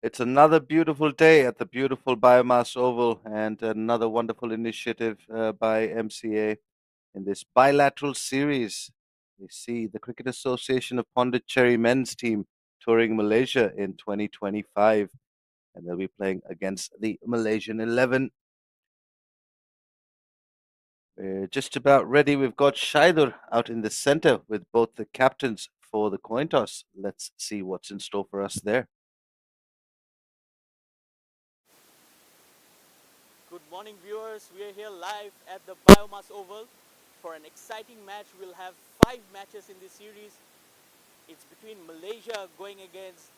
It's another beautiful day at the beautiful Biomass Oval and another wonderful initiative by MCA in this bilateral series. We see the Cricket Association of Pondicherry men's team touring Malaysia in 2025, and they'll be playing against the Malaysian 11. We're just about ready. We've got Shaidur out in the center with both the captains for the coin toss. Let's see what's in store for us there. Good morning, viewers. We are here live at the Biomass Oval for an exciting match. We'll have 5 matches in this series. It's between Malaysia going against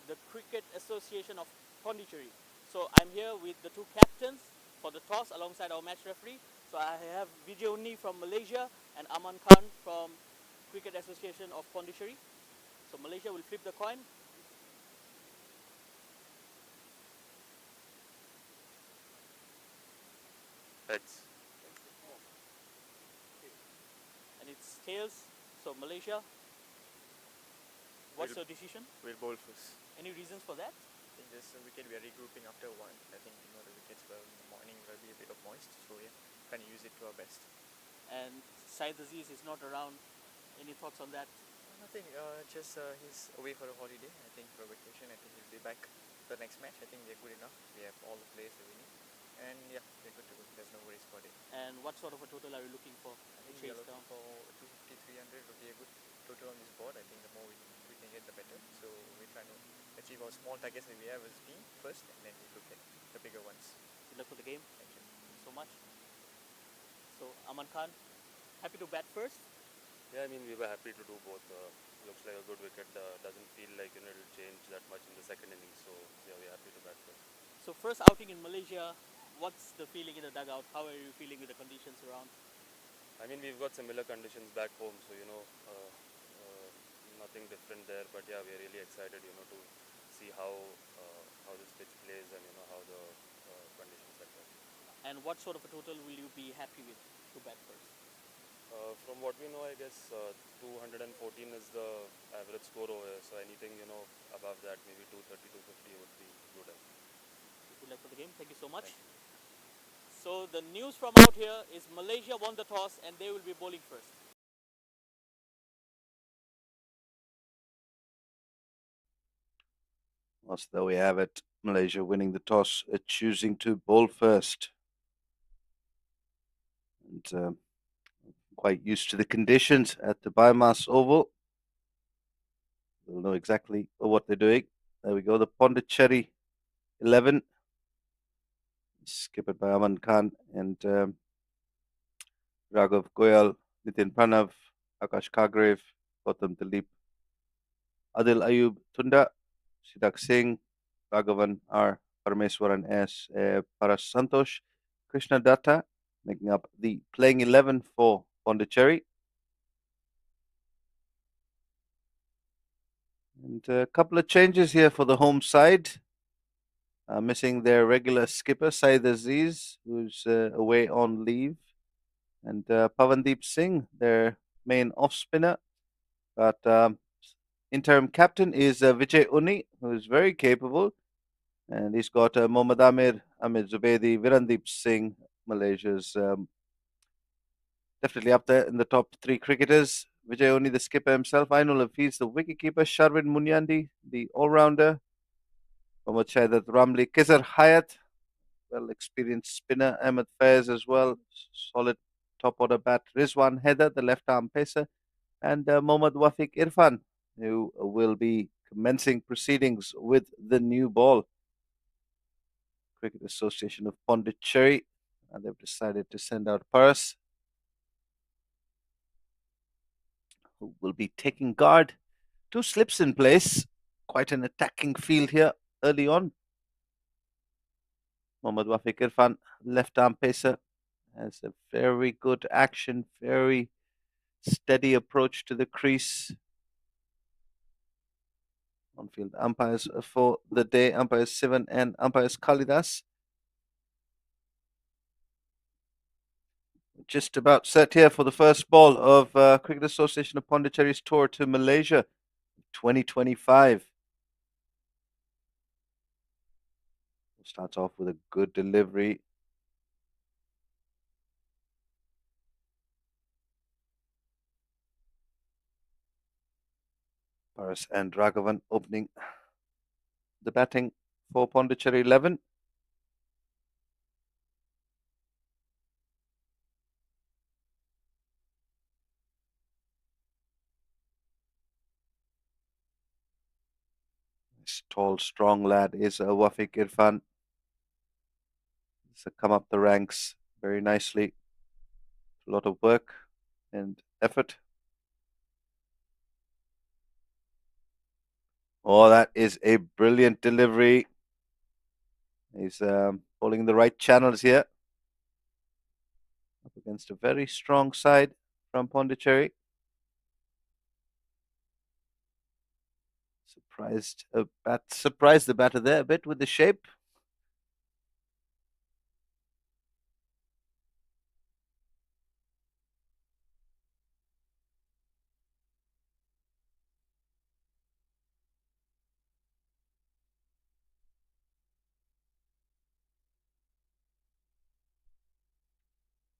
the Cricket Association of Pondicherry. So I'm here with the two captains for the toss alongside our match referee. So I have Vijay Unni from Malaysia and Aman Khan from Cricket Association of Pondicherry. So Malaysia will flip the coin. Heads. And it's tails. So Malaysia, what's We'll, your decision? we'll bowl first. Any reasons for that? I think this wicket we are regrouping after one. I think the wickets were in the morning will be a bit of moist, so yeah, can use it to our best. And Syed Aziz is not around. Any thoughts on that? Nothing. Just he's away for a holiday. I think for a vacation. I think he'll be back for the next match. I think we're good enough. We have all the players that we need, and yeah, we're good to go. There's no worries about it. And what sort of a total are you looking for? I think we are looking for 250, 300 would be a good total on this board. I think the more we can get, the better. So we're trying to achieve our small targets that we have as a team first, and then we look at the bigger ones. Good luck for the game. Thank you. Thank you so much. So Aman Khan, happy to bat first. Yeah, I mean, we were happy to do both. Looks like a good wicket. Doesn't feel like it'll change that much in the second innings. So yeah, we're happy to bat first. So first outing in Malaysia, what's the feeling in the dugout? How are you feeling with the conditions around? I mean, we've got similar conditions back home, so nothing different there. But yeah, we're really excited, to see how this pitch plays and how the conditions are there. And what sort of a total will you be happy with to bat first? From what we know, I guess 214 is the average score over here. So anything above that, maybe 230, 250 would be good. Good luck for the game. Thank you so much. Thank you. So the news from out here is Malaysia won the toss and they will be bowling first. Well, so there we have it. Malaysia winning the toss, choosing to bowl first. And quite used to the conditions at the Biomass Oval. They'll know exactly what they're doing. There we go, the Pondicherry 11, skippered by Aman Khan and Raghav Goyal, Nitin Pranav, Akash Kagrev, Gautam Dilip, Adil Ayub Tunda, Siddhak Singh, Raghavan R. Parameswaran S. Paras Santosh, Krishna Datta, making up the playing 11 for Pondicherry. And a couple of changes here for the home side. Missing their regular skipper, Syed Aziz, who's away on leave, and Pavandeep Singh, their main off spinner. But interim captain is Vijay Unni, who is very capable. And he's got Mohammad Amir, Amir Zubedi, Virandeep Singh, Malaysia's definitely up there in the top three cricketers. Vijay Unni, the skipper himself. Ainul Hafiz, the wicketkeeper. Sharvin Munyandi, the all-rounder. Mohammad Shaidat Ramli. Kizar Hayat, well-experienced spinner. Ahmed Faiz as well. Solid top-order bat. Rizwan Haider, the left-arm pacer. And Mohammad Wafiq Irfan, who will be commencing proceedings with the new ball. Cricket Association of Pondicherry, and they've decided to send out Paras, who will be taking guard. Two slips in place. Quite an attacking field here early on. Mohammad Wafiq Irfan, left arm pacer, has a very good action, very steady approach to the crease. On field umpires for the day, umpires Sivan and umpires Kalidas. Just about set here for the first ball of Cricket Association of Pondicherry's tour to Malaysia 2025. Starts off with a good delivery. Paras and Raghavan opening the batting for Pondicherry 11. This tall, strong lad is Wafiq Irfan. He's come up the ranks very nicely. A lot of work and effort. Oh, that is a brilliant delivery. He's pulling the right channels here. Up against a very strong side from Pondicherry. Surprised the batter there a bit with the shape.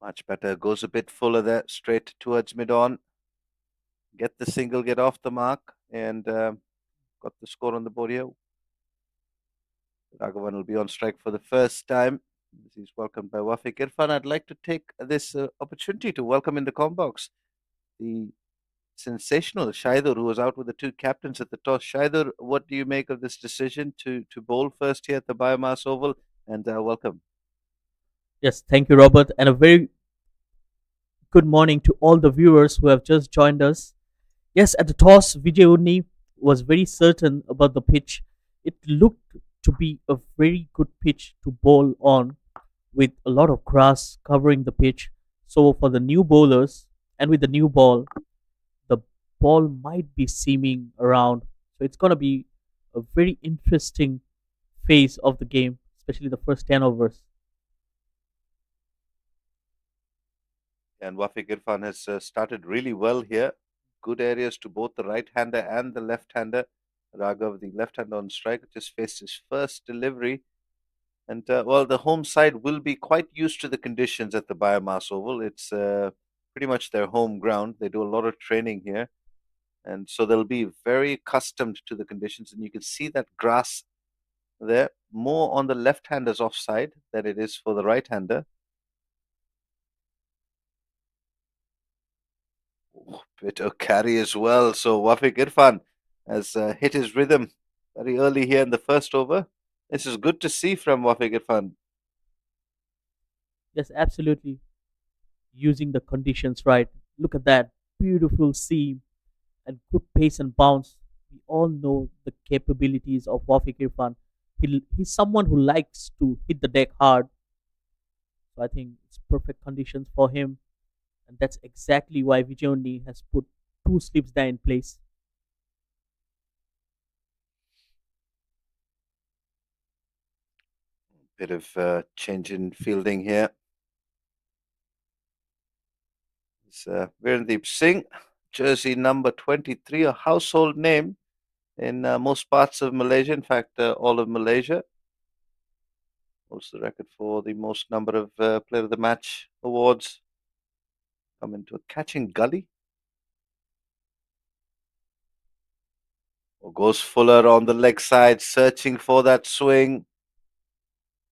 Much better. Goes a bit fuller there, straight towards mid on. Get the single, get off the mark, and got the score on the board here. Raghavan will be on strike for the first time. He's welcomed by Wafiq Irfan. I'd like to take this opportunity to welcome in the com box the sensational Shaidur, who was out with the two captains at the toss. Shaidur, what do you make of this decision to bowl first here at the Biomass Oval? And welcome. Yes, thank you, Robert, and a very good morning to all the viewers who have just joined us. Yes, at the toss, Vijay Unni was very certain about the pitch. It looked to be a very good pitch to bowl on with a lot of grass covering the pitch. So, for the new bowlers and with the new ball, the ball might be seaming around. So, it's going to be a very interesting phase of the game, especially the first 10 overs. And Wafiq Irfan has started really well here. Good areas to both the right hander and the left hander. Raghav, the left hander on strike, just faced his first delivery. And well, the home side will be quite used to the conditions at the Biomass Oval. It's pretty much their home ground. They do a lot of training here. And so they'll be very accustomed to the conditions. And you can see that grass there more on the left hander's offside than it is for the right hander. Bit of carry as well. So Wafiq Irfan has hit his rhythm very early here in the first over. This is good to see from Wafiq Irfan. Yes, absolutely. Using the conditions right. Look at that beautiful seam and good pace and bounce. We all know the capabilities of Wafiq Irfan. He's someone who likes to hit the deck hard. So I think it's perfect conditions for him. And that's exactly why Vijay has put two slips there in place. Bit of change in fielding here. It's Veerdeep Singh, jersey number 23, a household name in most parts of Malaysia. In fact, all of Malaysia. Holds the record for the most number of Player of the Match awards. Come into a catching gully. Or goes Fuller on the leg side, searching for that swing.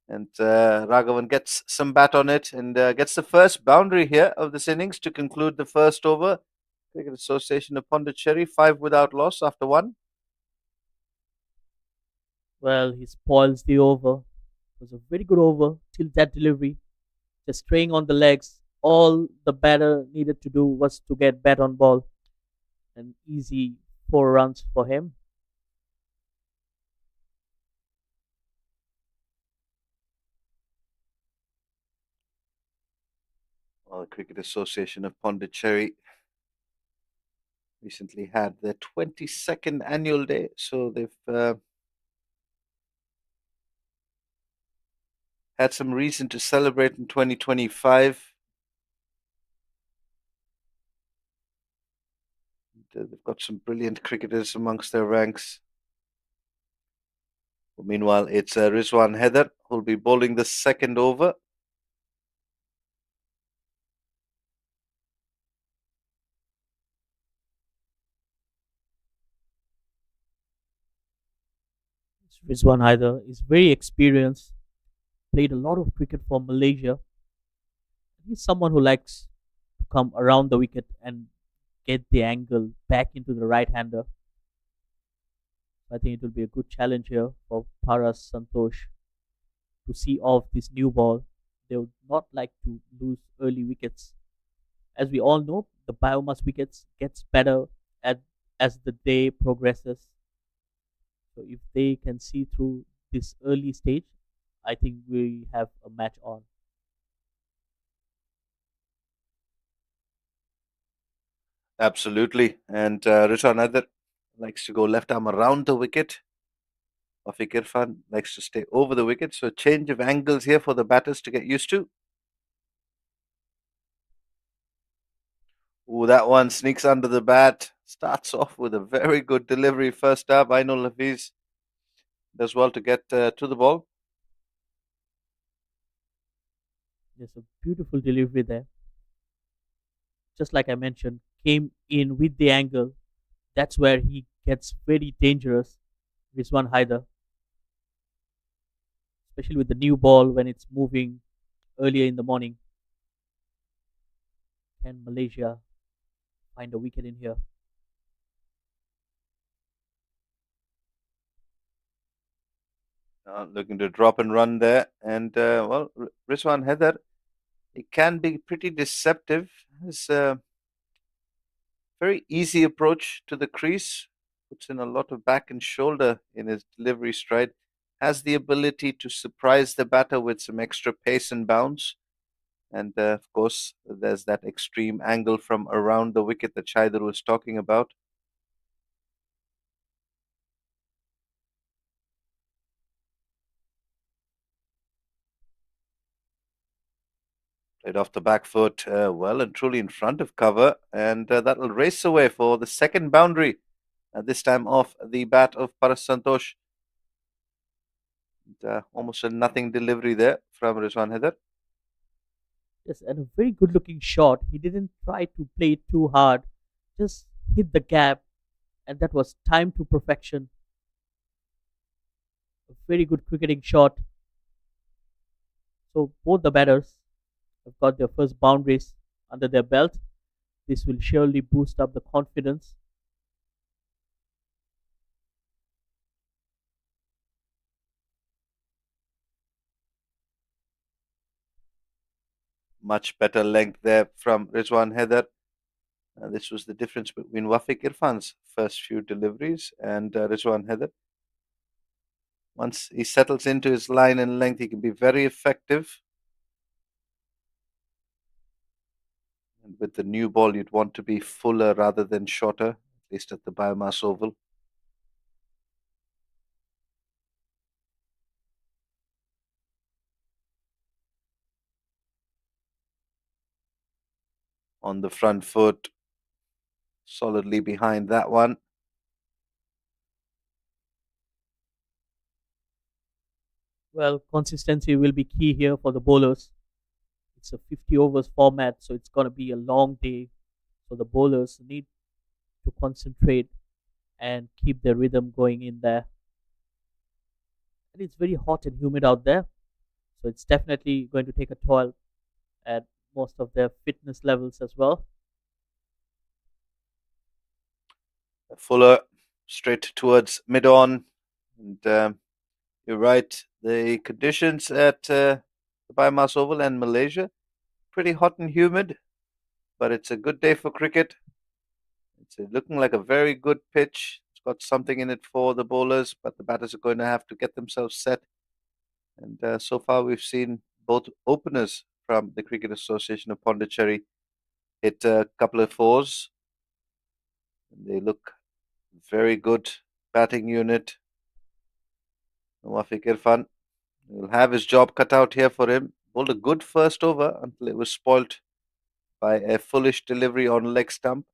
And Raghavan gets some bat on it and gets the first boundary here of this innings to conclude the first over. Cricket Association of Pondicherry, 5 without loss after 1. Well, he spoils the over. It was a very good over till that delivery. Just straying on the legs. All the batter needed to do was to get bat on ball. An easy 4 runs for him. Well, the Cricket Association of Pondicherry recently had their 22nd annual day, so they've had some reason to celebrate in 2025. They've got some brilliant cricketers amongst their ranks. Meanwhile, it's Rizwan Heather who'll be bowling the second over. Rizwan Haider is very experienced, played a lot of cricket for Malaysia. He's someone who likes to come around the wicket and get the angle back into the right hander. I think it will be a good challenge here for Paras Santosh to see off this new ball. They would not like to lose early wickets. As we all know, the biomass wickets gets better at, as the day progresses. So if they can see through this early stage, I think we have a match on. Absolutely. And Rizwan Heather likes to go left arm around the wicket. Afiq Irfan likes to stay over the wicket. So, change of angles here for the batters to get used to. Ooh, that one sneaks under the bat. Starts off with a very good delivery first up. I know Hafiz does well to get to the ball. There's a beautiful delivery there. Just like I mentioned, came in with the angle. That's where he gets very dangerous. Rizwan Haider, especially with the new ball when it's moving earlier in the morning. Can Malaysia find a wicket in here? Looking to drop and run there. And, well, Rizwan Heather, it can be pretty deceptive. Has a very easy approach to the crease, puts in a lot of back and shoulder in his delivery stride, has the ability to surprise the batter with some extra pace and bounce. And of course, there's that extreme angle from around the wicket that Shaidur was talking about. Played off the back foot, well and truly in front of cover, and that'll race away for the second boundary. This time off the bat of Paras Santosh. And, almost a nothing delivery there from Rizwan Heather. Yes, and a very good looking shot. He didn't try to play it too hard, just hit the gap, and that was timed to perfection. A very good cricketing shot. So both the batters have got their first boundaries under their belt. This will surely boost up the confidence. Much better length there from Rizwan Heather. This was the difference between Wafiq Irfan's first few deliveries and Rizwan Heather. Once he settles into his line and length, he can be very effective. And with the new ball, you'd want to be fuller rather than shorter, at least at the biomass oval. On the front foot, solidly behind that one. Well, consistency will be key here for the bowlers. It's a 50 overs format, so it's going to be a long day. So the bowlers need to concentrate and keep their rhythm going in there. And it's very hot and humid out there, so it's definitely going to take a toll at most of their fitness levels as well. Fuller straight towards mid on. And you're right, the conditions at the biomass oval and Malaysia, pretty hot and humid, but it's a good day for cricket. It's looking like a very good pitch. It's got something in it for the bowlers, but the batters are going to have to get themselves set. And so far, we've seen both openers from the Cricket Association of Pondicherry hit a couple of fours. And they look very good batting unit. Wafiq Irfan will have his job cut out here for him. Bowled a good first over until it was spoilt by a foolish delivery on leg stump.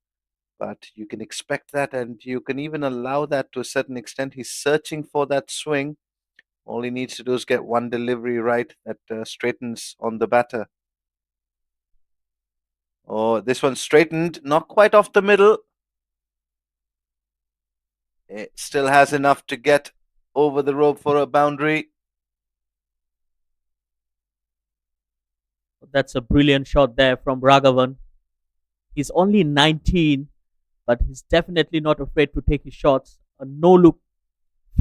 But you can expect that, and you can even allow that to a certain extent. He's searching for that swing. All he needs to do is get one delivery right that straightens on the batter. Oh, this one straightened, not quite off the middle. It still has enough to get over the rope for a boundary. That's a brilliant shot there from Raghavan. He's only 19, but he's definitely not afraid to take his shots. A no look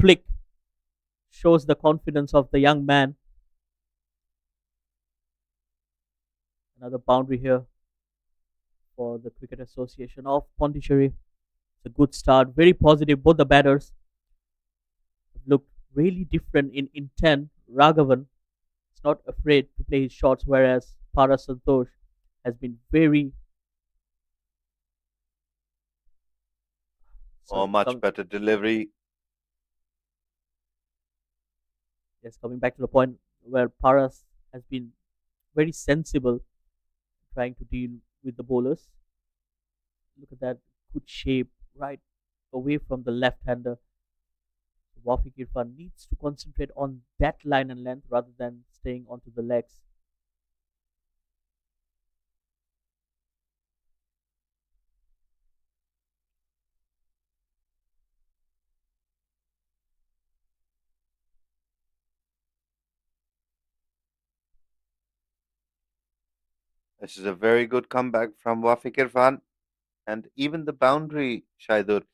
flick shows the confidence of the young man. Another boundary here for the Cricket Association of Pondicherry. It's a good start, very positive. Both the batters look really different in intent. Raghavan is not afraid to play his shots, whereas Paras Santosh has been very Oh, sorry. much better delivery. Yes, coming back to the point where Paras has been very sensible trying to deal with the bowlers. Look at that good shape right away from the left-hander. Wafiq Irfan needs to concentrate on that line and length rather than staying onto the legs. This is a very good comeback from Wafiq Irfan. And even the boundary, Shaidur,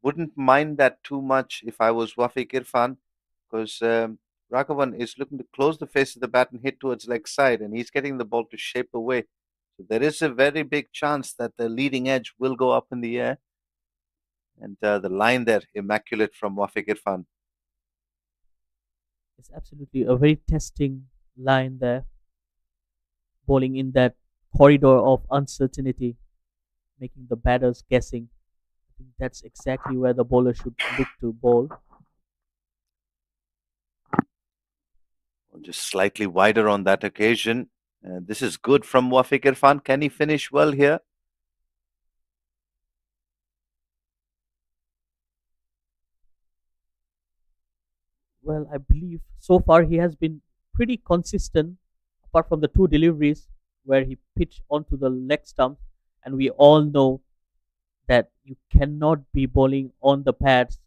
wouldn't mind that too much if I was Wafiq Irfan, because Raghavan is looking to close the face of the bat and hit towards leg side, and he's getting the ball to shape away. So there is a very big chance that the leading edge will go up in the air. And the line there, immaculate from Wafiq Irfan. It's absolutely a very testing line there, bowling in that corridor of uncertainty, making the batters guessing. I think that's exactly where the bowler should look to bowl. Just slightly wider on that occasion. And this is good from Wafiq Irfan. Can he finish well here? Well, I believe so far he has been pretty consistent, apart from the two deliveries where he pitched onto the leg stump. And we all know that you cannot be bowling on the pads,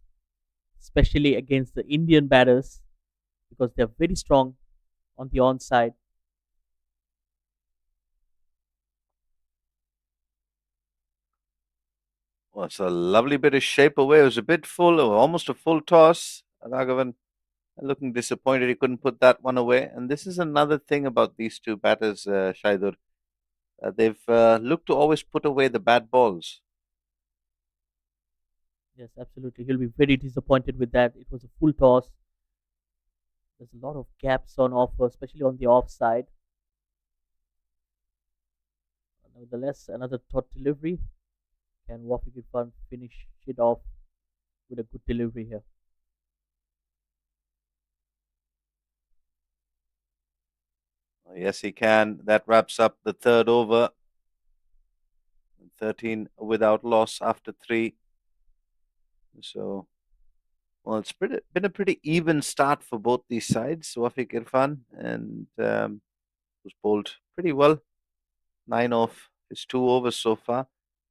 especially against the Indian batters, because they're very strong on the onside. Well, it's a lovely bit of shape away. It was a bit full, or almost a full toss. Raghavan looking disappointed he couldn't put that one away. And this is another thing about these two batters, Shaidur. They've looked to always put away the bad balls. Yes, absolutely. He'll be very disappointed with that. It was a full toss. There's a lot of gaps on offer, especially on the offside. Nevertheless, another thought delivery. Can Wafiq Irfan finish it off with a good delivery here? Yes, he can. That wraps up the third over. 13 without loss after three. So, well, been a pretty even start for both these sides. Wafiq Irfan and was bowled pretty well. 9 off his 2 overs so far.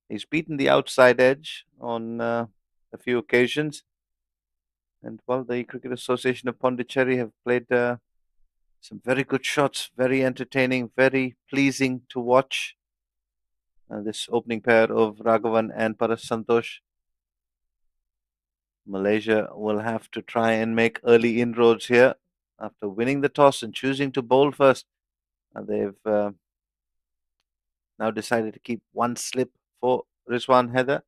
He's beaten the outside edge on a few occasions. And well, the Cricket Association of Pondicherry have played some very good shots, very entertaining, very pleasing to watch. This opening pair of Raghavan and Paras Santosh. Malaysia will have to try and make early inroads here after winning the toss and choosing to bowl first. They've now decided to keep one slip for Rizwan Heather.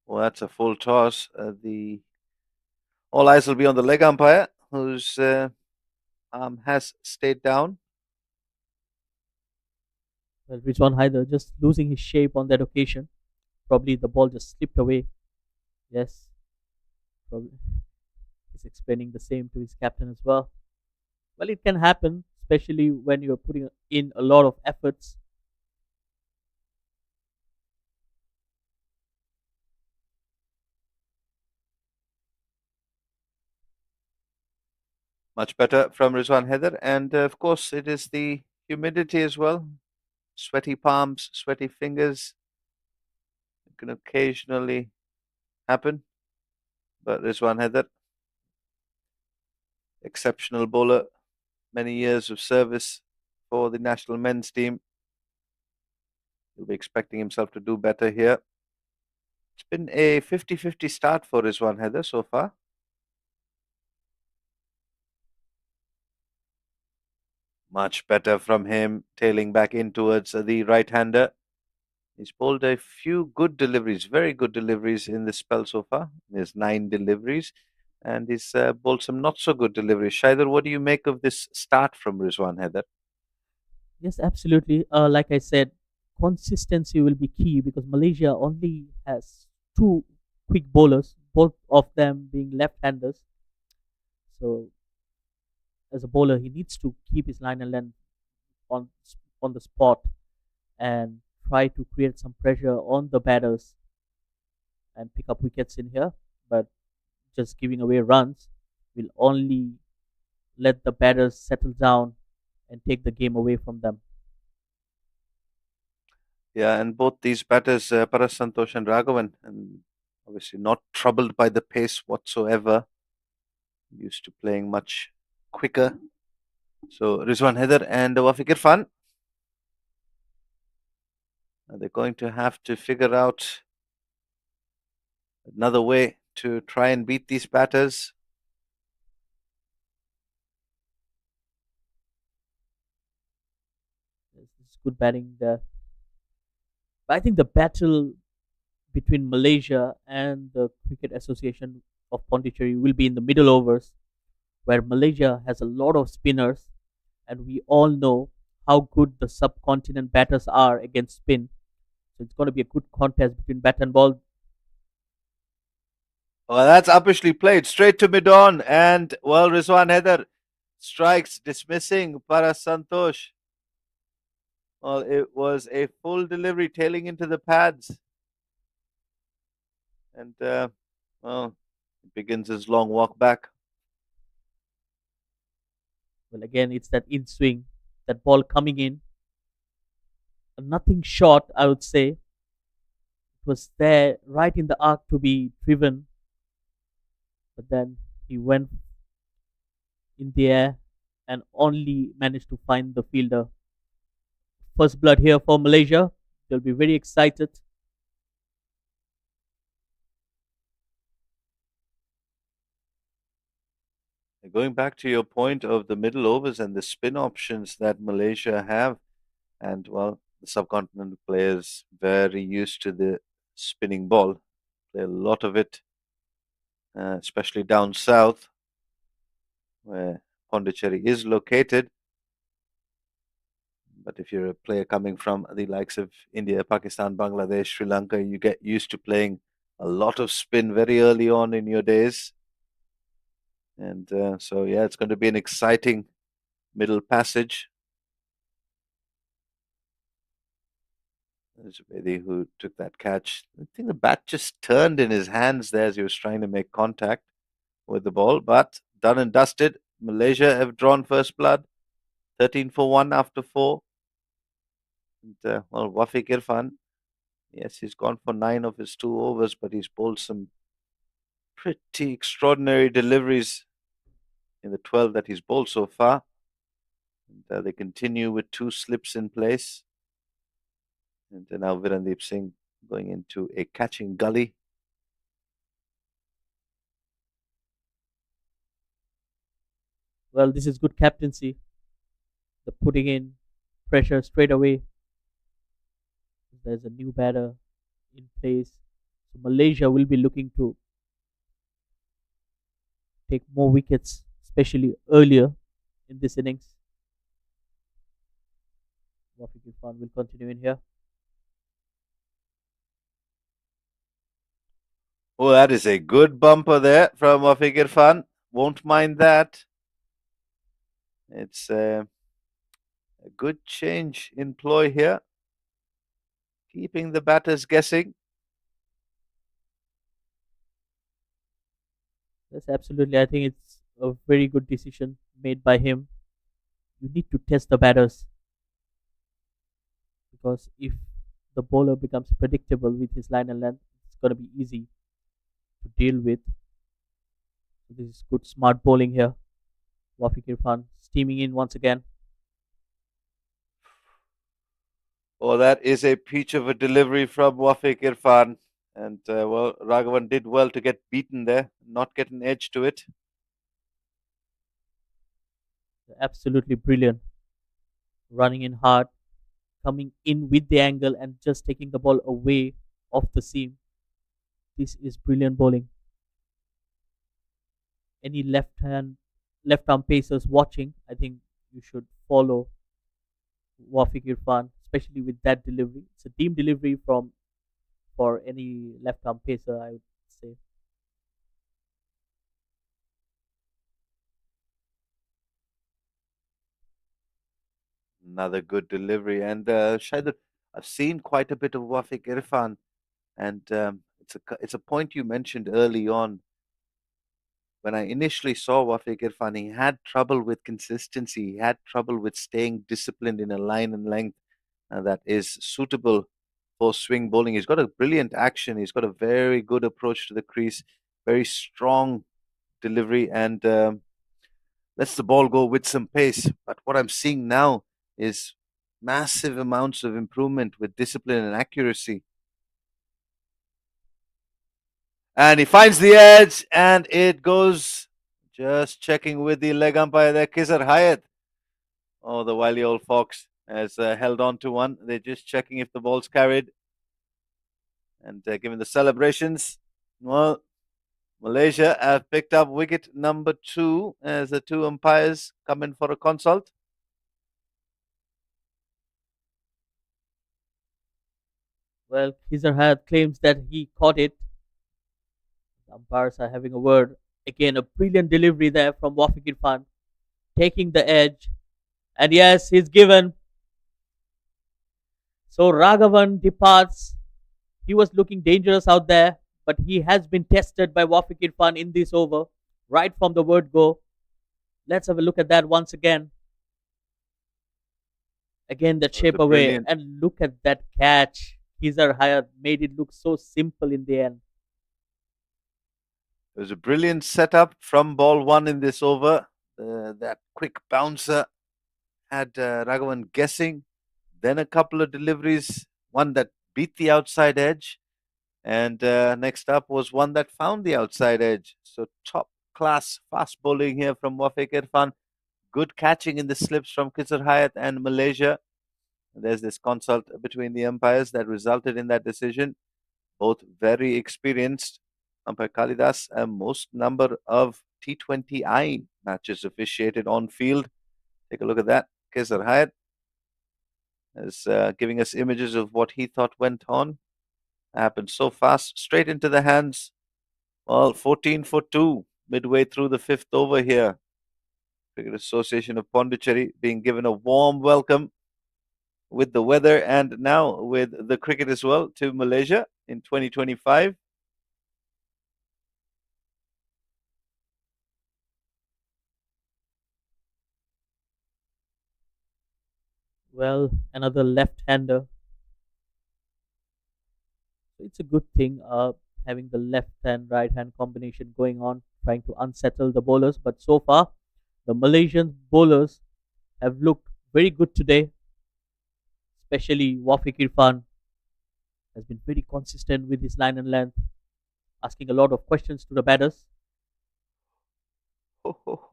Well, that's a full toss. The all eyes will be on the leg umpire, whose arm has stayed down. Well, Rizwan Haider just losing his shape on that occasion. Probably the ball just slipped away. Yes, probably. He's explaining the same to his captain as well. Well, it can happen, especially when you're putting in a lot of efforts. Much better from Rizwan Haider. And of course, it is the humidity as well. Sweaty palms, sweaty fingers. It can occasionally happen. But Rizwan Haider, exceptional bowler, many years of service for the national men's team. He'll be expecting himself to do better here. It's been a 50-50 start for Rizwan Haider so far. Much better from him, tailing back in towards the right-hander. He's bowled a few good deliveries, very good deliveries in this spell so far. There's 9 deliveries, and he's bowled some not so good deliveries. Shaider, what do you make of this start from Rizwan Haider? Yes, absolutely. Like I said, consistency will be key because Malaysia only has two quick bowlers, both of them being left-handers. So, as a bowler, he needs to keep his line and length on on the spot and try to create some pressure on the batters and pick up wickets in here. But just giving away runs will only let the batters settle down and take the game away from them. Yeah, and both these batters, Paras Santosh and Raghavan, and obviously not troubled by the pace whatsoever, used to playing much quicker. So Rizwan Haider and Wafiq Irfan, they're going to have to figure out another way to try and beat these batters. It's good batting there. But I think the battle between Malaysia and the Cricket Association of Pondicherry will be in the middle overs, where Malaysia has a lot of spinners, and we all know how good the subcontinent batters are against spin. So it's going to be a good contest between bat and ball. Well, that's uppishly played straight to mid on, and well, Rizwan Haider strikes, dismissing Paras Santosh. Well, it was a full delivery, tailing into the pads, and well, he begins his long walk back. Well, again, it's that in swing, that ball coming in. Nothing short, I would say. It was there right in the arc to be driven, but then he went in the air and only managed to find the fielder. First blood here for Malaysia. They'll be very excited. Going back to your point of the middle overs and the spin options that Malaysia have, and well, the subcontinent players very used to the spinning ball, play a lot of it, especially down south where Pondicherry is located. But if you're a player coming from the likes of India, Pakistan, Bangladesh, Sri Lanka, you get used to playing a lot of spin very early on in your days. And so, yeah, it's going to be an exciting middle passage. There's Vedi who took that catch. I think the bat just turned in his hands there as he was trying to make contact with the ball. But done and dusted. Malaysia have drawn first blood. 13 for 1 after 4. And, well, Wafiq Irfan, yes, he's gone for 9 of his 2 overs, but he's bowled some pretty extraordinary deliveries in the 12 that he's bowled so far. And, they continue with 2 slips in place. And now Virandeep Singh going into a catching gully. Well, this is good captaincy. The putting in pressure straight away. There's a new batter in place. So Malaysia will be looking to take more wickets, especially earlier in this innings. Wafiq Irfan will continue in here. Oh, that is a good bumper there from Wafiq Irfan. Won't mind that. It's a good change in ploy here, keeping the batters guessing. Yes, absolutely. I think it's a very good decision made by him. You need to test the batters because if the bowler becomes predictable with his line and length, it's going to be easy to deal with. So this is good, smart bowling here. Wafiq Irfan steaming in once again. Oh, that is a peach of a delivery from Wafiq Irfan. And, well, Raghavan did well to get beaten there, not get an edge to it. Absolutely brilliant. Running in hard, coming in with the angle and just taking the ball away off the seam. This is brilliant bowling. Any left arm pacers watching, I think you should follow Wafiq Irfan, especially with that delivery. It's a team delivery from for any left arm pacer, I would say. Another good delivery. And Shahid, I've seen quite a bit of Wafiq Irfan, and it's a point you mentioned early on. When I initially saw Wafiq Irfan, he had trouble with consistency. He had trouble with staying disciplined in a line and length that is suitable for swing bowling. He's got a brilliant action. He's got a very good approach to the crease, very strong delivery, and lets the ball go with some pace. But what I'm seeing now is massive amounts of improvement with discipline and accuracy. And he finds the edge, and it goes. Just checking with the leg umpire there, Kizar Hayat. Oh, the wily old fox has held on to one. They're just checking if the ball's carried. And given the celebrations, well, Malaysia have picked up wicket number 2 as the two umpires come in for a consult. Well, Khizar Hayat claims that he caught it. The umpires are having a word. Again, a brilliant delivery there from Wafiq Irfan, taking the edge. And yes, he's given. So Raghavan departs. He was looking dangerous out there, but he has been tested by Wafiq Irfan in this over, right from the word go. Let's have a look at that once again. Again, the shape away. And look at that catch. Khizar Hayat made it look so simple in the end. It was a brilliant setup from ball 1 in this over. That quick bouncer had Raghavan guessing. Then a couple of deliveries, one that beat the outside edge. And next up was one that found the outside edge. So top class fast bowling here from Wafiq Irfan. Good catching in the slips from Kizar Hayat and Malaysia. There's this consult between the umpires that resulted in that decision. Both very experienced. Umpire Kalidas, a most number of T20I matches officiated on field. Take a look at that. Kizar Hayat is giving us images of what he thought went on. Happened so fast, straight into the hands. Well, 14 for 2, midway through the 5th over here. Cricket Association of Pondicherry being given a warm welcome with the weather and now with the cricket as well to Malaysia in 2025. Well, another left-hander. So it's a good thing having the left and right hand combination going on, trying to unsettle the bowlers. But so far, the Malaysian bowlers have looked very good today, especially Wafiq Irfan has been very consistent with his line and length, asking a lot of questions to the batters.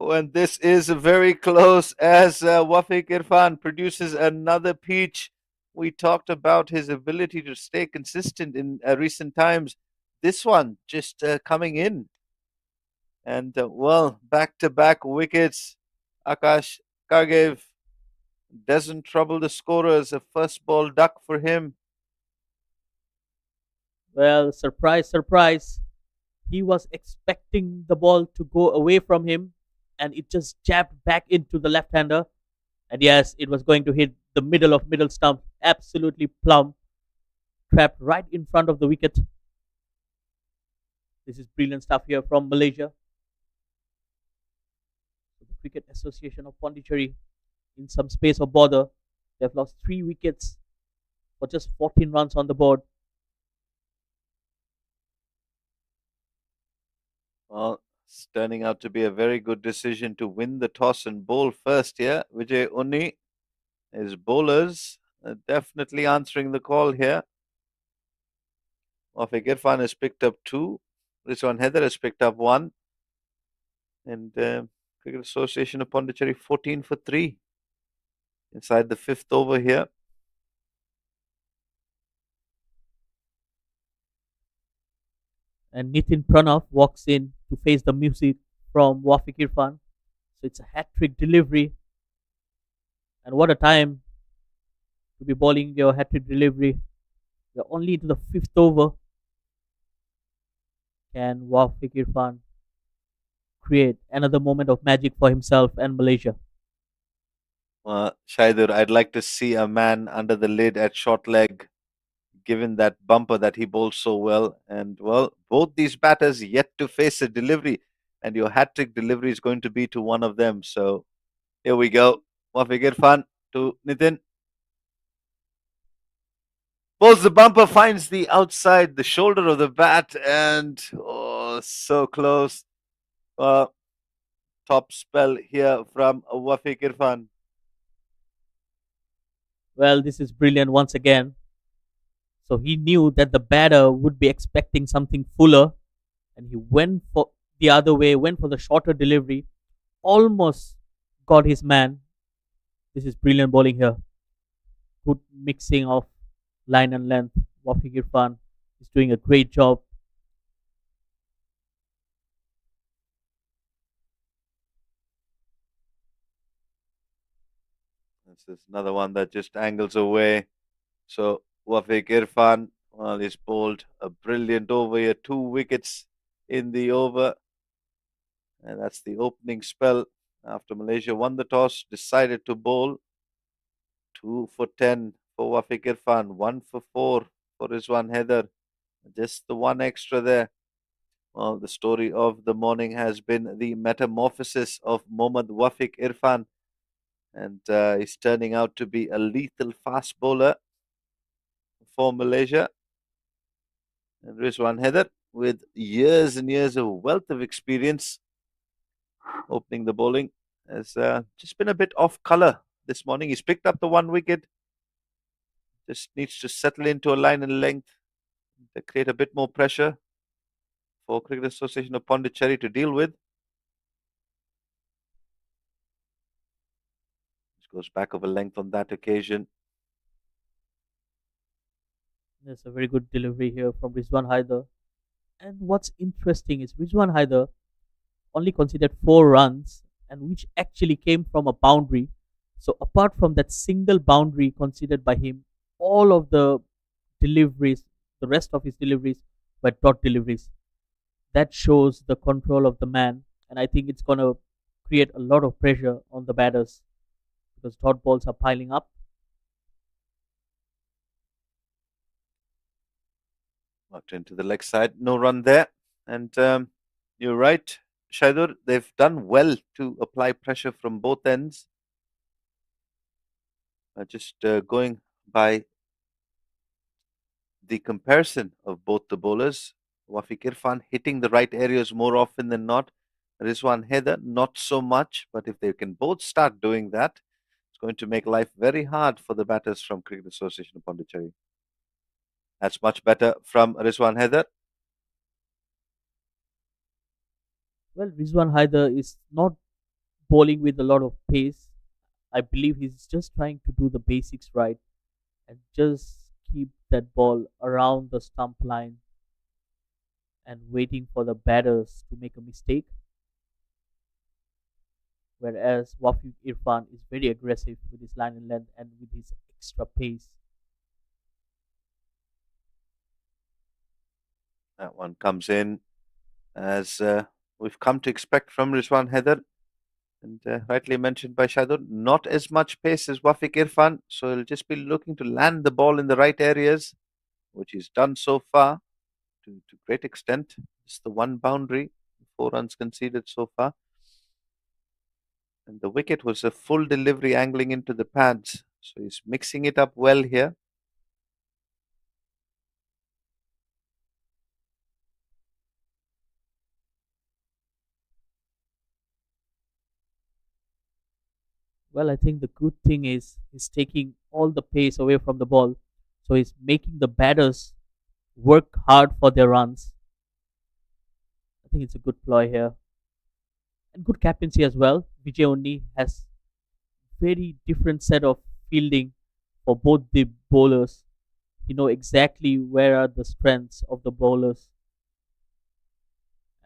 And this is very close as Wafiq Irfan produces another peach. We talked about his ability to stay consistent in recent times. This one just coming in. And well, back to back wickets. Akash Kargev doesn't trouble the scorers. A first ball duck for him. Well, surprise, surprise. He was expecting the ball to go away from him and it just jabbed back into the left hander. And yes, it was going to hit the middle stump, absolutely plumb, trapped right in front of the wicket. This is brilliant stuff here from Malaysia. The Cricket Association of Pondicherry in some space of bother. They've lost 3 wickets for just 14 runs on the board. Well, it's turning out to be a very good decision to win the toss and bowl first here. Vijay Unni, his bowlers are definitely answering the call here. Wafiq Irfan has picked up two. Rizwan Heather has picked up one. And Cricket Association of Pondicherry 14 for 3 inside the fifth over here. And Nitin Pranav walks in to face the music from Wafiq Irfan. So it's a hat trick delivery. And what a time to be bowling your hat trick delivery. We're only into the fifth over. Can Wafiq Irfan create another moment of magic for himself and Malaysia? Shaidur, I'd like to see a man under the lid at short leg, given that bumper that he bowls so well. And well, both these batters yet to face a delivery, and your hat trick delivery is going to be to one of them. So here we go. Wafiq Irfan to Nitin. Bowls the bumper, finds the outside, the shoulder of the bat, and oh, so close. Uh, Top spell here from Wafiq Irfan. Well, this is brilliant once again. So he knew that the batter would be expecting something fuller, and he went for the other way, went for the shorter delivery, almost got his man. This is brilliant bowling here. Good mixing of line and length. Wafiq Irfan is doing a great job. This is another one that just angles away. So Wafiq Irfan, well, he's bowled a brilliant over here, 2 wickets in the over. And that's the opening spell after Malaysia won the toss, decided to bowl. 2 for 10 for Wafiq Irfan, 1 for 4 for Rizwan Heather. Just the one extra there. Well, the story of the morning has been the metamorphosis of Mohammad Wafiq Irfan. And he's turning out to be a lethal fast bowler for Malaysia. And Rizwan Heather, with years and years of wealth of experience opening the bowling, has just been a bit off colour this morning. He's picked up the 1 wicket, just needs to settle into a line and length to create a bit more pressure for Cricket Association of Pondicherry to deal with. Just goes back of a length on that occasion. There's a very good delivery here from Rizwan Haider. And what's interesting is Rizwan Haider only conceded 4 runs, and which actually came from a boundary. So apart from that single boundary conceded by him, all of the deliveries, the rest of his deliveries were dot deliveries. That shows the control of the man, and I think it's gonna create a lot of pressure on the batters because dot balls are piling up. Knocked into the leg side, no run there. And you're right, Shaidur, they've done well to apply pressure from both ends. Just going by the comparison of both the bowlers, Wafiq Irfan hitting the right areas more often than not. Rizwan Heather, not so much, but if they can both start doing that, it's going to make life very hard for the batters from Cricket Association of Pondicherry. That's much better from Rizwan Heather. Well, Rizwan Haider is not bowling with a lot of pace. I believe he's just trying to do the basics right and just keep that ball around the stump line and waiting for the batters to make a mistake. Whereas Wafiq Irfan is very aggressive with his line and length and with his extra pace. That one comes in as we've come to expect from Rizwan Heather. And rightly mentioned by Shadul, not as much pace as Wafiq Irfan. So he'll just be looking to land the ball in the right areas, which he's done so far to great extent. It's the one boundary, 4 runs conceded so far. And the wicket was a full delivery angling into the pads. So he's mixing it up well here. Well, I think the good thing is he's taking all the pace away from the ball. So he's making the batters work hard for their runs. I think it's a good ploy here. And good captaincy as well. Vijay Unney has very different set of fielding for both the bowlers. You know exactly where are the strengths of the bowlers.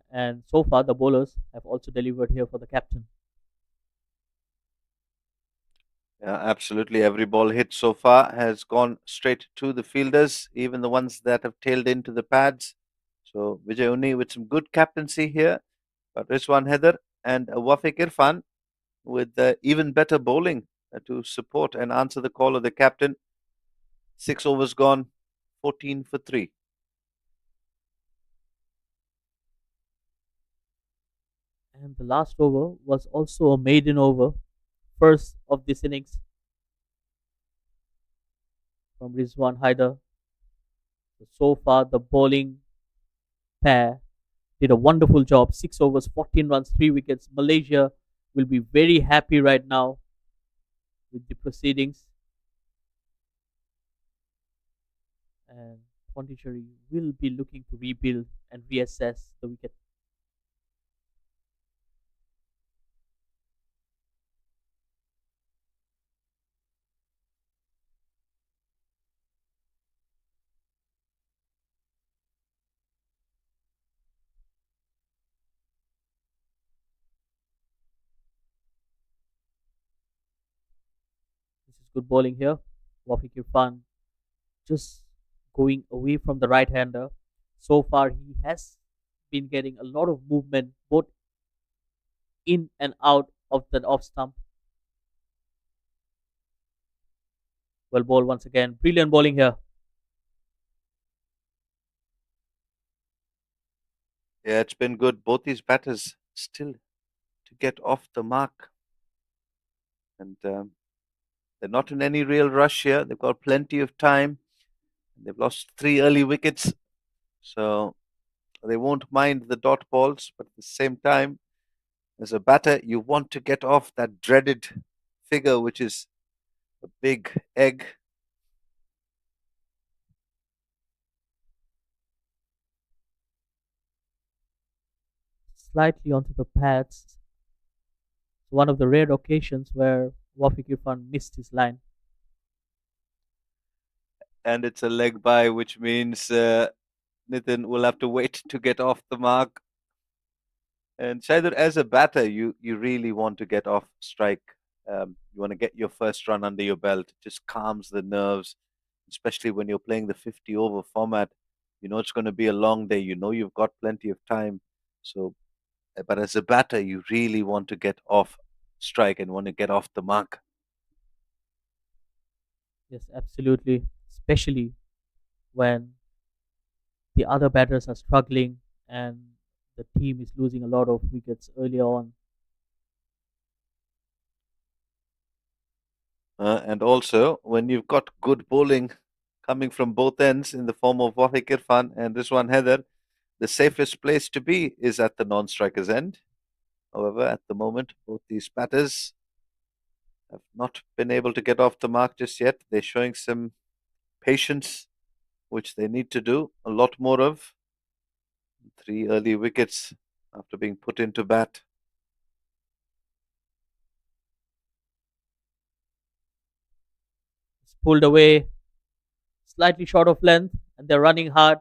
And so far, the bowlers have also delivered here for the captain. Yeah, absolutely. Every ball hit so far has gone straight to the fielders, even the ones that have tailed into the pads. So Vijay Unni with some good captaincy here. But Rizwan Heather and Wafiq Irfan with even better bowling to support and answer the call of the captain. 6 overs gone, 14 for 3. And the last over was also a maiden over, first of this innings from Rizwan Haider. So far, the bowling pair did a wonderful job. 6 overs, 14 runs, 3 wickets. Malaysia will be very happy right now with the proceedings. And Pondicherry will be looking to rebuild and reassess the wicket. This is good bowling here. Wafiq Irfan just going away from the right hander. So far, he has been getting a lot of movement both in and out of the off stump. Well bowled once again. Brilliant bowling here. Yeah, it's been good. Both these batters still to get off the mark. And they're not in any real rush here. They've got plenty of time. They've lost 3 early wickets. So they won't mind the dot balls. But at the same time, as a batter, you want to get off that dreaded figure, which is a big egg. Slightly onto the pads. One of the rare occasions where Wafiq Irfan missed his line. And it's a leg by, which means Nitin will have to wait to get off the mark. And Shaidur, as a batter, you really want to get off strike. You want to get your first run under your belt. It just calms the nerves, especially when you're playing the 50 over format. You know it's going to be a long day. You know you've got plenty of time. So, but as a batter, you really want to get off strike and want to get off the mark. Yes, absolutely. Especially when the other batters are struggling and the team is losing a lot of wickets earlier on. And also, when you've got good bowling coming from both ends in the form of Wafiq Irfan and Rizwan Heather, the safest place to be is at the non-striker's end. However, at the moment, both these batters have not been able to get off the mark just yet. They're showing some patience, which they need to do a lot more of. 3 early wickets after being put into bat. It's pulled away, slightly short of length, and they're running hard.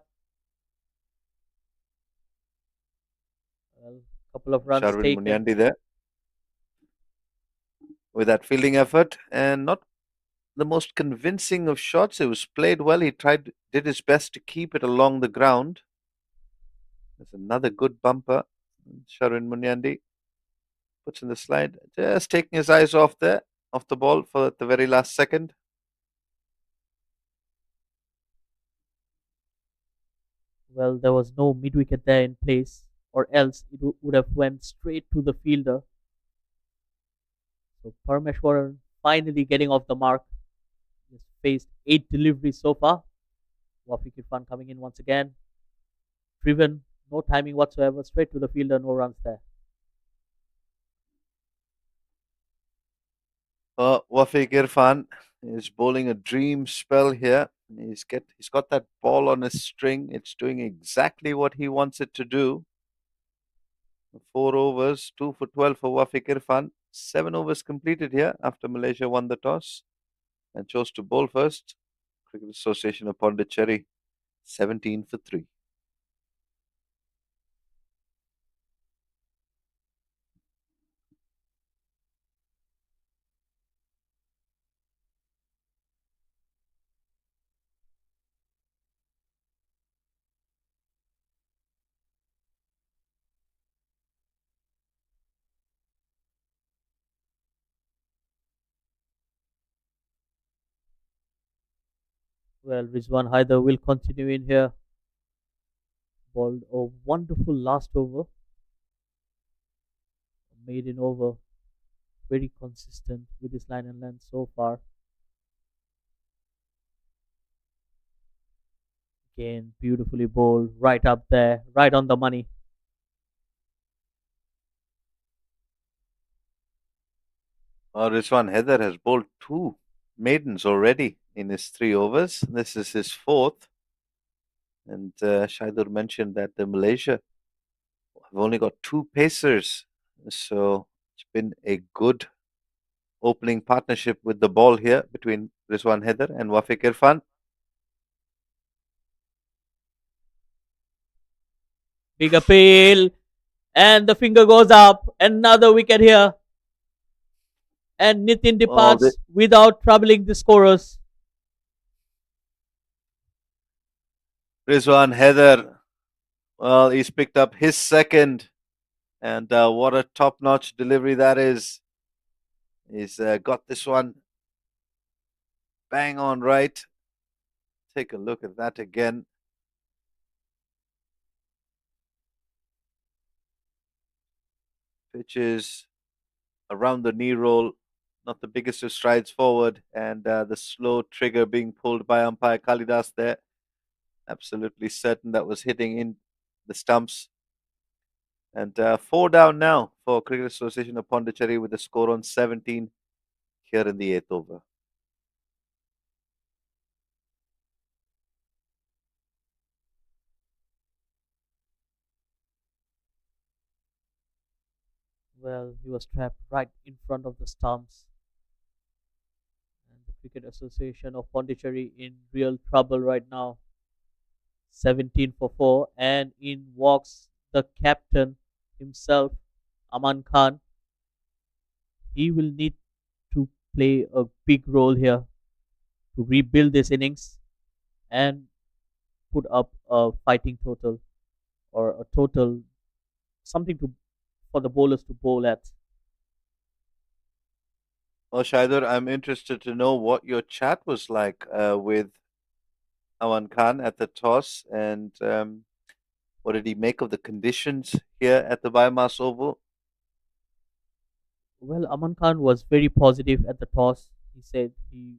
Well, couple of runs Sharvin taken. Munyandi there with that fielding effort and not the most convincing of shots. It was played well. He did his best to keep it along the ground. There's another good bumper. Sharvin Munyandi puts in the slide, just taking his eyes off the ball for the very last second. Well, there was no mid wicket there in place, or else it would have went straight to the fielder. So Parameshwaran finally getting off the mark. He's faced 8 deliveries so far. Wafiq Irfan coming in once again. Driven, no timing whatsoever, straight to the fielder, no runs there. Wafiq Irfan is bowling a dream spell here. He's got that ball on his string. It's doing exactly what he wants it to do. 4 overs, 2 for 12 for Wafiq Irfan. 7 overs completed here after Malaysia won the toss and chose to bowl first. Cricket Association of Pondicherry, 17 for 3. Well, Rizwan Haider will continue in here. Bowled a wonderful last over. Maiden over. Very consistent with his line and length so far. Again, beautifully bowled. Right up there. Right on the money. Rizwan Haider has bowled 2 maidens already in his 3 overs. This is his fourth. And Shaidur mentioned that the Malaysia have only got 2 pacers. So it's been a good opening partnership with the ball here between Rizwan Haider and Wafiq Irfan. Big appeal. And the finger goes up. Another wicket here. And Nitin Oh, departs without troubling the scorers. Rizwan Haider, well, he's picked up his second. And what a top notch delivery that is. He's got this one bang on right. Take a look at that again. Pitches around the knee roll, not the biggest of strides forward, and the slow trigger being pulled by umpire Kalidas there. Absolutely certain that was hitting in the stumps. And 4 down now for Cricket Association of Pondicherry with a score on 17 here in the 8th over. Well, he was trapped right in front of the stumps. And the Cricket Association of Pondicherry in real trouble right now. 17 for 4. And in walks the captain himself, Aman Khan. He will need to play a big role here to rebuild this innings and put up a fighting total or a total something to for the bowlers to bowl at. Well, Shaidur, I'm interested to know what your chat was like with Aman Khan at the toss and what did he make of the conditions here at the BAYUEMAS Oval? Well, Aman Khan was very positive at the toss. He said he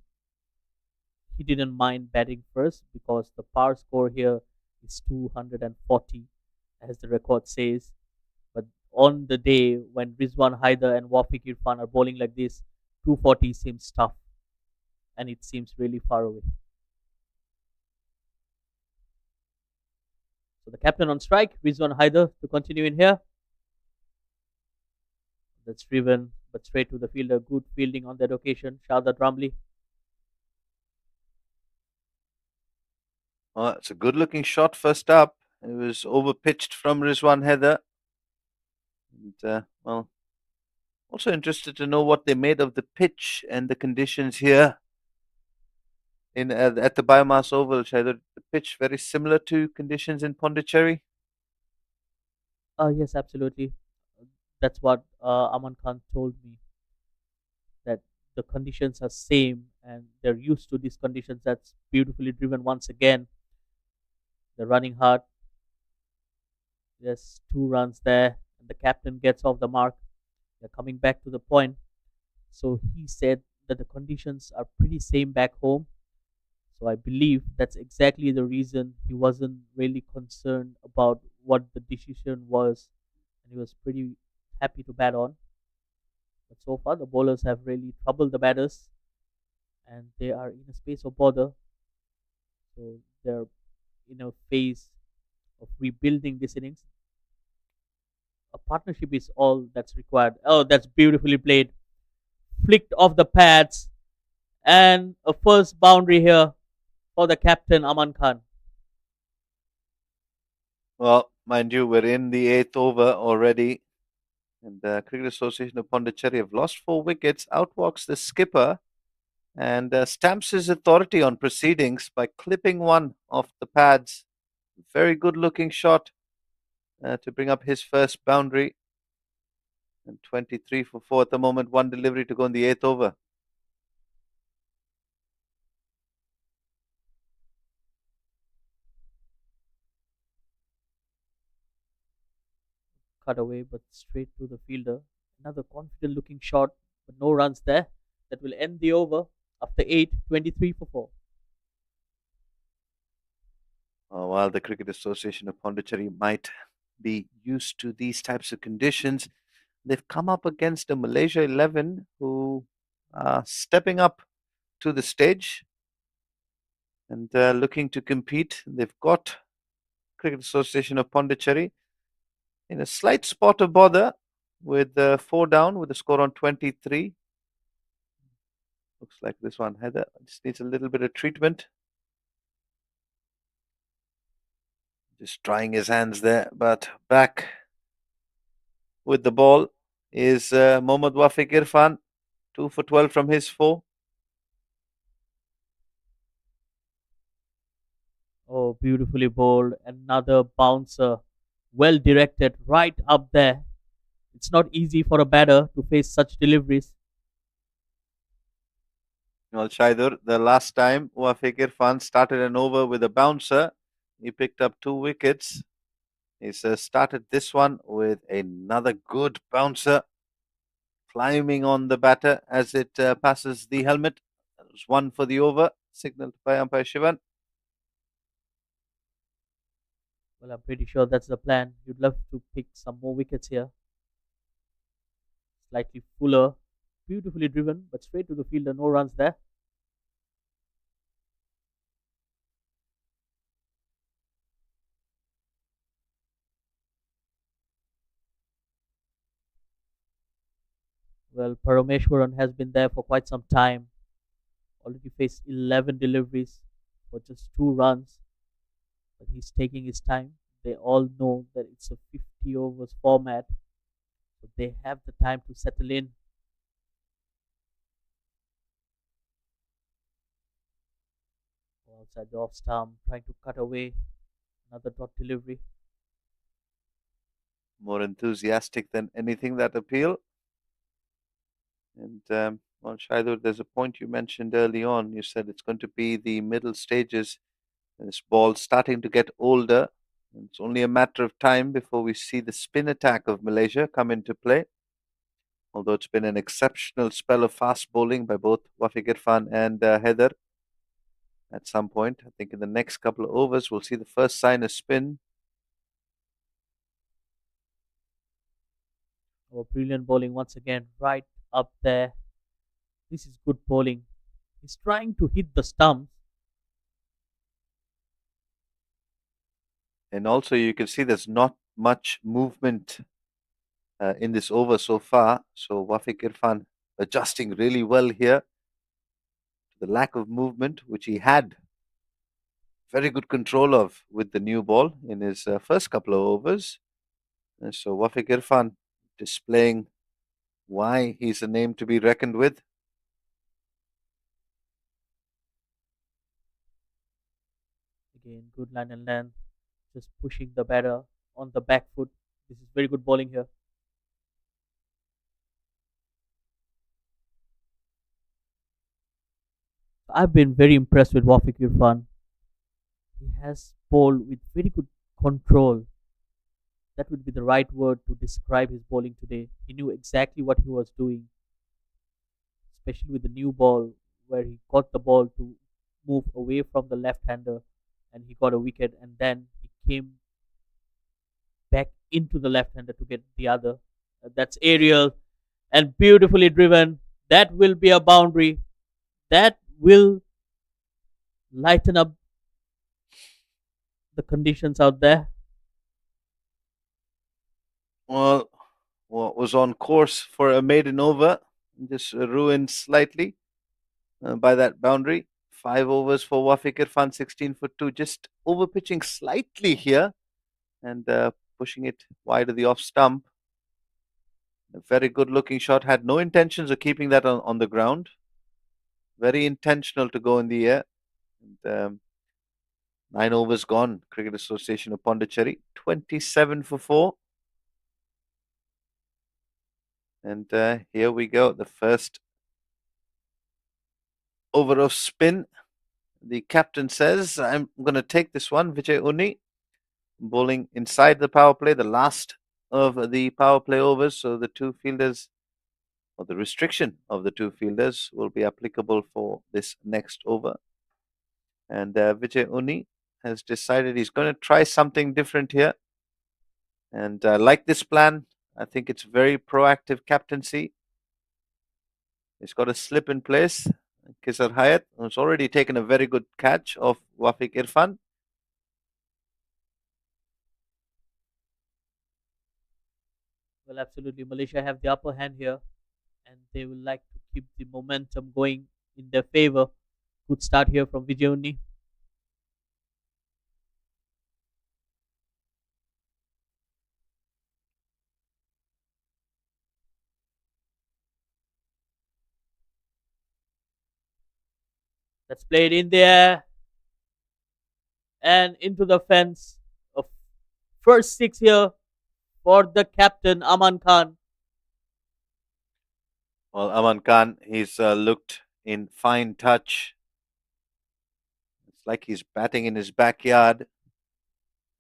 didn't mind batting first because the par score here is 240, as the record says. But on the day when Rizwan Haider and Wafiq Irfan are bowling like this, 240 seems tough and it seems really far away. So the captain on strike, Rizwan Haider, to continue in here. That's driven, but straight to the fielder. Good fielding on that occasion. Shahzad Ramli. It's a good looking shot first up. It was over pitched from Rizwan Haider. And, well, also interested to know what they made of the pitch and the conditions here in at the BAYUEMAS Oval. Shaidur, the pitch very similar to conditions in Pondicherry. Yes, absolutely. That's what Aman Khan told me, that the conditions are same and they're used to these conditions. That's beautifully driven once again. They're running hard. There's 2 runs there, and the captain gets off the mark. They're coming back to the point. So he said that the conditions are pretty same back home. So I believe that's exactly the reason he wasn't really concerned about what the decision was, and he was pretty happy to bat on. But so far, the bowlers have really troubled the batters, and they are in a space of bother. So they're in a phase of rebuilding this innings. A partnership is all that's required. Oh, that's beautifully played. Flicked off the pads, and a first boundary here for the captain Aman Khan. Well, mind you, we're in the eighth over already, and the Cricket Association of Pondicherry have lost 4 wickets, outwalks the skipper, and stamps his authority on proceedings by clipping one off the pads. Very good looking shot to bring up his first boundary. And 23 for 4 at the moment, one delivery to go in the eighth over. Cut away, but straight to the fielder. Another confident looking shot, but no runs there. That will end the over after 8, 23 for 4. While the Cricket Association of Pondicherry might be used to these types of conditions, they've come up against a Malaysia 11 who are stepping up to the stage and looking to compete. They've got Cricket Association of Pondicherry in a slight spot of bother with 4 down with a score on 23. Looks like this one, Heather, just needs a little bit of treatment. Just trying his hands there, but back with the ball is Mohammad Wafiq Irfan, 2 for 12 from his 4. Oh, beautifully bowled. Another bouncer. Well directed right up there. It's not easy for a batter to face such deliveries. Well, Shaidur, the last time Wafiq Irfan started an over with a bouncer, he picked up 2 wickets. He's started this one with another good bouncer, climbing on the batter as it passes the helmet. That was 1 for the over, signaled by umpire Shivan. Well, I'm pretty sure that's the plan. You'd love to pick some more wickets here. Slightly fuller. Beautifully driven, but straight to the fielder. No runs there. Well, Parameshwaran has been there for quite some time. Already faced 11 deliveries for just 2 runs, but he's taking his time. They all know that it's a 50 overs format, so they have the time to settle in. Outside the off stump, trying to cut away. Another dot delivery. More enthusiastic than anything that appeal. And well, Shaidur, there's a point you mentioned early on. You said it's going to be the middle stages. This ball's starting to get older. It's only a matter of time before we see the spin attack of Malaysia come into play. Although it's been an exceptional spell of fast bowling by both Wafiq Irfan and Heather. At some point, I think in the next couple of overs, we'll see the first sign of spin. Oh, brilliant bowling once again, right up there. This is good bowling. He's trying to hit the stumps. And also, you can see there's not much movement in this over so far. So, Wafiq Irfan adjusting really well here to the lack of movement, which he had very good control of with the new ball in his first couple of overs. And so, Wafiq Irfan displaying why he's a name to be reckoned with. Again, good line and length. Just pushing the batter on the back foot. This is very good bowling here. I've been very impressed with Wafiq Irfan. He has bowled with very good control. That would be the right word to describe his bowling today. He knew exactly what he was doing. especially with the new ball where he got the ball to move away from the left-hander and he got a wicket, and then he came back into the left-hander to get the other. That's aerial and beautifully driven. That will be a boundary. That will lighten up the conditions out there. Well, what was on course for a maiden over, just ruined slightly by that boundary. 5 overs for Wafiq Irfan, 16 for 2, just over pitching slightly here and pushing it wide of the off stump. A very good looking shot, had no intentions of keeping that on the ground. Very intentional to go in the air. And, 9 overs gone. Cricket Association of Pondicherry, 27 for 4. And here we go. The first over of spin. The captain says, I'm going to take this one. Vijay Unni bowling inside the power play, the last of the power play overs. So the two fielders, or the restriction of the two fielders, will be applicable for this next over. And Vijay Unni has decided he's going to try something different here. And like this plan, I think it's very proactive captaincy. He's got a slip in place. Kisar Hayat has already taken a very good catch of Wafiq Irfan. Well, absolutely. Malaysia have the upper hand here, and they will like to keep the momentum going in their favor. Good start here from Vijay. Let's play it in there and into the fence. A first six here for the captain Aman Khan. Well, Aman Khan, he's looked in fine touch. It's like he's batting in his backyard.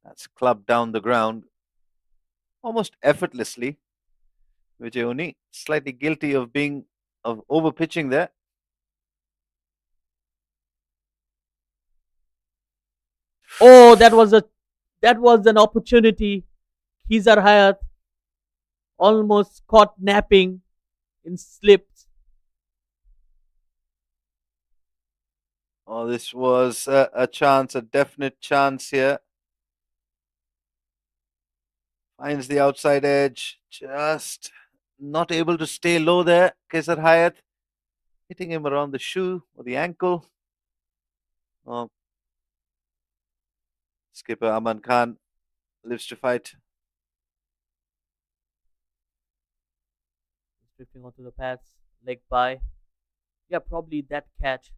That's clubbed down the ground almost effortlessly. Vijay slightly guilty of over pitching there. Oh, that was an opportunity. Khizar Hayat almost caught napping in slips. Oh, this was a chance, a definite chance here. Finds the outside edge, just not able to stay low there. Kesar Hayat hitting him around the shoe or the ankle. Oh, skipper Aman Khan lives to fight. Drifting onto the pads, leg by. Yeah, probably that catch.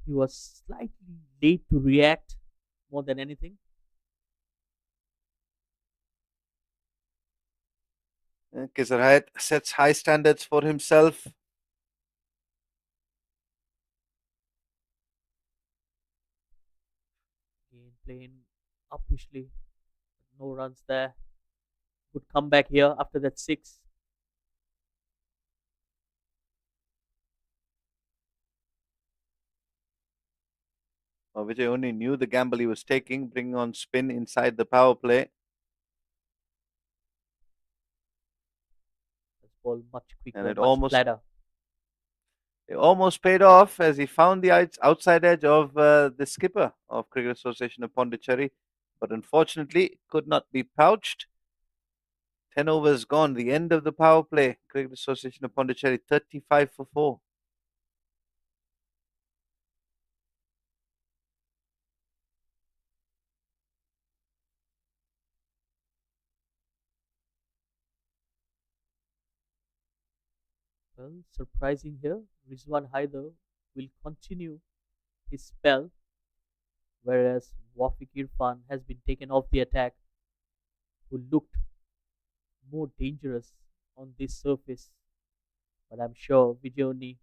He was slightly late to react more than anything. Kesar Hayat sets high standards for himself. Again, playing uppishly. No runs there. Good comeback here after that six. Vijay only knew the gamble he was taking, bringing on spin inside the power play. That's ball much quicker, And it much flatter. almost paid off as he found the outside edge of the skipper of Cricket Association of Pondicherry, but unfortunately could not be pouched. 10 overs gone, the end of the power play. Cricket Association of Pondicherry 35 for 4. Well, surprising here, Rizwan Haider will continue his spell, whereas Wafiq Irfan has been taken off the attack, who looked more dangerous on this surface. But I'm sure Vijayoni,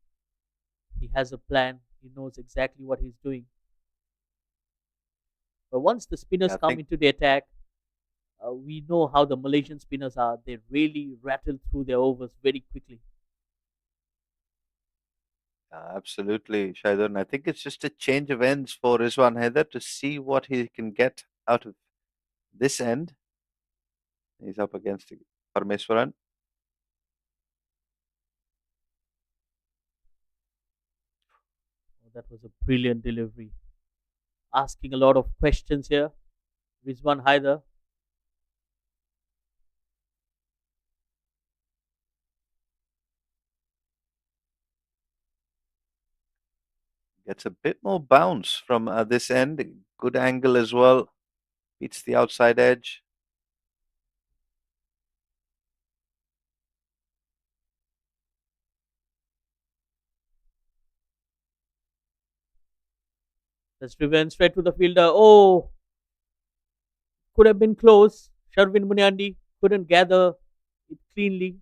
he has a plan. He knows exactly what he's doing. But once the spinners come into the attack, we know how the Malaysian spinners are. They really rattle through their overs very quickly. Absolutely, Shaidan. I think it's just a change of ends for Rizwan Haider to see what he can get out of this end. He's up against Parmeswaran. Oh, that was a brilliant delivery. Asking a lot of questions here. Rizwan Haider. Gets a bit more bounce from this end. Good angle as well. Beats the outside edge. That's driven straight to the fielder. Oh, could have been close. Sharvin Munyandi couldn't gather it cleanly.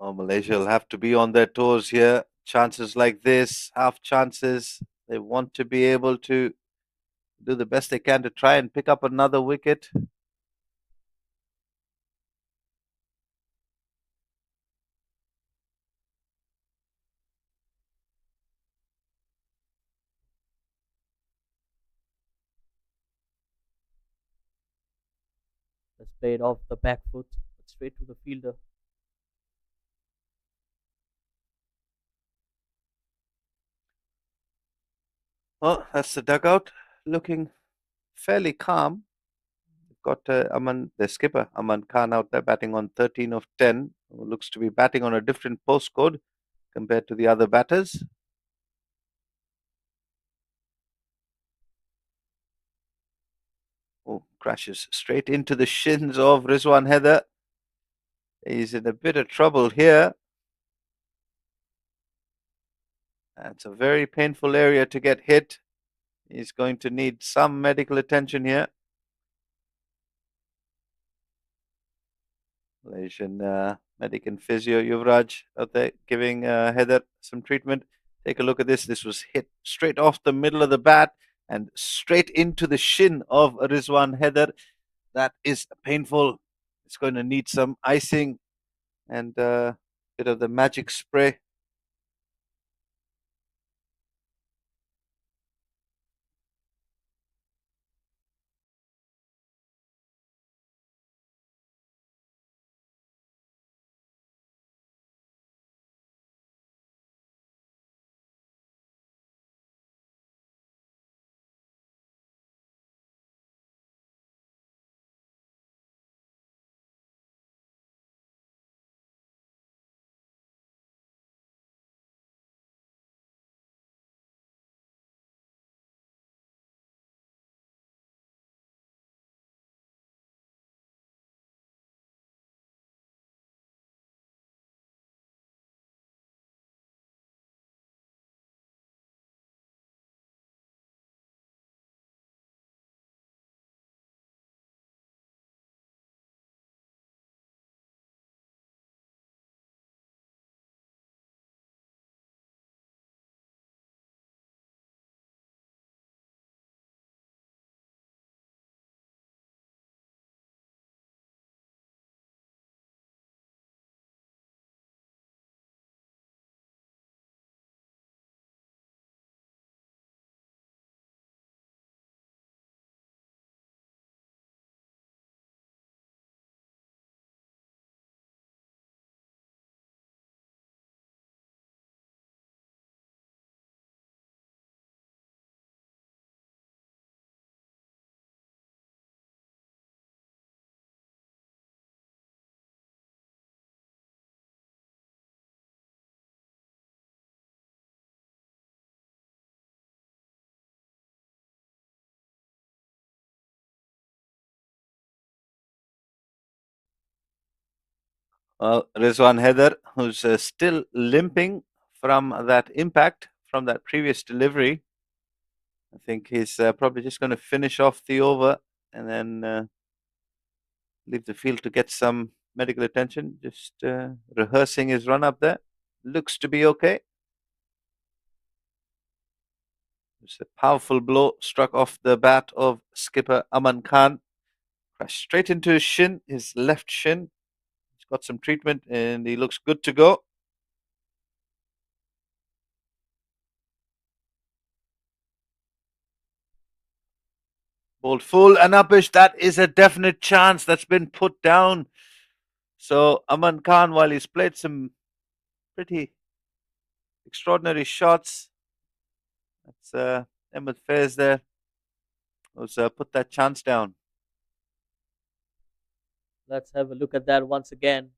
Oh, Malaysia will have to be on their toes here. Chances like this, half chances. They want to be able to do the best they can to try and pick up another wicket. That's played off the back foot, but straight to the fielder. Well, that's the dugout looking fairly calm. We've got the skipper, Aman Khan, out there batting on 13 of 10, who looks to be batting on a different postcode compared to the other batters. Oh, crashes straight into the shins of Rizwan Haider. He's in a bit of trouble here. That's a very painful area to get hit. He's going to need some medical attention here. Malaysian medic and physio Yuvraj out there giving Haider some treatment. Take a look at this. This was hit straight off the middle of the bat and straight into the shin of Rizwan Haider. That is painful. It's going to need some icing and a bit of the magic spray. Rizwan Haider, who's still limping from that impact from that previous delivery. I think he's probably just going to finish off the over and then leave the field to get some medical attention. Just rehearsing his run up there. Looks to be okay. It's a powerful blow struck off the bat of skipper Aman Khan. Crashed straight into his shin, his left shin. He's got some treatment and he looks good to go. Ball full and uppish. That is a definite chance that's been put down. So Aman Khan, while he's played some pretty extraordinary shots, that's Ahmed Faiz there who's put that chance down. Let's have a look at that once again.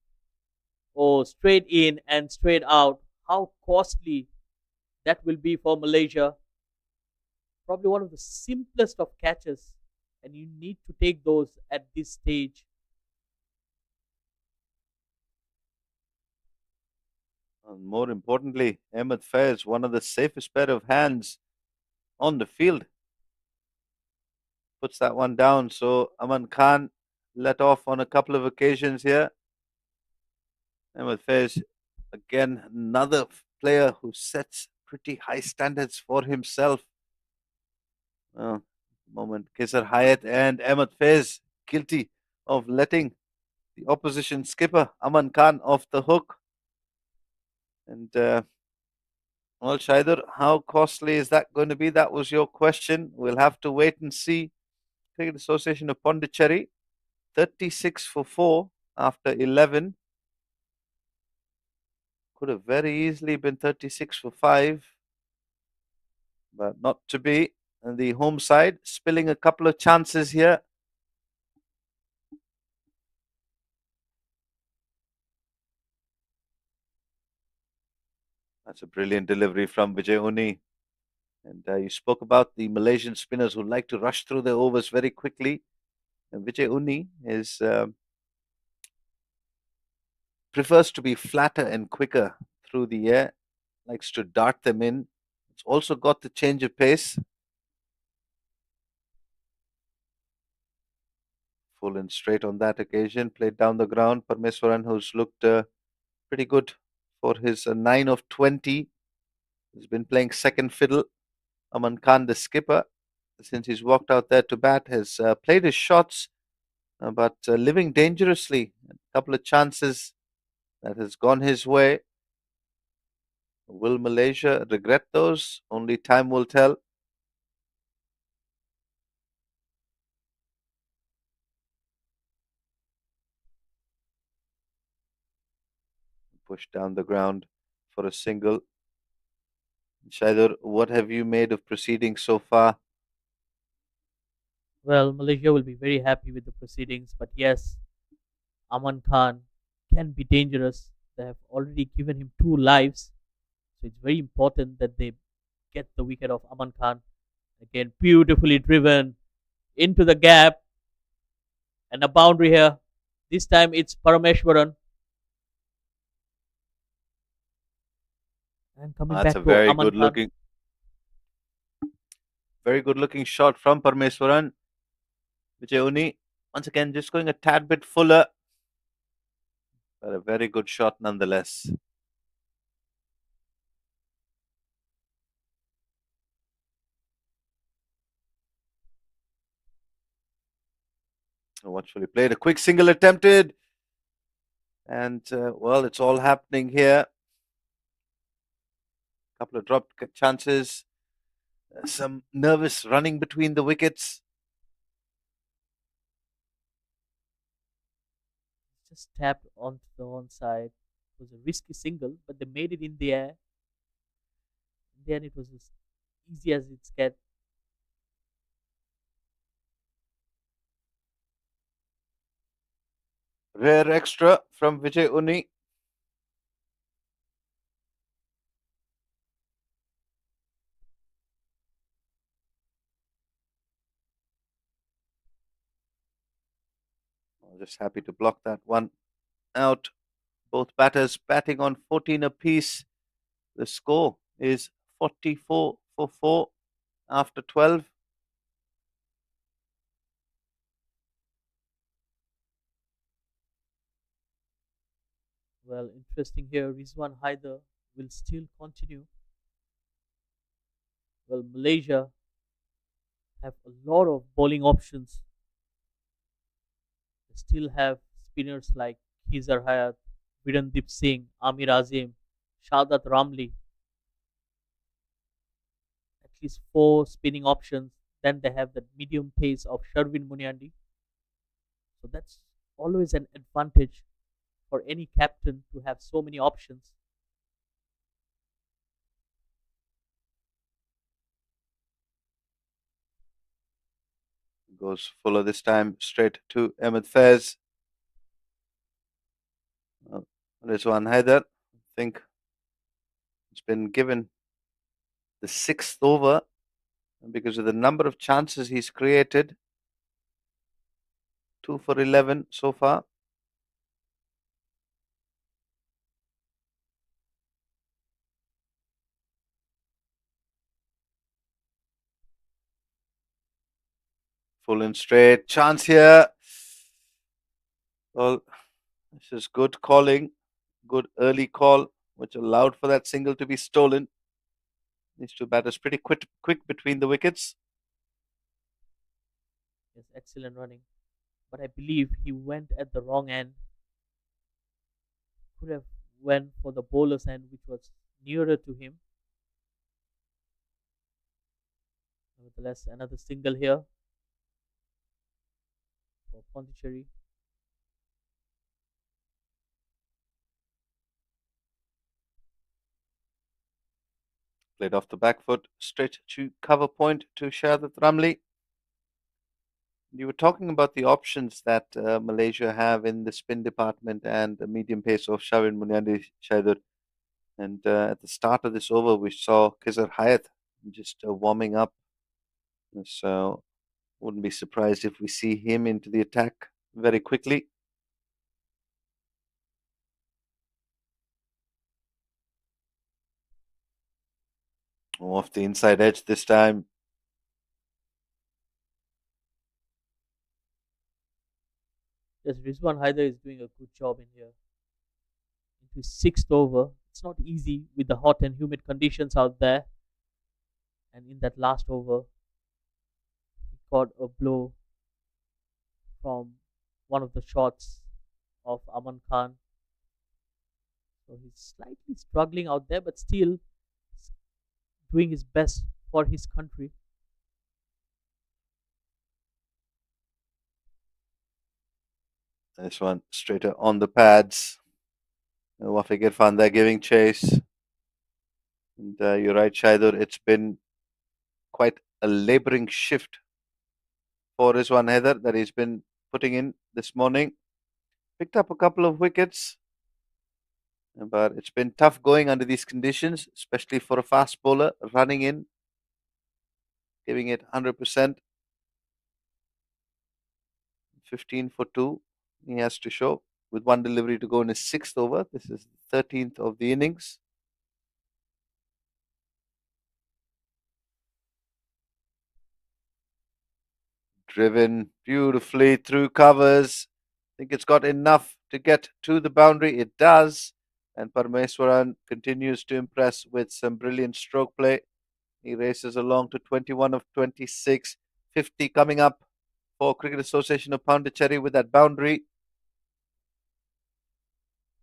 Oh, straight in and straight out. How costly that will be for Malaysia. Probably one of the simplest of catches, and you need to take those at this stage. And more importantly, Ahmed Faiz, one of the safest pair of hands on the field, puts that one down. So Aman Khan let off on a couple of occasions here. Ahmed Faiz, again, another player who sets pretty high standards for himself. Moment, Kesar Hayat and Ahmed Faiz guilty of letting the opposition skipper Aman Khan off the hook. And well, Shaidur, how costly is that going to be? That was your question. We'll have to wait and see. Cricket Association of Pondicherry, 36 for 4 after 11. Could have very easily been 36 for 5, but not to be. And the home side spilling a couple of chances here. That's a brilliant delivery from Vijay Uni. And you spoke about the Malaysian spinners who like to rush through their overs very quickly. And Vijay Uni is prefers to be flatter and quicker through the air, likes to dart them in. It's also got the change of pace. Full and straight on that occasion, played down the ground. Parmeswaran, who's looked pretty good for his 9 of 20, has been playing second fiddle. Aman Khan, the skipper, since he's walked out there to bat, has played his shots, but living dangerously. A couple of chances that has gone his way. Will Malaysia regret those? Only time will tell. Pushed down the ground for a single. Shaidur, what have you made of proceedings so far? Well, Malaysia will be very happy with the proceedings, but yes, Aman Khan can be dangerous. They have already given him 2 lives, so it's very important that they get the wicket of Aman Khan. Again, beautifully driven into the gap, and a boundary here. This time it's Parameshwaran. And coming That's a back to very Aman good Khan. looking, shot from Parmeswaran. Vijay Uni, once again, just going a tad bit fuller, but a very good shot nonetheless. Watchfully played. A quick single attempted. And, well, it's all happening here. Couple of dropped chances. Some nervous running between the wickets. Just tapped onto the one side. It was a risky single, but they made it in the air. Then it was as easy as it's get. Rare extra from Vijay Uni. Just happy to block that one out. Both batters batting on 14 apiece. The score is 44 for 4 after 12. Well, interesting here. Rizwan Haider will still continue. Well, Malaysia have a lot of bowling options. They still have spinners like Khizar Hayat, Virendeep Singh, Amir Azim, Shadat Ramli, at least four spinning options. Then they have the medium pace of Sherwin Muniandi. So that's always an advantage for any captain to have so many options. Goes fuller this time, straight to Ahmed Faiz. Rizwan Haider, I think it's been given the sixth over because of the number of chances he's created. 2 for 11 so far. Full and straight. Chance here. Well, this is good calling. Good early call, which allowed for that single to be stolen. These two batters pretty quick between the wickets. Yes, excellent running. But I believe he went at the wrong end. Could have went for the bowler's end, which was nearer to him. Nevertheless, another single here for Pondicherry. Played off the back foot, straight to cover point to Shadat Ramli. You were talking about the options that Malaysia have in the spin department and the medium pace of Shavin Munyadi Shaidur. And at the start of this over, we saw Khizar Hayat just warming up. So wouldn't be surprised if we see him into the attack very quickly. Off the inside edge this time. Yes, Rizwan Haider is doing a good job in here. Into his sixth over. It's not easy with the hot and humid conditions out there. And in that last over, he caught a blow from one of the shots of Aman Khan. So he's slightly struggling out there, but still doing his best for his country. This one straighter on the pads. Wafiq Irfan there giving chase. And you're right, Shaidur. It's been quite a labouring shift for Rizwan Haider that he's been putting in this morning. Picked up a couple of wickets, but it's been tough going under these conditions, especially for a fast bowler running in, giving it 100%. 15 for 2, he has to show, with one delivery to go in his sixth over. This is the 13th of the innings. Driven beautifully through covers. I think it's got enough to get to the boundary. It does. And Parmeswaran continues to impress with some brilliant stroke play. He races along to 21 of 26, 50 coming up for Cricket Association of Pondicherry with that boundary.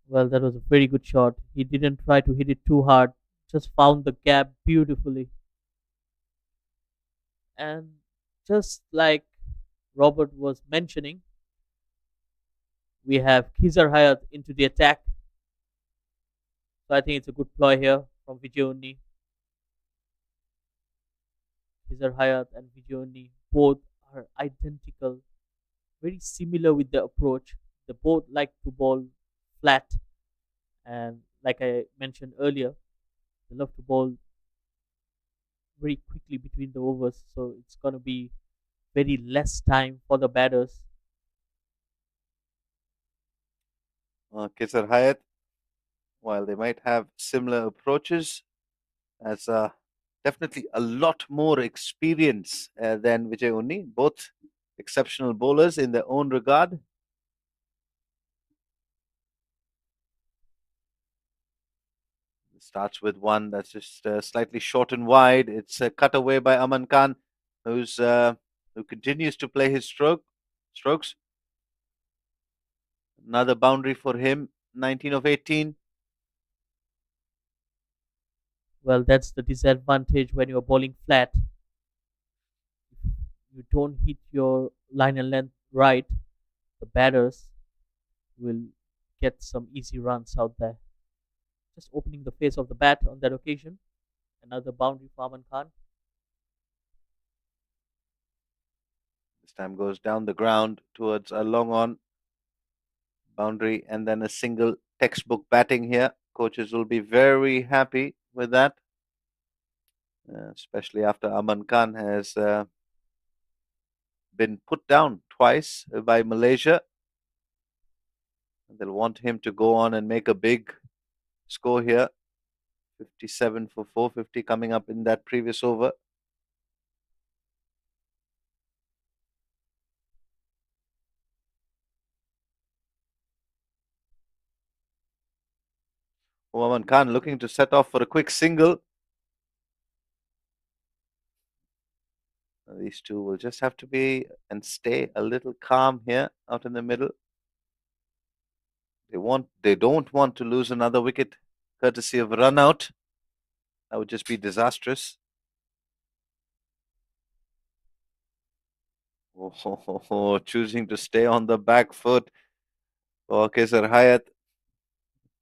Well, that was a very good shot. He didn't try to hit it too hard, just found the gap beautifully. And just like Robert was mentioning, we have Khizar Hayat into the attack. So I think it's a good ploy here from Vijay. Khizar Hayat and Vijay both are identical, very similar with the approach. They both like to bowl flat, and like I mentioned earlier, they love to bowl very quickly between the overs. So it's going to be very less time for the batters. Khizar Hayat, while they might have similar approaches, has definitely a lot more experience than Vijay Unni. Both exceptional bowlers in their own regard. Starts with one that's just slightly short and wide. It's cut away by Aman Khan, who continues to play his strokes. Another boundary for him. 19 of 18. Well, that's the disadvantage when you're bowling flat. If you don't hit your line and length right, the batters will get some easy runs out there. Just opening the face of the bat on that occasion. Another boundary for Aman Khan. This time goes down the ground towards a long on boundary and then a single textbook batting here. Coaches will be very happy with that, especially after Aman Khan has been put down twice by Malaysia. They'll want him to go on and make a big score here. 57 for 450 coming up in that previous over. Aman Khan looking to set off for a quick single. These two will just have to be and stay a little calm here out in the middle. They don't want to lose another wicket courtesy of a run out. That would just be disastrous. Choosing to stay on the back foot. Kesar Hayat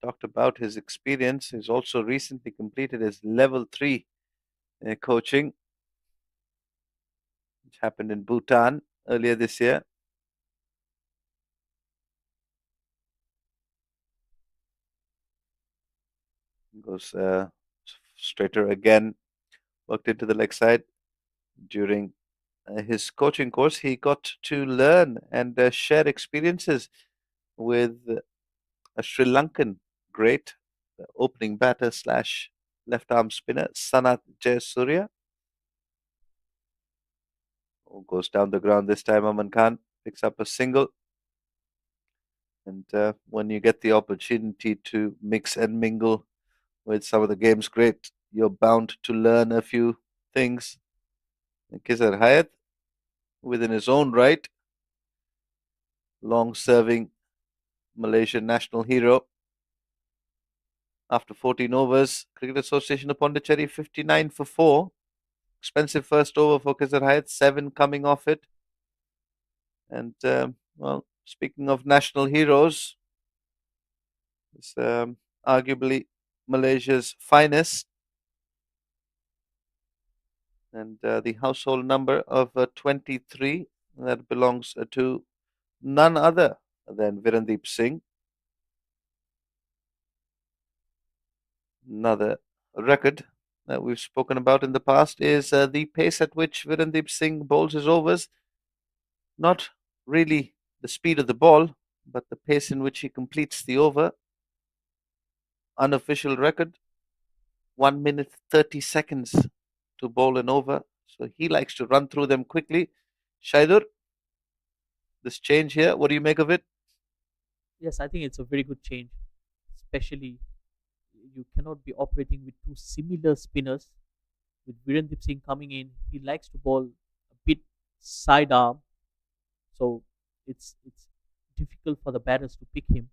talked about his experience. He's also recently completed his level 3 coaching, which happened in Bhutan earlier this year. Goes straighter again, worked into the leg side. During his coaching course, he got to learn and share experiences with a Sri Lankan great opening batter slash left arm spinner, Sanath Jayasuriya. Goes down the ground this time. Aman Khan picks up a single. And when you get the opportunity to mix and mingle with some of the game's great, you're bound to learn a few things. Kizar Hayat, within his own right, long serving Malaysian national hero. After 14 overs, Cricket Association of Pondicherry 59 for 4. Expensive first over for Kizar Hayat, 7 coming off it. And, well, speaking of national heroes, it's arguably Malaysia's finest. And the household number of 23, that belongs to none other than Virendeep Singh. Another record that we've spoken about in the past is the pace at which Virendeep Singh bowls his overs. Not really the speed of the ball, but the pace in which he completes the over. Unofficial record, 1 minute 30 seconds to bowl an over. So he likes to run through them quickly. Shaidur, this change here, what do you make of it? Yes, I think it's a very good change, especially you cannot be operating with two similar spinners. With Virendip Singh coming in, he likes to bowl a bit sidearm, so it's difficult for the batters to pick him,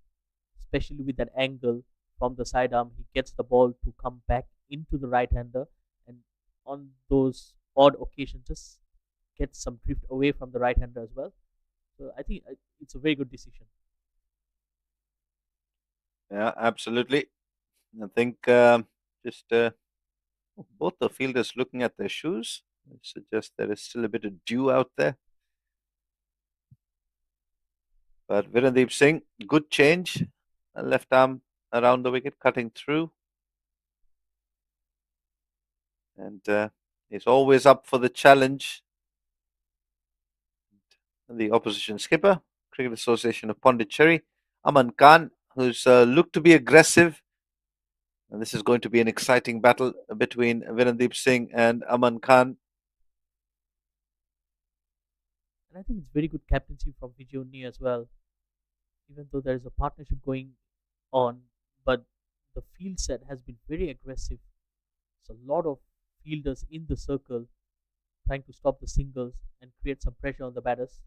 especially with that angle from the sidearm. He gets the ball to come back into the right hander, and on those odd occasions, just get some drift away from the right hander as well. So I think it's a very good decision. Yeah, absolutely. I think just both the fielders looking at their shoes suggest there is still a bit of dew out there. But Virendeep Singh, good change. Left arm around the wicket, cutting through. And he's always up for the challenge. The opposition skipper, Cricket Association of Pondicherry, Aman Khan, who's looked to be aggressive. And this is going to be an exciting battle between Virendeep Singh and Aman Khan. And I think it's very good captaincy from Vijay as well. Even though there is a partnership going on, but the field set has been very aggressive. There's a lot of fielders in the circle trying to stop the singles and create some pressure on the batters.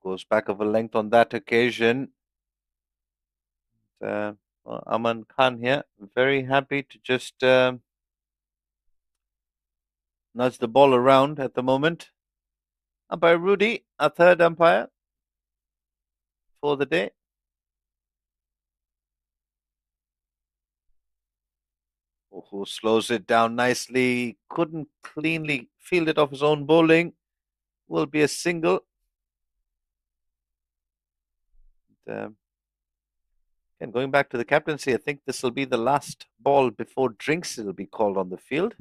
Goes back of a length on that occasion. Aman Khan here, very happy to just nudge the ball around at the moment. Umpire Rudy, our third umpire for the day. Who slows it down nicely. Couldn't cleanly field it off his own bowling. Will be a single. And going back to the captaincy, I think this will be the last ball before drinks will be called on the field.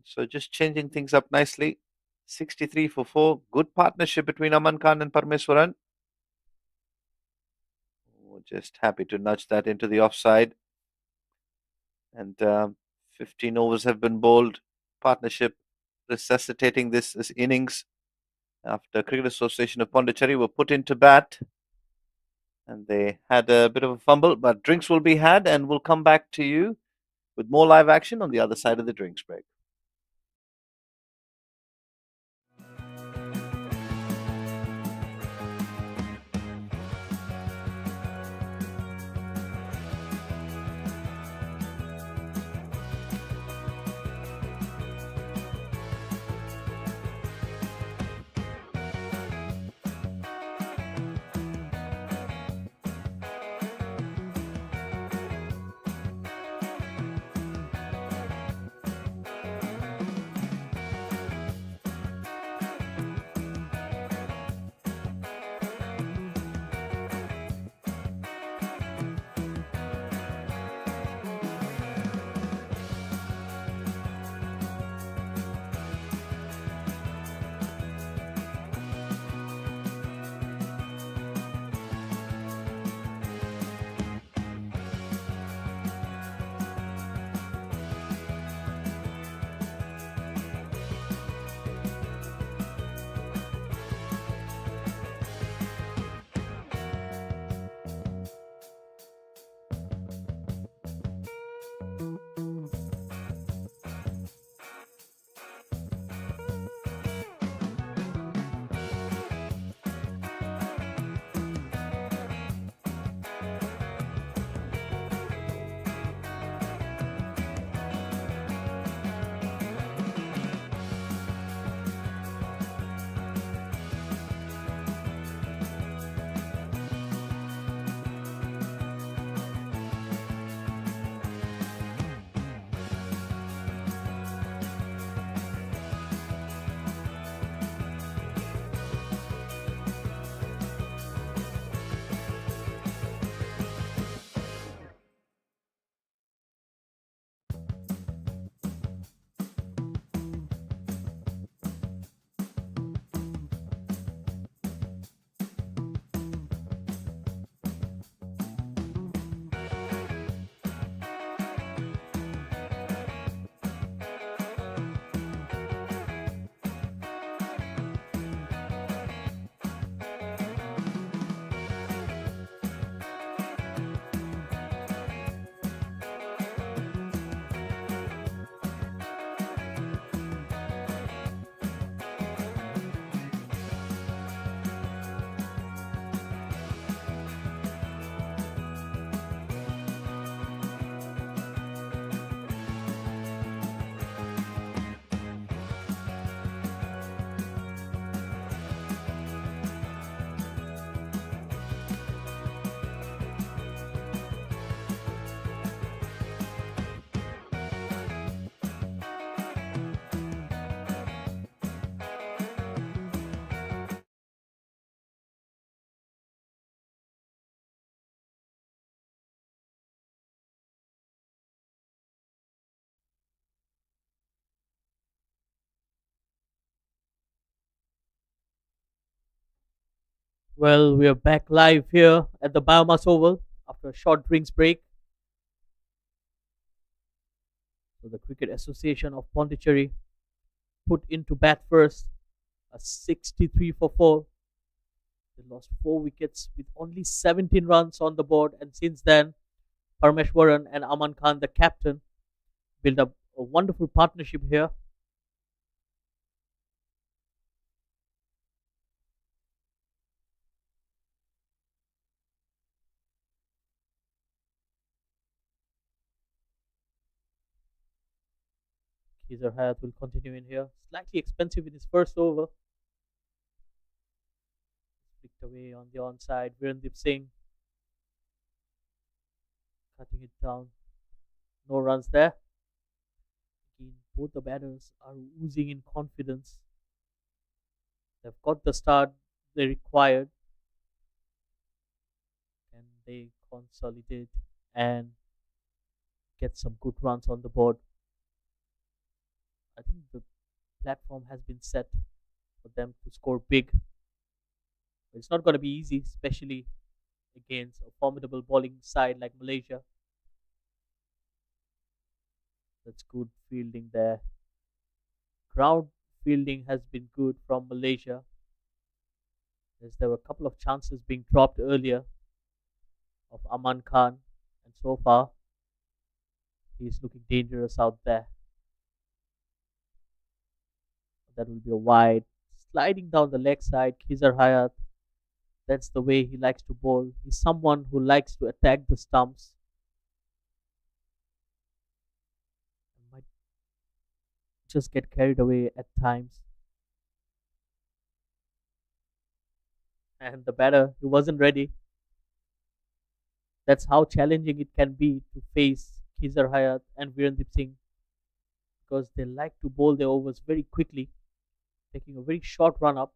So just changing things up nicely. 63 for 4. Good partnership between Aman Khan and Parmeswaran. Just happy to nudge that into the offside. And 15 overs have been bowled. Partnership resuscitating this innings after Cricket Association of Pondicherry were put into bat. And they had a bit of a fumble, but drinks will be had, and we'll come back to you with more live action on the other side of the drinks break. Well, we are back live here at the Biomass Oval after a short drinks break. So the Cricket Association of Pondicherry put into bat first, a 63 for 4. They lost 4 wickets with only 17 runs on the board, and since then, Parmeshwaran and Aman Khan, the captain, built up a wonderful partnership here. Keezer Hayat will continue in here. Slightly expensive in his first over. Flicked away on the onside. Virendip Singh cutting it down. No runs there. Again, both the batters are oozing in confidence. They've got the start they required. Can they consolidate and get some good runs on the board? I think the platform has been set for them to score big. But it's not going to be easy, especially against a formidable bowling side like Malaysia. That's good fielding there. Ground fielding has been good from Malaysia. As there were a couple of chances being dropped earlier of Aman Khan, and so far he's looking dangerous out there. That will be a wide. Sliding down the leg side, Khizar Hayat. That's the way he likes to bowl. He's someone who likes to attack the stumps. Might just get carried away at times. And the batter, he wasn't ready. That's how challenging it can be to face Khizar Hayat and Virendip Singh, because they like to bowl their overs very quickly, taking a very short run up.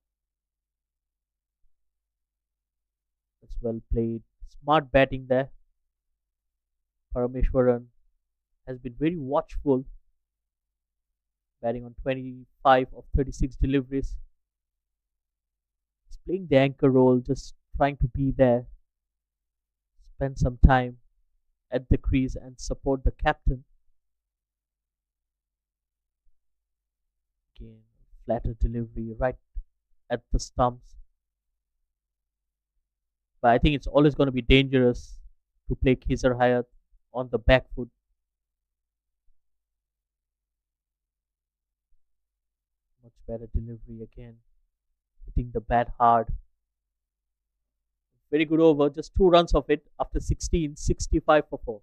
That's well played. Smart batting there. Parameshwaran has been very watchful, batting on 25 of 36 deliveries. He's playing the anchor role, just trying to be there, spend some time at the crease and support the captain. Again, flatter delivery right at the stumps. But I think it's always going to be dangerous to play Khizar Hayat on the back foot. Much better delivery again, hitting the bat hard. Very good over, just 2 runs of it after 16, 65 for 4.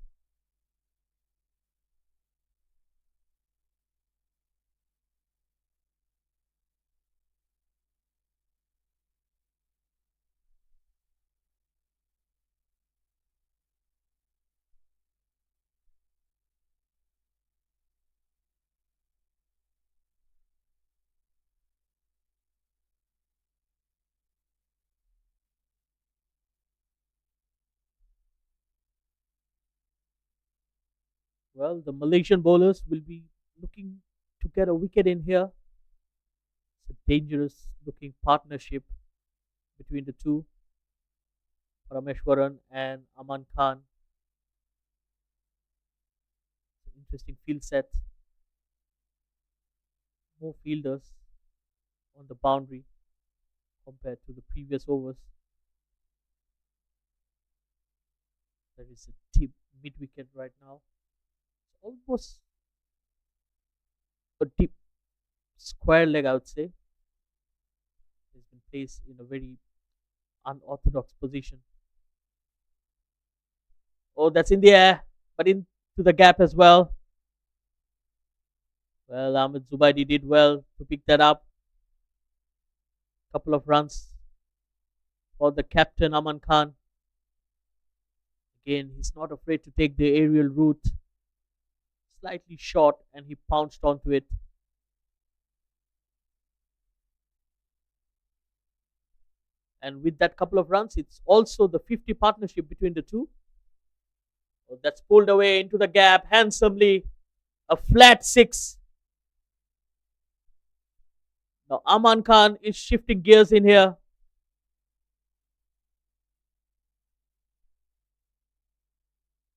Well, the Malaysian bowlers will be looking to get a wicket in here. It's a dangerous looking partnership between the two, Parameshwaran and Aman Khan. Interesting field set. More fielders on the boundary compared to the previous overs. There is a deep mid wicket right now. It's almost a deep square leg, I would say. It's been placed in a very unorthodox position. Oh, that's in the air, but into the gap as well. Well, Ahmed Zubaidi did well to pick that up. Couple of runs for the captain Aman Khan. Again, he's not afraid to take the aerial route. Slightly short, and he pounced onto it. And with that couple of runs, it's also the 50 partnership between the two. Oh, that's pulled away into the gap handsomely. A flat 6. Now Aman Khan is shifting gears in here.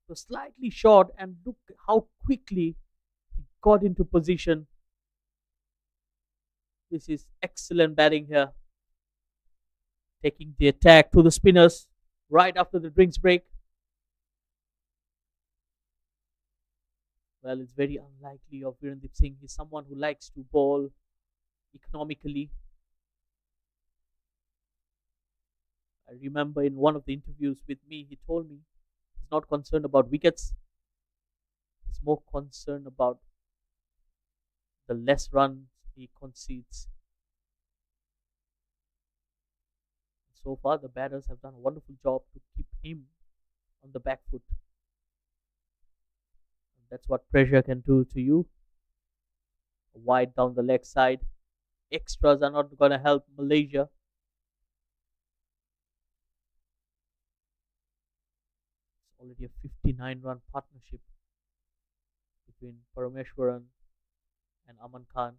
So slightly short, and look how quickly he got into position. This is excellent batting here. Taking the attack to the spinners right after the drinks break. Well, it's very unlikely of Virendip Singh. He's someone who likes to bowl economically. I remember in one of the interviews with me, he told me he's not concerned about wickets. He's more concerned about the less runs he concedes. So far, the batters have done a wonderful job to keep him on the back foot. That's what pressure can do to you. Wide down the leg side. Extras are not going to help Malaysia. It's already a 59-run partnership between Parameshwaran and Aman Khan.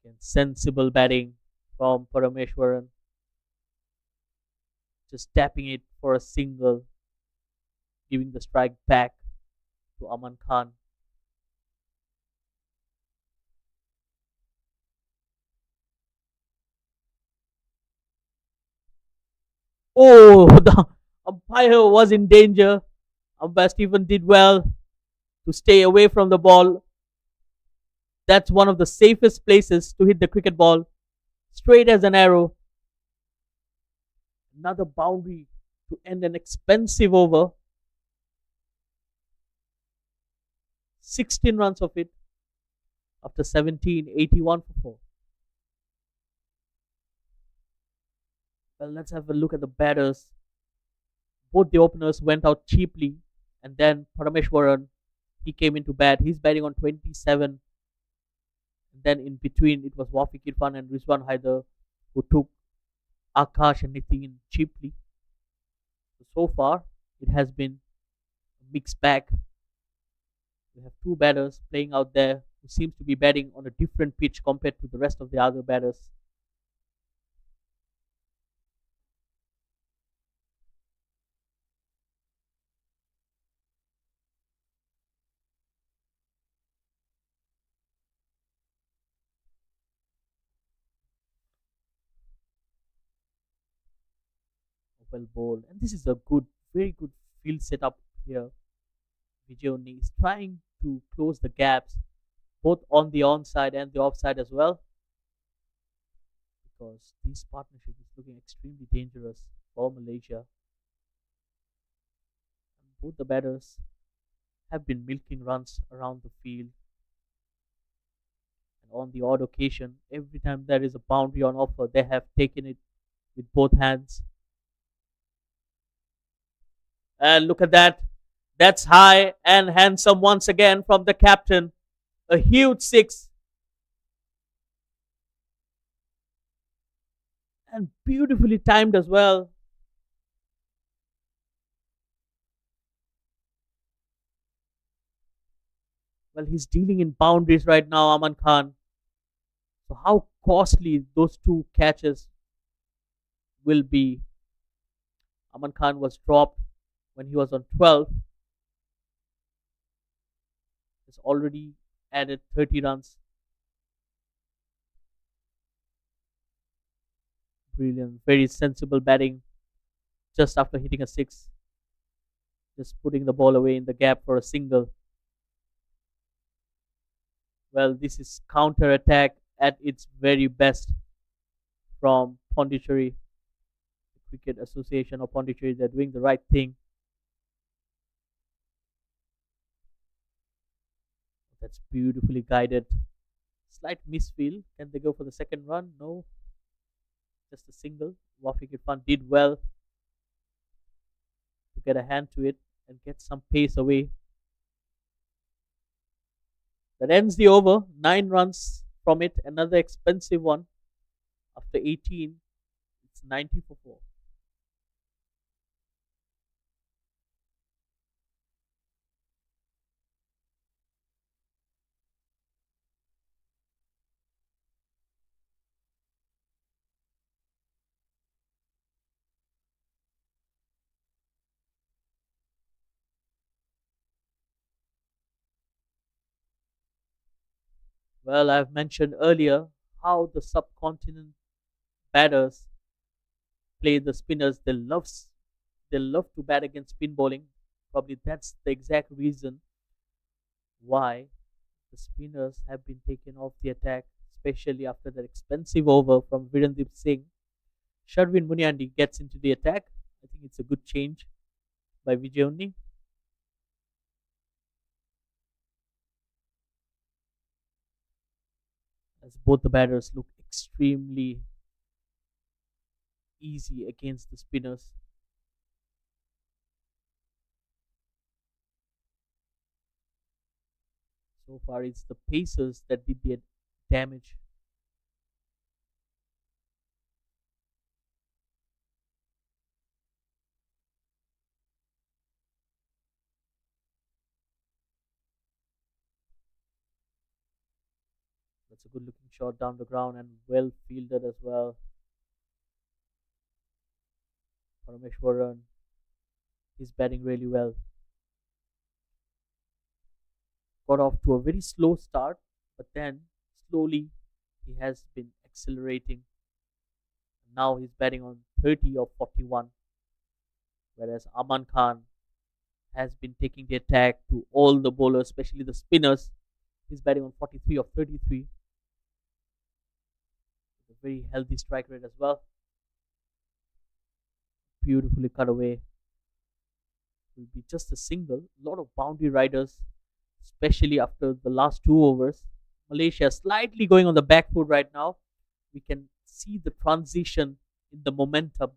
Again, sensible batting from Parameshwaran. Just tapping it for a single, giving the strike back to Aman Khan. Oh, the umpire was in danger. Umpire Stephen did well to stay away from the ball. That's one of the safest places to hit the cricket ball. Straight as an arrow. Another boundary to end an expensive over. 16 runs of it after 17, 81 for 4. Well, let's have a look at the batters. Both the openers went out cheaply, and then Parameshwaran, he came into bat. He's batting on 27. And then in between, it was Wafiq Irfan and Rizwan Haider who took Akash and Nitin cheaply. So far, it has been a mixed bag. We have two batters playing out there who seems to be batting on a different pitch compared to the rest of the other batters. Well bowled, and this is a good, very good field setup here. Vijayoni is trying to close the gaps both on the onside and the offside as well, because this partnership is looking extremely dangerous for Malaysia. And both the batters have been milking runs around the field, and on the odd occasion, every time there is a boundary on offer, they have taken it with both hands. And look at that. That's high and handsome once again from the captain. A huge six. And beautifully timed as well. Well, he's dealing in boundaries right now, Aman Khan. So how costly those two catches will be. Aman Khan was dropped when he was on 12. Has already added 30 runs. Brilliant, very sensible batting just after hitting a six. Just putting the ball away in the gap for a single. Well, this is counter-attack at its very best from Pondicherry. The Cricket Association of Pondicherry, they're doing the right thing. That's beautifully guided. Slight misfield. Can they go for the second run? No. Just a single. Wafiq Irfan did well to get a hand to it and get some pace away. That ends the over. 9 runs from it. Another expensive one. After 18, it's 90 for 4. Well, I've mentioned earlier how the subcontinent batters play the spinners. They love to bat against spin bowling. Probably that's the exact reason why the spinners have been taken off the attack, especially after that expensive over from Virendeep Singh. Sharvin Munyandi gets into the attack. I think it's a good change by Vijayoni. as both the batters look extremely easy against the spinners. So far, it's the Pacers that did the damage. That's a good looking shot down the ground and well fielded as well. Parameshwaran, he's batting really well. Got off to a very slow start, but then slowly he has been accelerating. Now he's batting on 30 of 41, whereas Aman Khan has been taking the attack to all the bowlers, especially the spinners. He's batting on 43 of 33. A very healthy strike rate as well. Beautifully cut away. Will be just a single. A lot of boundary riders, especially after the last 2 overs. Malaysia slightly going on the back foot right now. We can see the transition in the momentum.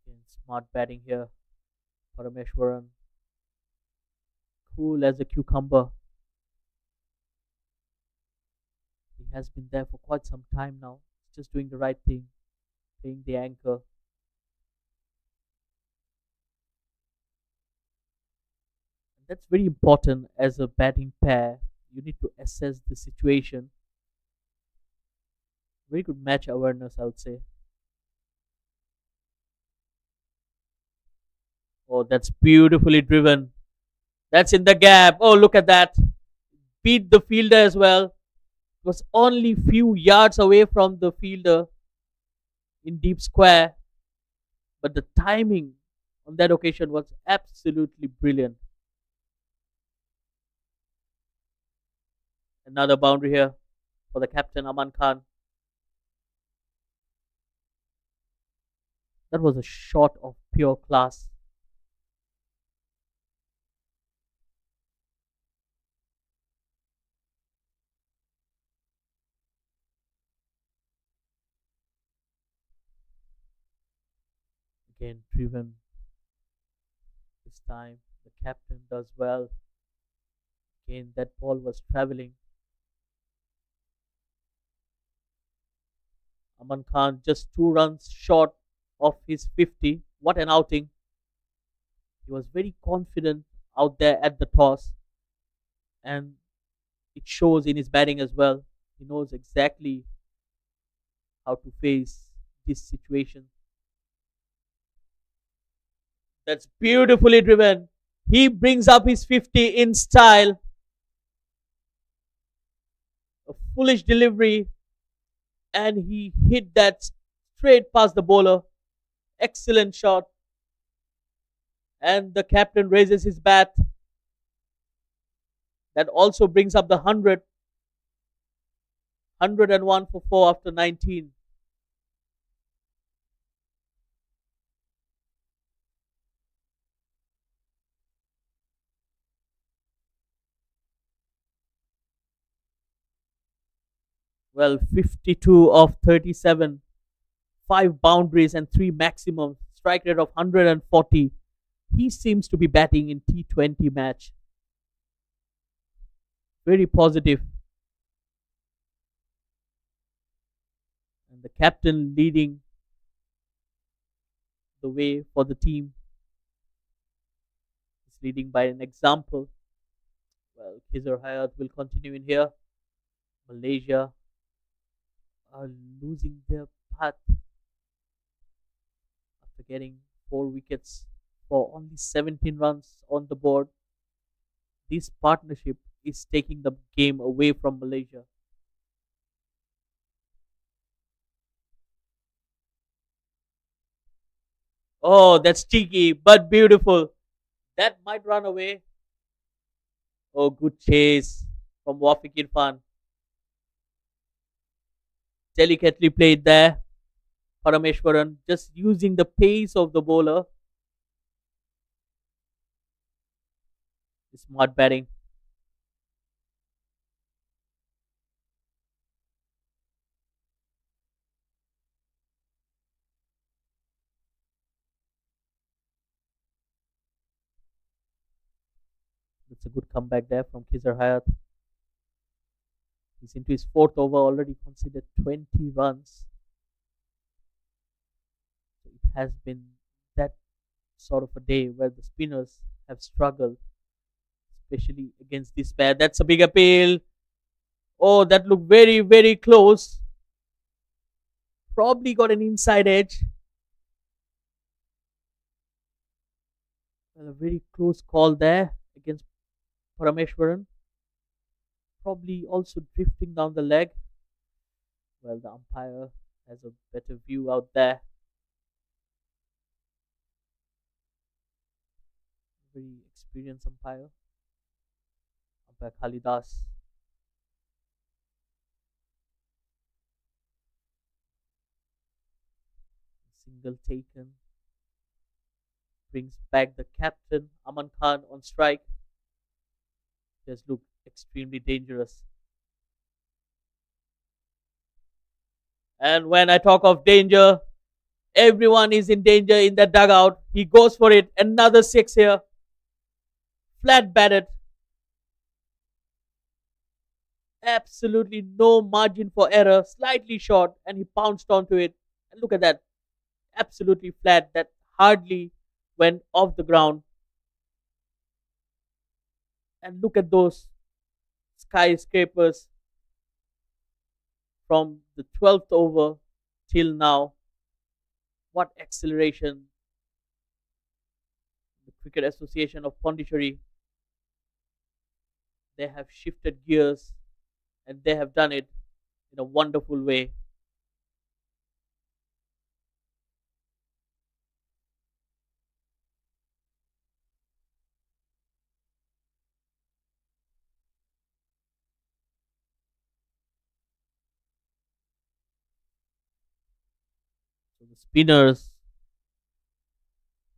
Again, smart batting here. Parameshwaran, cool as a cucumber. He has been there for quite some time now. He's just doing the right thing, playing the anchor. And that's very important as a batting pair. You need to assess the situation. Very good match awareness, I would say. Oh, that's beautifully driven. That's in the gap. Oh, look at that. Beat the fielder as well. Was only few yards away from the fielder in deep square, but the timing on that occasion was absolutely brilliant. Another boundary here for the captain Aman Khan. That was a shot of pure class. Again, driven. This time the captain does well. Again, that ball was traveling. Aman Khan just 2 runs short of his 50. What an outing. He was very confident out there at the toss, and it shows in his batting as well. He knows exactly how to face this situation. That's beautifully driven. He brings up his 50 in style. A foolish delivery, and he hit that straight past the bowler. Excellent shot. And the captain raises his bat. That also brings up the 100. 101 for 4 after 19. Well, 52 of 37. 5 boundaries and 3 maximum. Strike rate of 140. He seems to be batting in T20 match. Very positive. And the captain leading the way for the team. He's leading by an example. Well, Khizr Hayat will continue in here. Malaysia are losing their path after getting 4 wickets for only 17 runs on the board. This partnership is taking the game away from Malaysia. Oh, that's cheeky but beautiful. That might run away. Oh, good chase from Wafiq Irfan. Delicately played there. Parameshwaran just using the pace of the bowler. Smart batting. That's a good comeback there from Kizar Hayat. He's into his fourth over, already conceded 20 runs. So it has been that sort of a day where the spinners have struggled, especially against this pair. That's a big appeal. Oh, that looked very, very close. Probably got an inside edge. Well, a very close call there against Parameshwaran. Probably also drifting down the leg. Well, the umpire has a better view out there. Very experienced umpire. Umpire Khalidas. Single taken. Brings back the captain, Aman Khan, on strike. Just looked extremely dangerous. And when I talk of danger, everyone is in danger in the dugout. He goes for it. Another six here. Flat batted. Absolutely no margin for error. Slightly short, and he pounced onto it. And look at that. Absolutely flat. That hardly went off the ground. And look at those skyscrapers from the 12th over till now. What acceleration. The Cricket Association of Pondicherry, they have shifted gears and they have done it in a wonderful way. So the spinners,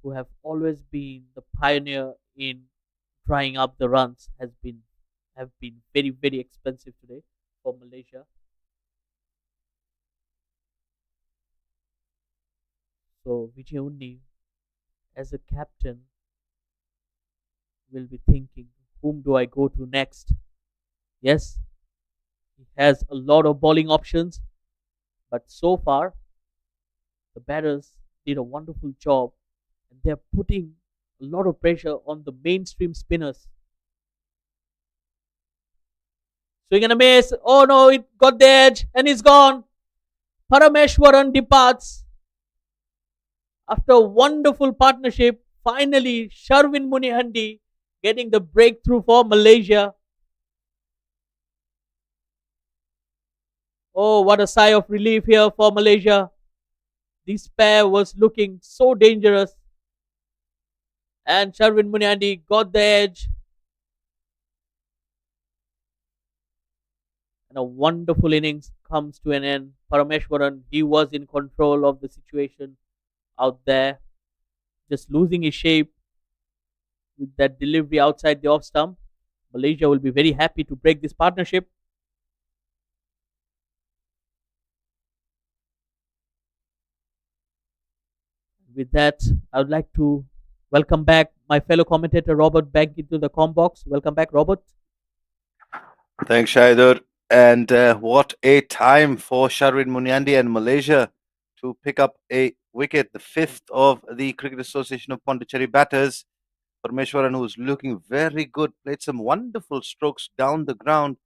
who have always been the pioneer in drying up the runs, have been very, very expensive today for Malaysia. So Vijay Unni, as a captain, will be thinking, whom do I go to next? Yes, he has a lot of bowling options, but so far the batters did a wonderful job and they're putting a lot of pressure on the mainstream spinners. Swing and a miss. Oh no, it got the edge and it's gone. Parameshwaran departs. After a wonderful partnership, finally Sharvin Munihandi getting the breakthrough for Malaysia. Oh, what a sigh of relief here for Malaysia. This pair was looking so dangerous. And Sharvin Munihandi got the edge. And a wonderful innings comes to an end. Parameshwaran, he was in control of the situation out there, just losing his shape with that delivery outside the off stump. Malaysia will be very happy to break this partnership. With that, I would like to welcome back my fellow commentator Robert back into the com box. Welcome back, Robert. Thanks, Shaidur. And what a time for Sharvin Munyandi and Malaysia to pick up a wicket, the fifth of the Cricket Association of Pondicherry batters. Parmeshwaran, who's looking very good, played some wonderful strokes down the ground,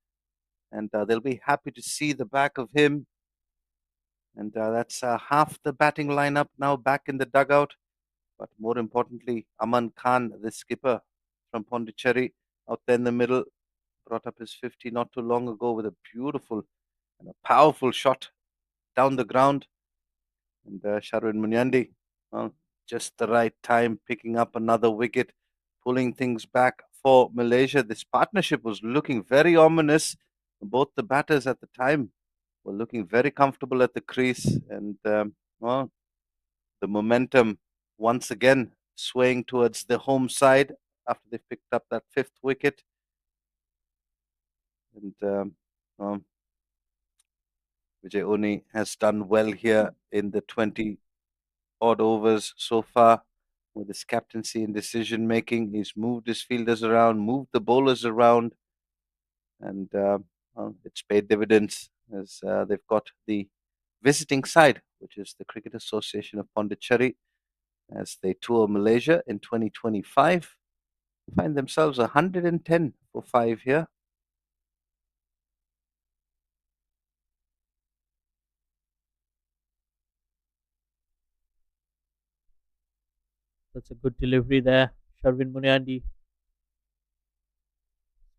and they'll be happy to see the back of him. And that's half the batting lineup now back in the dugout. But more importantly, Aman Khan, the skipper from Pondicherry, out there in the middle, brought up his 50 not too long ago with a beautiful and a powerful shot down the ground. And Sharvin Munyandi, well, just the right time, picking up another wicket, pulling things back for Malaysia. This partnership was looking very ominous, both the batters at the time. were looking very comfortable at the crease, and well, the momentum once again swaying towards the home side after they picked up that fifth wicket. And um, Vijay Oni has done well here in the 20 odd overs so far with his captaincy and decision making. He's moved his fielders around, moved the bowlers around, and well, it's paid dividends as they've got the visiting side, which is the Cricket Association of Pondicherry, as they tour Malaysia in 2025. Find themselves 110 for 5 here. That's a good delivery there. Sharvin Munyandi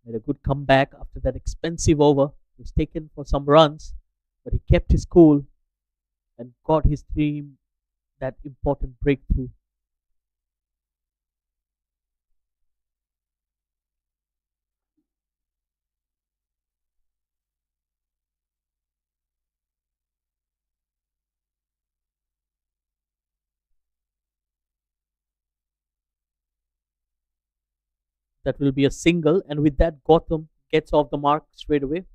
made a good comeback after that expensive over. He was taken for some runs, but he kept his cool and got his team that important breakthrough. That will be a single, and with that, Gotham gets off the mark straight away.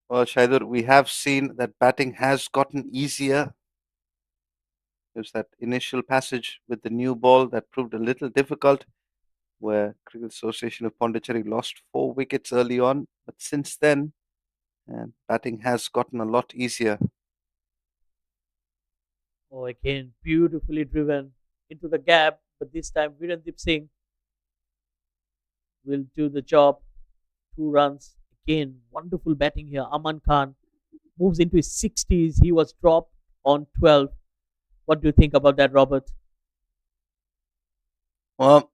Well, Shaidur, we have seen that batting has gotten easier. There's that initial passage with the new ball that proved a little difficult, where Cricket Association of Pondicherry lost 4 wickets early on. But since then, batting has gotten a lot easier. Oh, again, beautifully driven into the gap, but this time Virendip Singh will do the job. 2 runs. Again, wonderful batting here. Aman Khan moves into his 60s. He was dropped on 12. What do you think about that, Robert? Well,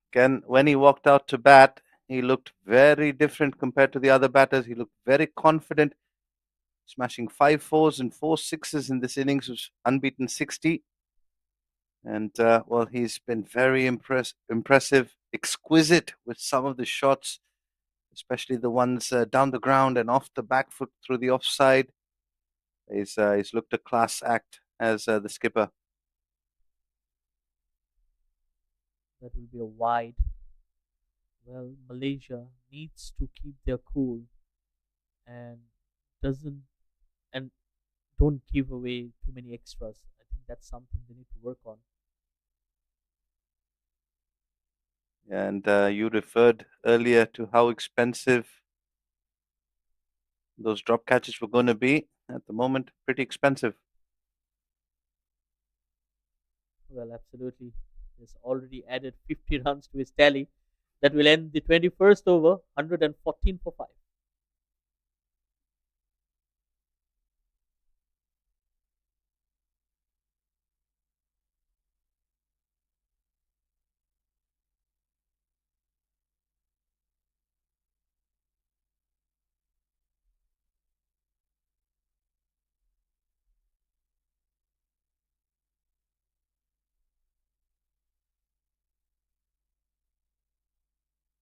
again, when he walked out to bat, he looked very different compared to the other batters. He looked very confident, smashing 5 4s and 4 6s in this innings, was unbeaten 60. And well, he's been very impressive, exquisite with some of the shots, especially the ones down the ground and off the back foot through the offside. He's looked a class act as the skipper. That will be a wide. Well, Malaysia needs to keep their cool and doesn't and don't give away too many extras. I think that's something they need to work on. And you referred earlier to how expensive those drop catches were going to be. At the moment, pretty expensive. Well, absolutely. He's already added 50 runs to his tally. That will end the 21st over, 114 for 5.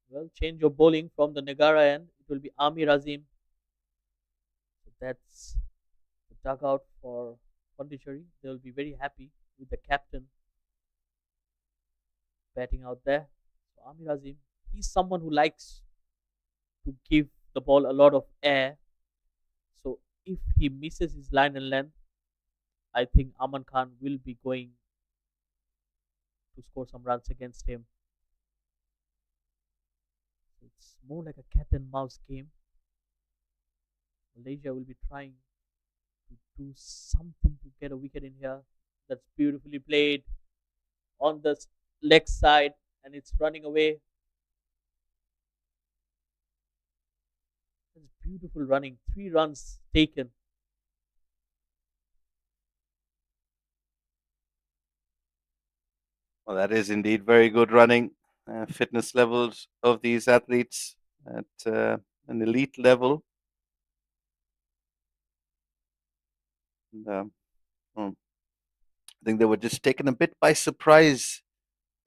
Well, change of bowling from the Negara end. It will be Amir Azim. So that's the dugout for Pondicherry. They will be very happy with the captain batting out there. So Amir Azim, he's someone who likes to give the ball a lot of air. So if he misses his line and length, I think Aman Khan will be going to score some runs against him. It's more like a cat and mouse game. Malaysia will be trying to do something to get a wicket in here. That's beautifully played on the leg side, and it's running away. That's beautiful running. 3 runs taken. Well, that is indeed very good running. Fitness levels of these athletes at an elite level. And, um, I think they were just taken a bit by surprise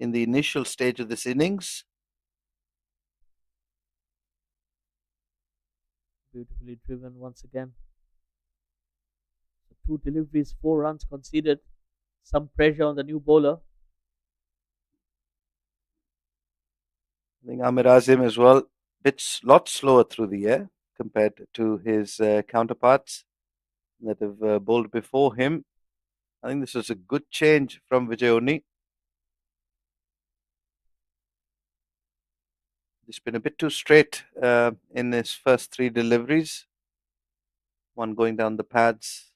in the initial stage of this innings. Beautifully driven once again. So two deliveries, 4 runs conceded. Some pressure on the new bowler. I think Amir Azim as well, lot slower through the air compared to his counterparts that have bowled before him. I think this is a good change from Vijay. He's been a bit too straight in his first three deliveries. One going down the pads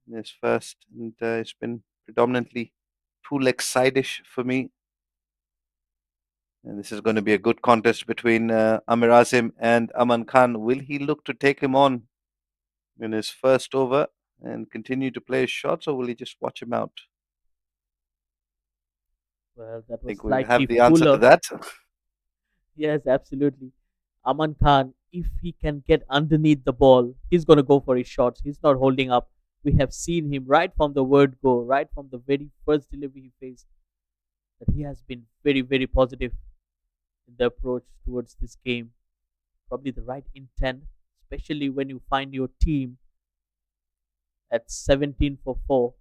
in his first, and it's been predominantly two leg sideish for me. And this is going to be a good contest between Amir Azim and Aman Khan. Will he look to take him on in his first over and continue to play his shots, or will he just watch him out? Well, that I was think we'll slightly have the answer to fuller. that. Yes, absolutely. Aman Khan, if he can get underneath the ball, he's going to go for his shots. He's not holding up. We have seen him right from the word go, right from the very first delivery he faced, that he has been very, very positive in the approach towards this game. Probably the right intent, especially when you find your team at 17 for 4.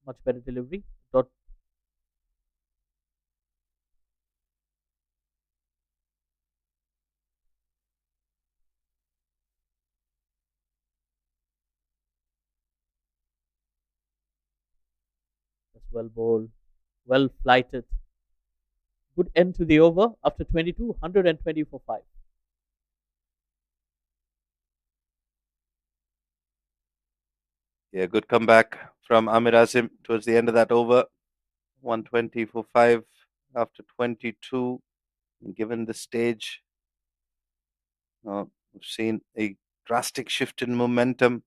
Much better delivery. Dot as well bowled, well flighted. Good end to the over after 22, 120 for 5. Yeah, good comeback from Amir Azim towards the end of that over. 120 for 5 after 22. And given the stage, we've seen a drastic shift in momentum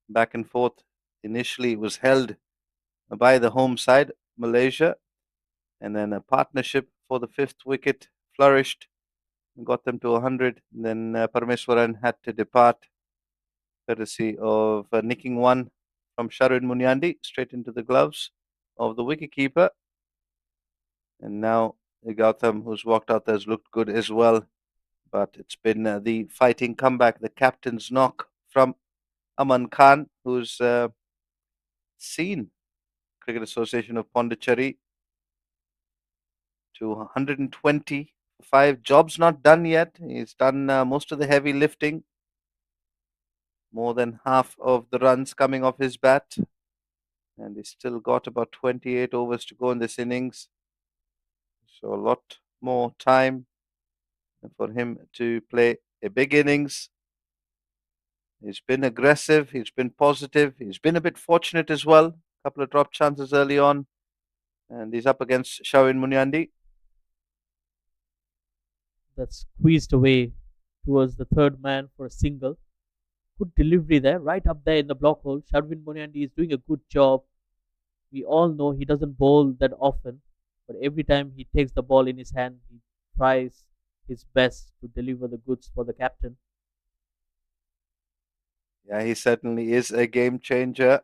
back and forth. Initially, it was held by the home side, Malaysia, and then a partnership for the fifth wicket flourished and got them to 100. And then Parameswaran had to depart, courtesy of nicking one from Sharwin Munyandi straight into the gloves of the wicketkeeper. And now Gautam, who's walked out there, has looked good as well. But it's been the fighting comeback, the captain's knock from Aman Khan, who's seen Cricket Association of Pondicherry to 120. 5 jobs not done yet. He's done most of the heavy lifting, more than half of the runs coming off his bat, and he's still got about 28 overs to go in this innings. So a lot more time for him to play a big innings. He's been aggressive, he's been positive, he's been a bit fortunate as well. A couple of drop chances early on, and he's up against Shawin Munyandi. That's squeezed away towards the third man for a single. Good delivery there, right up there in the block hole. Sharvin Moniandi is doing a good job. We all know he doesn't bowl that often, but every time he takes the ball in his hand, he tries his best to deliver the goods for the captain. Yeah, he certainly is a game changer.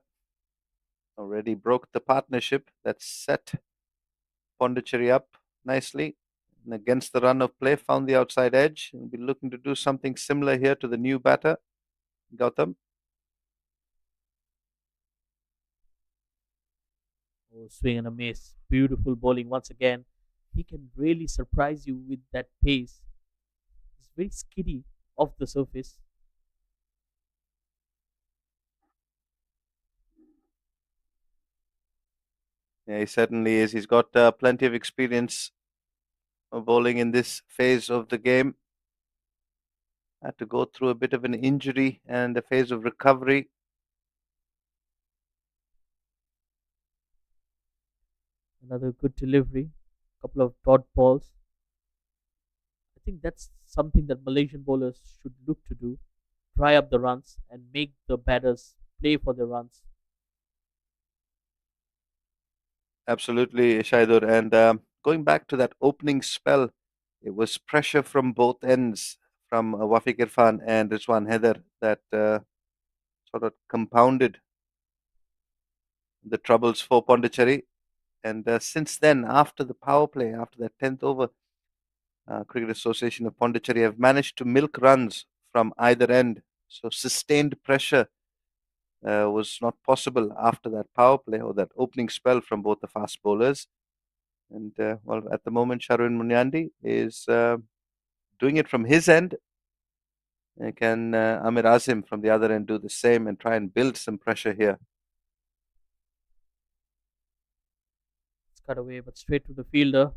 Already broke the partnership that set Pondicherry up nicely. And against the run of play, found the outside edge. He'll be looking to do something similar here to the new batter, Gautam. Oh, swing and a miss. Beautiful bowling once again. He can really surprise you with that pace. He's very skiddy off the surface. Yeah, he certainly is. He's got plenty of experience of bowling in this phase of the game. Had to go through a bit of an injury and a phase of recovery. Another good delivery. Couple of dot balls. I think that's something that Malaysian bowlers should look to do. Try up the runs and make the batters play for the runs. Absolutely, Shaidur. And going back to that opening spell, it was pressure from both ends. from Wafiq Irfan and Rizwan Haider that sort of compounded the troubles for Pondicherry. And since then, after the power play, after that 10th over, Cricket Association of Pondicherry have managed to milk runs from either end. So sustained pressure was not possible after that power play or that opening spell from both the fast bowlers. And well, at the moment, Sharwin Munyandi is doing it from his end. And can Amir Azim from the other end do the same and try and build some pressure here? It's cut away, but straight to the fielder.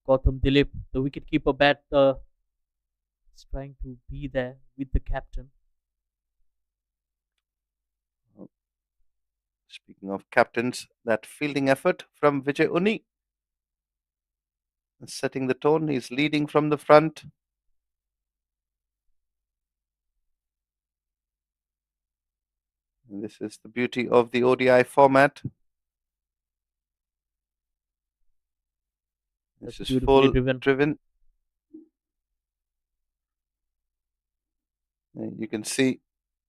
Gautam Dilip, the wicketkeeper bat, is trying to be there with the captain. Speaking of captains, that fielding effort from Vijay Uni. Setting the tone, he's leading from the front. And this is the beauty of the ODI format. This That's is beautifully full driven. You can see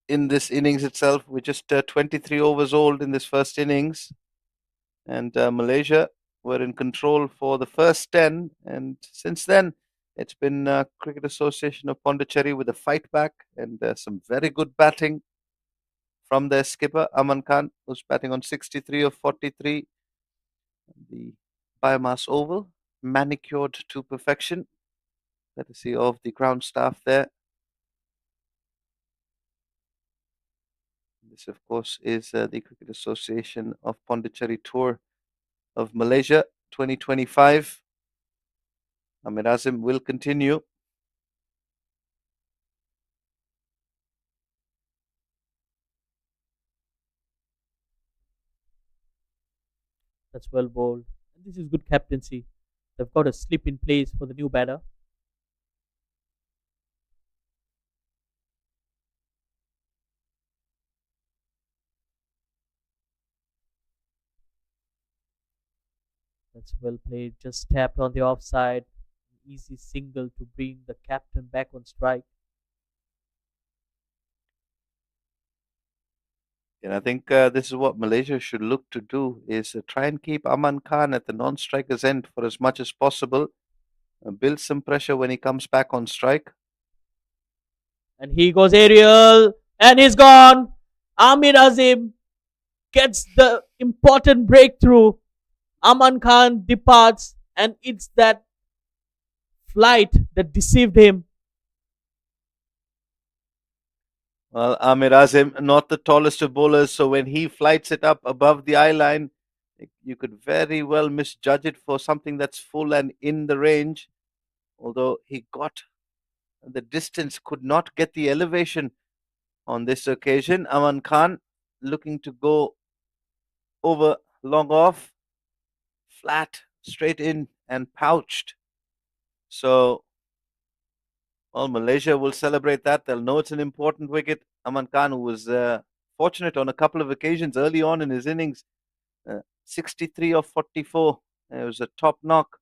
in this innings itself, we're just 23 overs old in this first innings. And Malaysia were in control for the first 10. And since then, it's been Cricket Association of Pondicherry with a fight back and some very good batting from their skipper, Aman Khan, who's batting on 63 of 43. The BAYUEMAS oval, manicured to perfection, courtesy of the ground staff there. This, of course, is the Cricket Association of Pondicherry Tour of Malaysia 2025. Amir Azim will continue. That's well bowled. And this is good captaincy. They've got a slip in place for the new batter. That's well played. Just tapped on the offside. Easy single to bring the captain back on strike. And I think this is what Malaysia should look to do is try and keep Aman Khan at the non-striker's end for as much as possible. Build some pressure when he comes back on strike. And he goes aerial. And he's gone. Amir Azim gets the important breakthrough. Aman Khan departs. And it's that flight that deceived him. Well, Amir Azim, not the tallest of bowlers, so when he flights it up above the eye line, you could very well misjudge it for something that's full and in the range. Although he got the distance, could not get the elevation on this occasion. Aman Khan looking to go over long off, flat, straight in, and pouched. So, well, Malaysia will celebrate that. They'll know it's an important wicket. Aman Khan, who was fortunate on a couple of occasions early on in his innings, 63 of 44. It was a top knock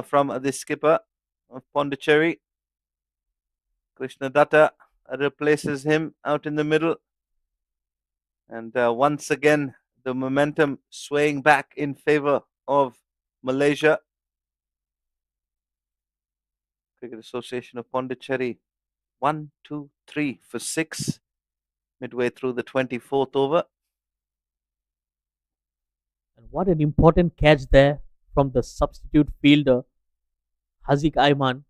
from the skipper of Pondicherry. Krishna Datta replaces him out in the middle. And once again, the momentum swaying back in favor of Malaysia. Cricket Association of Pondicherry, 1, 2, 3 for 6, midway through the 24th over. And what an important catch there from the substitute fielder, Haziq Aiman.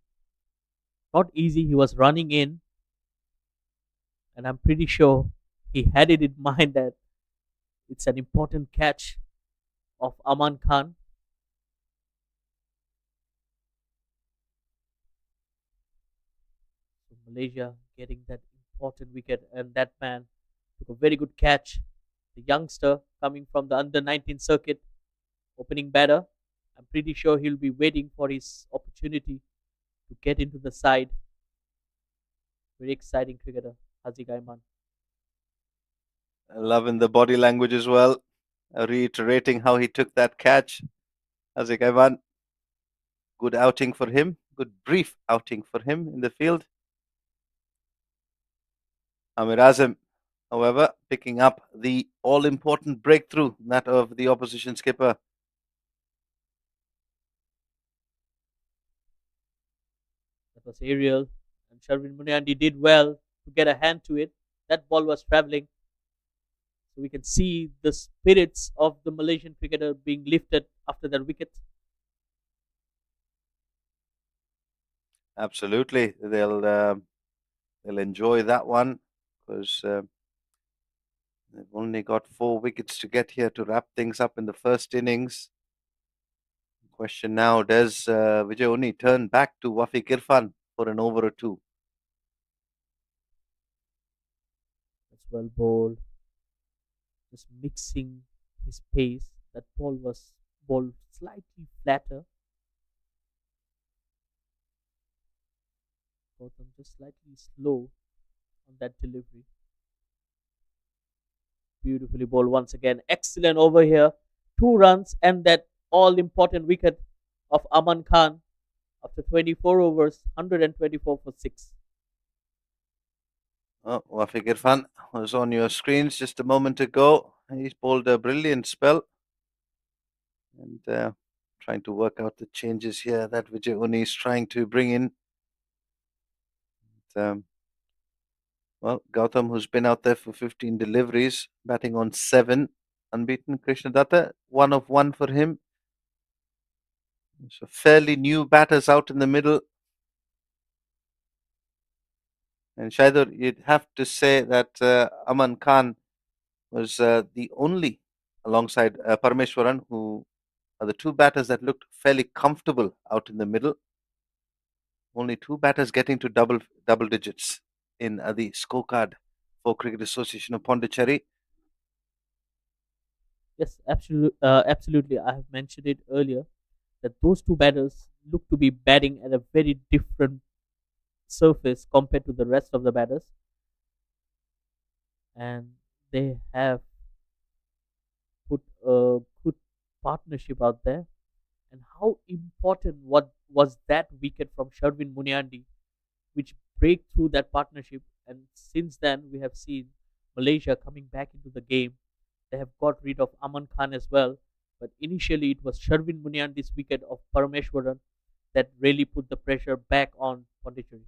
Not easy, he was running in. And I'm pretty sure he had it in mind that it's an important catch of Aman Khan. So Malaysia getting that important wicket, and that man took a very good catch. The youngster coming from the under 19 circuit, opening batter. I'm pretty sure he'll be waiting for his opportunity to get into the side. Very exciting cricketer, Haziq Aiman. Loving the body language as well, reiterating how he took that catch. Haziq Aiman, good outing for him. Good brief outing for him in the field. Amir Azam, however, picking up the all important breakthrough, that of the opposition skipper. That was aerial, and Sharvin Munyandi did well to get a hand to it. That ball was traveling, so we can see the spirits of the Malaysian cricketer being lifted after that wicket. Absolutely, they'll enjoy that one because they've only got 4 wickets to get here to wrap things up in the first innings. Question now: does Vijay Uni turn back to Wafiq Irfan for an over or two? That's well bowled, just mixing his pace. That ball was bowled slightly flatter. Gautam just slightly slow on that delivery. Beautifully bowled once again. Excellent over here. 2 runs and that all important wicket of Aman Khan after 24 overs, 124 for 6. Oh, Wafiq Irfan was on your screens just a moment ago. He's bowled a brilliant spell and trying to work out the changes here that Vijay Uni is trying to bring in. Um, well, Gautam, who's been out there for 15 deliveries, batting on 7, unbeaten. Krishna Datta, 1 of 1 for him. So fairly new batters out in the middle. And Shaidur, you'd have to say that Aman Khan was the only, alongside Parameswaran, who are the 2 batters that looked fairly comfortable out in the middle. Only 2 batters getting to double digits in the scorecard for Cricket Association of Pondicherry. Yes, absolutely. I have mentioned it earlier that those 2 batters look to be batting at a very different surface compared to the rest of the batters, and they have put a good partnership out there. And how important what was that wicket from Sharvin Munyandi, which break through that partnership. And since then, we have seen Malaysia coming back into the game. They have got rid of Aman Khan as well. But initially, it was Sharvin Munyandi's wicket of Parameshwaran that really put the pressure back on Pondicherry.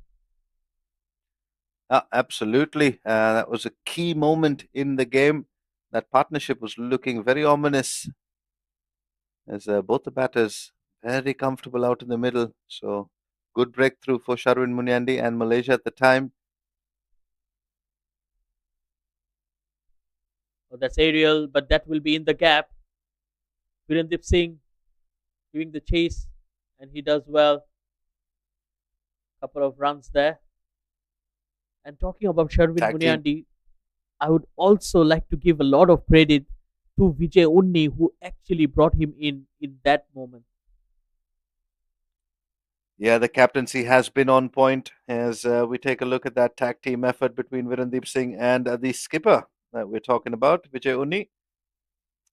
Absolutely. That was a key moment in the game. That partnership was looking very ominous as both the batters very comfortable out in the middle. So good breakthrough for Sharwin Munyandi and Malaysia at the time. Oh, that's aerial, but that will be in the gap. Virendip Singh giving the chase, and he does well. Couple of runs there. And talking about Sharvin Tag team. Munyandi, I would also like to give a lot of credit to Vijay Unni, who actually brought him in that moment. Yeah, the captaincy has been on point as we take a look at that tag team effort between Virendeep Singh and the skipper that we're talking about, Vijay Unni,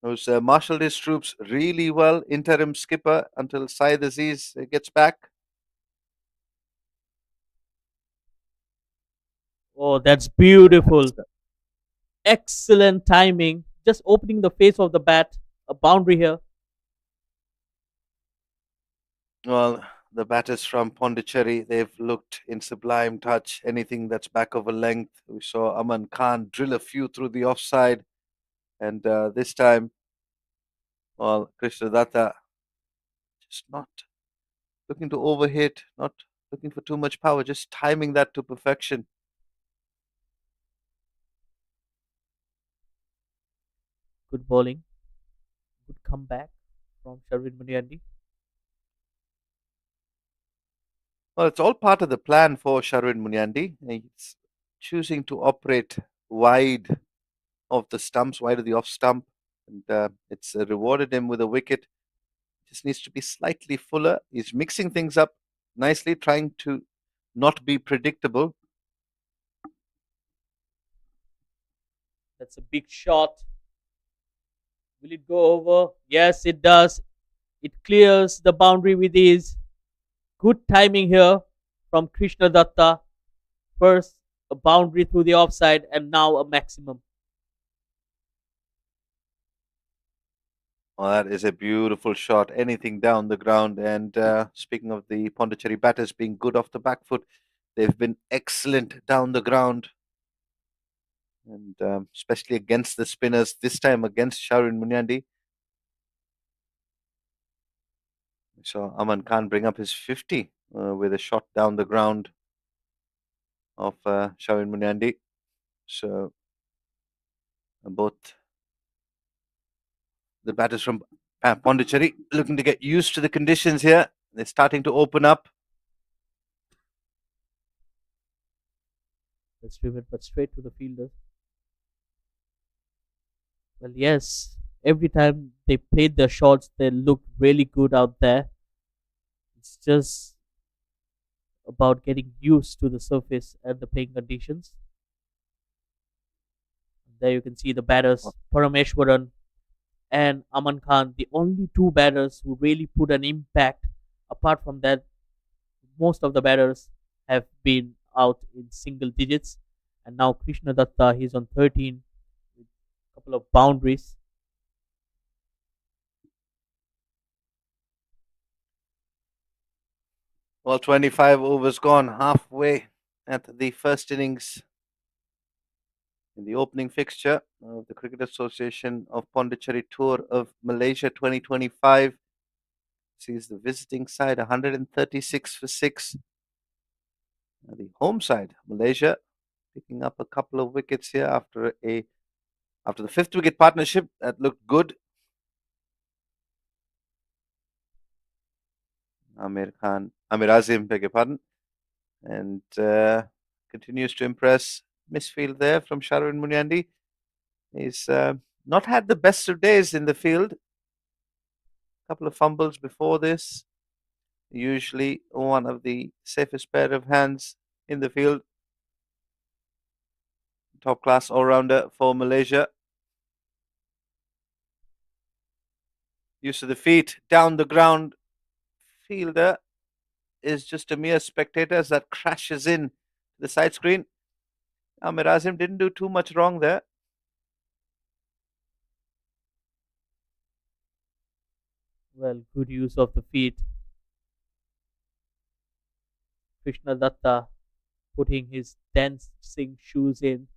who's marshaled his troops really well, interim skipper until Syed Aziz gets back. Oh, that's beautiful. That's, Excellent timing. Just opening the face of the bat. A boundary here. well, the batters from Pondicherry, they've looked in sublime touch. Anything that's back of a length. We saw Aman Khan drill a few through the offside. And this time, well, Krishna Datta just not looking to overhit, not looking for too much power, just timing that to perfection. Good bowling. Good comeback from Sharvin Munyandi. Well, it's all part of the plan for Sharwin Munyandi. He's choosing to operate wide of the stumps, wide of the off stump, and it's rewarded him with a wicket. Just needs to be slightly fuller. He's mixing things up nicely, trying to not be predictable. That's a big shot. Will it go over? Yes, it does. It clears the boundary with ease. good timing here from Krishna Datta. First, a boundary through the offside, and now a maximum. Well, that is a beautiful shot. Anything down the ground. And speaking of the Pondicherry batters being good off the back foot, they've been excellent down the ground. And especially against the spinners, this time against Sharin Munyandi. We saw Aman Khan bring up his 50 with a shot down the ground of Sharin Munyandi. So both the batters from Pondicherry looking to get used to the conditions here. They're starting to open up. Let's trim it, but straight to the fielder. Well, yes, every time they played their shots, they looked really good out there. It's just about getting used to the surface and the playing conditions. There you can see the batters, Parameshwaran and Aman Khan, the only two batters who really put an impact. Apart from that, most of the batters have been out in single digits. And now Krishna Datta, he's on 13 with a couple of boundaries. Well, 25 overs gone, halfway at the first innings in the opening fixture of the Cricket Association of Pondicherry Tour of Malaysia 2025. Sees the visiting side 136 for 6. The home side, Malaysia, picking up a couple of wickets here after the fifth wicket partnership that looked good. Amir Azim, beg your pardon, and continues to impress. Misfield there from Sharon Munyandi. He's not had the best of days in the field. A couple of fumbles before this. Usually one of the safest pair of hands in the field. Top class all rounder for Malaysia. Use of the feet, down the ground. Fielder is just a mere spectator as that crashes in the side screen. Amir Azim didn't do too much wrong there. Well, good use of the feet. Krishna Datta putting his dancing shoes in.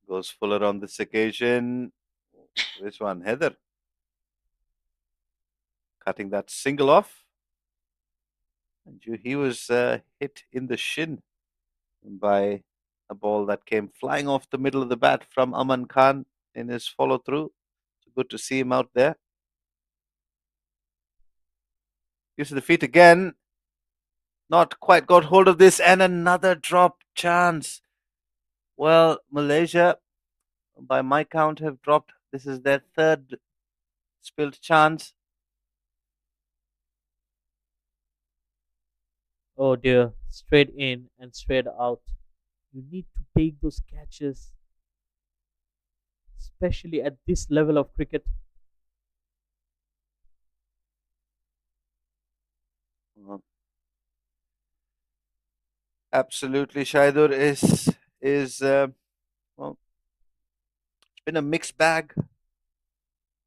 Goes Fuller on this occasion. Which one? Heather. Cutting that single off. And he was hit in the shin by a ball that came flying off the middle of the bat from Aman Khan in his follow through. So good to see him out there. Use of the feet again. Not quite got hold of this, and another drop chance. Well, Malaysia, by my count, have dropped. This is their third spilled chance. Oh dear, straight in and straight out. You need to take those catches, especially at this level of cricket. Absolutely, Shaidur is well, it's been a mixed bag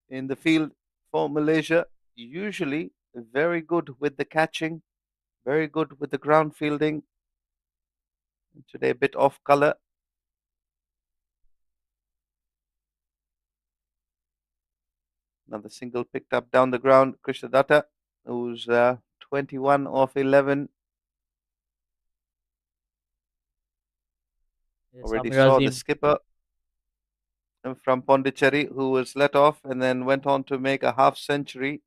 in the field for Malaysia. Usually very good with the catching, very good with the ground fielding. Today a bit off color. Another single picked up down the ground. Krishna Datta, who's 21 off 11. Yes, Already Amir saw the Azim. skipper from Pondicherry, who was let off and then went on to make a half century.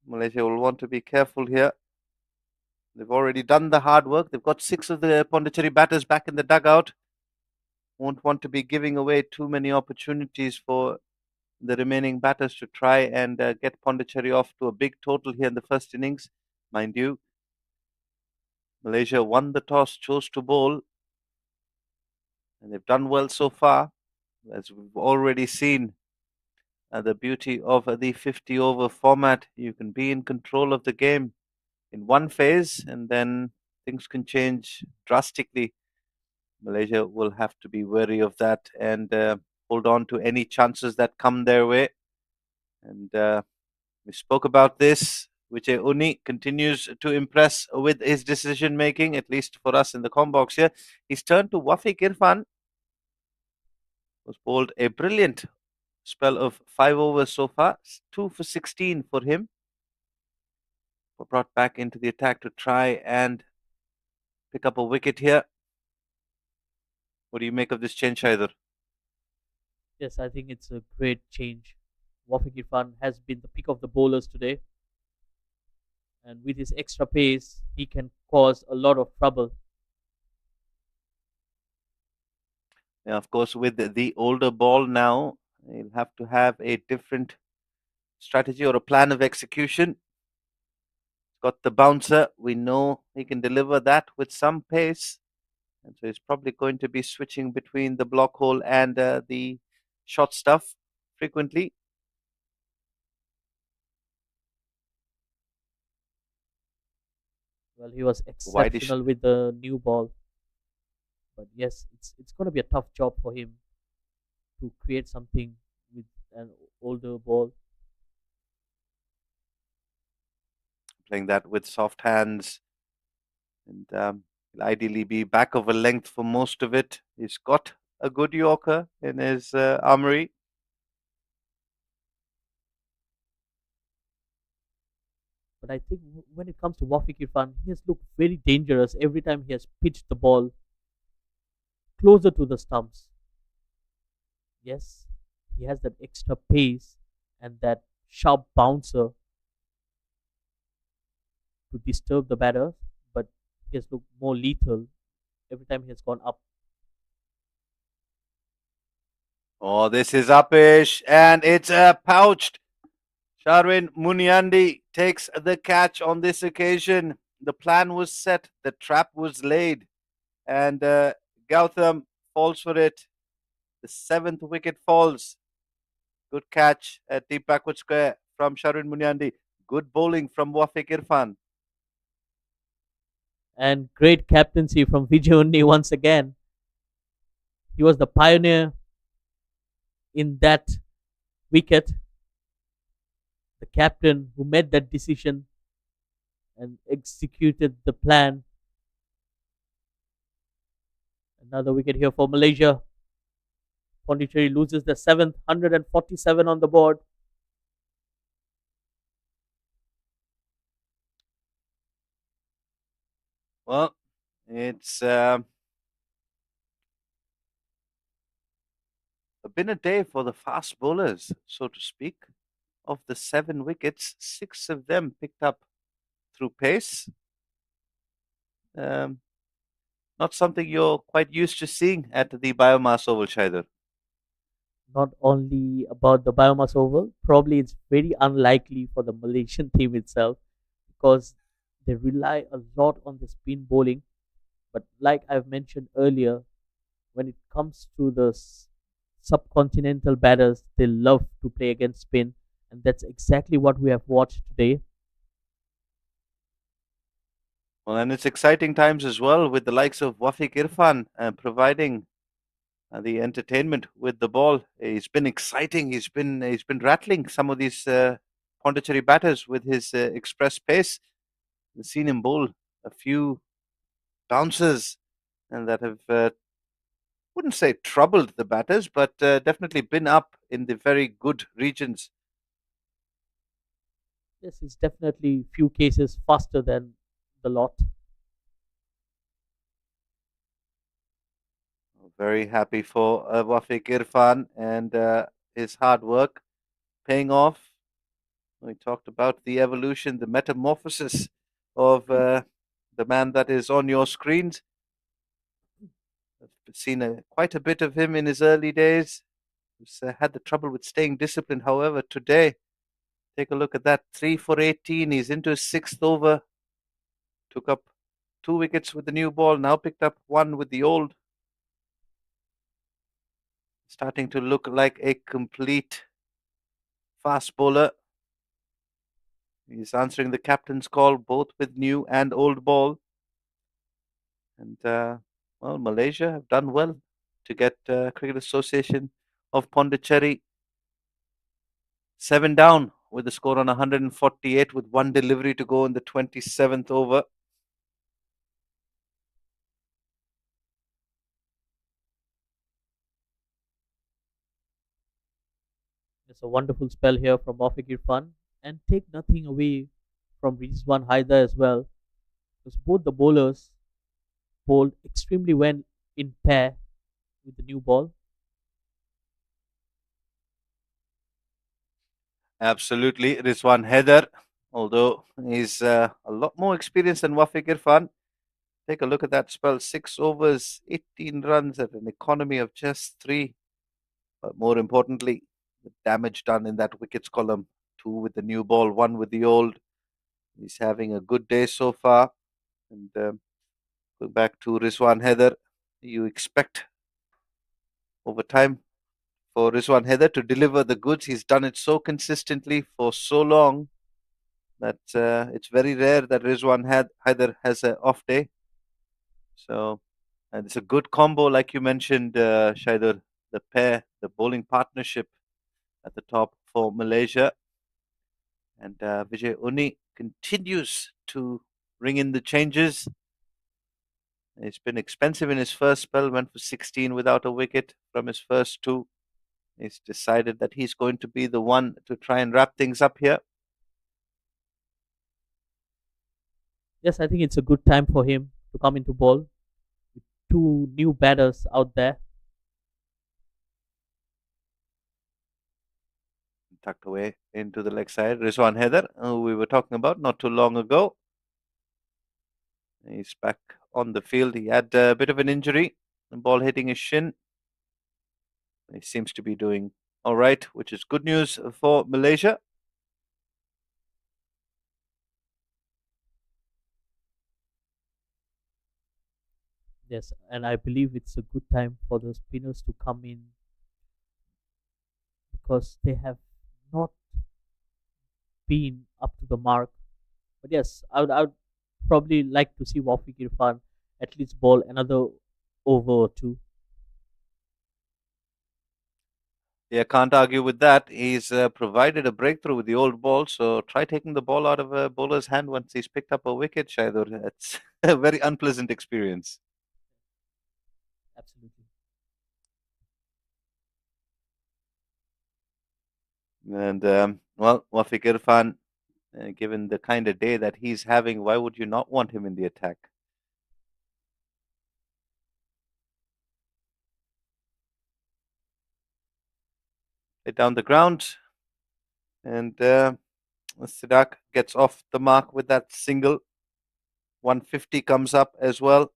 Malaysia will want to be careful here. They've already done the hard work. They've got 6 of the Pondicherry batters back in the dugout. Won't want to be giving away too many opportunities for the remaining batters to try and get Pondicherry off to a big total here in the first innings. Mind you, Malaysia won the toss, chose to bowl, and they've done well so far. As we've already seen, The beauty of the 50 over format, you can be in control of the game in one phase and then things can change drastically. Malaysia will have to be wary of that and hold on to any chances that come their way. And we spoke about this. Vijay Uni continues to impress with his decision making, at least for us in the com box here. He's turned to Wafiq Irfan, was bowled a brilliant spell of 5 overs so far, 2 for 16 for him. Brought back into the attack to try and pick up a wicket here. What do you make of this change, Shaidur? Yes, I think it's a great change. Wafiq Irfan has been the pick of the bowlers today, and with his extra pace, he can cause a lot of trouble. Yeah, of course, with the older ball now, he'll have to have a different strategy or a plan of execution. Got the bouncer. We know he can deliver that with some pace. And so he's probably going to be switching between the block hole and the short stuff frequently. Well, he was Wideish. exceptional with the new ball, but yes, it's going to be a tough job for him to create something with an older ball. Playing that with soft hands. And he'll ideally be back of a length for most of it. He's got a good Yorker in his armory. But I think when it comes to Wafiq Irfan, he has looked very dangerous every time he has pitched the ball closer to the stumps. Yes, he has that extra pace and that sharp bouncer to disturb the batter, but he has looked more lethal every time he has gone up. Oh, this is uppish, and it's pouched. Sharwin Muniandi takes the catch on this occasion. The plan was set, the trap was laid, and Gautam falls for it. The seventh wicket falls. Good catch at deep backward square from Sharwin Muniandi. Good bowling from Wafiq Irfan. And great captaincy from Vijay once again. He was the pioneer in that wicket, the captain who made that decision and executed the plan. Another wicket here for Malaysia. Pondicherry loses the seventh, 147 on the board. Well, it's been a day for the fast bowlers, so to speak. Of the 7 wickets, 6 of them picked up through pace. Um, Not something you're quite used to seeing at the biomass oval, Shaidur. Not only about the biomass oval, probably it's very unlikely for the Malaysian team itself because they rely a lot on the spin bowling. But like I've mentioned earlier, when it comes to the subcontinental batters, they love to play against spin, and that's exactly what we have watched today. Well, and it's exciting times as well with the likes of Wafiq Irfan providing the entertainment with the ball. He's been exciting. He's been rattling some of these Pondicherry batters with his express pace. We've seen him bowl a few bounces and that have wouldn't say troubled the batters, but definitely been up in the very good regions. Yes, it's definitely few cases faster than the lot. Very happy for Wafiq Irfan and his hard work paying off. We talked about the evolution, the metamorphosis of the man that is on your screens. I've seen quite a bit of him in his early days. He's had the trouble with staying disciplined. However, today, take a look at that 3 for 18. He's into his sixth over. Took up 2 wickets with the new ball, now picked up one with the old. Starting to look like a complete fast bowler. He's answering the captain's call both with new and old ball. And well, Malaysia have done well to get Cricket Association of Pondicherry 7 down with the score on 148 with one delivery to go in the 27th over. It's a wonderful spell here from Wafiq Irfan and take nothing away from Rizwan Haider as well because both the bowlers bowled extremely well in pair with the new ball. Absolutely, Rizwan Haider, although he's a lot more experienced than Wafiq Irfan. Take a look at that spell 6 overs, 18 runs at an economy of just three. But more importantly, the damage done in that wickets column, two with the new ball, one with the old. He's having a good day so far. And going back to Rizwan Haider, you expect over time for Rizwan Haider to deliver the goods. He's done it so consistently for so long that it's very rare that Haider has an off day. So, and it's a good combo, like you mentioned, Shaidur, the pair, the bowling partnership at the top for Malaysia. And Vijay Uni continues to ring in the changes. It's been expensive in his first spell, went for 16 without a wicket from his first two. He's decided that he's going to be the one to try and wrap things up here. Yes, I think it's a good time for him to come into ball with two new batters out there. Tucked away into the leg side. Rizwan Haider, who we were talking about not too long ago. He's back on the field. He had a bit of an injury, the ball hitting his shin. He seems to be doing all right, which is good news for Malaysia. Yes, and I believe it's a good time for the spinners to come in because they have not been up to the mark. But yes, I would probably like to see Wafiq Irfan at least bowl another over or two. Yeah, can't argue with that. He's provided a breakthrough with the old ball, so try taking the ball out of a bowler's hand once he's picked up a wicket, Shaidur. It's a very unpleasant experience. Absolutely. And, well, Wafiq Irfan, given the kind of day that he's having, why would you not want him in the attack? Hit down the ground, and Sidak gets off the mark with that single. 150 comes up as well.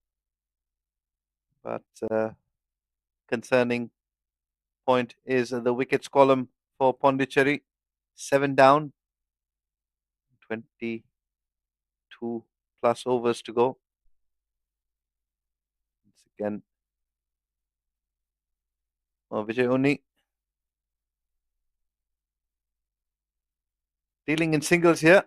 But concerning point is the wickets column for Pondicherry. 7 down, 22 plus overs to go. Once again, Vijay Uni dealing in singles here.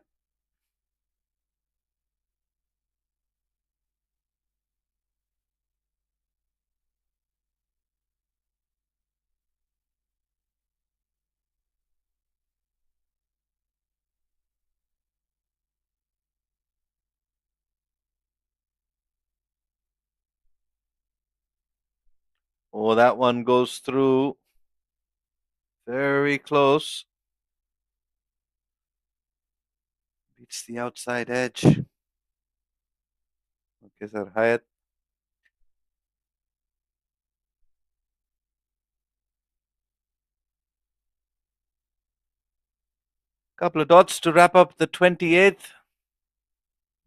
Oh, that one goes through. Very close. Beats the outside edge. Okay, sir. Hayat. Couple of dots to wrap up the 28th.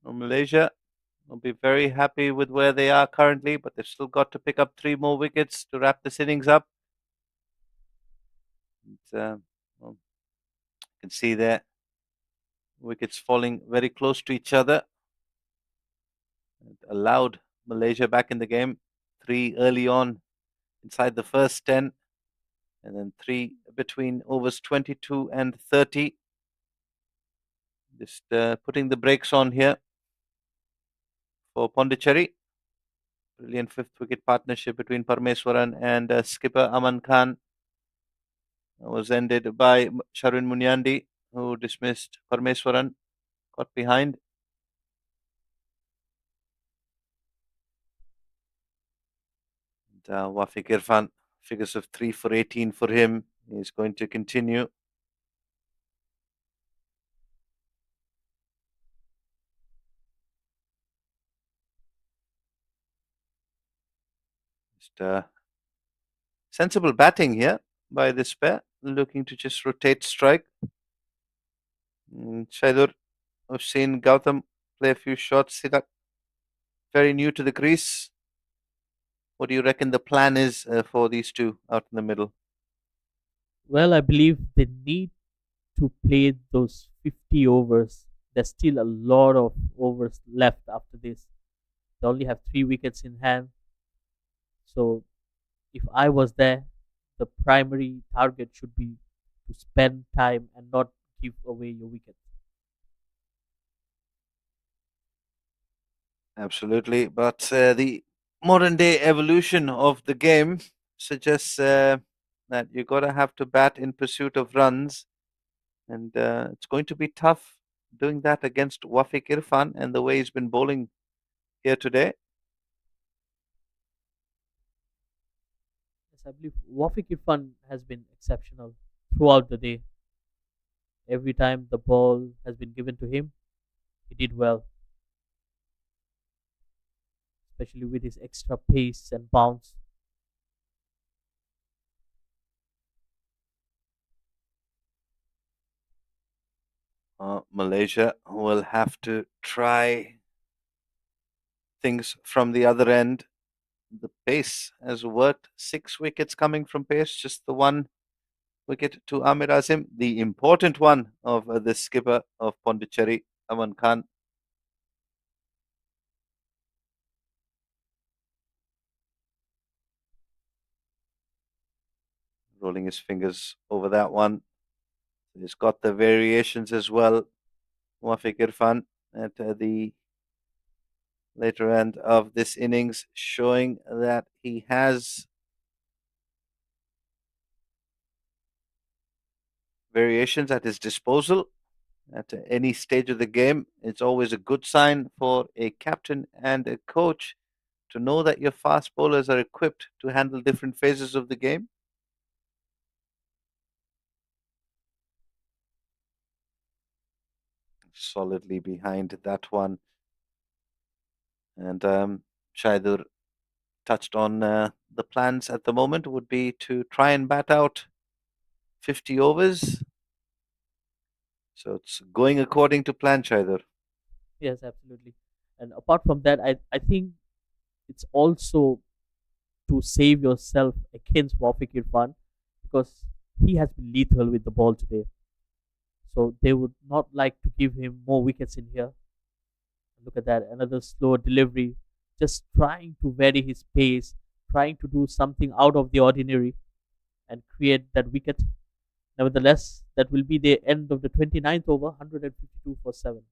Malaysia will be very happy with where they are currently, but they've still got to pick up 3 more wickets to wrap this innings up. And, well, you can see there wickets falling very close to each other. It allowed Malaysia back in the game. 3 early on inside the first 10. and then three between overs 22 and 30. Just putting the brakes on here for Pondicherry. Brilliant fifth wicket partnership between Parmeswaran and skipper Aman Khan was ended by Sharwin Munyandi, who dismissed Parmeswaran, got behind. And, Wafiq Irfan, figures of 3 for 18 for him. He's going to continue. Just sensible batting here by this pair, looking to just rotate strike. Shaidur, I've seen Gautam play a few shots. Sidak, very new to the crease. What do you reckon the plan is for these two out in the middle? Well, I believe they need to play those 50 overs. There's still a lot of overs left after this. They only have 3 wickets in hand. So if I was there, the primary target should be to spend time and not give away your wicket. Absolutely, but the modern day evolution of the game suggests that you gotta have to bat in pursuit of runs, and it's going to be tough doing that against Wafiq Irfan and the way he's been bowling here today. Yes, I believe Wafiq Irfan has been exceptional throughout the day. Every time the ball has been given to him, he did well, especially with his extra pace and bounce. Malaysia will have to try things from the other end. The pace has worked. 6 wickets coming from pace, just the 1 wicket to Amir Azim, the important one of the skipper of Pondicherry, Aman Khan. Rolling his fingers over that one. He's got the variations as well. Wafiq Irfan at the later end of this innings, showing that he has variations at his disposal at any stage of the game. It's always a good sign for a captain and a coach to know that your fast bowlers are equipped to handle different phases of the game. Solidly behind that one. And Shaidur touched on the plans at the moment would be to try and bat out 50 overs. So it's going according to plan, Shaidur. Yes, absolutely. And apart from that, I think it's also to save yourself against Wafiq Irfan because he has been lethal with the ball today. So they would not like to give him more wickets in here. Look at that, another slow delivery, just trying to vary his pace, trying to do something out of the ordinary and create that wicket. Nevertheless, that will be the end of the 29th over, 152 for 7.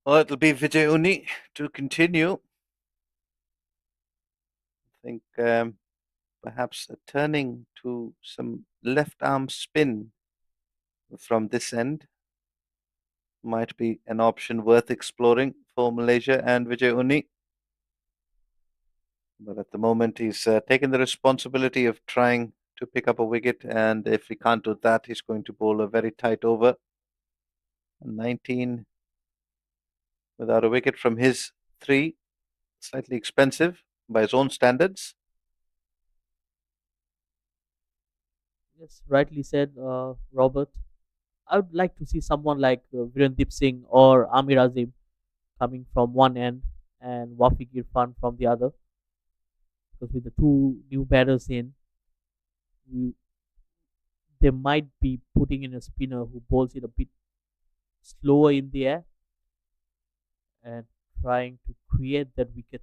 Well, it'll be Vijay Uni to continue. I think perhaps turning to some left arm spin from this end might be an option worth exploring for Malaysia and Vijay Uni. But at the moment, he's taken the responsibility of trying to pick up a wicket, and if he can't do that, he's going to bowl a very tight over. 19 without a wicket from his 3, slightly expensive by his own standards. Yes, rightly said, Robert. I would like to see someone like Virendip Singh or Amir Azim coming from one end and Wafiq Irfan from the other. Because with the two new batters in, we, they might be putting in a spinner who bowls it a bit slower in the air and trying to create that wicket,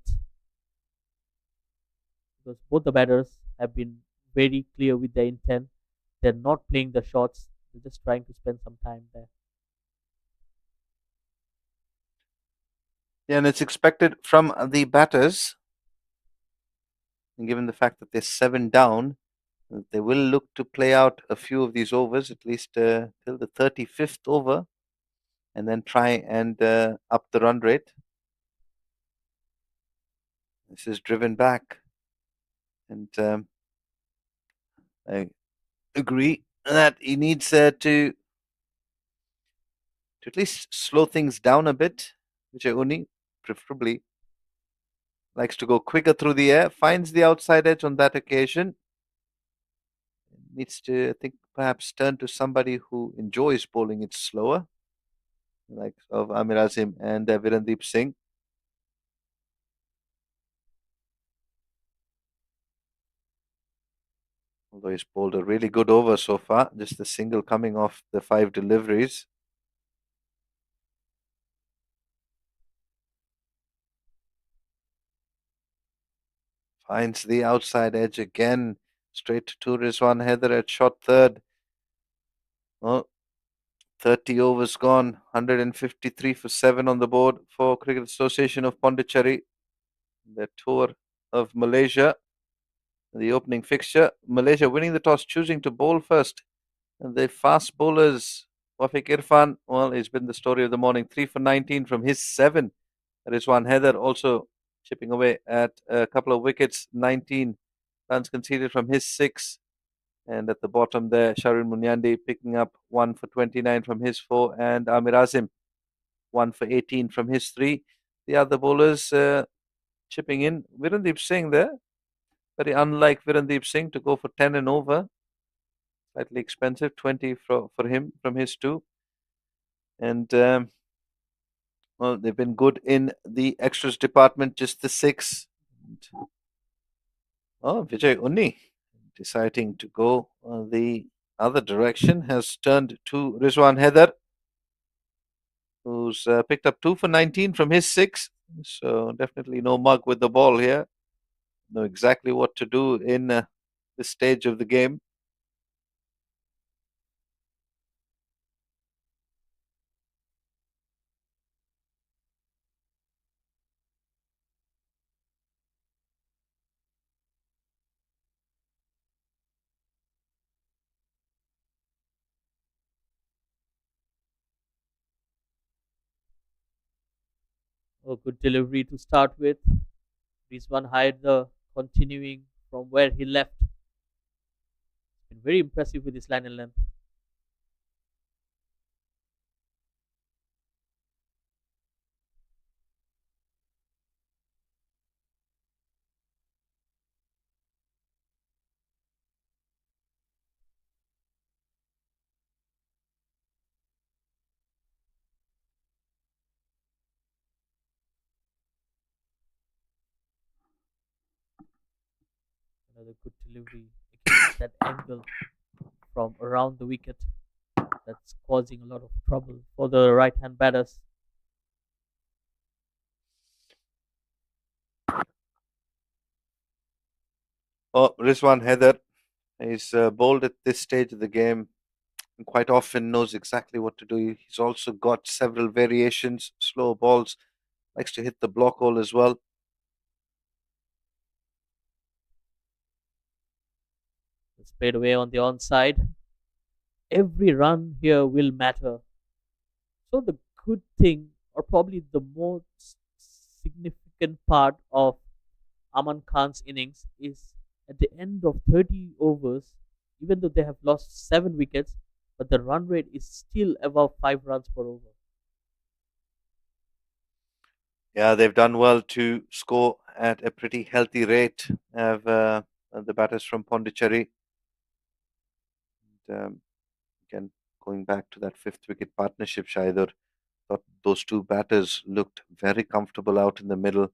because both the batters have been very clear with their intent. They're not playing the shots, they're just trying to spend some time there. Yeah, and it's expected from the batters, and given the fact that they're 7 down, they will look to play out a few of these overs, at least till the 35th over, and then try and up the run rate. This is driven back, and I agree that he needs to at least slow things down a bit. Vijay Uni, preferably, likes to go quicker through the air, finds the outside edge on that occasion. Needs to, I think, perhaps turn to somebody who enjoys bowling it slower, like of Amir Azim and Virendeep Singh. Although he's bowled a really good over so far, just a single coming off the 5 deliveries. Finds the outside edge again, straight to Rizwan Haider at shot third. Oh, 30 overs gone, 153 for 7 on the board for Cricket Association of Pondicherry. The tour of Malaysia, the opening fixture. Malaysia winning the toss, choosing to bowl first. And the fast bowlers, Wafiq Irfan, well, he's been the story of the morning. 3 for 19 from his 7. Rizwan Haider also chipping away at a couple of wickets, 19 runs conceded from his 6. And at the bottom there, Sharun Munyandi picking up 1 for 29 from his 4. And Amir Azim, 1 for 18 from his 3. The other bowlers chipping in. Virendeep Singh there, very unlike Virendeep Singh to go for 10 and over. Slightly expensive, 20 for him from his 2. And well, they've been good in the extras department, just the 6. Oh, Vijay Unni deciding to go the other direction has turned to Rizwan Haider, who's picked up 2 for 19 from his 6. So definitely no mug with the ball here. Know exactly what to do in this stage of the game. A good delivery to start with. Rizwan Haider continuing from where he left. Been very impressive with his line and length. Another good delivery against that angle from around the wicket. That's causing a lot of trouble for the right hand batters. Oh, Rizwan Haider is bowled at this stage of the game and quite often knows exactly what to do. He's also got several variations, slow balls, likes to hit the block hole as well. It's played away on the onside. Every run here will matter. So the good thing, or probably the most significant part of Aman Khan's innings, is at the end of 30 overs, even though they have lost 7 wickets, but the run rate is still above 5 runs per over. Yeah, they've done well to score at a pretty healthy rate. Have the batters from Pondicherry. And, again, going back to that 5th wicket partnership, Shaidur, thought those 2 batters looked very comfortable out in the middle.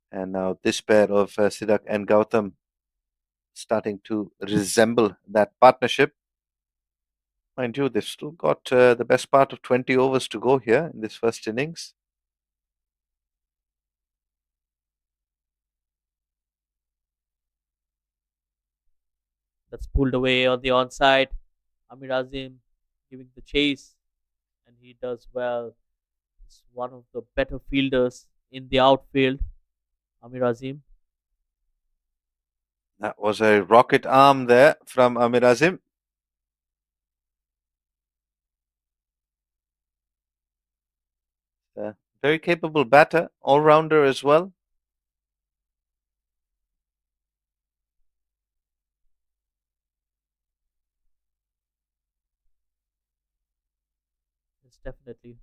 And now this pair of Sidak and Gautam starting to resemble that partnership. Mind you, they've still got the best part of 20 overs to go here in this first innings. That's pulled away on the onside. Amir Azim giving the chase, and he does well. He's one of the better fielders in the outfield, Amir Azim. That was a rocket arm there from Amir Azim. Very capable batter, all rounder as well. It's definitely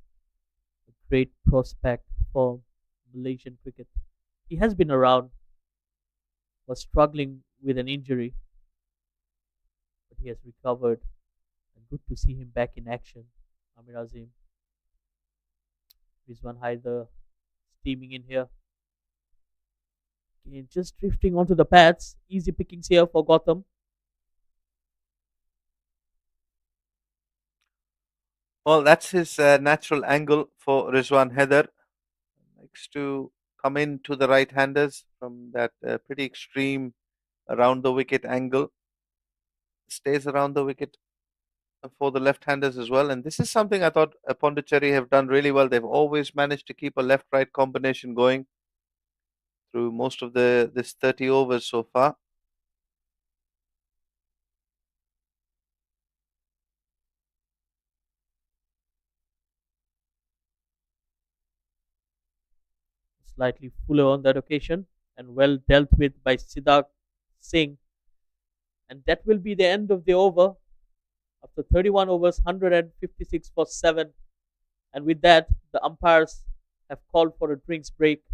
a great prospect for Malaysian cricket. He has been around, was struggling with an injury, but he has recovered. And good to see him back in action. Amir Azim. Rizwan Haider steaming in here. Again, just drifting onto the pads. Easy pickings here for Gotham. Well, that's his natural angle for Rizwan Haider. Likes to come in to the right-handers from that pretty extreme around the wicket angle. Stays around the wicket for the left-handers as well. And this is something I thought Pondicherry have done really well. They've always managed to keep a left-right combination going through most of this 30 overs so far. Slightly fuller on that occasion and well dealt with by Siddharth Singh. And that will be the end of the over. After 31 overs, 156 for 7. And with that, the umpires have called for a drinks break.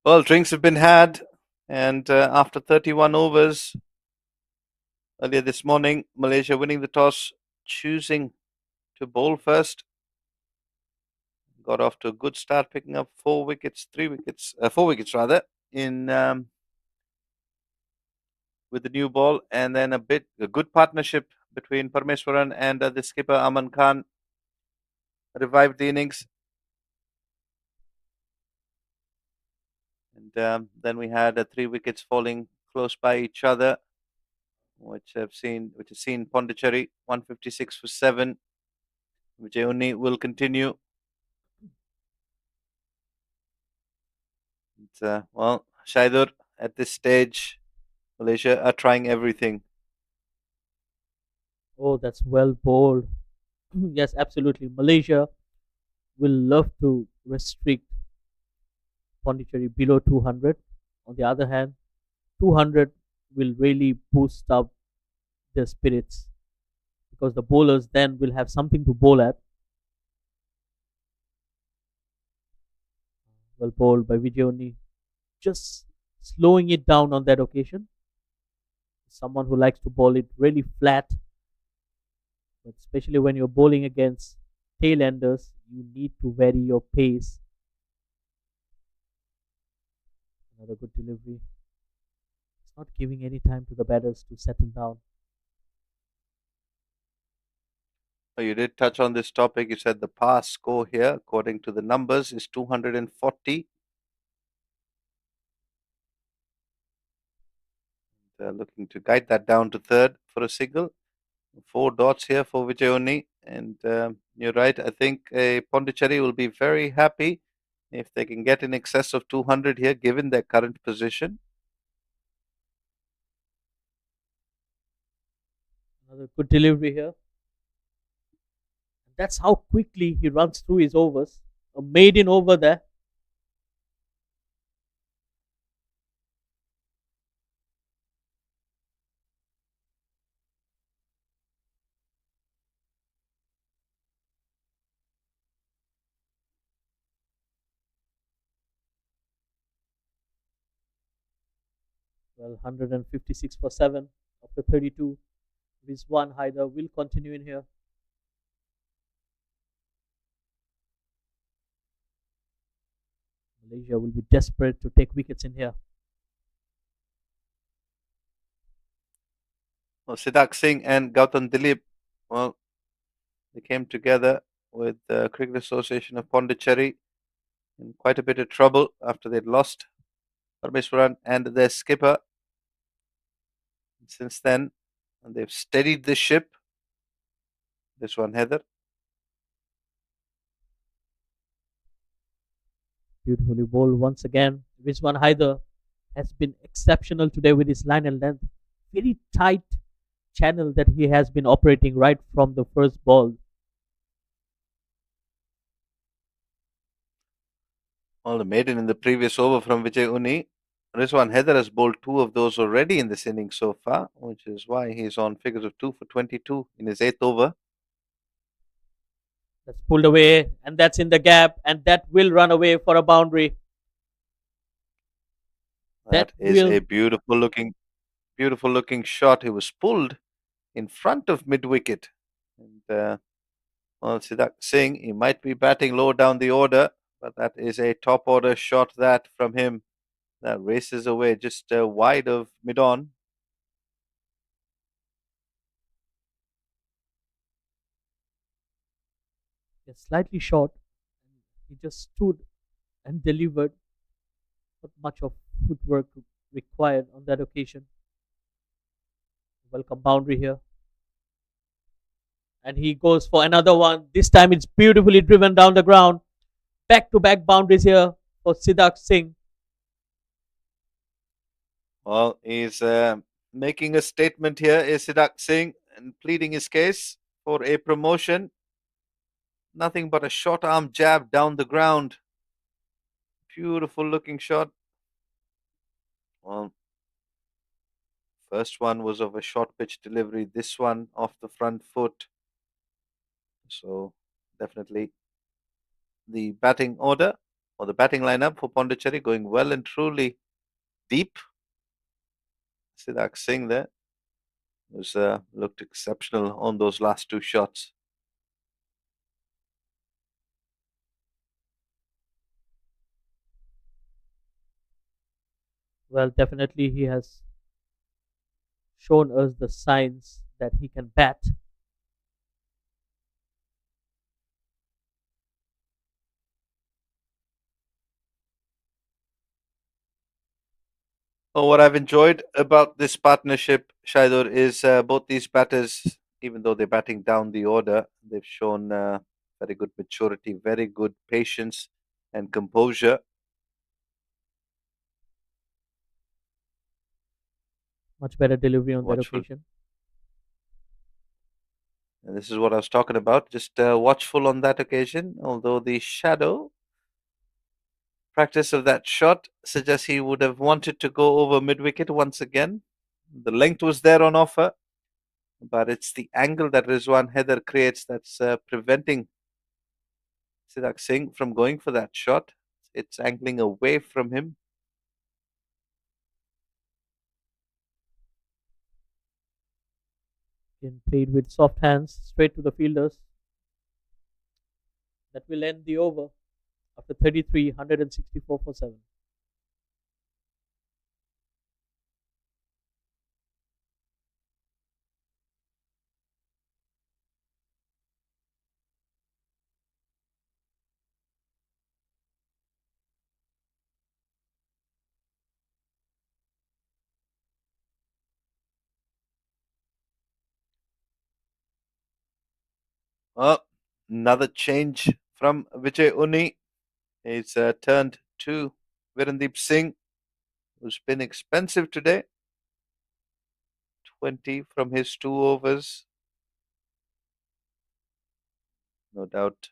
Well, drinks have been had, and after 31 overs earlier this morning, Malaysia winning the toss, choosing to bowl first. Got off to a good start, picking up 4 wickets, 3 wickets, 4 wickets rather, in with the new ball, and then a good partnership between Parmeswaran and the skipper Aman Khan revived the innings. And then we had 3 wickets falling close by each other, which has seen Pondicherry 156 for 7. Vijay will continue. Well, Shaidur, at this stage, Malaysia are trying everything. Oh, that's well bowled. Yes, absolutely. Malaysia will love to restrict Pondicherry below 200. On the other hand, 200 will really boost up their spirits because the bowlers then will have something to bowl at. Well bowled by Vijay, just slowing it down on that occasion. Someone who likes to bowl it really flat, but especially when you're bowling against tail enders, you need to vary your pace. Another good delivery. It's not giving any time to the batters to settle down. You did touch on this topic. You said the pass score here, according to the numbers, is 240. Looking to guide that down to third for a single. 4 dots here for Vijay. And you're right. I think Pondicherry will be very happy if they can get in excess of 200 here, given their current position. Another good delivery here. That's how quickly he runs through his overs. A maiden over there. Well, 156 for 7 after 32. Rizwan Haider will continue in here. Malaysia will be desperate to take wickets in here. Well, Siddharth Singh and Gautam Dilip, well, they came together with the Cricket Association of Pondicherry in quite a bit of trouble after they'd lost Parmeswaran and their skipper. Since then, and they've steadied the ship. This one, Heather. Beautifully bowled once again. Rizwan Haider has been exceptional today with his line and length. Very tight channel that he has been operating right from the first ball. Well, the maiden in the previous over from Vijay. Rizwan Heather has bowled 2 of those already in this inning so far, which is why he's on figures of 2 for 22 in his 8th over. That's pulled away, and that's in the gap, and that will run away for a boundary. That That is will. a beautiful looking shot. He was pulled in front of mid wicket. And well, Siddharth Singh, he might be batting low down the order, but that is a top order shot that from him that races away just wide of mid on. Slightly short. He just stood and delivered. Not much of footwork required on that occasion. Welcome boundary here. And he goes for another one. This time it's beautifully driven down the ground. Back to back boundaries here for Siddharth Singh. Well, he's making a statement here, is Siddharth Singh, and pleading his case for a promotion. Nothing but a short arm jab down the ground. Beautiful looking shot. Well, first one was of a short pitch delivery. This one off the front foot. So definitely the batting order. or the batting lineup for Pondicherry going well and truly deep. Siddharth Singh there was looked exceptional on those last two shots. Well, definitely he has shown us the signs that he can bat. Oh, what I've enjoyed about this partnership, Shaidur, is both these batters, even though they're batting down the order, they've shown very good maturity, very good patience and composure. Much better delivery on that Watchful. occasion. And this is what I was talking about. Just watchful on that occasion, although the shadow practice of that shot suggests he would have wanted to go over mid wicket once again. The length was there on offer, but it's the angle that Rizwan Heather creates that's preventing Siddharth Singh from going for that shot. It's angling away from him. Again, played with soft hands straight to the fielders. That will end the over after 33, 164 for 7. Oh, another change from Vijay Uni. He's turned to Virendeep Singh, who's been expensive today. 20 from his 2 overs. No doubt,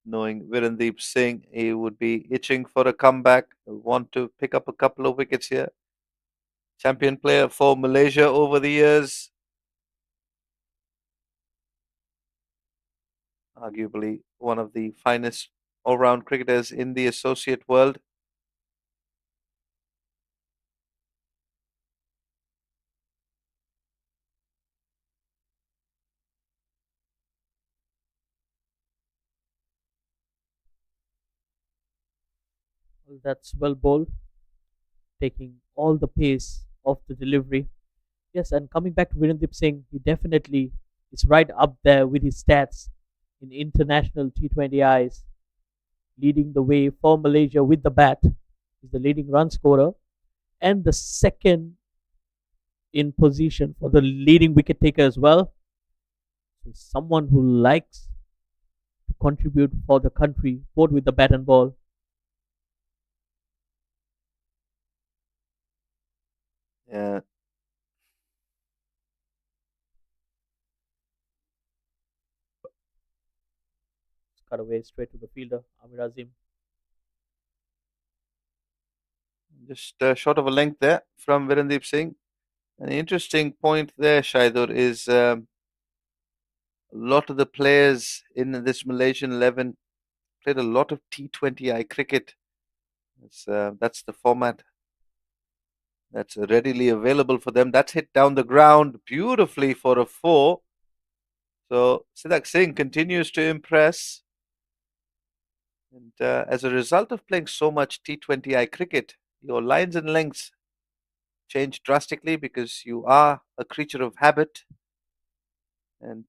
knowing Virendeep Singh, he would be itching for a comeback. He'll want to pick up a couple of wickets here. Champion player for Malaysia over the years. Arguably one of the finest all round cricketers in the associate world. Well, that's well bowled, taking all the pace of the delivery. Yes, and coming back to Virendeep Singh, he definitely is right up there with his stats in international T20 eyes, leading the way for Malaysia with the bat. He's the leading run scorer and the second in position for the leading wicket taker as well. He's someone who likes to contribute for the country, both with the bat and ball. Yeah, Cut away straight to the fielder, Amir Azim. just short of a length there from Virendeep Singh. An interesting point there, Shaidur, is a lot of the players in this Malaysian 11 played a lot of T20I cricket. That's the format that's readily available for them. That's hit down the ground beautifully for a four. So Siddharth Singh continues to impress. And as a result of playing so much T20I cricket, your lines and lengths change drastically because you are a creature of habit. And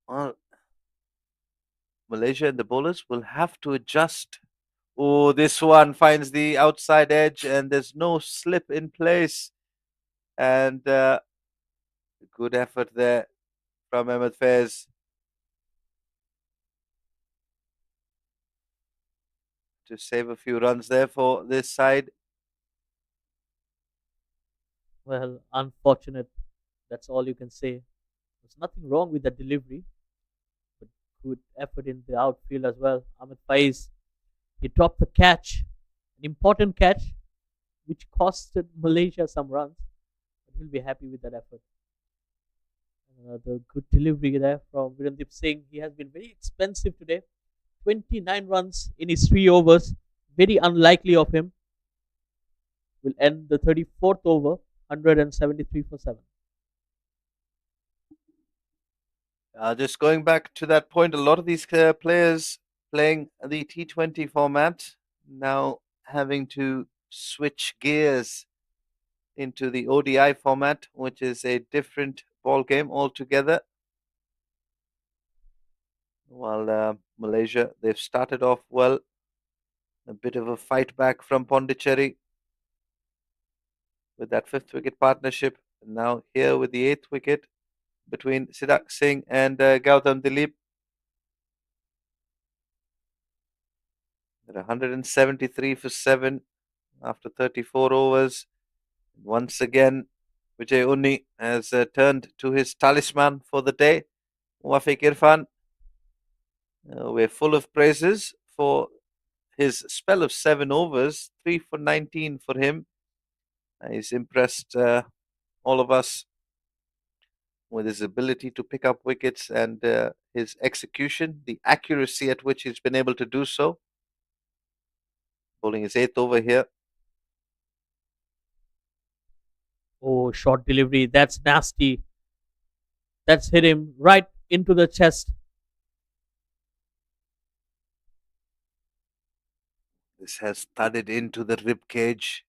well, Malaysia and the bowlers will have to adjust. Oh, this one finds the outside edge and there's no slip in place. And good effort there from Ahmed Faiz to save a few runs there for this side. Well, unfortunate. That's all you can say. There's nothing wrong with the delivery, but good effort in the outfield as well. Ahmed Faiz, he dropped the catch, an important catch, which costed Malaysia some runs. But he'll be happy with that effort. Another good delivery there from Virendeep Singh. He has been very expensive today. 29 runs in his 3 overs. Very unlikely of him. Will end the 34th over, 173 for 7. Just going back to that point, a lot of these players playing the T20 format now having to switch gears into the ODI format, which is a different ball game altogether. While Malaysia, they've started off well. A bit of a fight back from Pondicherry with that fifth wicket partnership. And now here with the eighth wicket between Siddharth Singh and Gautam Dilip. At 173 for 7 after 34 overs. Once again, Vijay Unni has turned to his talisman for the day, Wafiq Irfan. We're full of praises for his spell of 7 overs, 3 for 19 for him. He's impressed all of us with his ability to pick up wickets and his execution, the accuracy at which he's been able to do so. Bowling his eighth over here. Oh, short delivery. That's nasty. That's hit him right into the chest. This has thudded into the rib cage.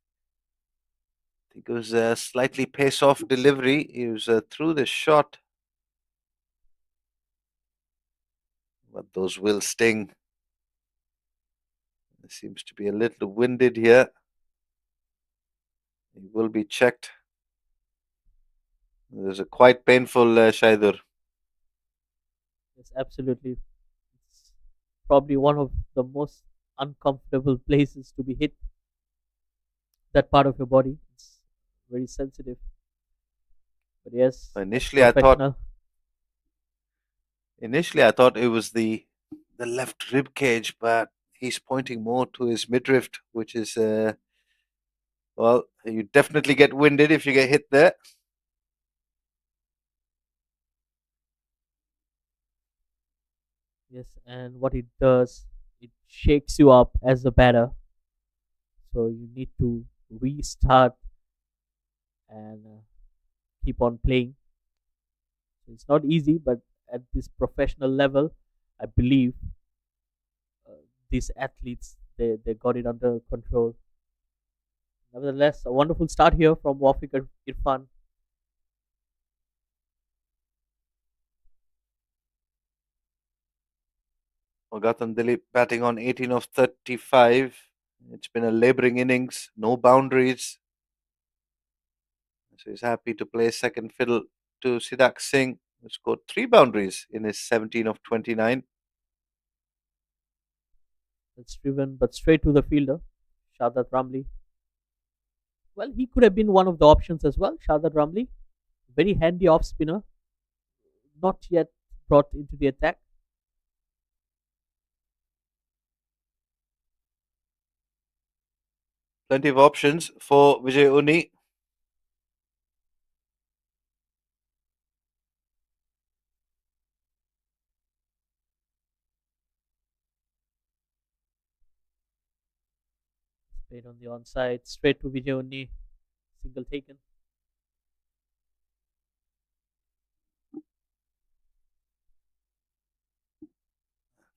I think it was a slightly pace off delivery. He was through the shot. But those will sting. He seems to be a little winded here. He will be checked. There's a quite painful Shaidur. Yes, absolutely. It's probably one of the most uncomfortable places to be hit. That part of your body. It's very sensitive. But yes, as a Initially, I thought professional, initially I thought it was the left rib cage, but he's pointing more to his midriff, which is well, you definitely get winded if you get hit there. yes, and what it does, it shakes you up as a batter. So you need to restart and keep on playing. So it's not easy, but at this professional level, I believe these athletes they got it under control. Nevertheless, a wonderful start here from Wafiq Irfan. Gautam Dilip batting on 18 of 35. It's been a labouring innings, no boundaries. So he's happy to play second fiddle to Siddharth Singh, who scored 3 boundaries in his 17 of 29. It's driven but straight to the fielder, Shadat Ramli. Well, he could have been one of the options as well, Shadat Ramli. Very handy off spinner, not yet brought into the attack. Plenty of options for Vijay Unni. Played on the onside, straight to Vijay Unni, single taken. I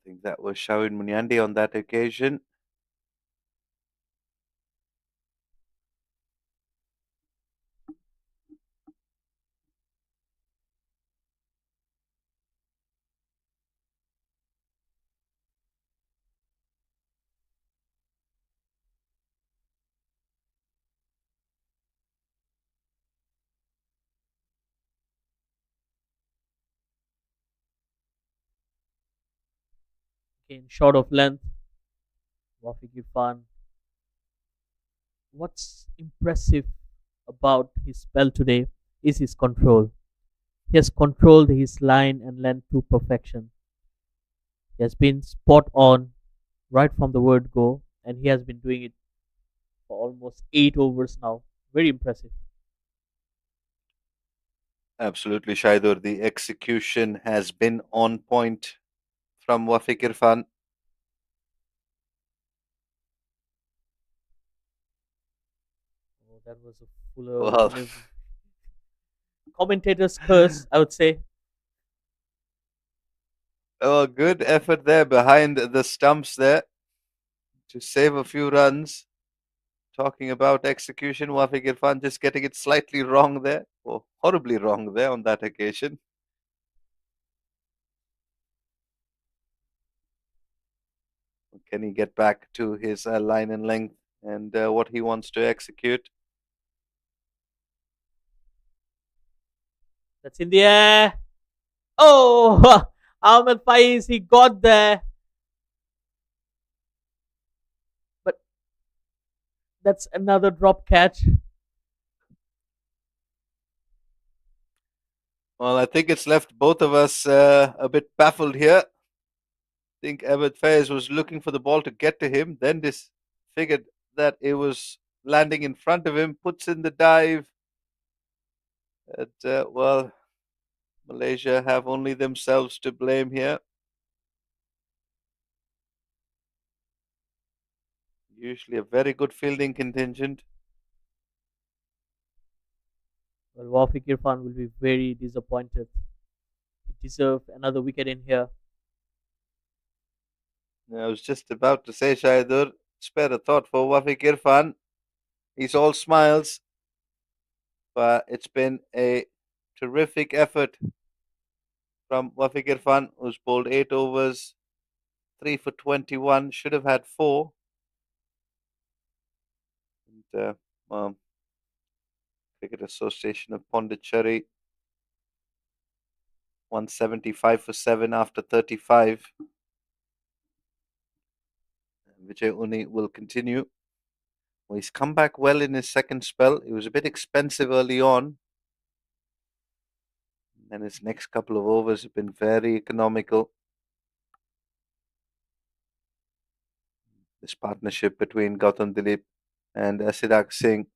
think that was Shawin Munyandi on that occasion. Again, short of length, Wafiq Irfan. What's impressive about his spell today is his control. He has controlled his line and length to perfection. He has been spot on right from the word go, and he has been doing it for almost 8 overs now. Very impressive. Absolutely, Shaidur. The execution has been on point from Wafiq Irfan. That was a fuller Well, and a commentator's curse, I would say. oh, good effort there behind the stumps there to save a few runs. Talking about execution, Wafiq Irfan just getting it slightly wrong there, or horribly wrong there on that occasion. Can he get back to his line and length and what he wants to execute? That's in the air. Oh, Ahmed Faiz, he got there. But that's another drop catch. Well, I think it's left both of us a bit baffled here. I think Ahmed Faiz was looking for the ball to get to him, then figured that it was landing in front of him, puts in the dive. Well, Malaysia have only themselves to blame here. Usually a very good fielding contingent. Well, Wafiq Irfan will be very disappointed. He deserved another wicket in here. I was just about to say, Shahidur, spare a thought for Wafiq Irfan. He's all smiles, but it's been a terrific effort from Wafiq Irfan, who's bowled 8 overs, 3 for 21, should have had 4. And, Cricket Association of Pondicherry, 175 for 7 after 35. Vijay Uni will continue. Well, he's come back well in his second spell. He was a bit expensive early on. And his next couple of overs have been very economical. This partnership between Gautam Dilip and Siddharth Singh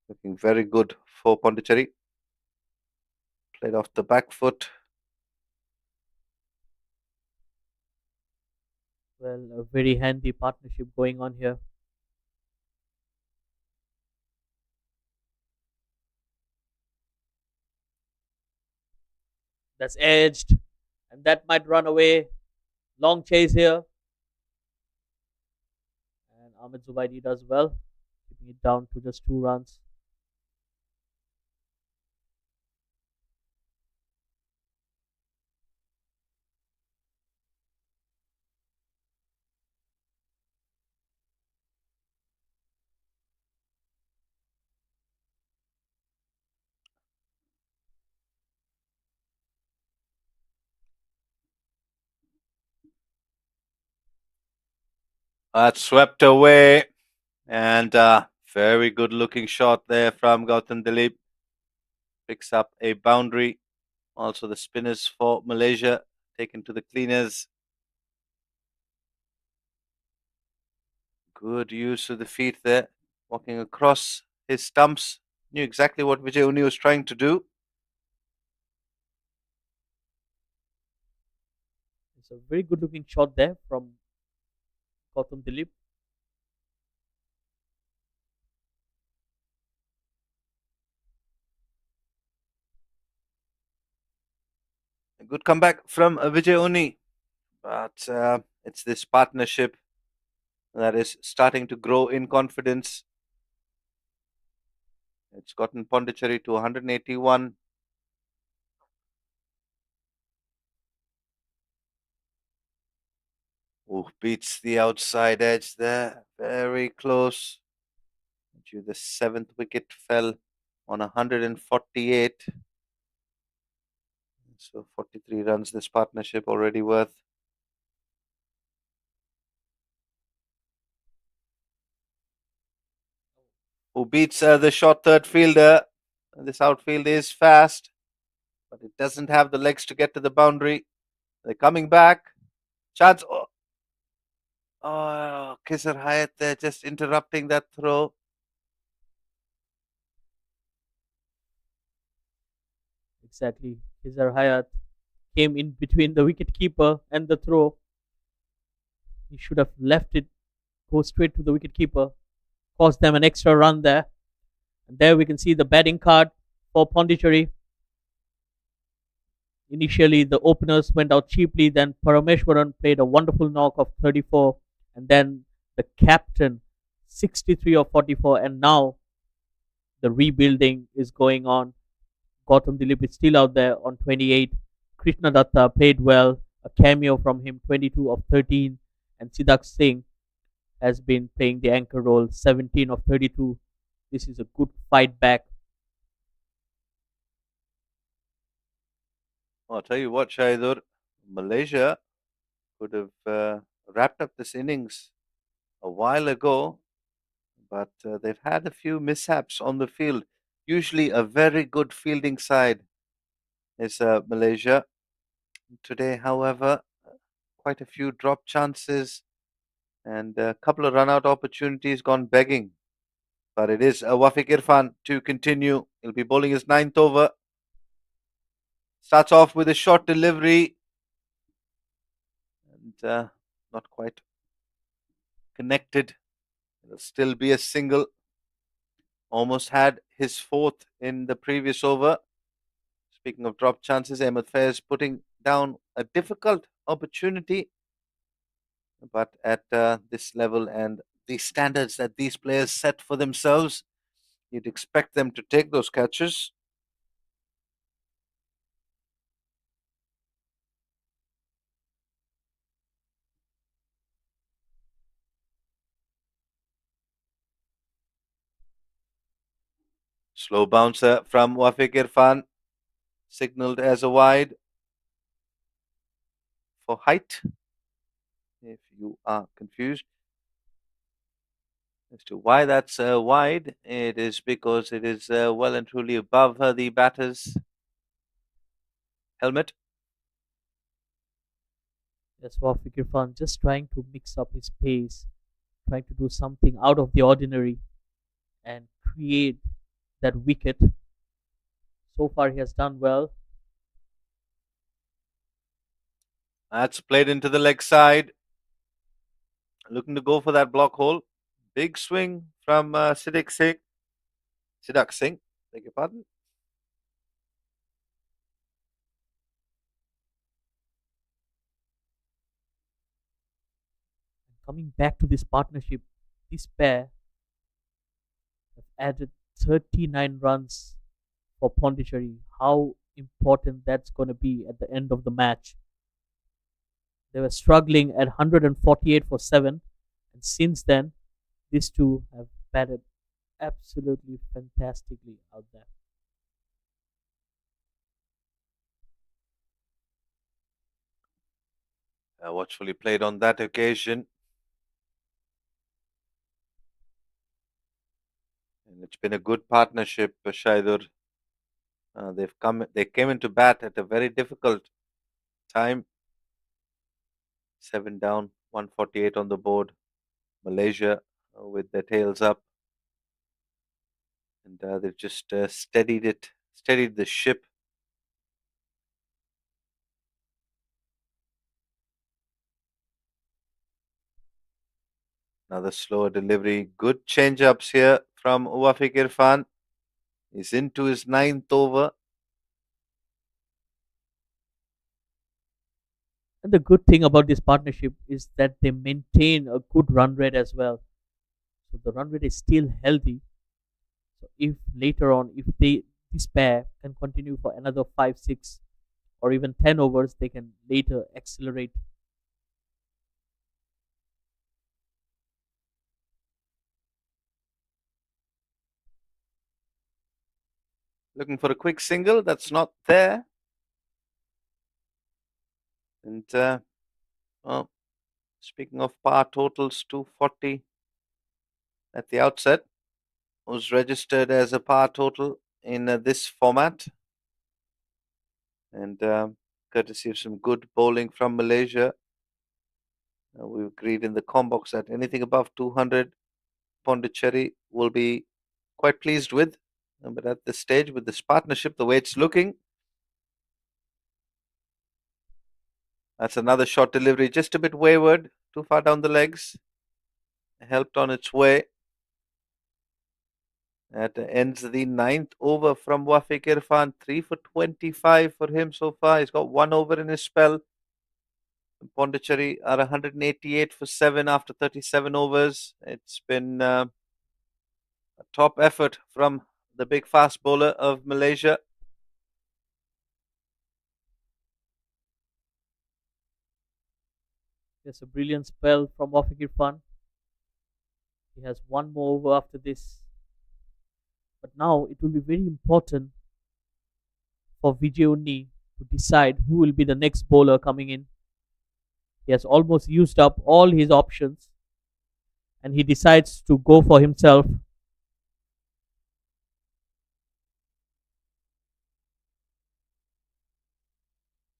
looking very good for Pondicherry. Played off the back foot. Well, a very handy partnership going on here. That's edged, and that might run away. Long chase here. And Ahmed Zubaidi does well, keeping it down to just 2 runs. That's swept away. And very good looking shot there from Gautam Dilip. Picks up a boundary. Also, the spinners for Malaysia taken to the cleaners. Good use of the feet there. Walking across his stumps. Knew exactly what Vijay Uni was trying to do. It's a very good looking shot there from Gautam Dilip. A good comeback from Vijay Uni. But it's this partnership that is starting to grow in confidence. It's gotten Pondicherry to 181. Oh, beats the outside edge there. Very close. The 7th wicket fell on 148. So 43 runs this partnership already worth. Who beats the short third fielder? This outfield is fast, but it doesn't have the legs to get to the boundary. They're coming back. Chance. Oh, Kisser Hayat there just interrupting that throw. Exactly. Khizar Hayat came in between the wicket keeper and the throw. He should have left it go straight to the wicket keeper. cost them an extra run there. And there we can see the batting card for Pondicherry. Initially, the openers went out cheaply. Then Parameshwaran played a wonderful knock of 34, and then the captain 63 of 44. And now the rebuilding is going on. Gautam Dilip is still out there on 28. Krishna Datta played well. A cameo from him, 22 of 13. And Siddharth Singh has been playing the anchor role, 17 of 32. This is a good fight back. I'll tell you what, Shaidur, Malaysia could have wrapped up this innings a while ago, but they've had a few mishaps on the field. Usually, a very good fielding side is Malaysia. Today, however, quite a few drop chances and a couple of run out opportunities gone begging. But it is Wafiq Irfan to continue. He'll be bowling his ninth over. Starts off with a short delivery and not quite connected. It'll still be a single. Almost had his fourth in the previous over. Speaking of drop chances, Ahmed Faiz putting down a difficult opportunity, but at this level and the standards that these players set for themselves, you'd expect them to take those catches. Slow bouncer from Wafiq Irfan, signaled as a wide for height. If you are confused as to why that's wide, it is because it is well and truly above the batter's helmet. That's Wafiq Irfan just trying to mix up his pace, trying to do something out of the ordinary and create that wicket. So far, he has done well. That's played into the leg side. Looking to go for that block hole. Big swing from Siddiq Singh. Siddharth Singh, beg your pardon. Coming back to this partnership, this pair have added 39 runs for Pondicherry. How important that's going to be at the end of the match. They were struggling at 148 for 7, and since then, these two have batted absolutely fantastically out there. Watchfully played on that occasion. And it's been a good partnership, Shaidur. They came into bat at a very difficult time. 7 down, 148 on the board. Malaysia with their tails up. And they've just steadied the ship. Another slower delivery. Good change ups here from Wafiq Irfan. He's into his ninth over. And the good thing about this partnership is that they maintain a good run rate as well. So the run rate is still healthy. So if later on, if this pair can continue for another 5, 6, or even 10 overs, they can later accelerate. Looking for a quick single. That's not there. And well, speaking of par totals, 240 at the outset was registered as a par total in this format. And courtesy of some good bowling from Malaysia, we've agreed in the combox that anything above 200, Pondicherry will be quite pleased with. But at this stage, with this partnership, the way it's looking, that's another short delivery, just a bit wayward, too far down the legs, helped on its way. That ends the ninth over from Wafiq Irfan. 3 for 25 for him so far. He's got 1 over in his spell. Pondicherry are 188 for 7 after 37 overs. It's been a top effort from the big fast bowler of Malaysia. There's a brilliant spell from Wafiq Irfan. He has one more over after this. But now it will be very important for Vijay Unni to decide who will be the next bowler coming in. He has almost used up all his options and he decides to go for himself.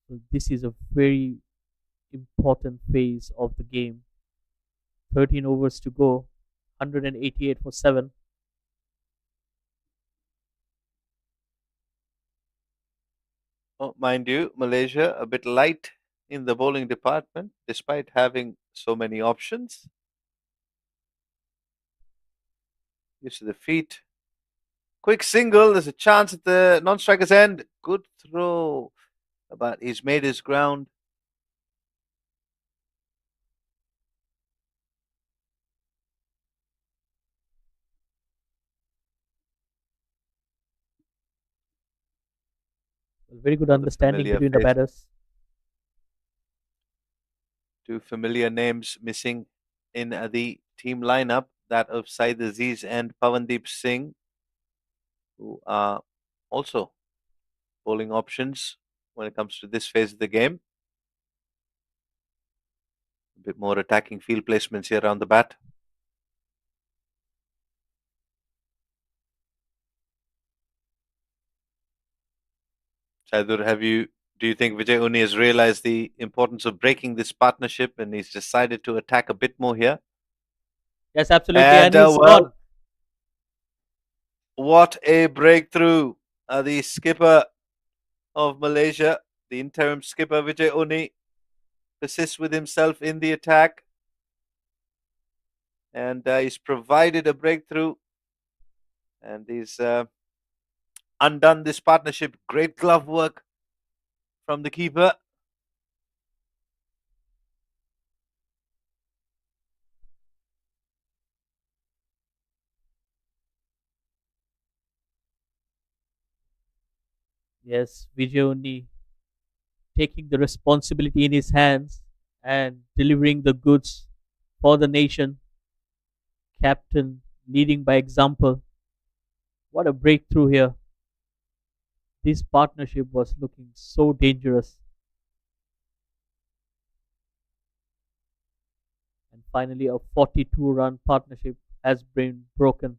So this is a very important phase of the game. 13 overs to go, 188 for 7. Oh, mind you, Malaysia a bit light in the bowling department despite having so many options. Use of the feet. Quick single. There's a chance at the non-striker's end. Good throw. But he's made his ground. Very good Another understanding familiar between the face. batters. Two familiar names missing in the team lineup, that of Said Aziz and Pavandeep Singh, who are also bowling options when it comes to this phase of the game. A bit more attacking field placements here around the bat. Saidur, do you think Vijay Uni has realized the importance of breaking this partnership and he's decided to attack a bit more here? Yes, absolutely. And And he's well, gone. what a breakthrough! The skipper of Malaysia, the interim skipper Vijay Uni, persists with himself in the attack, and he's provided a breakthrough, and he's undone this partnership. Great glove work from the keeper. Yes, Vijay Unni taking the responsibility in his hands and delivering the goods for the nation. Captain leading by example. What a breakthrough here. This partnership was looking so dangerous. And finally, a 42-run partnership has been broken.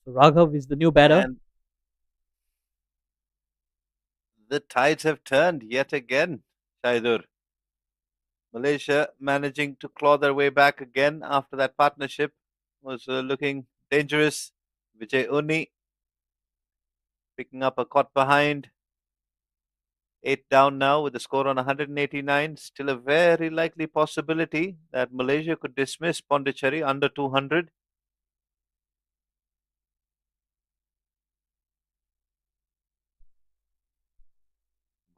So Raghav is the new batter. And the tides have turned yet again, Shaidur. Malaysia managing to claw their way back again after that partnership was looking dangerous. Vijay Uni picking up a caught behind. 8 down now with the score on 189. Still a very likely possibility that Malaysia could dismiss Pondicherry under 200.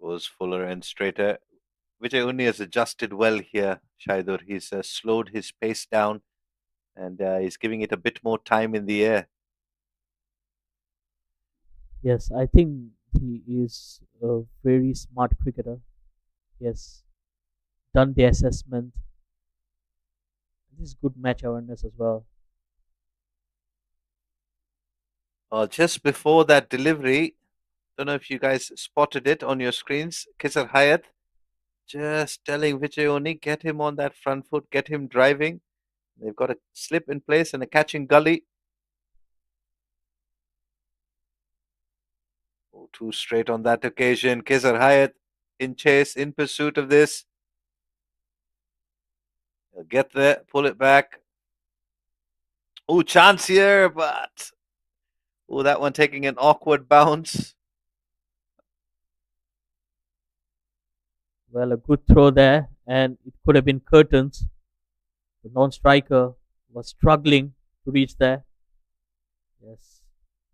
Goes fuller and straighter. Vijay Uni has adjusted well here, Shaidur. He's slowed his pace down and he's giving it a bit more time in the air. Yes, I think he is a very smart cricketer. He has done the assessment This is good match awareness as well. Just before that delivery, don't know if you guys spotted it on your screens. Kisar Hayat just telling Vijay Oni, get him on that front foot, get him driving. They've got a slip in place and a catching gully. Oh, two straight on that occasion. Kisar Hayat in chase, in pursuit of this. He'll get there, pull it back. Oh, chance here, but oh, that one taking an awkward bounce. Well, a good throw there, and it could have been curtains. The non-striker was struggling to reach there. Yes,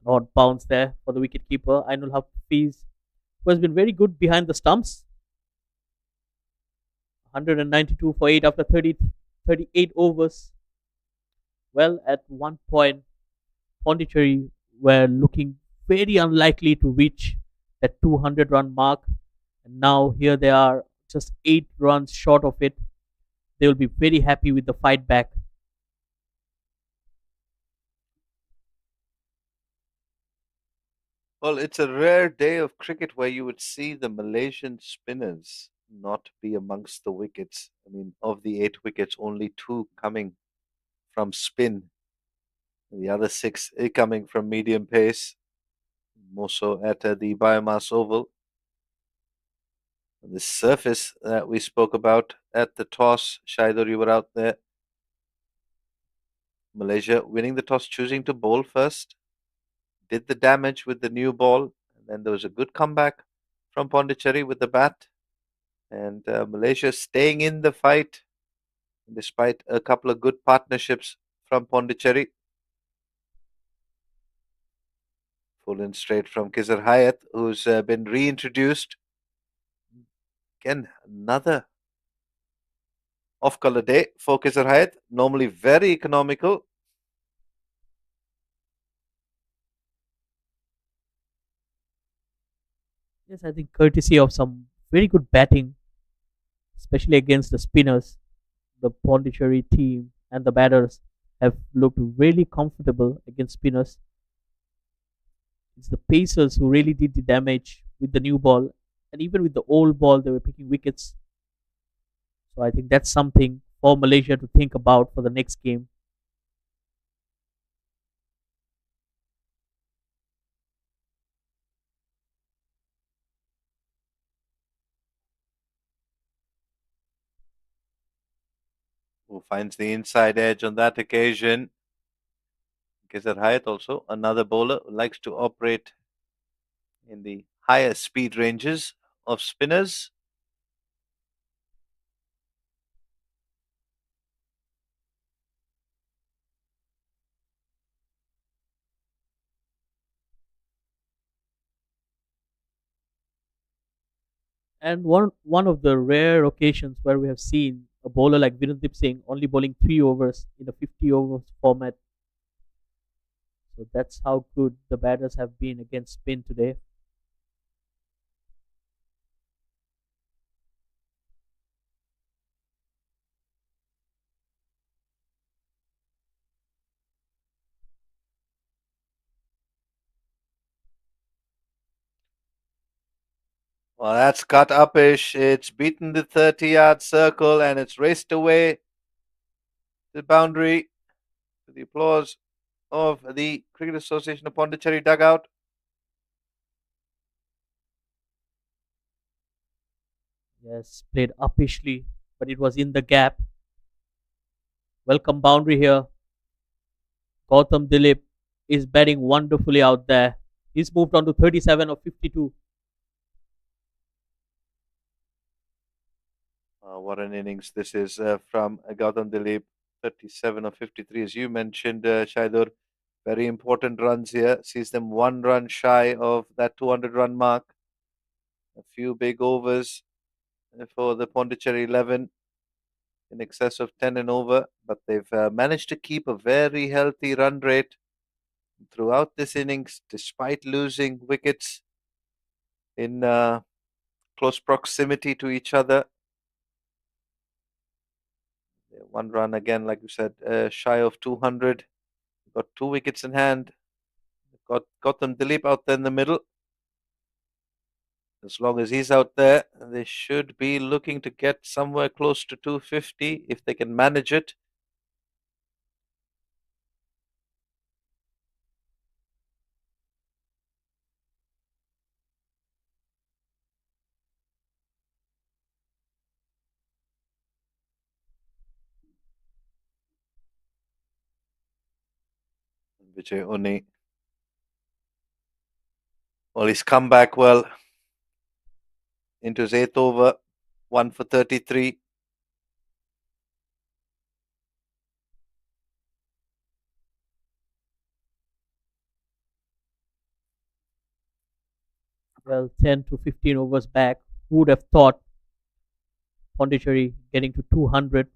an odd bounce there for the wicket keeper Ainul Hafiz, who has been very good behind the stumps. 192 for 8 after 38 overs. Well, at one point, Pondicherry were looking very unlikely to reach that 200 run mark. And now here they are, just 8 runs short of it. They will be very happy with the fight back. Well, it's a rare day of cricket where you would see the Malaysian spinners not be amongst the wickets. I mean, of the 8 wickets, only two coming from spin, the other six coming from medium pace, more so at the Biomass Oval. The surface that we spoke about at the toss, Shaidur, you were out there. Malaysia winning the toss, choosing to bowl first, did the damage with the new ball, and then there was a good comeback from Pondicherry with the bat, and Malaysia staying in the fight despite a couple of good partnerships from Pondicherry. Full and straight from Kizar Hayat, who's been reintroduced. Again, another off color day for Kizar Hayat, normally very economical. Yes, I think courtesy of some very good batting, especially against the spinners, the Pondicherry team and the batters have looked really comfortable against spinners. It's the Pacers who really did the damage with the new ball, and even with the old ball, they were picking wickets. So I think that's something for Malaysia to think about for the next game. Who finds the inside edge on that occasion? Kizar Hayat also, another bowler who likes to operate in the higher speed ranges of spinners. And one of the rare occasions where we have seen a bowler like Virendip Singh only bowling 3 overs in a 50 overs format. So that's how good the batters have been against spin today. Well, that's cut upish. It's beaten the 30-yard circle and it's raced away to the boundary to the applause of the Cricket Association of Pondicherry dugout. Yes, played uppishly, but it was in the gap. Welcome boundary here. Gautam Dilip is batting wonderfully out there. He's moved on to 37 of 52. What an innings this is from Gautam Dilip, 37 of 53, as you mentioned, Shaidur. Very important runs here. Sees them 1 run shy of that 200 run mark. A few big overs for the Pondicherry 11 in excess of 10 and over, but they've managed to keep a very healthy run rate throughout this innings despite losing wickets in close proximity to each other. They're One run again, like you said, shy of 200. Got 2 wickets in hand. Got them Dilip out there in the middle. As long as he's out there, they should be looking to get somewhere close to 250 if they can manage it. Vijay Uni. Well, he's come back well into his eighth over, 1 for 33. Well, 10 to 15 overs back. Who would have thought Pondicherry getting to 200?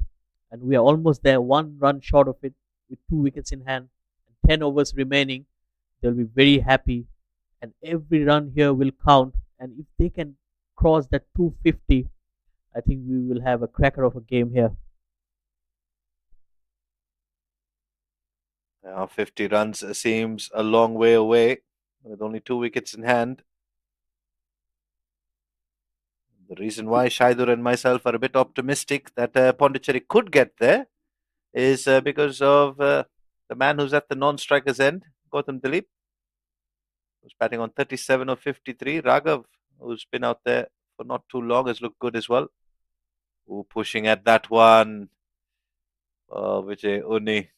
And we are almost there, one run short of it with 2 wickets in hand and 10 overs remaining. They'll be very happy, and every run here will count. And if they can cross that 250, I think we will have a cracker of a game here. Now 50 runs seems a long way away with only 2 wickets in hand. The reason why Shaidur and myself are a bit optimistic that Pondicherry could get there is because of the man who's at the non-strikers end, Gautam Dilip, who's batting on 37 of 53. Raghav, who's been out there for not too long, has looked good as well. Ooh, pushing at that one. Oh, Vijay Uni.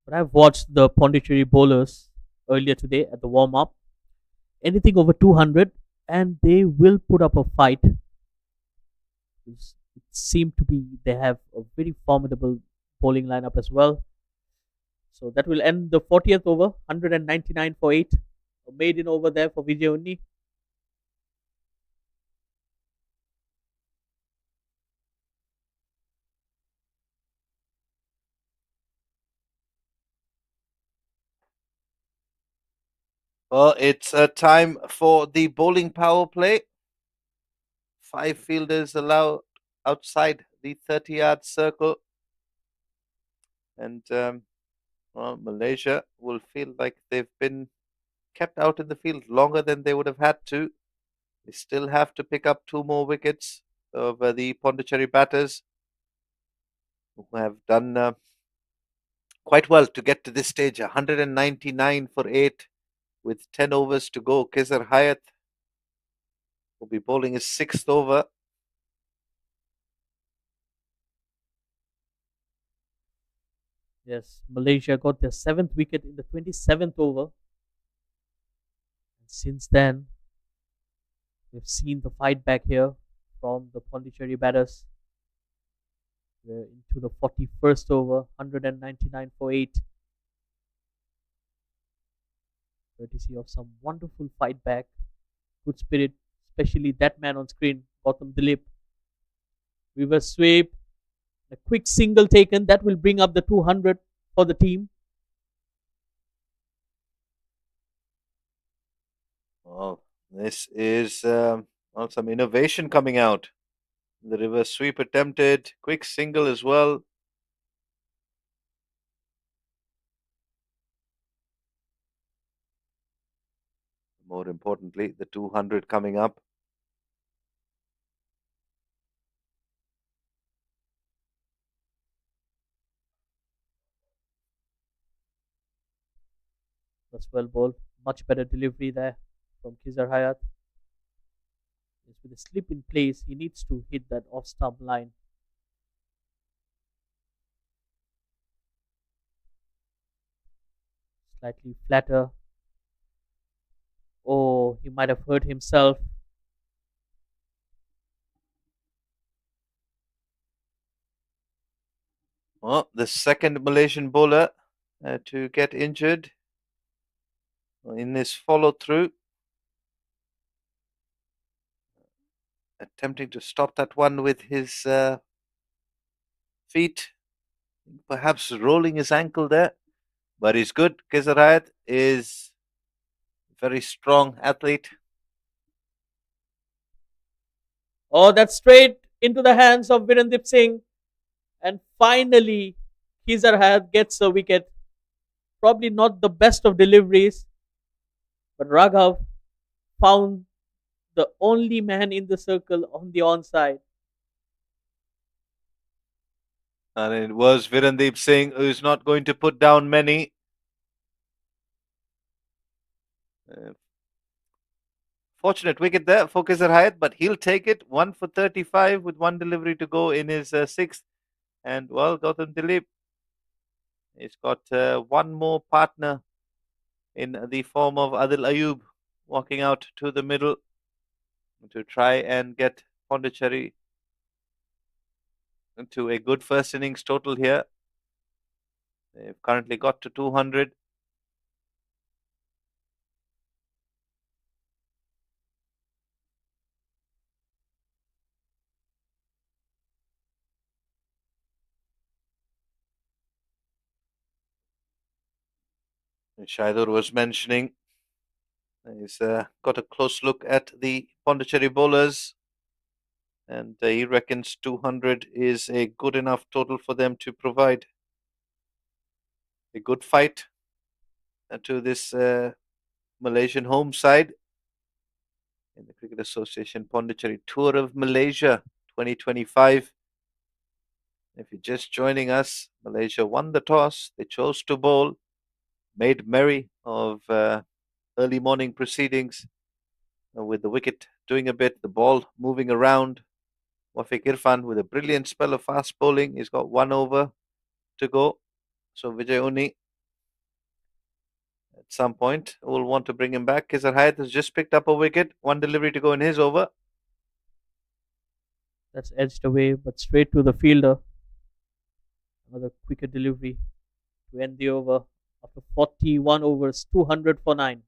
But I've watched the Pondicherry bowlers earlier today at the warm up. Anything over 200, and they will put up a fight. It seemed to be they have a very formidable bowling lineup as well. So that will end the 40th over, 199 for 8. A maiden over there for Vijay Unni. Well, it's time for the bowling power play. 5 fielders allowed outside the 30-yard circle. And well, Malaysia will feel like they've been kept out in the field longer than they would have had to. They still have to pick up 2 more wickets over the Pondicherry batters, who have done quite well to get to this stage. 199 for 8 with 10 overs to go. Kizar Hayat will be bowling his 6th over. Yes, Malaysia got their 7th wicket in the 27th over. And since then, we've seen the fight back here from the Pondicherry batters. We're into the 41st over, 199 for 8. Courtesy of some wonderful fight back, good spirit, especially that man on screen, Gautam Dilip. Reverse sweep, a quick single taken that will bring up the 200 for the team. Well, this is well, some innovation coming out. The reverse sweep attempted, quick single as well. More importantly, the 200 coming up. That's well bowled. Much better delivery there from Kizar Hayat. With a slip in place, he needs to hit that off stump line. Slightly flatter. Oh, he might have hurt himself. Well, the second Malaysian bowler to get injured in this follow through. Attempting to stop that one with his feet, perhaps rolling his ankle there, but he's good. Kizarayat is a very strong athlete. Oh, that's straight. into the hands of Virendip Singh, and finally, Khizar gets a wicket. Probably not the best of deliveries, but Raghav found the only man in the circle on the onside. And it was Virendeep Singh who's not going to put down many. Uh, Fortunate wicket there for Kizar Hayat, but he'll take it. 1 for 35 with one delivery to go in his sixth. And well, Gautam Dilip, he's got one more partner in the form of Adil Ayub walking out to the middle to try and get Pondicherry to a good first innings total here. They've currently got to 200. Shaidur was mentioning he's got a close look at the Pondicherry bowlers, and he reckons 200 is a good enough total for them to provide a good fight to this Malaysian home side in the Cricket Association Pondicherry Tour of Malaysia 2025. If you're just joining us, Malaysia won the toss. They chose to bowl, made merry of early morning proceedings with the wicket doing a bit, the ball moving around. Wafiq Irfan with a brilliant spell of fast bowling. He's got 1 over to go. So Vijay Uni at some point will want to bring him back. Kizar Hayat has just picked up a wicket. One delivery to go in his over. That's edged away, but straight to the fielder. Another quicker delivery to end the over after 41 overs, 200 for 9.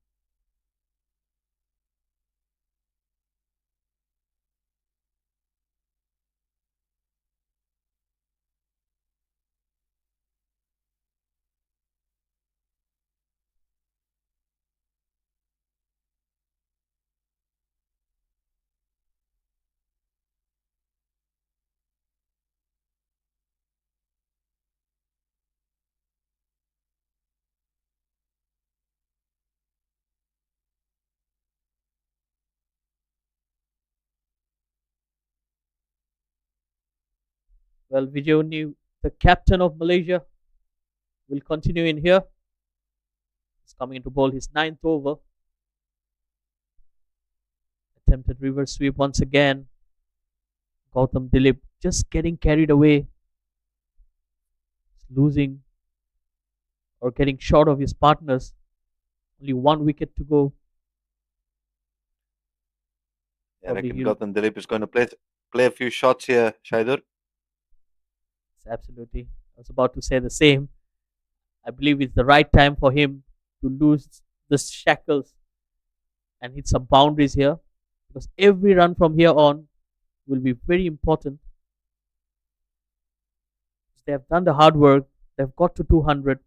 Well, Vijay, the captain of Malaysia, will continue in here. He's coming into bowl his 9th over. Attempted reverse sweep once again. Gautam Dilip just getting carried away, losing or getting short of his partners. Only 1 wicket to go. I Probably reckon he'll Gautam Dilip is going to play a few shots here, Shaidur. absolutely. I was about to say the same. I believe it's the right time for him to lose the shackles and hit some boundaries here, because every run from here on will be very important. They have done the hard work. They've got to 200.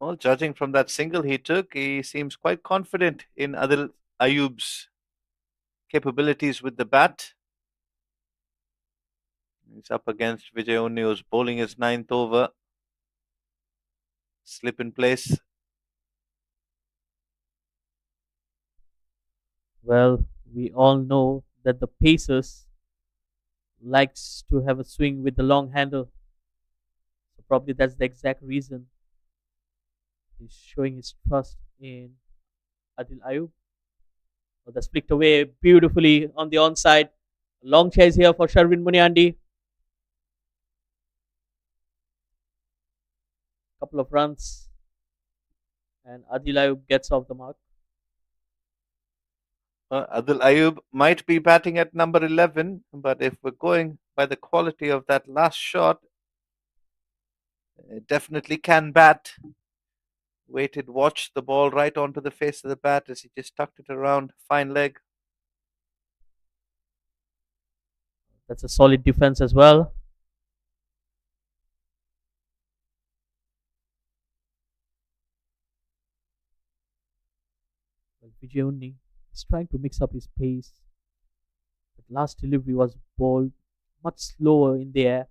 Well, judging from that single he took, he seems quite confident in Adil Ayub's capabilities with the bat. He's up against Vijay Uni, who's bowling his 9th over. Slip in place. Well, we all know that the Pacers likes to have a swing with the long handle. So probably that's the exact reason he's showing his trust in Adil Ayub. Oh, that's flicked away beautifully on the onside. Long chase here for Sharvin Muniandi. Couple of runs, and Adil Ayub gets off the mark. Adil Ayub might be batting at number 11, but if we're going by the quality of that last shot, it definitely can bat. Waited, watched the ball right onto the face of the bat as he just tucked it around. Fine leg. That's a solid defense as well. Vijay is trying to mix up his pace. But last delivery was bowled much slower in the air.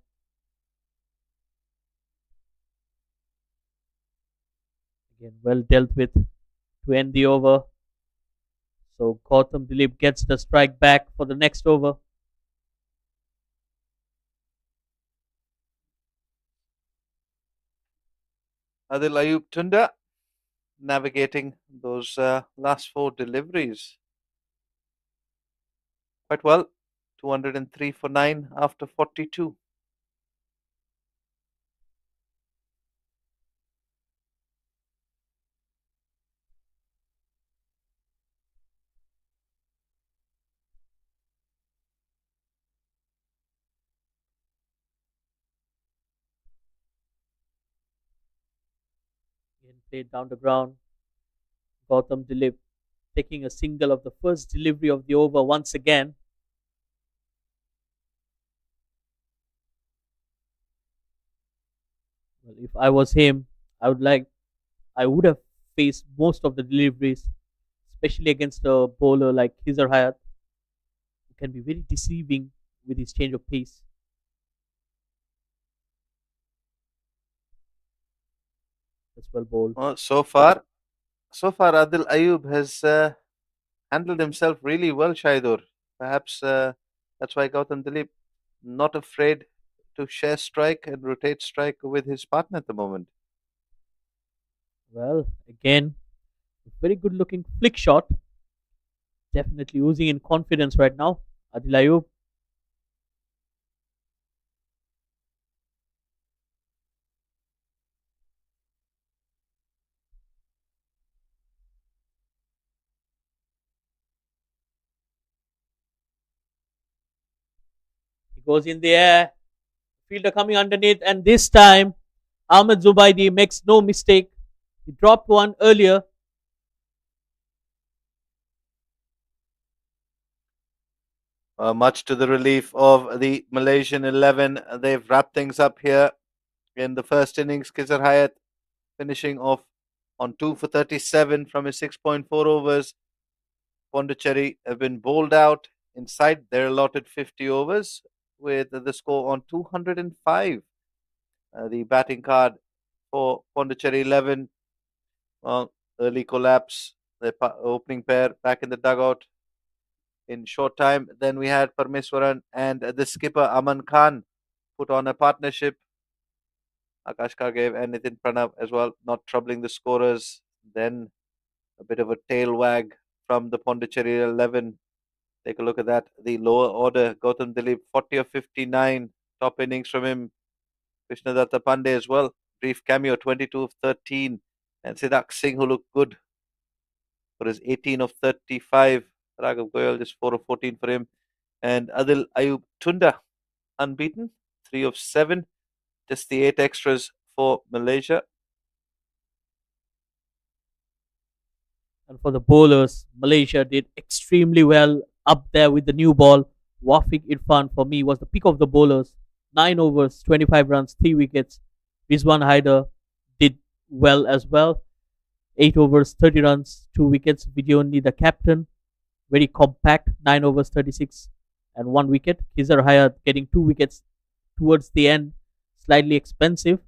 Again, well dealt with to end the over. So Gautam Dilip gets the strike back for the next over. Adil Ayub Tunda navigating those last four deliveries quite well. 203 for 9 after 42. Again, played down the ground. Gautam Dilip taking a single of the first delivery of the over once again. Well, if I was him, I would have faced most of the deliveries, especially against a bowler like Khizar Hayat, who can be very deceiving with his change of pace. That's well bowled. Well, so far, Adil Ayub has handled himself really well, Shaidur. Perhaps that's why Gautam Dilip not afraid to share strike and rotate strike with his partner at the moment. Well, again, a very good looking flick shot. Definitely oozing in confidence right now. Adil Ayub. He goes in the air. Fielder coming underneath, and this time Ahmed Zubaidi makes no mistake. He dropped one earlier. Much to the relief of the Malaysian 11, they've wrapped things up here in the first innings. Khizar Hayat finishing off on 2 for 37 from his 6.4 overs. Pondicherry have been bowled out inside their allotted 50 overs with the score on 205. The batting card for Pondicherry 11, well, early collapse. The opening pair back in the dugout in short time. Then we had Parmeswaran and the skipper Aman Khan put on a partnership. Akash Kargev and Nitin Pranav as well, not troubling the scorers. Then a bit of a tail wag from the Pondicherry 11. Take a look at that. The lower order, Gautam Dilip, 40 of 59. Top innings from him. Krishnadatta Pandey as well. Brief cameo, 22 of 13. And Siddharth Singh, who looked good for his 18 of 35. Raghav Goyal, just 4 of 14 for him. And Adil Ayub Tunda, unbeaten, 3 of 7. Just the 8 extras for Malaysia. And for the bowlers, Malaysia did extremely well up there with the new ball. Wafiq Irfan for me was the pick of the bowlers. 9 overs, 25 runs, 3 wickets. Rizwan Haider did well as well. 8 overs, 30 runs, 2 wickets. Vidyauni, the captain, very compact, 9 overs, 36 and 1 wicket. Khizar Hayat getting 2 wickets towards the end, slightly expensive.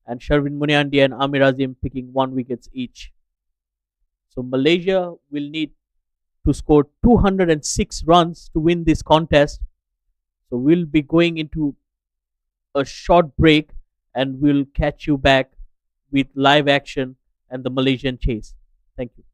And Sharvin Muniandi and Amir Azim picking 1 wickets each. So Malaysia will need to score 206 runs to win this contest. So we'll be going into a short break and we'll catch you back with live action and the Malaysian chase. Thank you.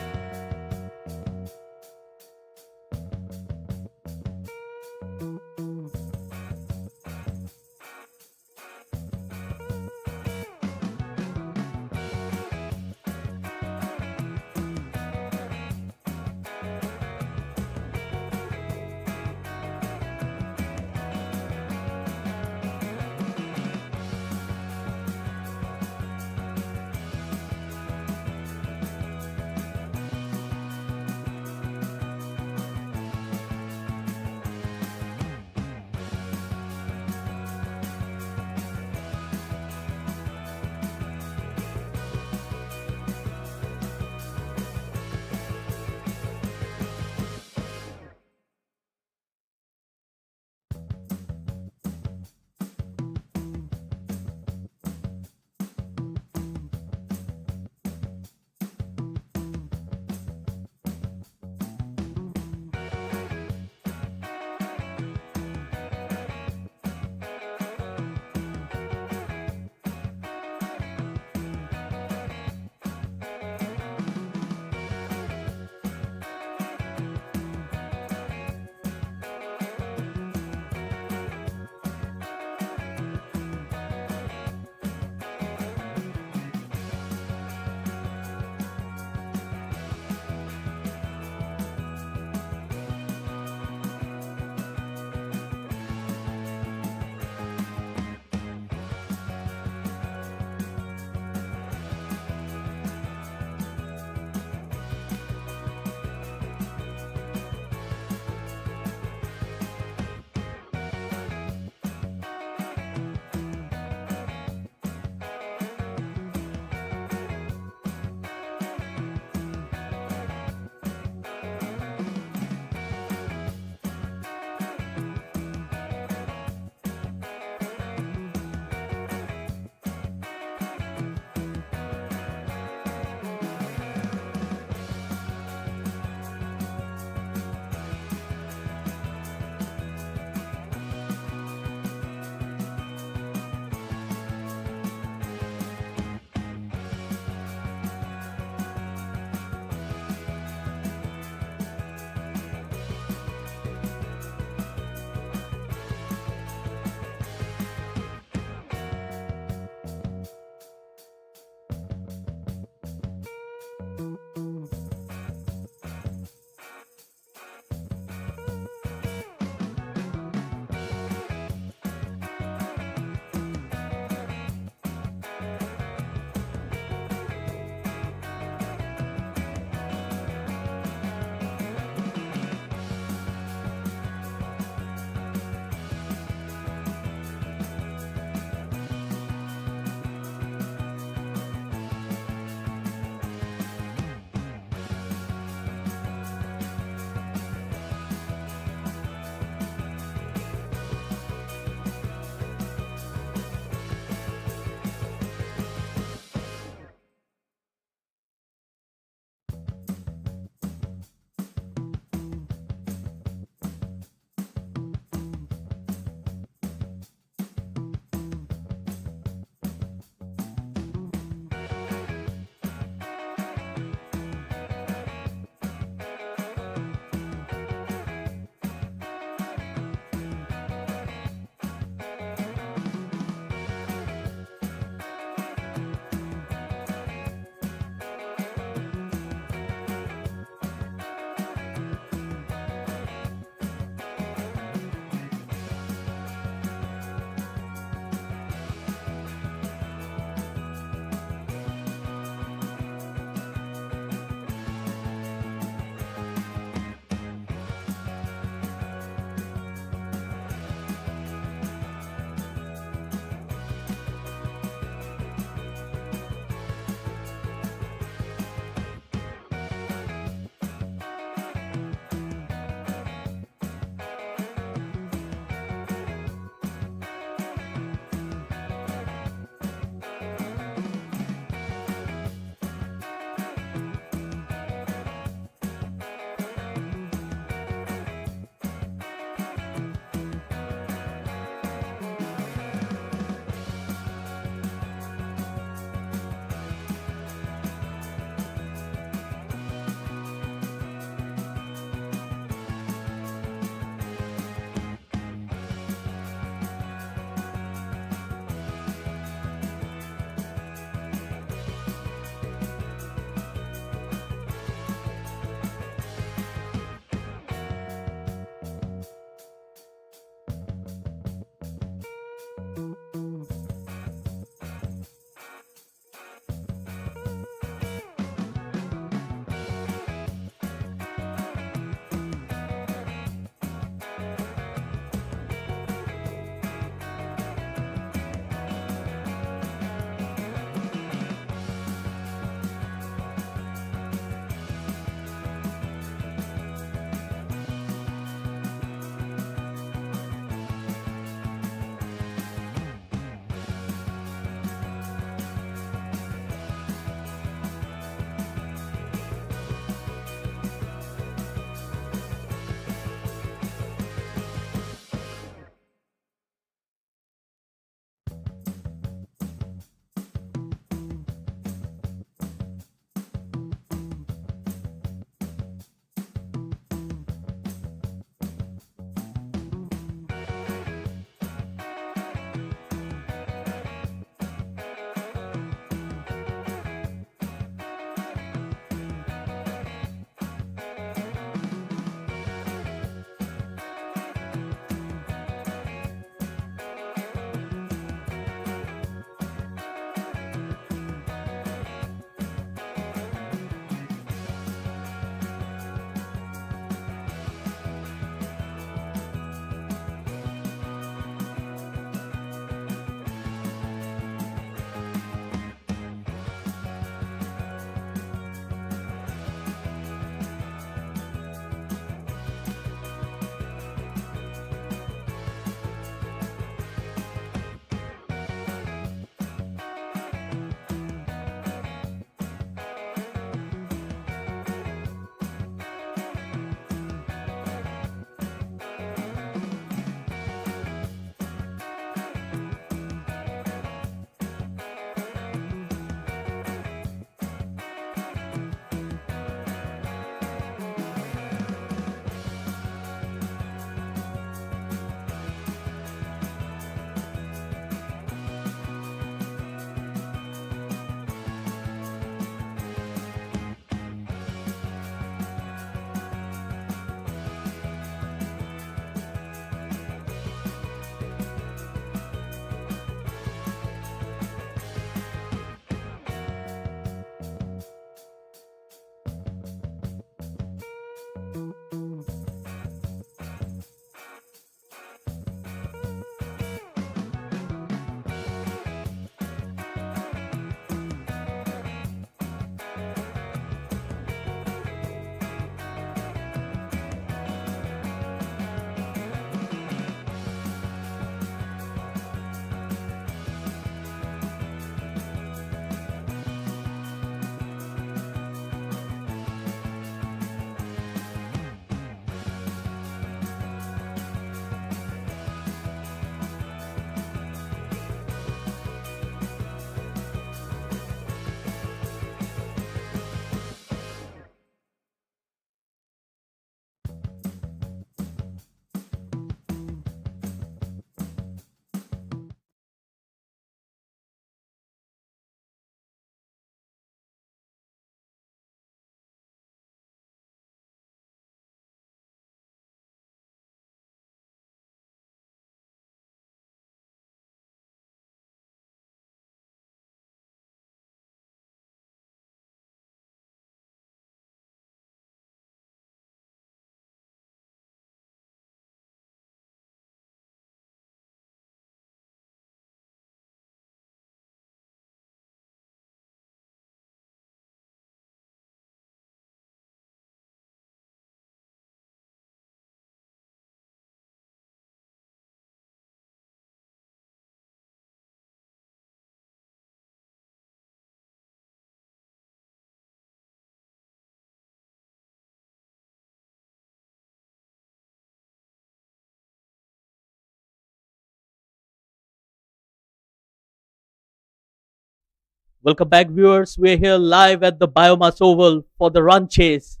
Welcome back, viewers. We're here live at the Biomass Oval for the run chase.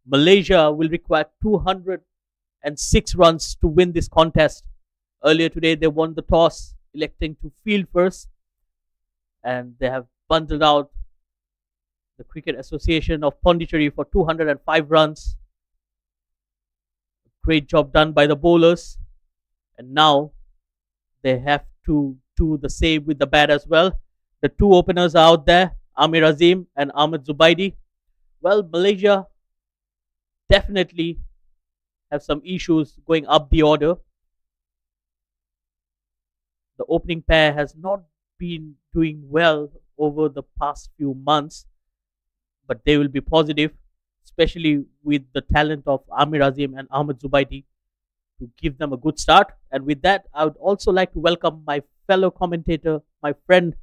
Malaysia will require 206 runs to win this contest. Earlier today, they won the toss, electing to field first, and they have bundled out the Cricket Association of Pondicherry for 205 runs. Great job done by the bowlers, and now they have to do the same with the bat as well. The two openers are out there, Amir Azim and Ahmed Zubaidi. Well, Malaysia definitely have some issues going up the order. The opening pair has not been doing well over the past few months, but they will be positive, especially with the talent of Amir Azim and Ahmed Zubaidi to give them a good start. And with that, I would also like to welcome my fellow commentator, my friend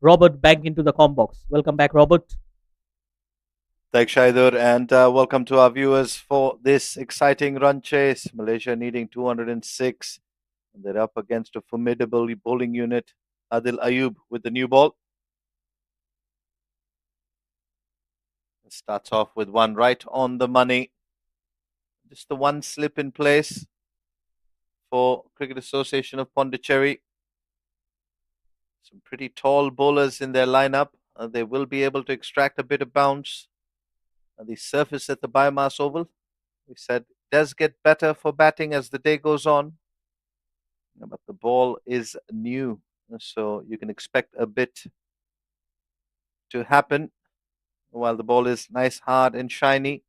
Robert, back into the combox. Welcome back, Robert. Thanks, Shaidur, and welcome to our viewers for this exciting run chase. Malaysia needing 206. And they're up against a formidable bowling unit. Adil Ayub with the new ball. It starts off with one right on the money. Just the one slip in place for Cricket Association of Pondicherry. Some pretty tall bowlers in their lineup. They will be able to extract a bit of bounce. The surface at the Biomass Oval, we said, does get better for batting as the day goes on. But the ball is new, so you can expect a bit to happen while the ball is nice, hard, and shiny.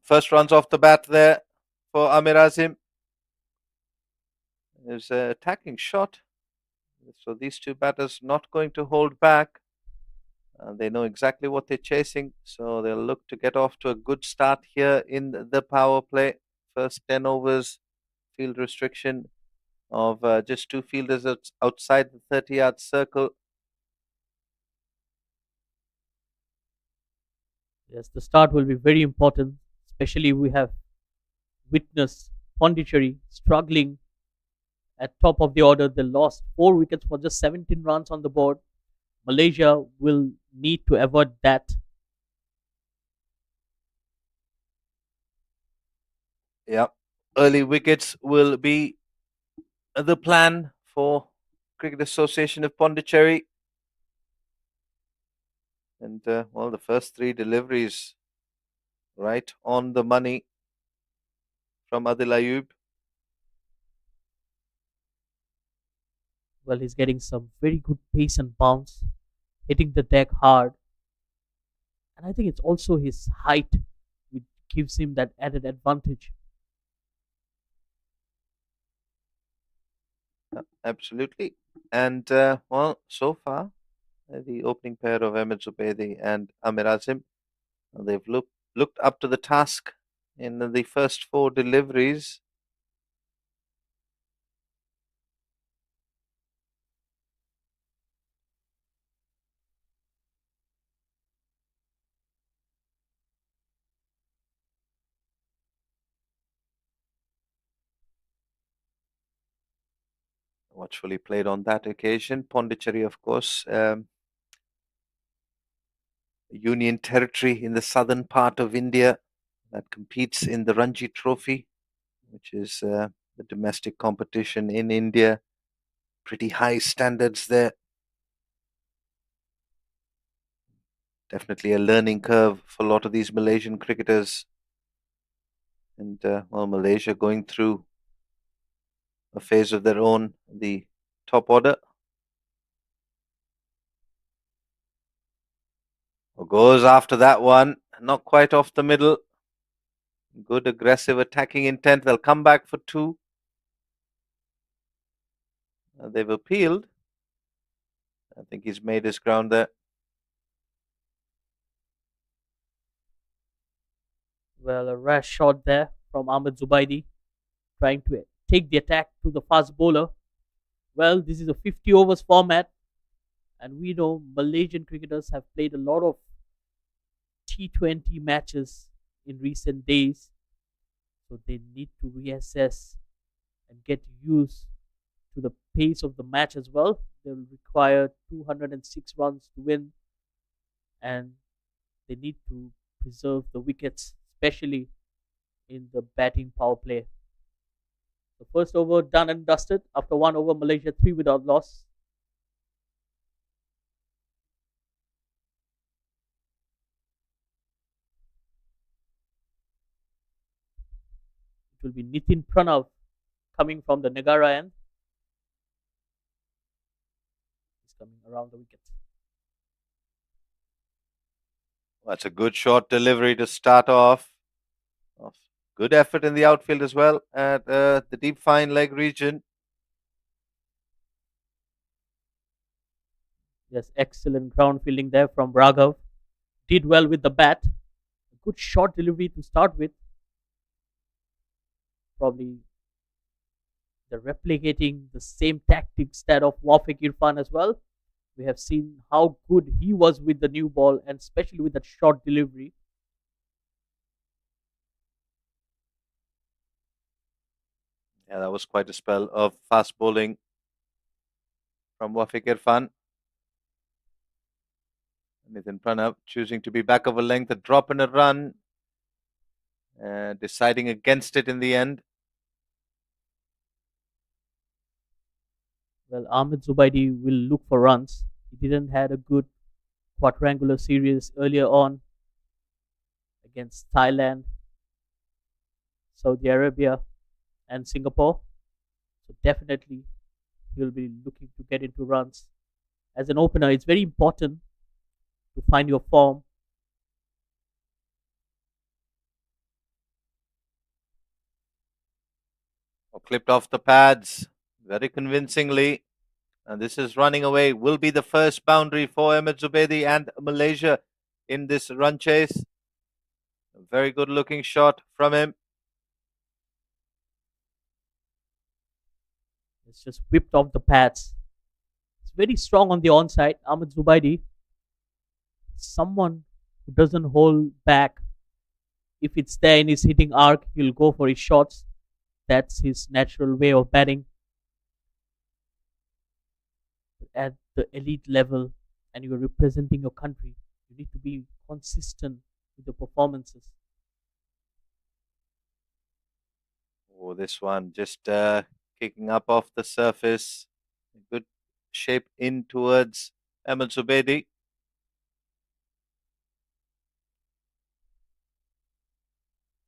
First runs off the bat there for Amir Azim. There's an attacking shot. So these two batters not going to hold back. They know exactly what they're chasing. So they'll look to get off to a good start here in the power play. First 10 overs, field restriction of just two fielders outside the 30-yard circle. Yes, the start will be very important, especially we have witnessed Pondicherry struggling at top of the order. They lost 4 wickets for just 17 runs on the board. Malaysia will need to avoid that. Yeah, early wickets will be the plan for Cricket Association of Pondicherry. And, well, the first three deliveries right on the money from Adil Ayub. Well, he's getting some very good pace and bounce, hitting the deck hard. And I think it's also his height which gives him that added advantage. Absolutely. And, well, so far, the opening pair of Ahmed Zubaidi and Amir Azim, they've looked up to the task in the first four deliveries. Watchfully played on that occasion. Pondicherry, of course, union territory in the southern part of India that competes in the Ranji Trophy, which is the domestic competition in India. Pretty high standards there. Definitely a learning curve for a lot of these Malaysian cricketers. And, well, Malaysia going through a phase of their own, the top order. Goes after that one, not quite off the middle. Good aggressive attacking intent. They'll come back for two. They've appealed. I think he's made his ground there. Well, a rash shot there from Ahmed Zubaidi, trying to take the attack to the fast bowler. Well, this is a 50 overs format. And we know Malaysian cricketers have played a lot of T20 matches in recent days, so they need to reassess and get used to the pace of the match as well. They'll require 206 runs to win, and they need to preserve the wickets, especially in the batting power play. The first over done and dusted after 1 over, Malaysia 3 without loss. It will be Nitin Pranav coming from the Negara end. He's coming around the wicket. That's a good short delivery to start off. Good effort in the outfield as well at the deep fine leg region. Yes, excellent ground fielding there from Raghav. Did well with the bat. A good short delivery to start with. Probably they're replicating the same tactics that of Wafik Irfan as well. We have seen how good he was with the new ball and especially with that short delivery. Yeah, that was quite a spell of fast bowling from Wafik Irfan. Nitin Pranav choosing to be back of a length, a drop and a run, deciding against it in the end. Well, Ahmed Zubaidi will look for runs. He didn't had a good quadrangular series earlier on against Thailand, Saudi Arabia, and Singapore. So definitely he'll be looking to get into runs. As an opener, it's very important to find your form. Clipped off the pads very convincingly. And this is running away. Will be the first boundary for Ahmed Zubaidi and Malaysia in this run chase. A very good looking shot from him. It's just whipped off the pads. It's very strong on the onside. Ahmed Zubaidi, someone who doesn't hold back. If it's there in his hitting arc, he'll go for his shots. That's his natural way of batting. At the elite level and you're representing your country, you need to be consistent with the performances. Oh, this one just kicking up off the surface. Good shape in towards Ahmed Zubaidi.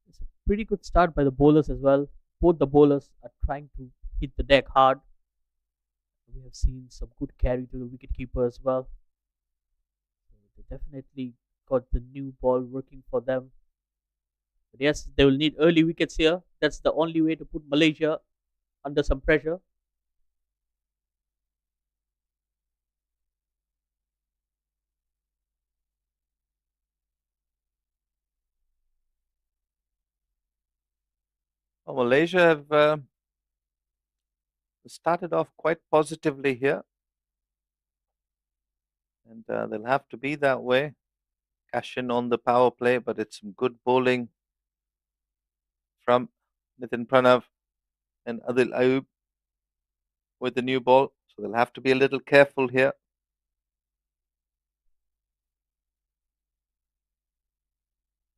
It's a pretty good start by the bowlers as well. Both the bowlers are trying to hit the deck hard. We have seen some good carry to the wicketkeeper as well. They definitely got the new ball working for them. But yes, they will need early wickets here. That's the only way to put Malaysia under some pressure. Well, Malaysia have started off quite positively here. And they'll have to be that way. Cash in on the power play, but it's some good bowling from Nitin Pranav and Adil Ayub with the new ball. So they'll have to be a little careful here.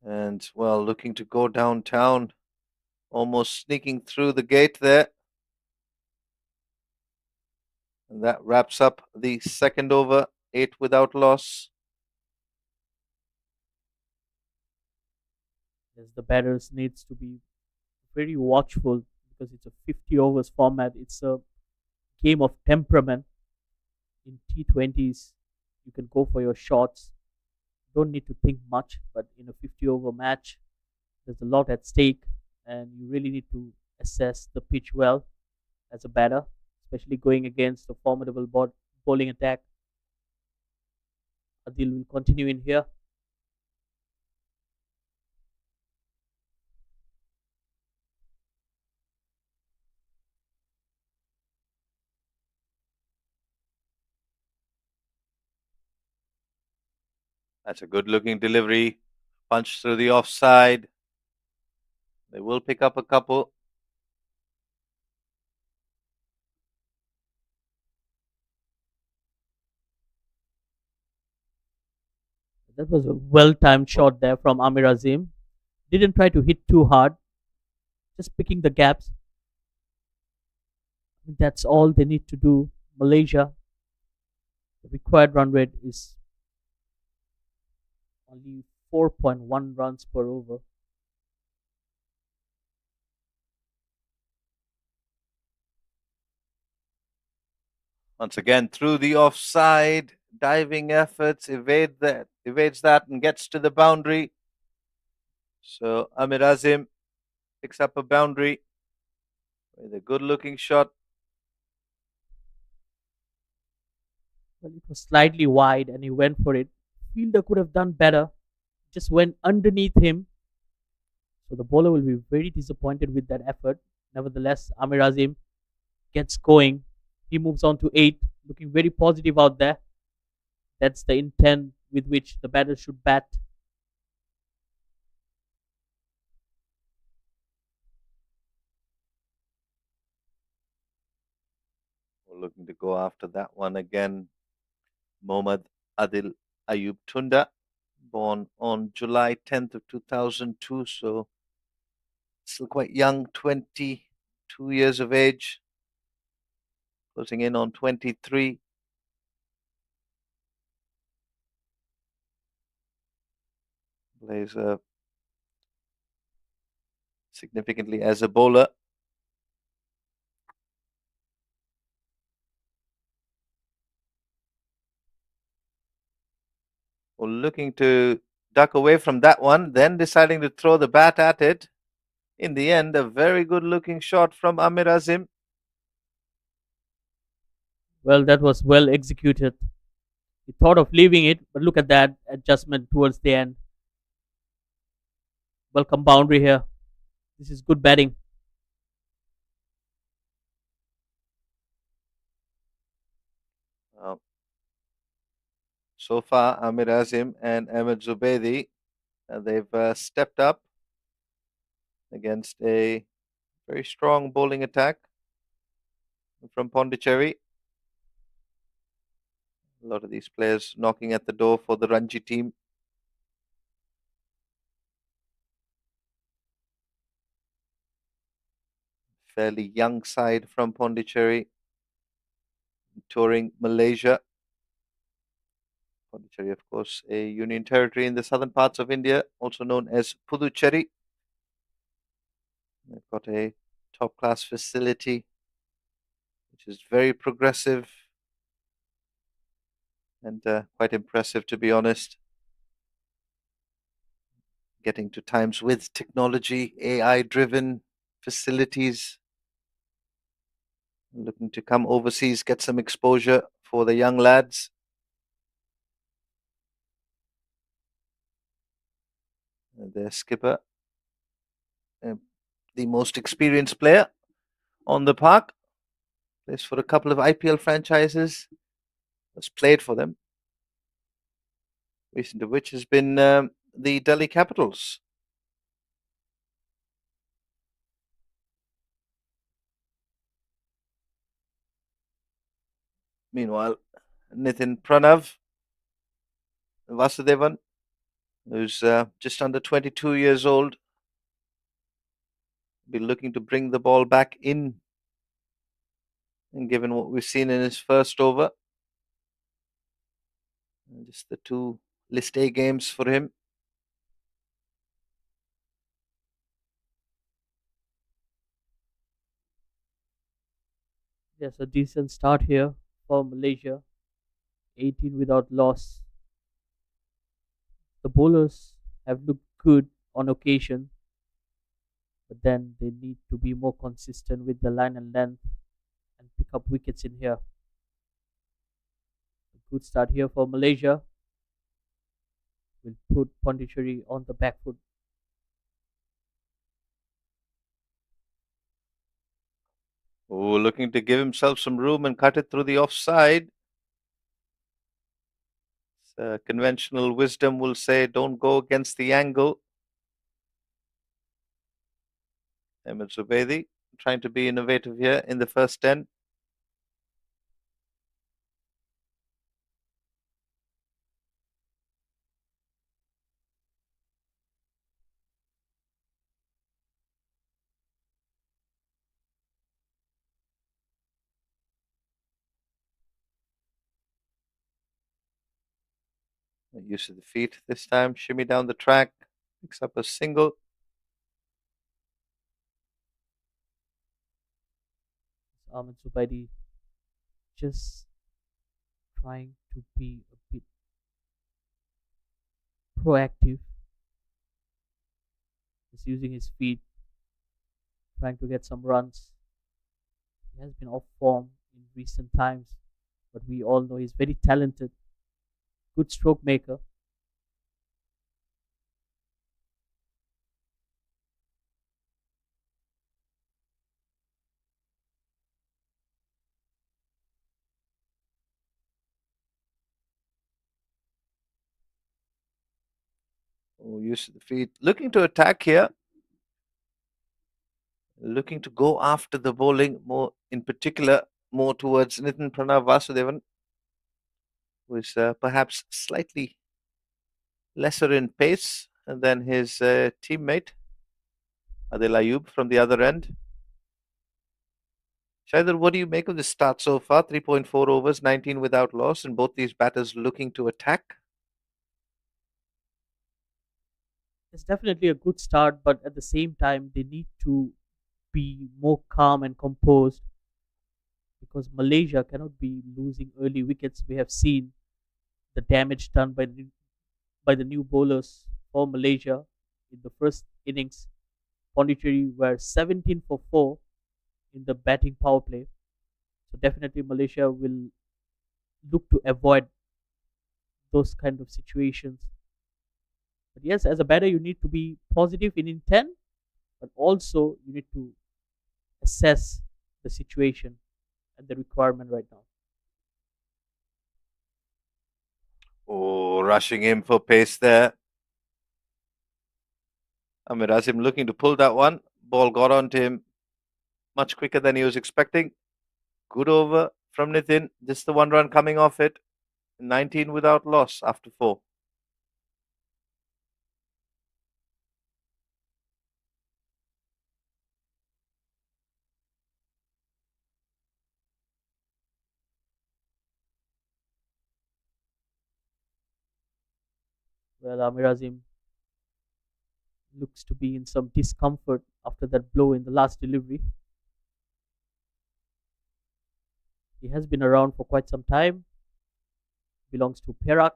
And, well, looking to go downtown, almost sneaking through the gate there. And that wraps up the second over, 8 without loss. Yes, the batters needs to be very watchful because it's a 50 overs format. It's a game of temperament. In T20s, you can go for your shots. Don't need to think much, but in a 50 over match, there's a lot at stake, and you really need to assess the pitch well as a batter, especially going against a formidable bowling attack. Adil will continue in here. That's a good looking delivery. Punch through the offside. They will pick up a couple. That was a well timed shot there from Amir Azim. Didn't try to hit too hard, just picking the gaps. That's all they need to do. Malaysia, the required run rate is only 4.1 runs per over. Once again, through the offside, diving efforts, evades that and gets to the boundary. So Amir Azim picks up a boundary with a good looking shot. Well, it was slightly wide and he went for it. Fielder could have done better, just went underneath him. So the bowler will be very disappointed with that effort. Nevertheless, Amir Azim gets going. He moves on to 8, looking very positive out there. That's the intent with which the batter should bat. We're looking to go after that one again. Mohammad Adil Ayub Tunda, born on July 10th of 2002, so still quite young, 22 years of age, closing in on 23. Plays significantly as a bowler. Well, looking to duck away from that one, then deciding to throw the bat at it. In the end, a very good looking shot from Amir Azim. Well, that was well executed. He thought of leaving it, but look at that adjustment towards the end. Welcome boundary here. This is good batting. Uh, so far, Amir Azim and Ahmed Zubaydi, they've stepped up against a very strong bowling attack from Pondicherry. A lot of these players knocking at the door for the Ranji team. Fairly young side from Pondicherry, touring Malaysia. Pondicherry, of course, a union territory in the southern parts of India, also known as Puducherry. They've got a top class facility, which is very progressive and quite impressive, to be honest. Getting to times with technology, AI driven facilities. Looking to come overseas, get some exposure for the young lads. Their skipper, the most experienced player on the park, plays for a couple of IPL franchises, has played for them, recent of which has been the Delhi Capitals. Meanwhile, Nitin Pranav Vasudevan, who's just under 22 years old, be looking to bring the ball back in. And given what we've seen in his first over, just the 2 List A games for him. Yes, a decent start here for Malaysia. 18 without loss. The bowlers have looked good on occasion, but then they need to be more consistent with the line and length and pick up wickets in here. A good start here for Malaysia. Will put Pondicherry on the back foot. Oh, looking to give himself some room and cut it through the offside. Conventional wisdom will say don't go against the angle. Ahmed Zubaydi trying to be innovative here in the first 10. Use of the feet this time. Shimmy down the track. Picks up a single. Ahmed Zubaidi just trying to be a bit proactive, just using his feet, trying to get some runs. He has been off form in recent times, but we all know he's very talented, good stroke maker. Oh, use of the feet. Looking to attack here. Looking to go after the bowling more, in particular, more towards Nitin Pranav Vasudevan, who is perhaps slightly lesser in pace than his teammate Adil Ayub from the other end. Shaidar, what do you make of the start so far? 3.4 overs, 19 without loss, and both these batters looking to attack. It's definitely a good start, but at the same time, they need to be more calm and composed because Malaysia cannot be losing early wickets. We have seen the damage done by the new bowlers for Malaysia in the first innings. Pondicherry were 17 for 4 in the batting power play. So definitely Malaysia will look to avoid those kind of situations. But yes, as a batter, you need to be positive in intent, but also you need to assess the situation and the requirement right now. Oh, rushing in for pace there. Amir Azim looking to pull that one. Ball got onto him much quicker than he was expecting. Good over from Nitin. Just the one run coming off it. 19 without loss after 4. Well, Amir Azim looks to be in some discomfort after that blow in the last delivery. He has been around for quite some time, belongs to Perak,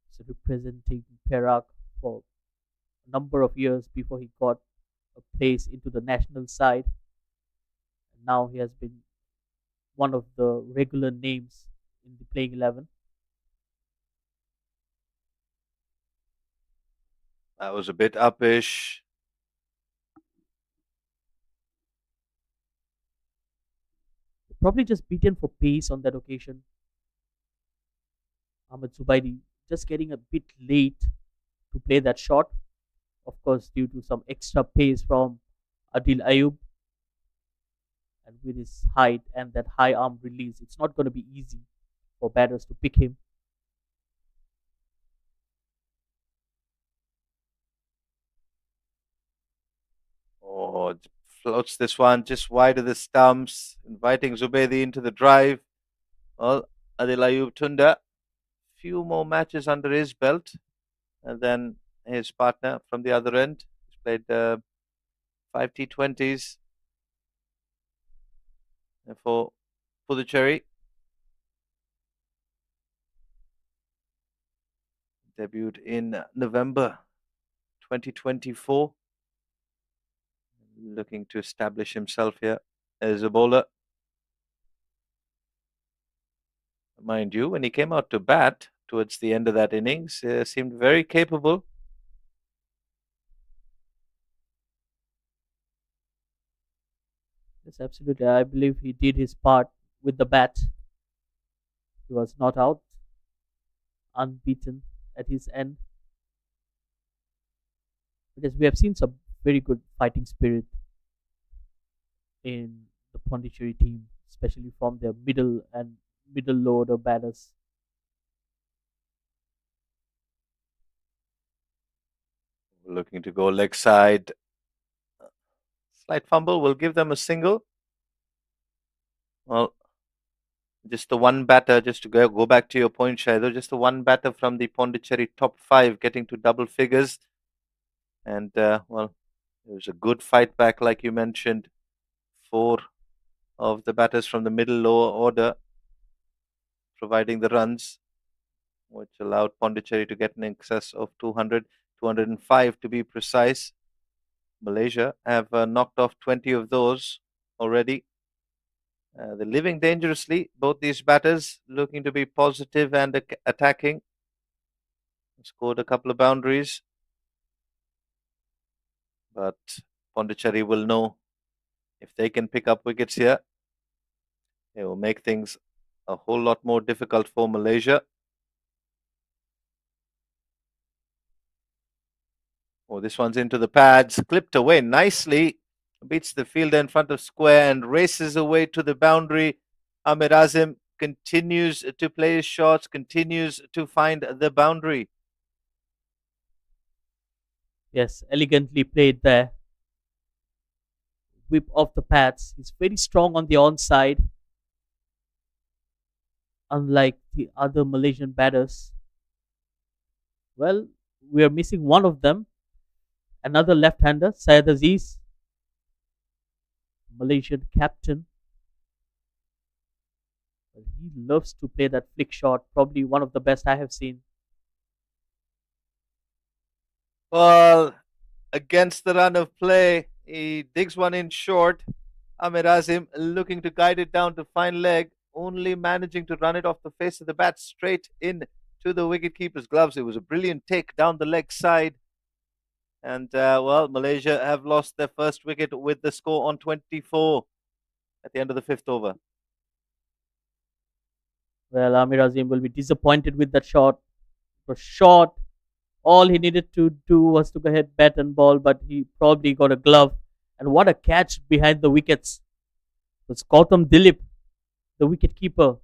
so representing Perak for a number of years before he got a place into the national side. And now he has been one of the regular names in the playing 11. That was a bit uppish. Probably just beaten for pace on that occasion. Ahmed Zubaidi just getting a bit late to play that shot, of course, due to some extra pace from Adil Ayub. And with his height and that high arm release, it's not going to be easy for batters to pick him. Oh, floats this one just wide of the stumps, inviting Zubaydi into the drive. Well, Adil Ayub Tunda, few more matches under his belt, and then his partner from the other end. He's played 5 T20s for Puducherry. Debuted in November 2024. Looking to establish himself here as a bowler. Mind you, when he came out to bat towards the end of that innings, seemed very capable. Yes, absolutely. I believe he did his part with the bat. He was not out. unbeaten at his end, because we have seen some very good fighting spirit in the Pondicherry team, especially from their middle and middle loader batters. Looking to go leg side. Slight fumble will give them a single. Well, just the one batter, just to go back to your point, Shaido, just the one batter from the Pondicherry top five getting to double figures. And, well, it was a good fight back, like you mentioned. Four of the batters from the middle lower order providing the runs, which allowed Pondicherry to get in excess of 200, 205 to be precise. Malaysia have knocked off 20 of those already. They're living dangerously. Both these batters looking to be positive and attacking. Scored a couple of boundaries, but Pondicherry will know if they can pick up wickets here, it will make things a whole lot more difficult for Malaysia. Oh, this one's into the pads, clipped away nicely. Beats the fielder in front of square and races away to the boundary. Amir Azim continues to play his shots, continues to find the boundary. Yes, elegantly played there. Whip off the pads. He's very strong on the onside, unlike the other Malaysian batters. Well, we are missing one of them. Another left-hander, Syed Aziz, Malaysian captain. Well, he loves to play that flick shot, probably one of the best I have seen. Well, against the run of play, he digs one in short. Amir Azim looking to guide it down to fine leg, only managing to run it off the face of the bat straight in to the wicketkeeper's gloves. It was a brilliant take down the leg side. And, well, Malaysia have lost their first wicket with the score on 24 at the end of the fifth over. Well, Amir Azim will be disappointed with that shot. It was short. All he needed to do was to go ahead, bat and ball, but he probably got a glove. And what a catch behind the wickets. It was Gautam Dilip, the wicket keeper,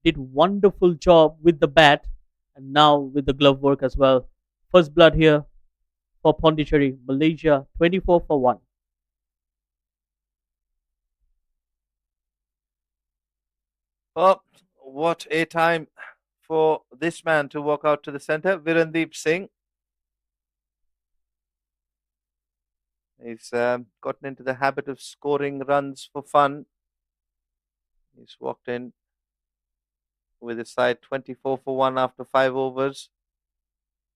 did wonderful job with the bat and now with the glove work as well. First blood here for Pondicherry, Malaysia 24 for 1. Well, what a time for this man to walk out to the centre, Virendeep Singh. He's gotten into the habit of scoring runs for fun. He's walked in with his side 24 for 1 after 5 overs.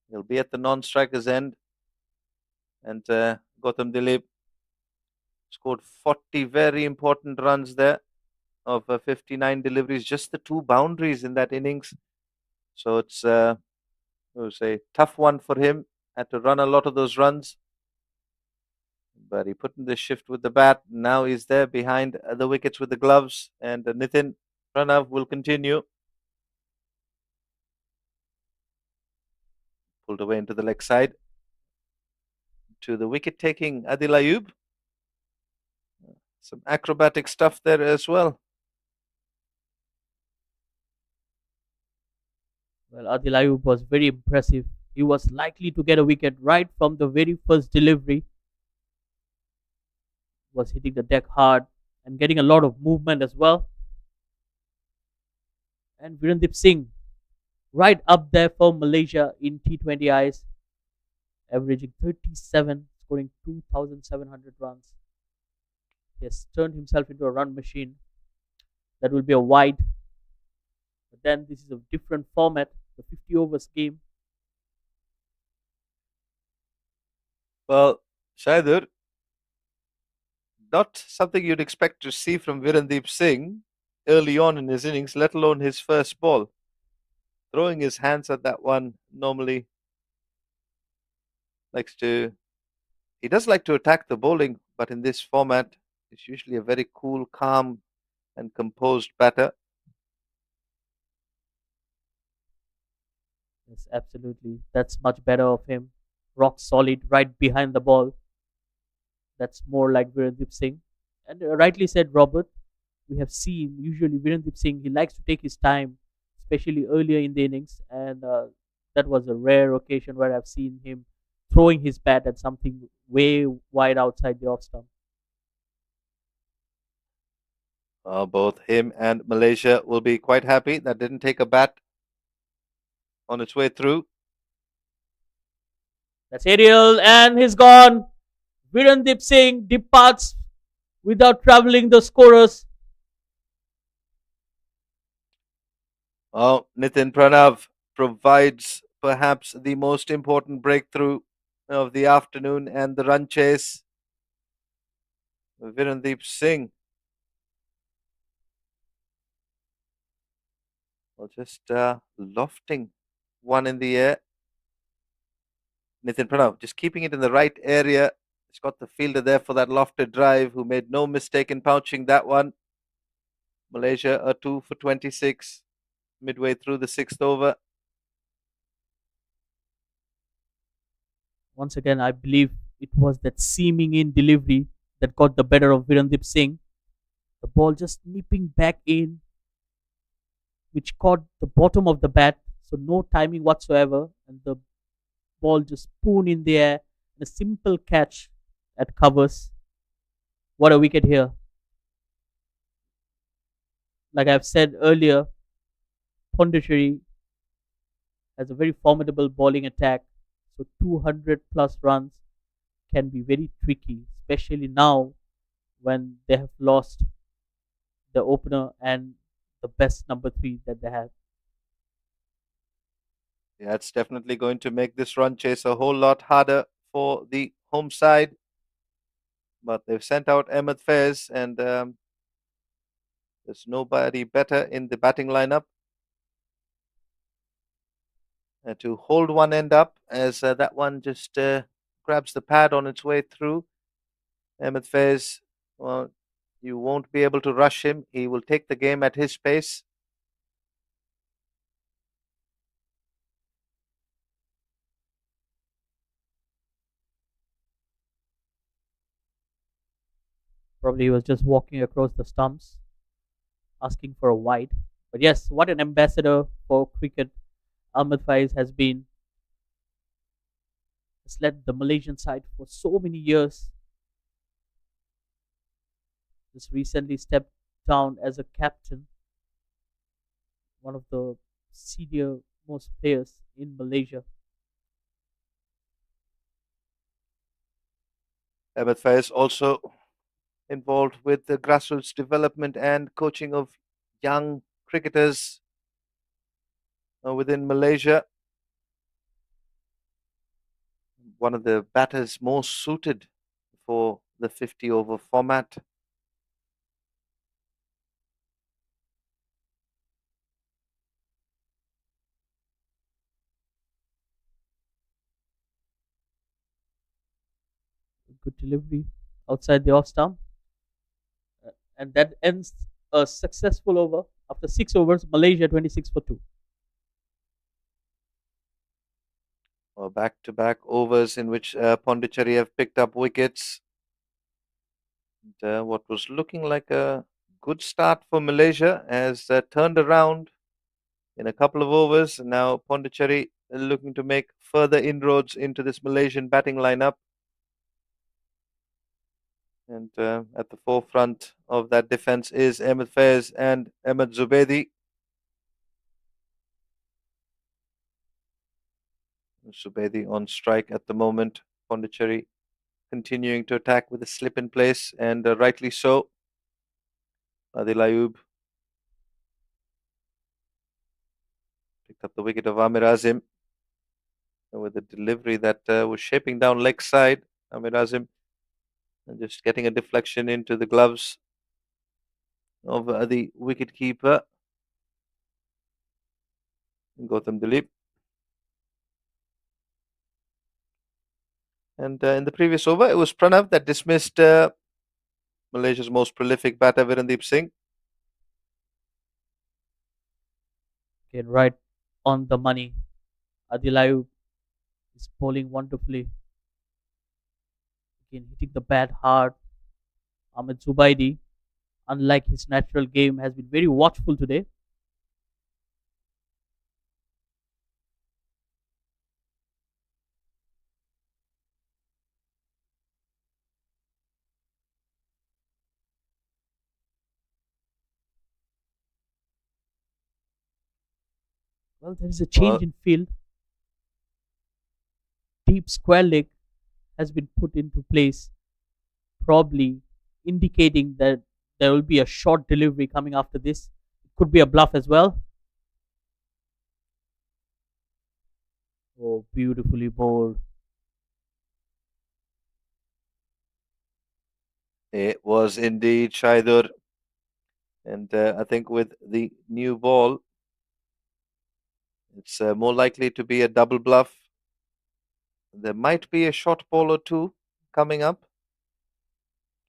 He'll be at the non-striker's end. And Gautam Dilip scored 40 very important runs there of 59 deliveries, just the 2 boundaries in that innings. So it's it was a tough one for him. Had to run a lot of those runs. But he put in the shift with the bat. Now he's there behind the wickets with the gloves. And Nitin Pranav will continue. Pulled away into the leg side. To the wicket taking Adil Ayub. Some acrobatic stuff there as well. Well, Adil Ayub was very impressive. He was likely to get a wicket right from the very first delivery. Was hitting the deck hard and getting a lot of movement as well. And Virendeep Singh, right up there for Malaysia in T20 eyes, averaging 37, scoring 2,700 runs. He has turned himself into a run machine. That will be a wide. But then this is a different format, the 50 overs game. Well, Shaidur, not something you'd expect to see from Virendeep Singh early on in his innings, let alone his first ball. Throwing his hands at that one normally he does like to attack the bowling, but in this format, he's usually a very cool, calm, and composed batter. Yes, absolutely. That's much better of him. Rock solid, right behind the ball. That's more like Virendip Singh. And rightly said, Robert. We have seen usually Virendip Singh. He likes to take his time, especially earlier in the innings, and that was a rare occasion where I've seen him throwing his bat at something way wide outside the off stump. Both him and Malaysia will be quite happy that didn't take a bat on its way through. That's Ariel, and he's gone. Virendip Singh departs without traveling the scorers. Nitin Pranav provides perhaps the most important breakthrough of the afternoon and the run chase. Virendeep Singh just lofting one in the air. Nitin Pranav just keeping it in the right area. He's got the fielder there for that lofted drive who made no mistake in pouching that one. Malaysia are 2 for 26 midway through the sixth over. Once again, I believe it was that seaming in delivery that got the better of Virendip Singh. The ball just nipping back in, which caught the bottom of the bat, so no timing whatsoever, and the ball just spoon in the air. A simple catch at covers. What a wicket here. Like I've said earlier, Pondicherry has a very formidable bowling attack, so 200 plus runs can be very tricky, especially now when they have lost the opener and the best number three that they have. Yeah, it's definitely going to make this run chase a whole lot harder for the home side. But they've sent out Ahmed Faiz, and there's nobody better in the batting lineup to hold one end up as that one just grabs the pad on its way through. Ahmed Faiz, well, you won't be able to rush him. He will take the game at his pace. Probably he was just walking across the stumps, asking for a wide. But yes, what an ambassador for cricket Ahmed Faiz has been. Has led the Malaysian side for so many years. Just recently stepped down as a captain, one of the senior most players in Malaysia. Ahmed Faiz also involved with the grassroots development and coaching of young cricketers within Malaysia. One of the batters most suited for the 50 over format. Good delivery outside the off stump. And that ends a successful over. After 6 overs, Malaysia 26 for 2. Back to back overs in which Pondicherry have picked up wickets. And, what was looking like a good start for Malaysia has turned around in a couple of overs. Now Pondicherry looking to make further inroads into this Malaysian batting lineup. And at the forefront of that defense is Ahmed Faiz and Ahmed Zubedi. Zubedi on strike at the moment. Pondicherry continuing to attack with a slip in place, and rightly so. Adil Ayub picked up the wicket of Amir Azim with a delivery that was shaping down leg side. Amir Azim and just getting a deflection into the gloves of the wicket keeper, Gautam Dilip. And in the previous over, it was Pranav that dismissed Malaysia's most prolific batter, Virendeep Singh. Okay, right on the money. Adil Ayub is bowling wonderfully. Again, hitting the bat hard. Ahmed Zubaidi, unlike his natural game, has been very watchful today. Well, there is a change Well, in field. Deep square leg has been put into place, probably indicating that there will be a short delivery coming after this. It could be a bluff as well. Oh, beautifully bowled. it was indeed Shaidur. And I think with the new ball, it's more likely to be a double bluff. There might be a short ball or two coming up,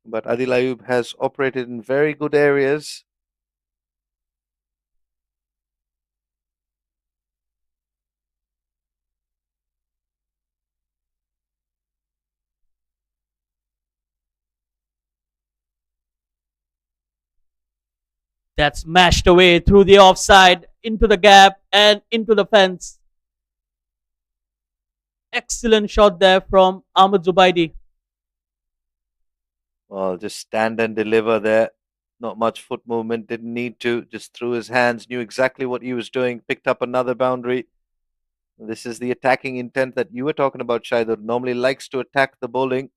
but Adil Ayub has operated in very good areas. That's smashed away through the offside, into the gap, and into the fence. Excellent shot there from Ahmed Zubaidi. Well, just stand and deliver there. Not much foot movement, didn't need to. Just threw his hands, knew exactly what he was doing, picked up another boundary. This is the attacking intent that you were talking about, Shaidur. Normally likes to attack the bowling.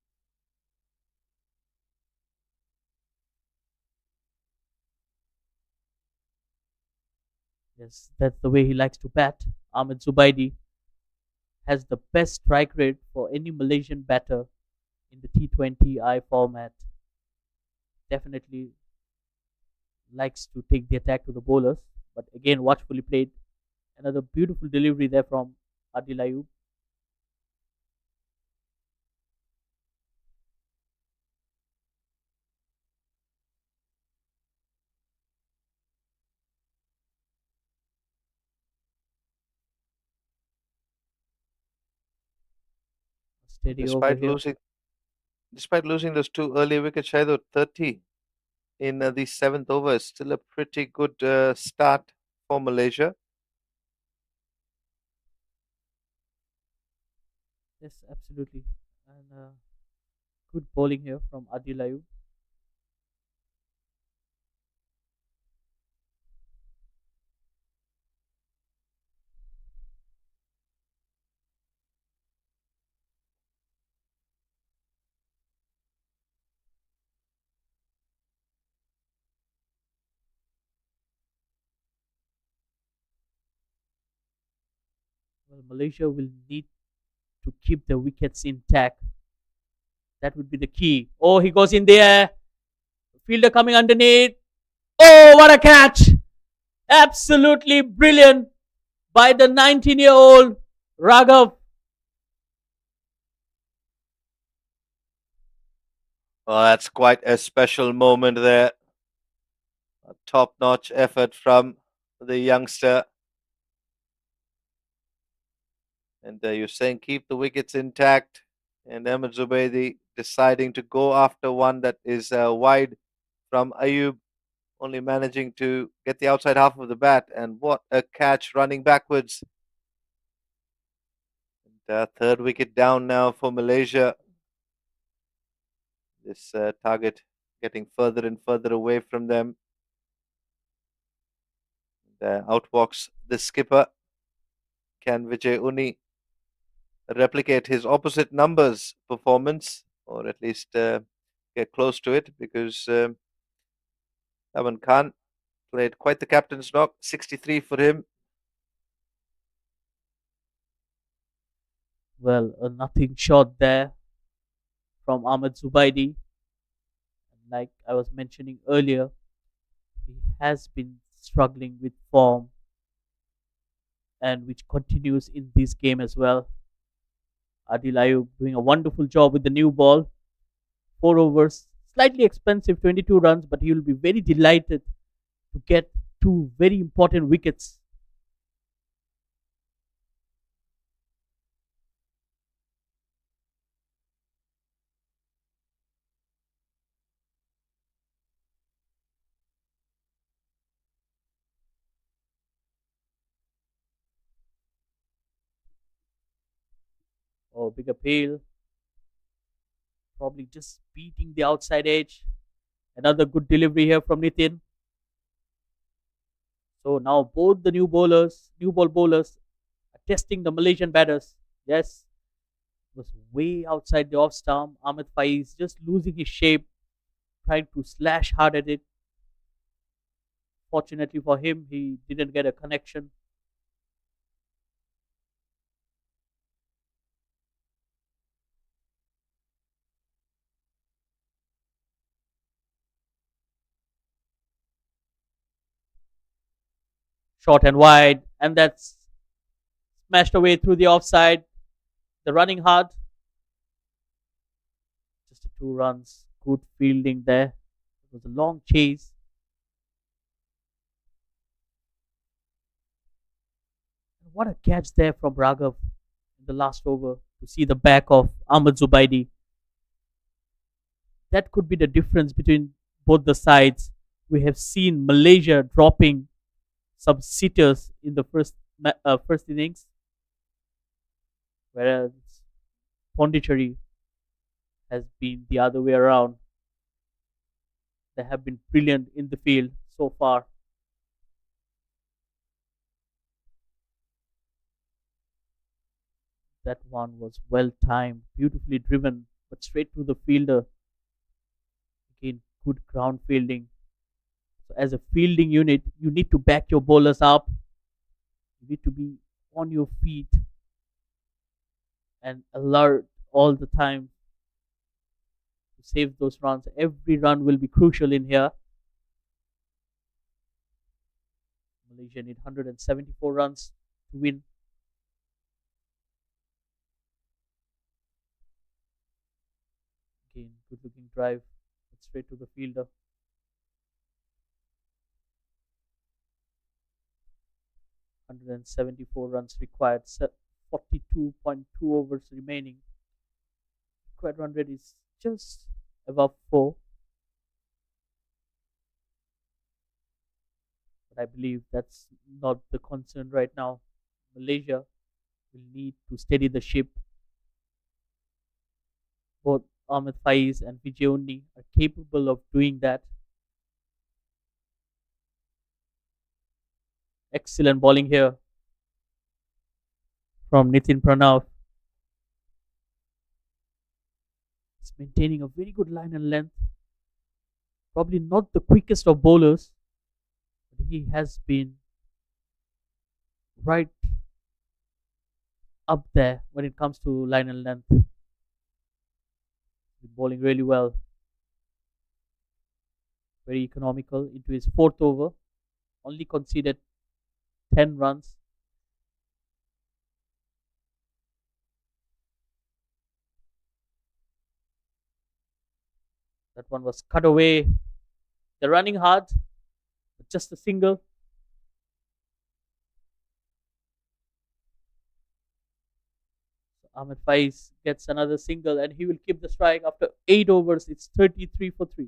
Yes, that's the way he likes to bat. Ahmed Zubaidi has the best strike rate for any Malaysian batter in the T20I format. Definitely likes to take the attack to the bowlers, but again, watchfully played. Another beautiful delivery there from Adil Ayub. Steady over Despite here. losing despite losing those two early wickets, Shaidur 30 in the seventh over is still a pretty good start for Malaysia. Yes, absolutely. And good bowling here from Adil Ayub. Well, Malaysia will need to keep the wickets intact. That would be the key. Oh, he goes in there. Fielder coming underneath. Oh, what a catch! Absolutely brilliant by the 19-year-old Raghav. Well, that's quite a special moment there. A top-notch effort from the youngster. And you're saying keep the wickets intact. And Ahmed Zubaidi deciding to go after one that is wide from Ayub, only managing to get the outside half of the bat. And what a catch running backwards. Third wicket down now for Malaysia. This target getting further and further away from them. Out walks the skipper. Can Vijay Uni replicate his opposite numbers performance, or at least get close to it? Because Aman Khan played quite the captain's knock, 63 for him. Well, a nothing shot there from Ahmed Zubaidi. Like I was mentioning earlier, he has been struggling with form and which continues in this game as well. Adil Ayub doing a wonderful job with the new ball. 4 overs, slightly expensive, 22 runs, but he will be very delighted to get two very important wickets. for a big appeal. Probably just beating the outside edge. Another good delivery here from Nitin. So now both the new ball bowlers, are testing the Malaysian batters. Yes, it was way outside the off stump. Ahmed Faiz just losing his shape, trying to slash hard at it. Fortunately for him, he didn't get a connection. Short and wide, and that's smashed away through the offside. The running hard, just a 2 runs. Good fielding there. It was a long chase. What a catch there from Raghav in the last over to see the back of Ahmed Zubaidi. That could be the difference between both the sides. We have seen Malaysia dropping some sitters in the first innings, whereas Pondicherry has been the other way around. They have been brilliant in the field so far. That one was well timed, beautifully driven, but straight to the fielder. Again, good ground fielding. So as a fielding unit, you need to back your bowlers up. You need to be on your feet and alert all the time to save those runs. Every run will be crucial in here. Malaysia need 174 runs to win. Again, good looking drive, but straight to the fielder. 174 runs required, 42.2 overs remaining. Required run rate is just above 4. But I believe that's not the concern right now. Malaysia will need to steady the ship. Both Ahmed Faiz and Vijay are capable of doing that. Excellent bowling here from Nitin Pranav. He's maintaining a very good line and length. Probably not the quickest of bowlers, but he has been right up there when it comes to line and length. He's bowling really well. Very economical into his fourth over. Only conceded 10 runs. That one was cut away. They're running hard, but just a single. So Ahmed Faiz gets another single and he will keep the strike after 8 overs. It's 33 for 3.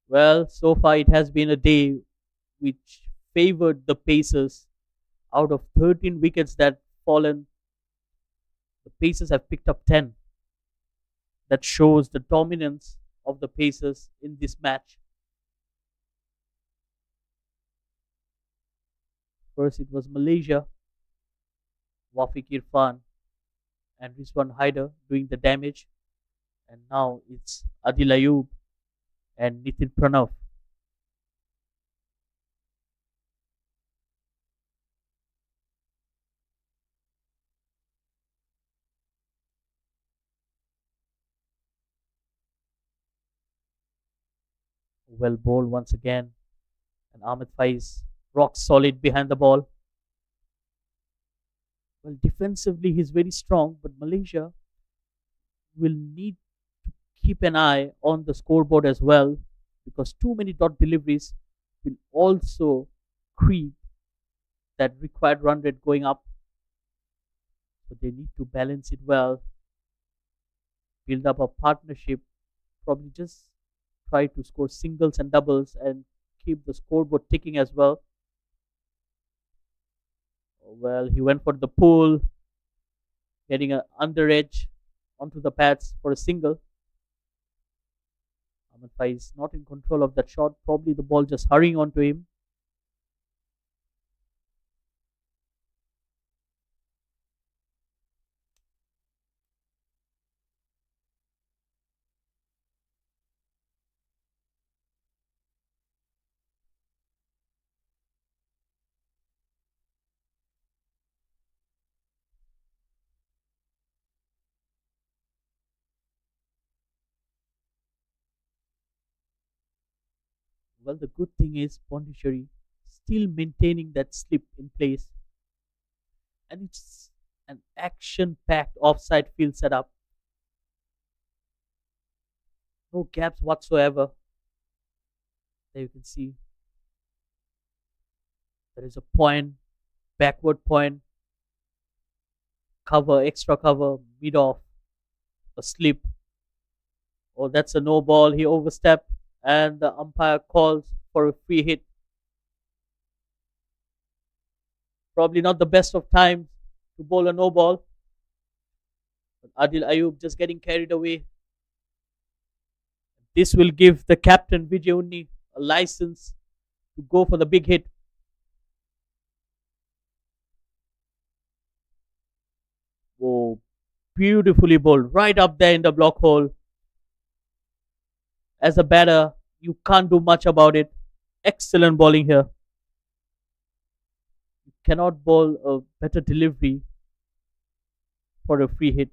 Well, so far it has been a day which favored the Pacers. Out of 13 wickets that fallen, the Pacers have picked up 10. That shows the dominance of the Pacers in this match. First, it was Malaysia, Wafiq Irfan, and Rizwan Haider doing the damage. And now it's Adil Ayub and Nitin Pranav. Well bowled once again. And Ahmed Faiz rock solid behind the ball. Well, defensively, he's very strong, but Malaysia will need to keep an eye on the scoreboard as well because too many dot deliveries will also creep that required run rate going up. So they need to balance it well, build up a partnership, probably just try to score singles and doubles and keep the scoreboard ticking as well. Well, he went for the pull, getting an under edge onto the pads for a single. Ahmed Faiz not in control of that shot, probably the ball just hurrying onto him. Well, the good thing is Pondicherry still maintaining that slip in place, and it's an action-packed offside field setup. No gaps whatsoever. There you can see there is a point, backward point, cover, extra cover, mid off, a slip. Oh, that's a no ball. He overstepped, and the umpire calls for a free hit. Probably not the best of times to bowl a no ball. But Adil Ayub just getting carried away. This will give the captain Vijay Unni a license to go for the big hit. Oh, beautifully bowled right up there in the block hole. As a batter, you can't do much about it. Excellent bowling here. You cannot bowl a better delivery for a free hit.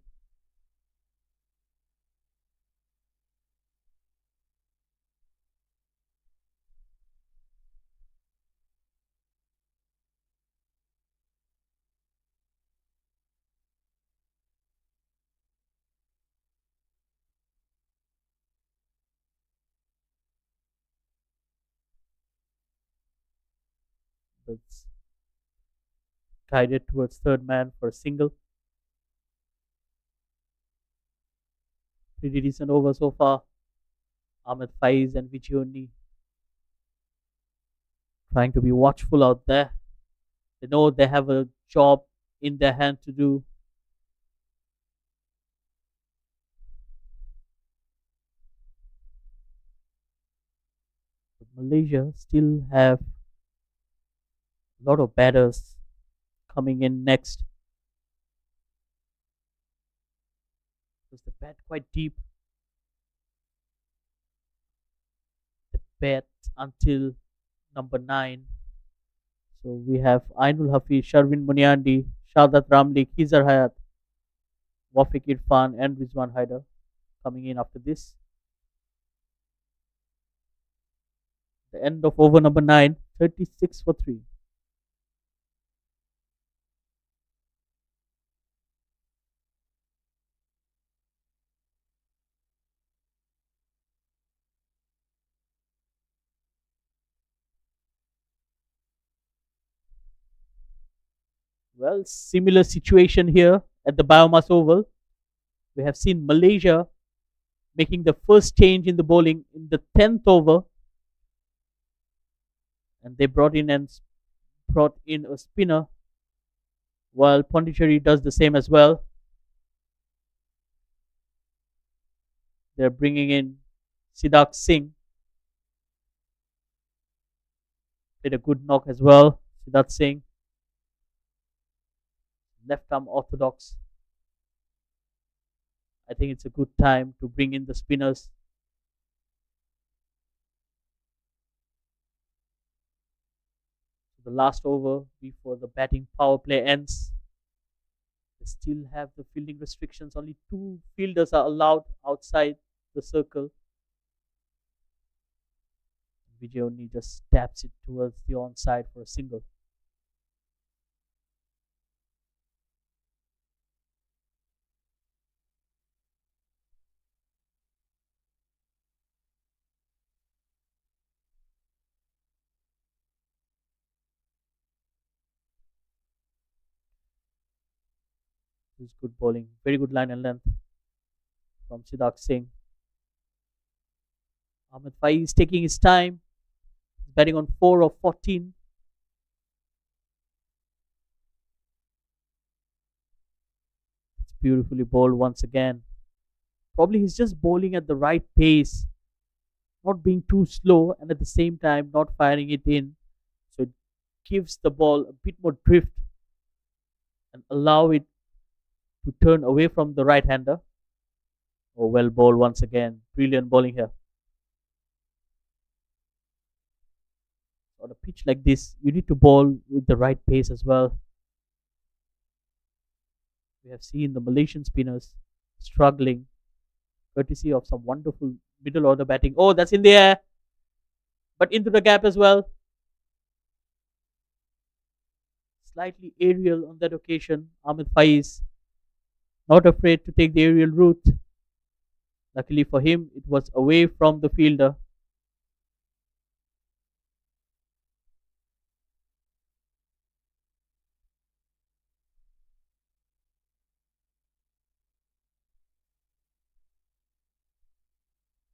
That's guided towards third man for a single. Pretty decent over so far. Ahmed Faiz and Vijay Unni trying to be watchful out there. They know they have a job in their hand to do. But Malaysia still have a lot of batters coming in next. Because the bat quite deep. The bat until number 9. So we have Ainul Hafiz, Sharvin Muniandi, Shadat Ramli, Khizar Hayat, Wafiq Irfan, and Rizwan Haider coming in after this. The end of over number 9, 36 for 3. Well, similar situation here at the Biomass Oval. We have seen Malaysia making the first change in the bowling in the 10th over, and they brought in a spinner, while Pondicherry does the same as well. They're bringing in Siddharth Singh, did a good knock as well. Siddharth Singh, left arm orthodox. I think it's a good time to bring in the spinners. The last over before the batting power play ends. They still have the fielding restrictions. Only 2 fielders are allowed outside the circle. Vijay only just taps it towards the onside for a single. This is good bowling. Very good line and length from Siddharth Singh. Ahmed Faiz is taking his time. He's batting on 4 of 14. It's beautifully bowled once again. Probably he's just bowling at the right pace, not being too slow, and at the same time not firing it in. So it gives the ball a bit more drift and allow it to turn away from the right hander. Oh, well bowled once again. Brilliant bowling here. On a pitch like this, you need to bowl with the right pace as well. We have seen the Malaysian spinners struggling, courtesy of some wonderful middle order batting. Oh, that's in the air, but into the gap as well. Slightly aerial on that occasion. Ahmed Faiz not afraid to take the aerial route. Luckily for him, it was away from the fielder.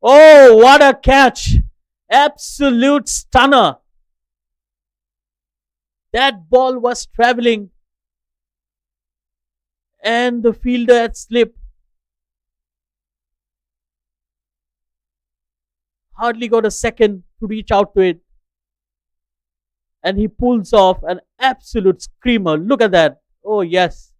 Oh, what a catch! Absolute stunner. That ball was traveling and the fielder had slipped. Hardly got a second to reach out to it. And he pulls off an absolute screamer. Look at that. Oh, yes.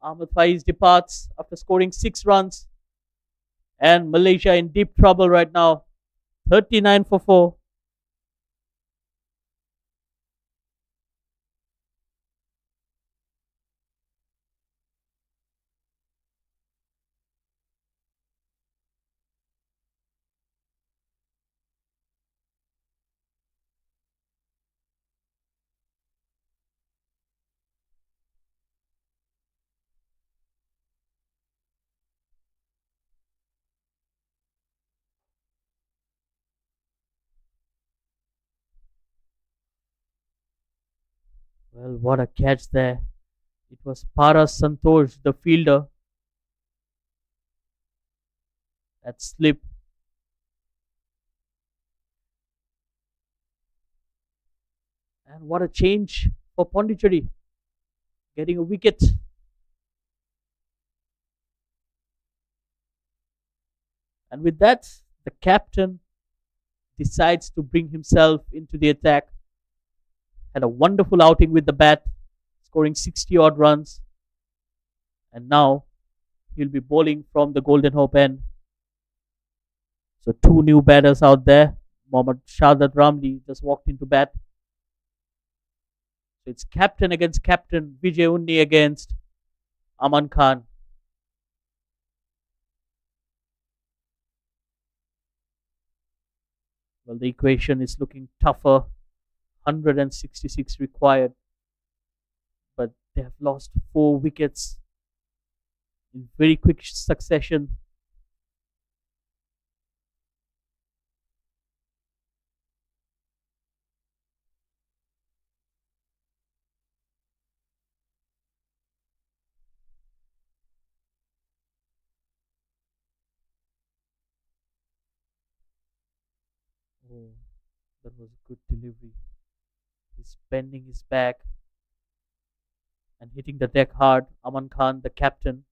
Ahmed Faiz departs after scoring 6 runs. And Malaysia in deep trouble right now. 39 for 4. Well, what a catch there. It was Paras Santosh, the fielder, that slipped. And what a change for Pondicherry, getting a wicket. And with that, the captain decides to bring himself into the attack. Had a wonderful outing with the bat, scoring 60 odd runs. And now he'll be bowling from the Golden Hope end. So 2 new batters out there. Mohammad Shahadat Ramli just walked into bat. So it's captain against captain. Vijay Unni against Aman Khan. Well, the equation is looking tougher. 166 required. But they have lost 4 wickets in very quick succession. Oh, that was a good delivery. He's bending his back and hitting the deck hard. Aman Khan, the captain,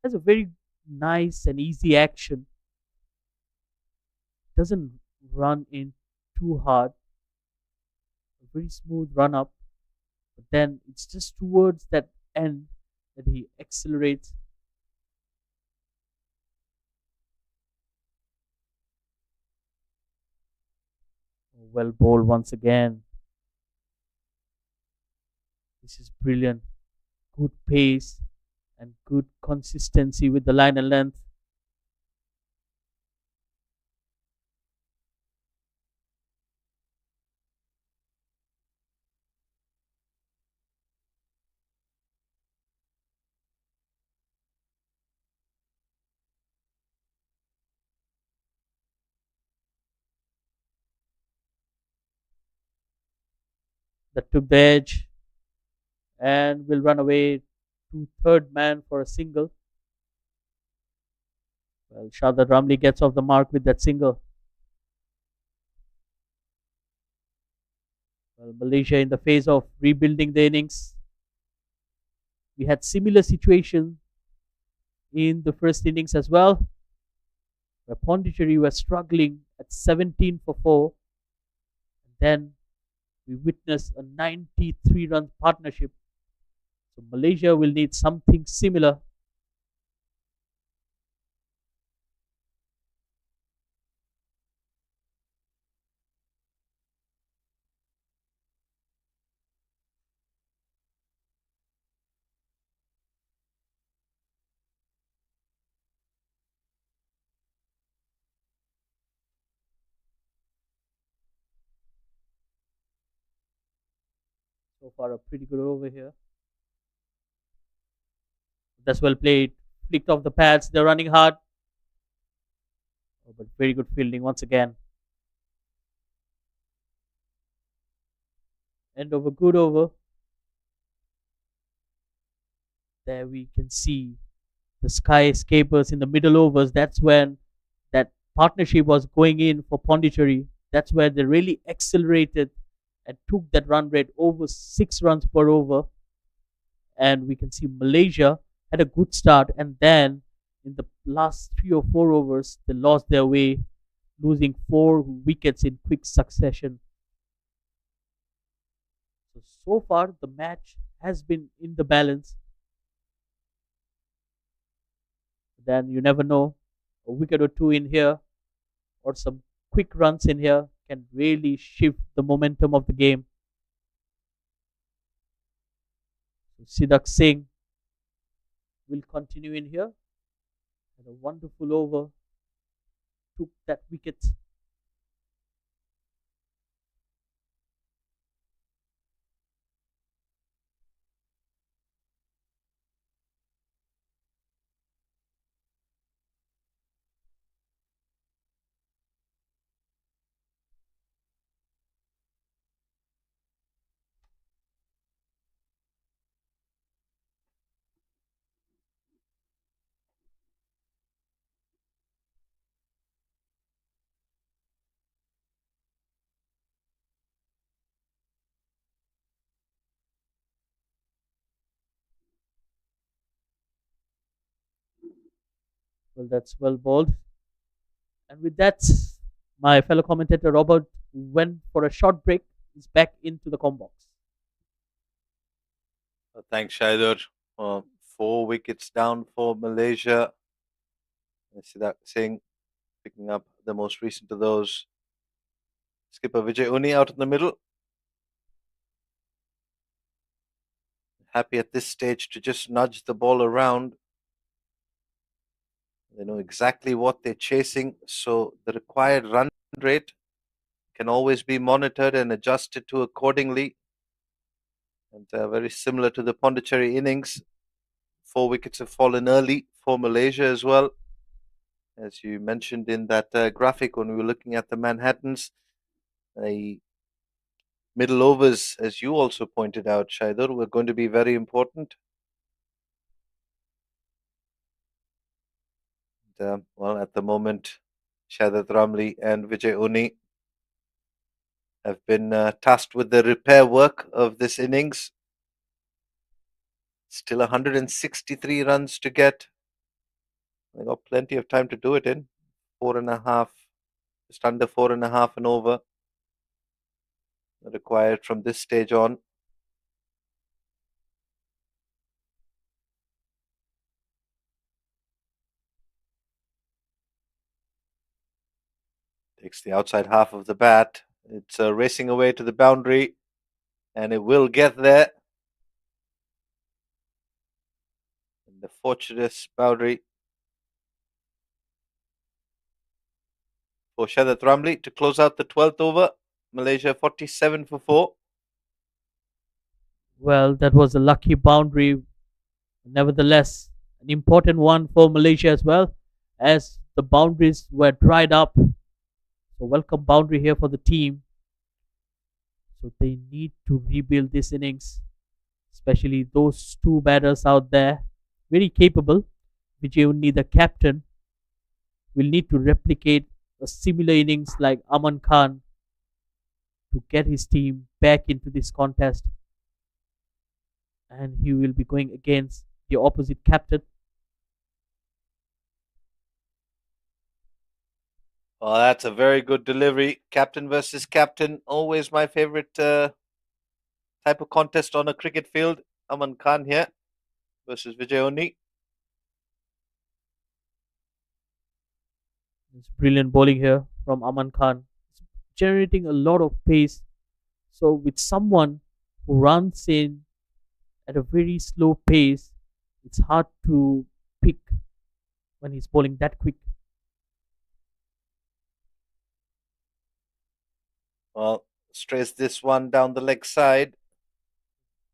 has a very nice and easy action. Doesn't run in too hard. A very smooth run up. But then it's just towards that end that he accelerates. Well bowled once again. This is brilliant. Good pace and good consistency with the line and length. That took the edge and will run away to third man for a single. Well, Shadad Ramli gets off the mark with that single. Well, Malaysia in the phase of rebuilding the innings. We had similar situation in the first innings as well, where Pondicherry were struggling at 17 for 4. And then we witnessed a 93-run partnership. So Malaysia will need something similar. So far, a pretty good over here. That's well played. Flicked off the pads. They're running hard. Oh, but very good fielding once again. End of a good over. There we can see the skyscrapers in the middle overs. That's when that partnership was going in for Pondicherry. That's where they really accelerated and took that run rate over 6 runs per over. And we can see Malaysia had a good start, and then in the last 3 or 4 overs, they lost their way, losing 4 wickets in quick succession. So far, the match has been in the balance. Then you never know, a wicket or two in here or some quick runs in here can really shift the momentum of the game. So Sidak Singh will continue in here. And a wonderful over took that wicket. Well, that's well bowled. And with that, my fellow commentator Robert went for a short break. He's back into the com box. Thanks, Shaidur. 4 wickets down for Malaysia. Sidak Singh picking up the most recent of those. Skipper Vijay Uni out in the middle. Happy at this stage to just nudge the ball around. They know exactly what they're chasing, so the required run rate can always be monitored and adjusted to accordingly. And very similar to the Pondicherry innings, 4 wickets have fallen early for Malaysia as well. As you mentioned in that graphic when we were looking at the Manhattans, the middle overs, as you also pointed out, Shaidur, were going to be very important. Well, at the moment, Shadad Ramli and Vijay Uni have been tasked with the repair work of this innings. Still 163 runs to get. They got plenty of time to do it in. 4.5, just under 4.5 and over required from this stage on. Takes the outside half of the bat. It's racing away to the boundary, and it will get there. The fortuitous boundary for Shahid Ramli to close out the 12th over. Malaysia 47 for 4. Well, that was a lucky boundary. Nevertheless, an important one for Malaysia as well, as the boundaries were dried up. So, welcome boundary here for the team. So, they need to rebuild this innings, especially those two batters out there. Very capable. Vijay, the captain, will need to replicate a similar innings like Aman Khan to get his team back into this contest. And he will be going against the opposite captain. Oh, that's a very good delivery. Captain versus captain. Always my favorite type of contest on a cricket field. Aman Khan here versus Vijay. It's brilliant bowling here from Aman Khan. It's generating a lot of pace. So with someone who runs in at a very slow pace, it's hard to pick when he's bowling that quick. Well, strays this one down the leg side.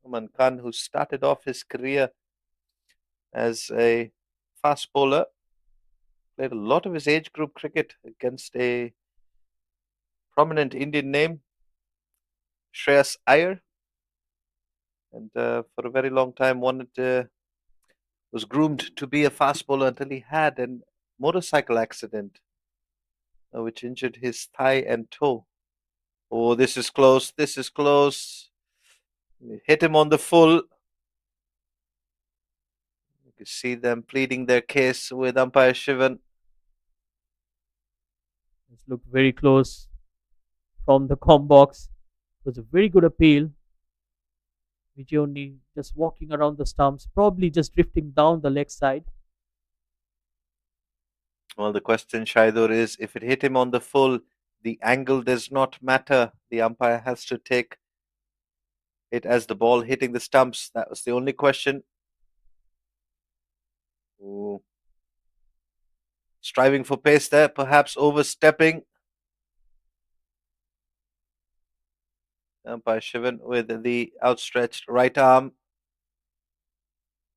Aman Khan, who started off his career as a fast bowler, played a lot of his age group cricket against a prominent Indian name, Shreyas Iyer, and for a very long time was groomed to be a fast bowler until he had a motorcycle accident which injured his thigh and toe. Oh, this is close. This is close. Hit him on the full. You can see them pleading their case with umpire Shivan. It's looked very close from the com box. It was a very good appeal. Vijay just walking around the stumps, probably just drifting down the leg side. Well, the question, Shaidur, is if it hit him on the full, the angle does not matter. The umpire has to take it as the ball hitting the stumps. That was the only question. Ooh. Striving for pace there, perhaps overstepping. Umpire Shivan with the outstretched right arm,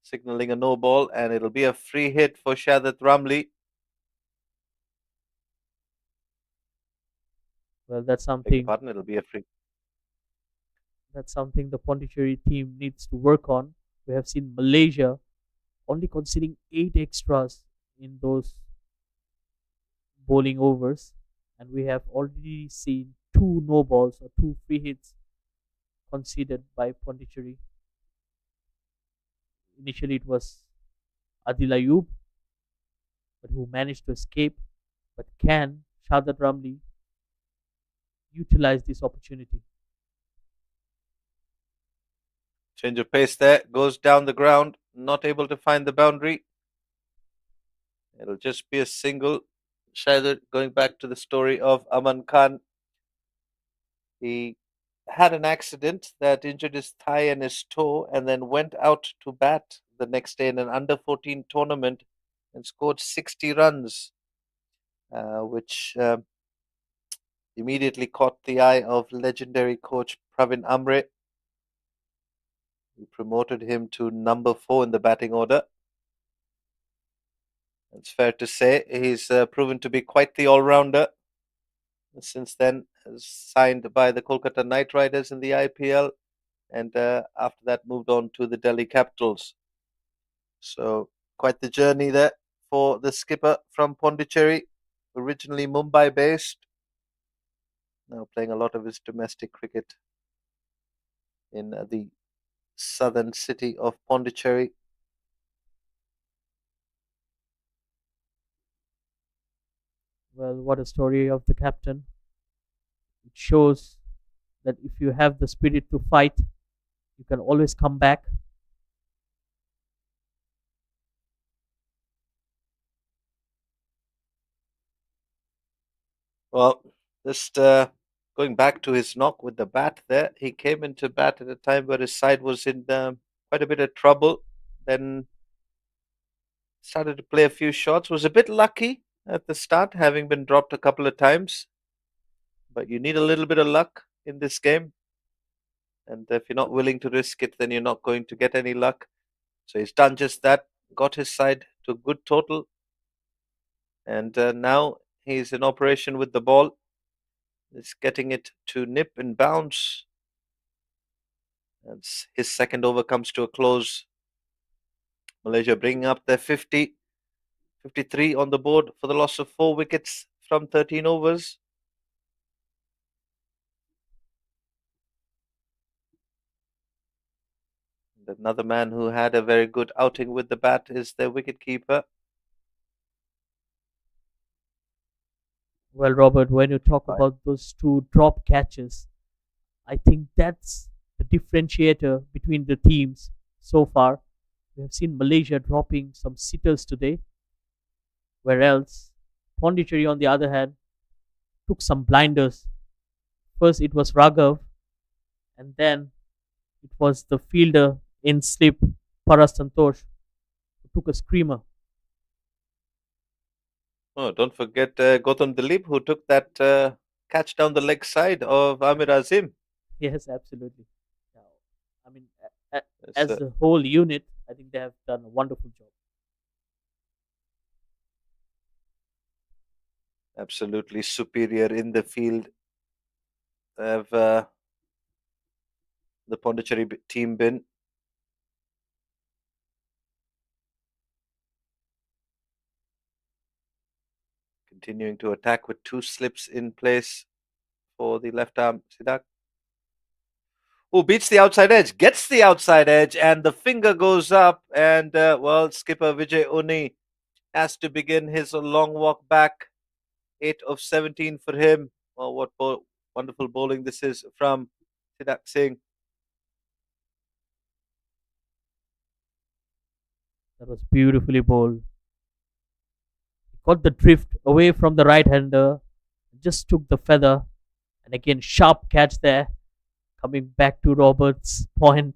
signaling a no ball, and it'll be a free hit for Shahid Ramli. Well, that's Beg your something pardon, it'll be a free. that's something the Pondicherry team needs to work on. We have seen Malaysia only conceding 8 extras in those bowling overs, and we have already seen two no balls or two free hits conceded by Pondicherry. Initially, it was Adil Ayub, but who managed to escape. But can Shahid Ramli utilize this opportunity? Change of pace there, goes down the ground, not able to find the boundary. It'll just be a single. Shahid, going back to the story of Aman Khan, he had an accident that injured his thigh and his toe, and then went out to bat the next day in an under 14 tournament and scored 60 runs, which immediately caught the eye of legendary coach Pravin Amre, who promoted him to number 4 in the batting order. It's fair to say he's proven to be quite the all-rounder. Since then, signed by the Kolkata Knight Riders in the IPL, and after that moved on to the Delhi Capitals. So quite the journey there for the skipper from Pondicherry, originally Mumbai-based, now playing a lot of his domestic cricket in the southern city of Pondicherry. Well, what a story of the captain. It shows that if you have the spirit to fight, you can always come back. Well, just going back to his knock with the bat there, he came into bat at a time where his side was in quite a bit of trouble. Then started to play a few shots. Was a bit lucky at the start, having been dropped a couple of times. But you need a little bit of luck in this game. And if you're not willing to risk it, then you're not going to get any luck. So he's done just that, got his side to a good total. And now he's in operation with the ball. He's getting it to nip and bounce. And his second over comes to a close. Malaysia bringing up their 50, 53 on the board for the loss of 4 wickets from 13 overs. And another man who had a very good outing with the bat is their wicketkeeper. Well, Robert, when you talk Right. about those two drop catches, I think that's the differentiator between the teams so far. We have seen Malaysia dropping some sitters today, whereas Pondicherry, on the other hand, took some blinders. First, it was Raghav, and then it was the fielder in slip, Paras Santosh, who took a screamer. Oh, don't forget Gautam Dilip, who took that catch down the leg side of Amir Azim. Yes, absolutely. Now, I mean, It's as a whole unit, I think they have done a wonderful job. absolutely superior in the field. Have the Pondicherry team been continuing to attack with two slips in place for the left arm Sidak, who beats the outside edge, gets the outside edge, and the finger goes up. And well, skipper Vijay Uni has to begin his long walk back. 8 of 17 for him. Well, what wonderful bowling this is from Sidak Singh. That was beautifully bowled. He got the drift away from the right hander, just took the feather, and again, sharp catch there. Coming back to Robert's point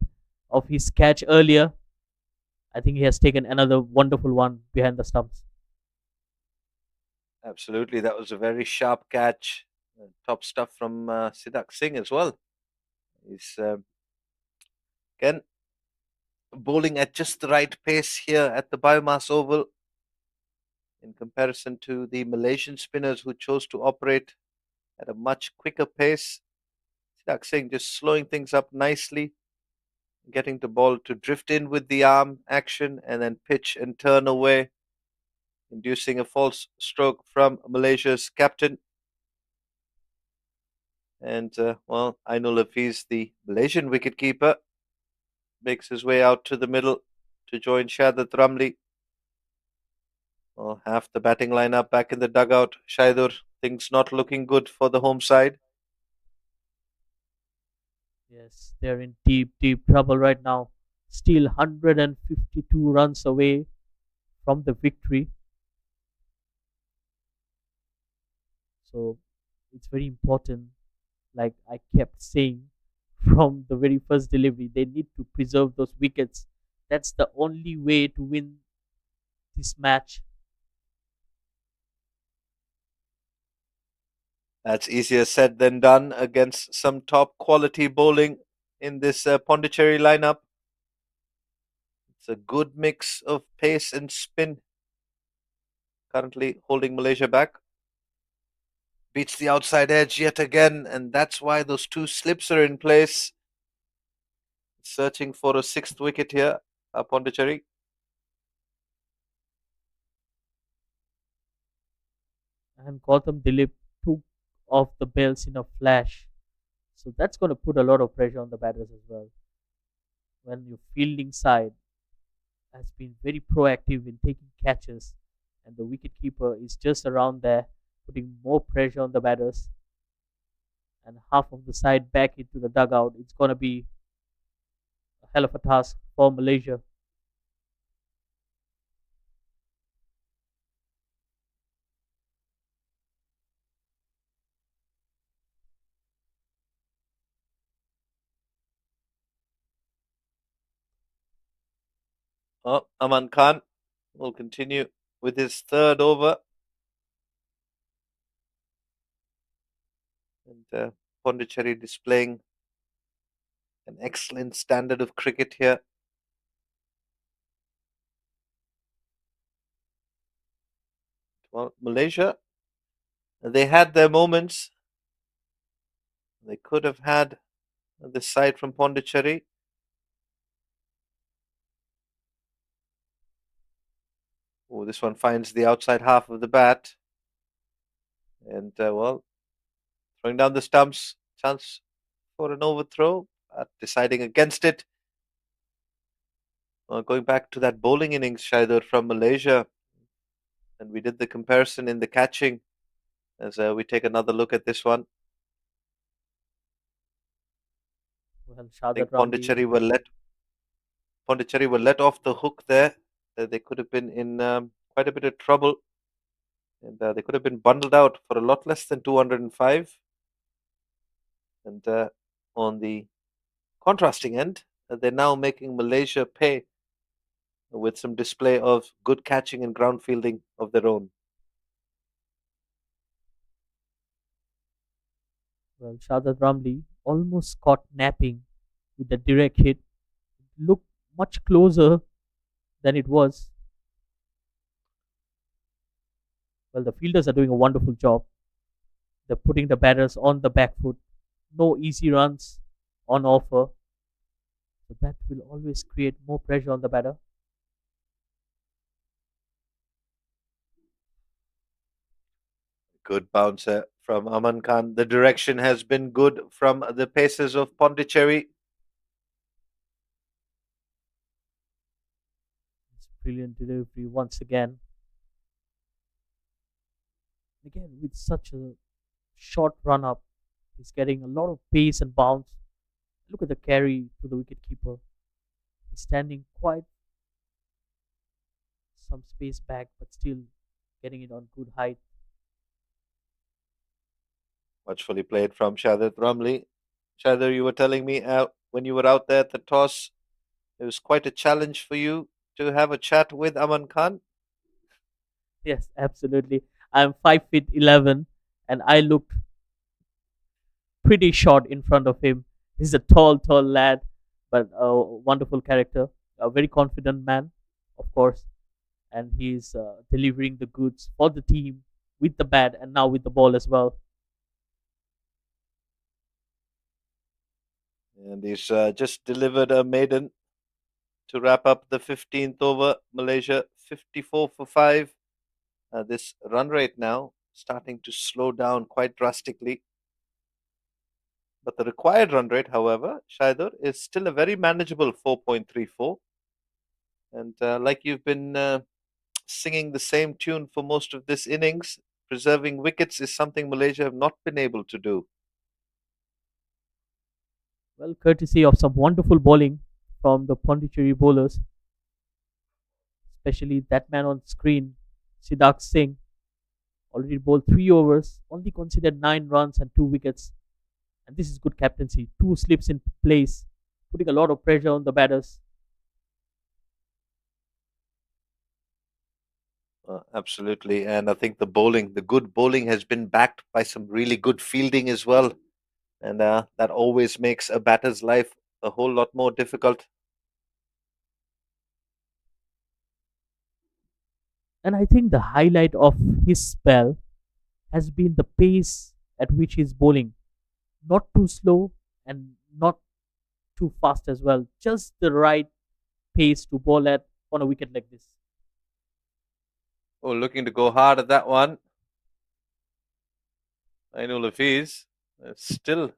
of his catch earlier, I think he has taken another wonderful one behind the stumps. Absolutely, that was a very sharp catch. Top stuff from Sidak Singh as well. He's again bowling at just the right pace here at the Biomass Oval in comparison to the Malaysian spinners who chose to operate at a much quicker pace. Sidak Singh just slowing things up nicely, getting the ball to drift in with the arm action and then pitch and turn away, inducing a false stroke from Malaysia's captain. And well, Ainul Hafiz, the Malaysian wicketkeeper, makes his way out to the middle to join Shadat Ramli. Well, half the batting lineup back in the dugout. Shaidur, things not looking good for the home side. Yes, they're in deep, deep trouble right now. Still 152 runs away from the victory. So it's very important, like I kept saying from the very first delivery, they need to preserve those wickets. That's the only way to win this match. That's easier said than done against some top quality bowling in this Pondicherry lineup. It's a good mix of pace and spin, currently holding Malaysia back. Beats the outside edge yet again, and that's why those two slips are in place. Searching for a sixth wicket here, Pondicherry. And Gautam Dilip took off the bells in a flash. So that's going to put a lot of pressure on the batters as well. When your fielding side has been very proactive in taking catches, and the wicketkeeper is just around there, putting more pressure on the batters, and half of the side back into the dugout, it's going to be a hell of a task for Malaysia. Oh, Aman Khan will continue with his third over. And Pondicherry displaying an excellent standard of cricket here. Well, Malaysia, they had their moments. They could have had this side from Pondicherry. Oh, this one finds the outside half of the bat. And, well, throwing down the stumps. Chance for an overthrow. Deciding against it. Going back to that bowling innings, Shaidur, from Malaysia. And we did the comparison in the catching as we take another look at this one. Well, I Shadad think Ramli. Pondicherry were let off the hook there. They could have been in quite a bit of trouble, and they could have been bundled out for a lot less than 205. And on the contrasting end, they're now making Malaysia pay with some display of good catching and ground fielding of their own. Well, Shadad Ramli almost caught napping with the direct hit. Looked much closer than it was. Well, the fielders are doing a wonderful job. They're putting the batters on the back foot. No easy runs on offer. So that will always create more pressure on the batter. Good bouncer from Aman Khan. The direction has been good from the paces of Pondicherry. It's brilliant delivery once again. Again, with such a short run up, he's getting a lot of pace and bounce. Look at the carry to the wicket keeper. He's standing quite some space back, but still getting it on good height. Watchfully played from Shadad Ramli. Shadar, you were telling me when you were out there at the toss, it was quite a challenge for you to have a chat with Aman Khan. Yes, absolutely. I'm 5 feet 11, and I looked pretty short in front of him. He's a tall, tall lad, but a wonderful character. A very confident man, of course, and he's delivering the goods for the team with the bat and now with the ball as well. And he's just delivered a maiden to wrap up the 15th over. Malaysia 54 for 5. This run rate now starting to slow down quite drastically. But the required run rate, however, Shaidur, is still a very manageable 4.34. And like you've been singing the same tune for most of this innings, preserving wickets is something Malaysia have not been able to do. Well, courtesy of some wonderful bowling from the Pondicherry bowlers, especially that man on screen, Siddharth Singh, already bowled 3 overs, only conceded 9 runs and 2 wickets. And this is good captaincy. 2 slips in place, putting a lot of pressure on the batters. Absolutely. And I think the good bowling has been backed by some really good fielding as well. And that always makes a batter's life a whole lot more difficult. And I think the highlight of his spell has been the pace at which he's bowling. Not too slow and not too fast as well. Just the right pace to bowl at on a wicket like this. Oh, looking to go hard at that one. Ainul Hafiz still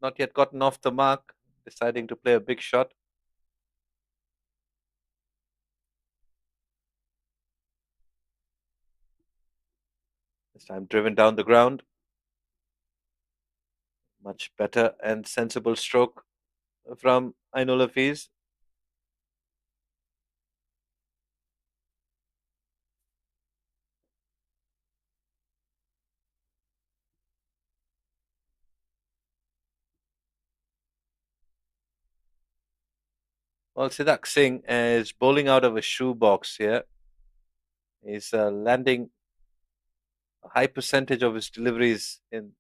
not yet gotten off the mark, deciding to play a big shot. This time driven down the ground. Much better and sensible stroke from Ainul Hafiz. Well, Siddharth Singh is bowling out of a shoebox here. He's landing a high percentage of his deliveries in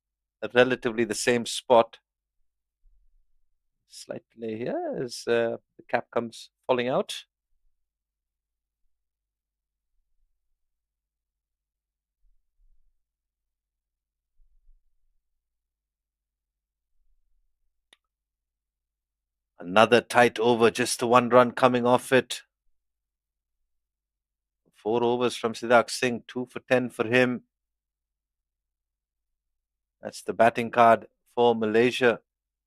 relatively the same spot. Slight delay here as the cap comes falling out. Another tight over, just the one run coming off it. 4 overs from Siddharth Singh, 2 for 10 for him. That's the batting card for Malaysia.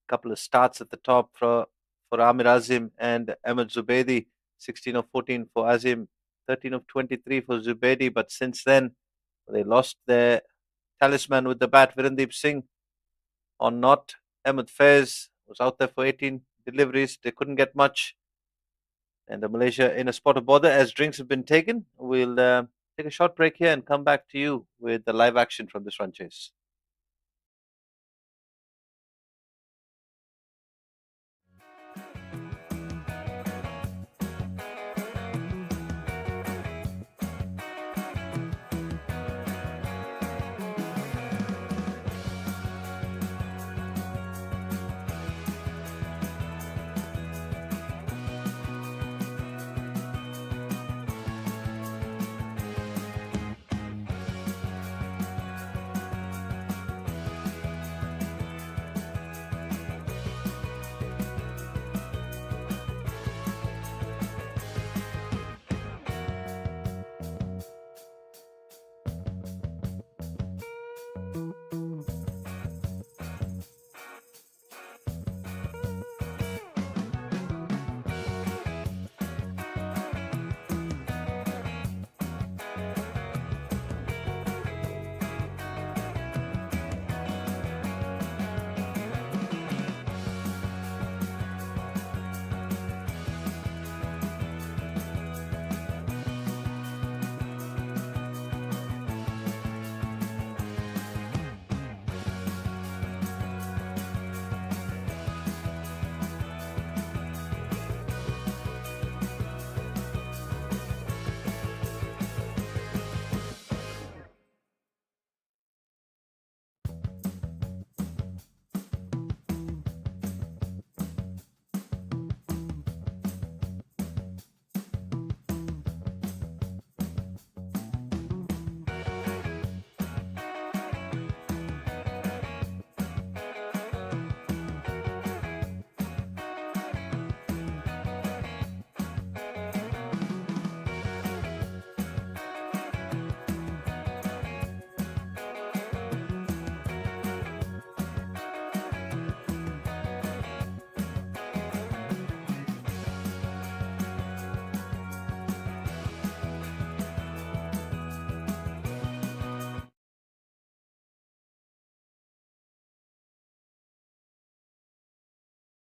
Couple of starts at the top for Amir Azim and Ahmed Zubaidi. 16 of 14 for Azim, 13 of 23 for Zubaidi. But since then, they lost their talisman with the bat, Virendeep Singh, or not. Ahmed Faiz was out there for 18 deliveries. They couldn't get much. And the Malaysia in a spot of bother as drinks have been taken. We'll take a short break here and come back to you with the live action from this run chase.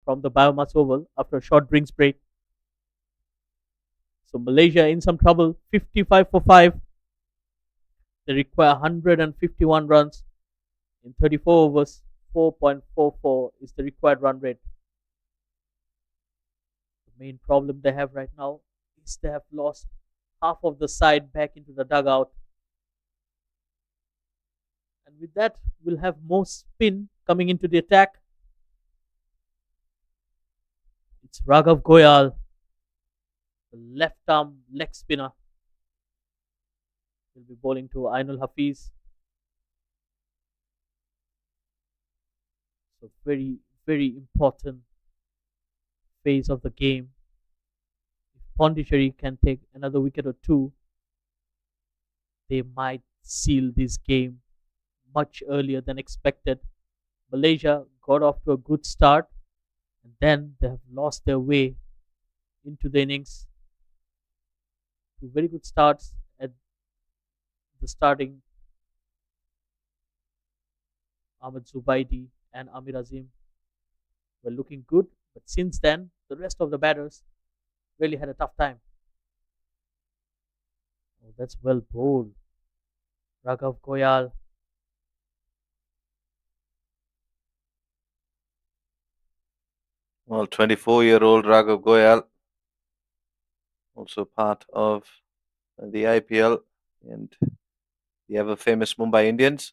From the Biomass Oval after a short drinks break. So Malaysia in some trouble, 55 for 5. They require 151 runs in 34 overs. 4.44 is the required run rate. The main problem they have right now is they have lost half of the side back into the dugout. And with that, we'll have more spin coming into the attack. It's Raghav Goyal, the left arm leg spinner. He'll be bowling to Ainul Hafiz. So very, very important phase of the game. If Pondicherry can take another wicket or two, they might seal this game much earlier than expected. Malaysia got off to a good start and then they have lost their way into the innings. Two very good starts at the starting. Ahmed Zubaidi and Amir Azim were looking good, but since then, the rest of the batters really had a tough time. Oh, that's well bowled. Raghav Goyal. Well, 24-year-old Raghav Goyal also part of the IPL and the ever famous Mumbai Indians.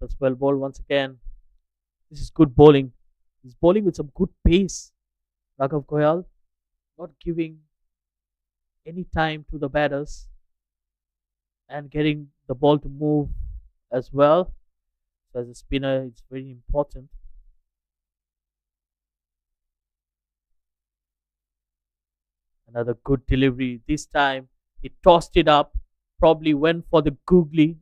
That's well bowled once again. This is good bowling. He's bowling with some good pace. Raghav Goyal not giving any time to the batters and getting the ball to move as well. So as a spinner, it's very important. Another good delivery. This time he tossed it up, probably went for the googly.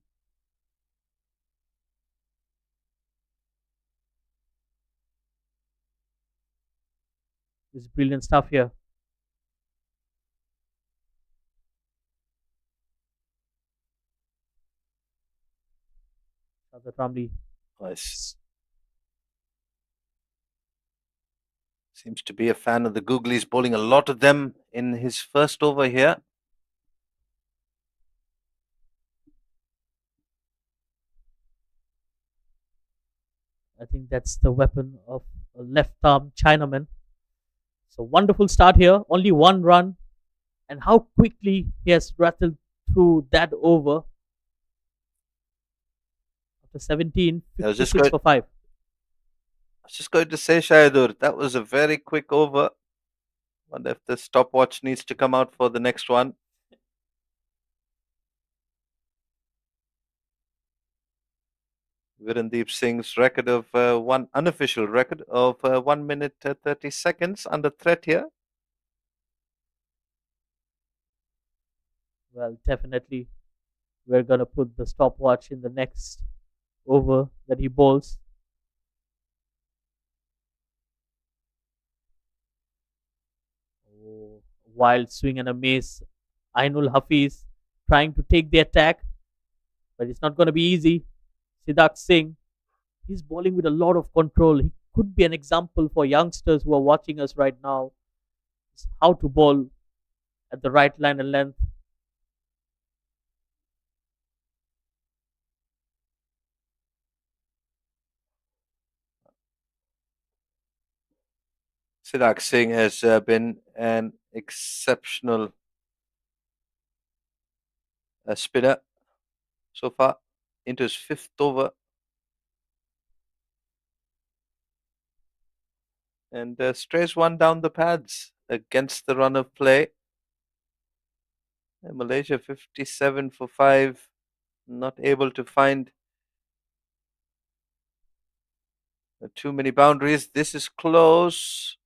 This is brilliant stuff here. Shazad Ramli. Nice. Seems to be a fan of the Googlies, bowling a lot of them in his first over here. I think that's the weapon of a left arm Chinaman. So wonderful start here. Only one run. And how quickly he has rattled through that over. After 17, I was 56 for 5. just going to say, Shayadur, that was a very quick over. Wonder if the stopwatch needs to come out for the next one. Virendeep Singh's record of one unofficial record of 1 minute 30 seconds under threat here. Well, definitely we're going to put the stopwatch in the next over that he bowls. Oh, wild swing and a miss. Ainul Hafiz trying to take the attack, but it's not going to be easy. Siddharth Singh, he's bowling with a lot of control. He could be an example for youngsters who are watching us right now. It's how to bowl at the right line and length. Siddharth Singh has been an exceptional spinner so far into his fifth over. And strays one down the pads against the run of play. And Malaysia 57 for 5, not able to find too many boundaries. This is close.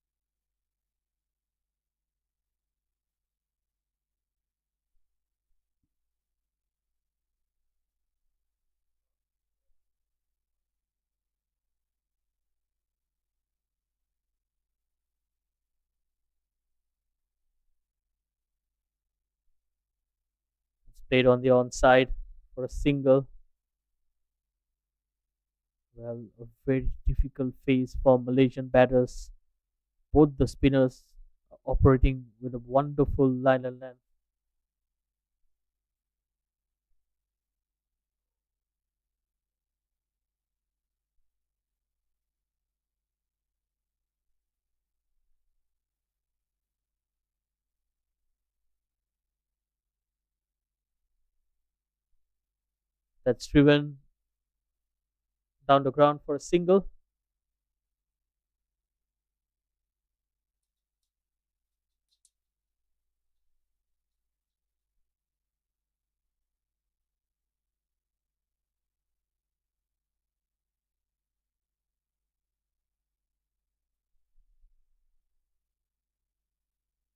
It's played on the onside for a single. Well, a very difficult phase for Malaysian batters. Both the spinners are operating with a wonderful line and length. That's driven down the ground for a single.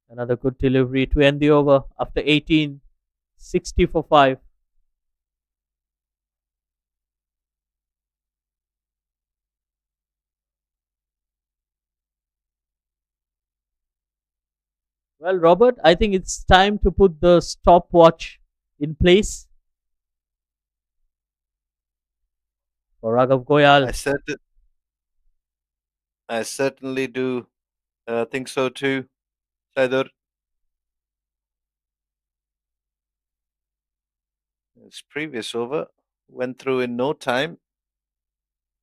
Another good delivery to end the over after 18, 60 for 5. Well, Robert, I think it's time to put the stopwatch in place for Raghav I Goyal. certain I certainly do think so too. Shaidur, his previous over went through in no time.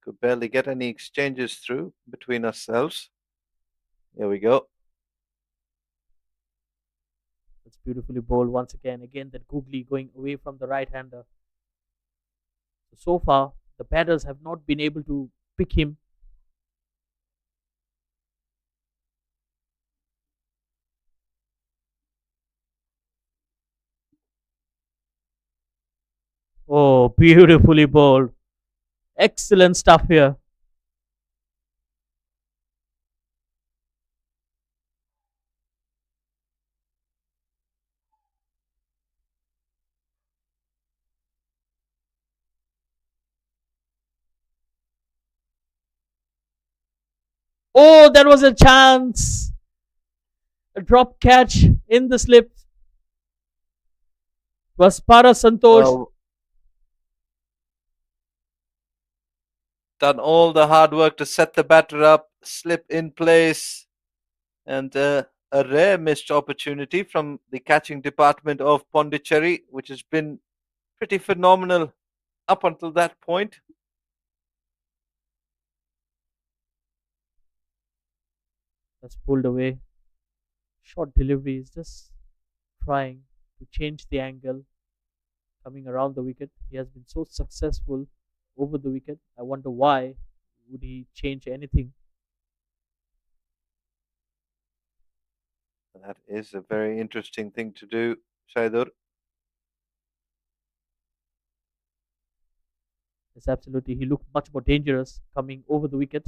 Could barely get any exchanges through between ourselves. Here we go. It's beautifully bowled once again. Again, that googly going away from the right hander. So far, the batters have not been able to pick him. Oh, beautifully bowled. Excellent stuff here. Oh, there was a chance. A drop catch in the slip was Para Santosh. Well, done all the hard work to set the batter up, slip in place, and a rare missed opportunity from the catching department of Pondicherry, which has been pretty phenomenal up until that point. That's pulled away. Short delivery is just trying to change the angle coming around the wicket. He has been so successful over the wicket. I wonder why would he change anything. That is a very interesting thing to do, Shaidur. Yes, absolutely. He looked much more dangerous coming over the wicket,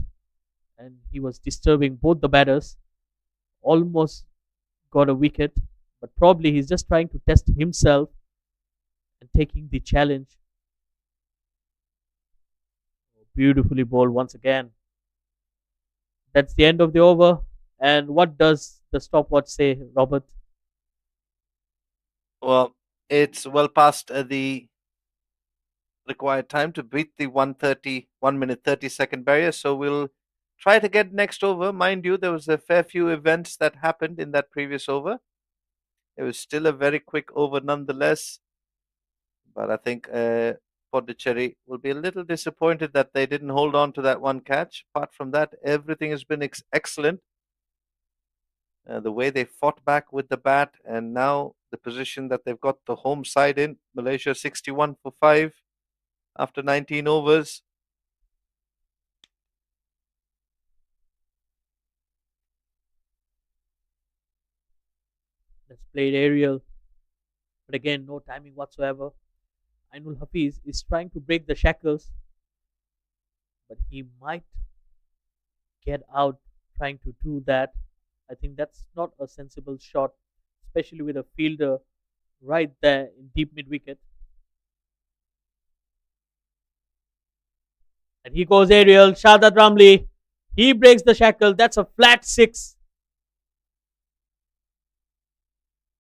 and he was disturbing both the batters. Almost got a wicket, but probably he's just trying to test himself and taking the challenge. Beautifully bowled once again. That's the end of the over. And what does the stopwatch say, Robert? Well, it's well past the required time to beat the 1 minute 30-second barrier, so we'll try to get next over. Mind you, there was a fair few events that happened in that previous over. It was still a very quick over nonetheless, but I think Pondicherry will be a little disappointed that they didn't hold on to that one catch. Apart from that, everything has been excellent. The way they fought back with the bat, and now the position that they've got the home side in, Malaysia 61 for 5 after 19 overs. Let's play it aerial. But again, no timing whatsoever. Ainul Hafiz is trying to break the shackles, but he might get out trying to do that. I think that's not a sensible shot, especially with a fielder right there in deep mid wicket. And he goes aerial. Shahzad Ramli. He breaks the shackle. That's a flat six.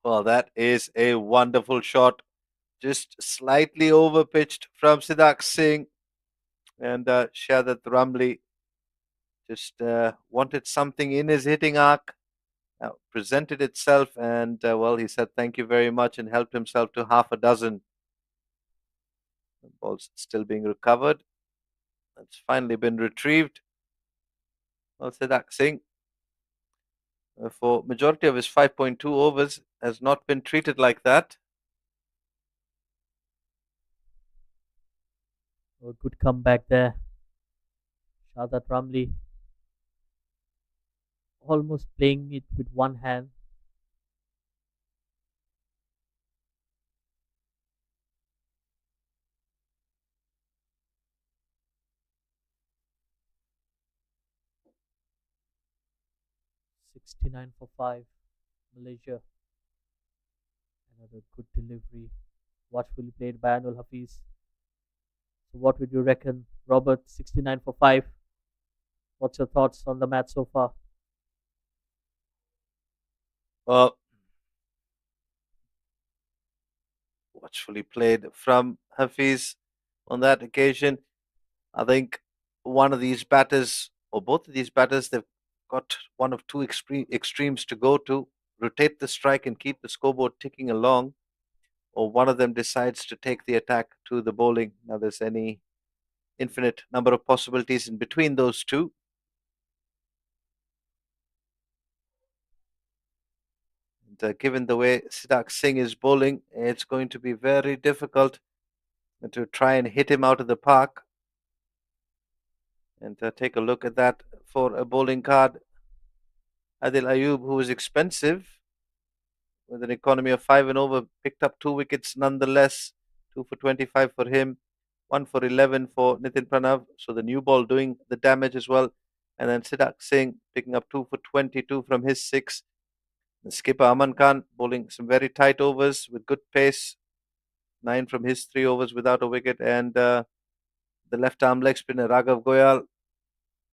Well, that is a wonderful shot. Just slightly over pitched from Siddharth Singh, and Shadat Ramli just wanted something in his hitting arc. Presented itself, and well, he said thank you very much and helped himself to half a dozen. The ball's still being recovered. It's finally been retrieved. Well, Siddharth Singh, for majority of his 5.2 overs, has not been treated like that. A good comeback there. Shahzad Ramli almost playing it with one hand. $69 for 5. Malaysia. Another good delivery. Watchfully played by Anul Hafiz. So what would you reckon, Robert? 69 for 5. What's your thoughts on the match so far? Well, Watchfully played from Hafiz on that occasion. I think one of these batters, or both of these batters, they've got one of two extremes to go to: rotate the strike and keep the scoreboard ticking along, or one of them decides to take the attack to the bowling. Now, there's any infinite number of possibilities in between those two. And given the way Siddharth Singh is bowling, it's going to be very difficult to try and hit him out of the park. And take a look at that for a bowling card. Adil Ayub, who is expensive with an economy of 5 and over, picked up 2 wickets nonetheless. 2 for 25 for him, 1 for 11 for Nitin Pranav. So the new ball doing the damage as well. And then Siddharth Singh picking up 2 for 22 from his 6. The skipper Aman Khan bowling some very tight overs with good pace. 9 from his 3 overs without a wicket. And the left arm leg spinner Raghav Goyal,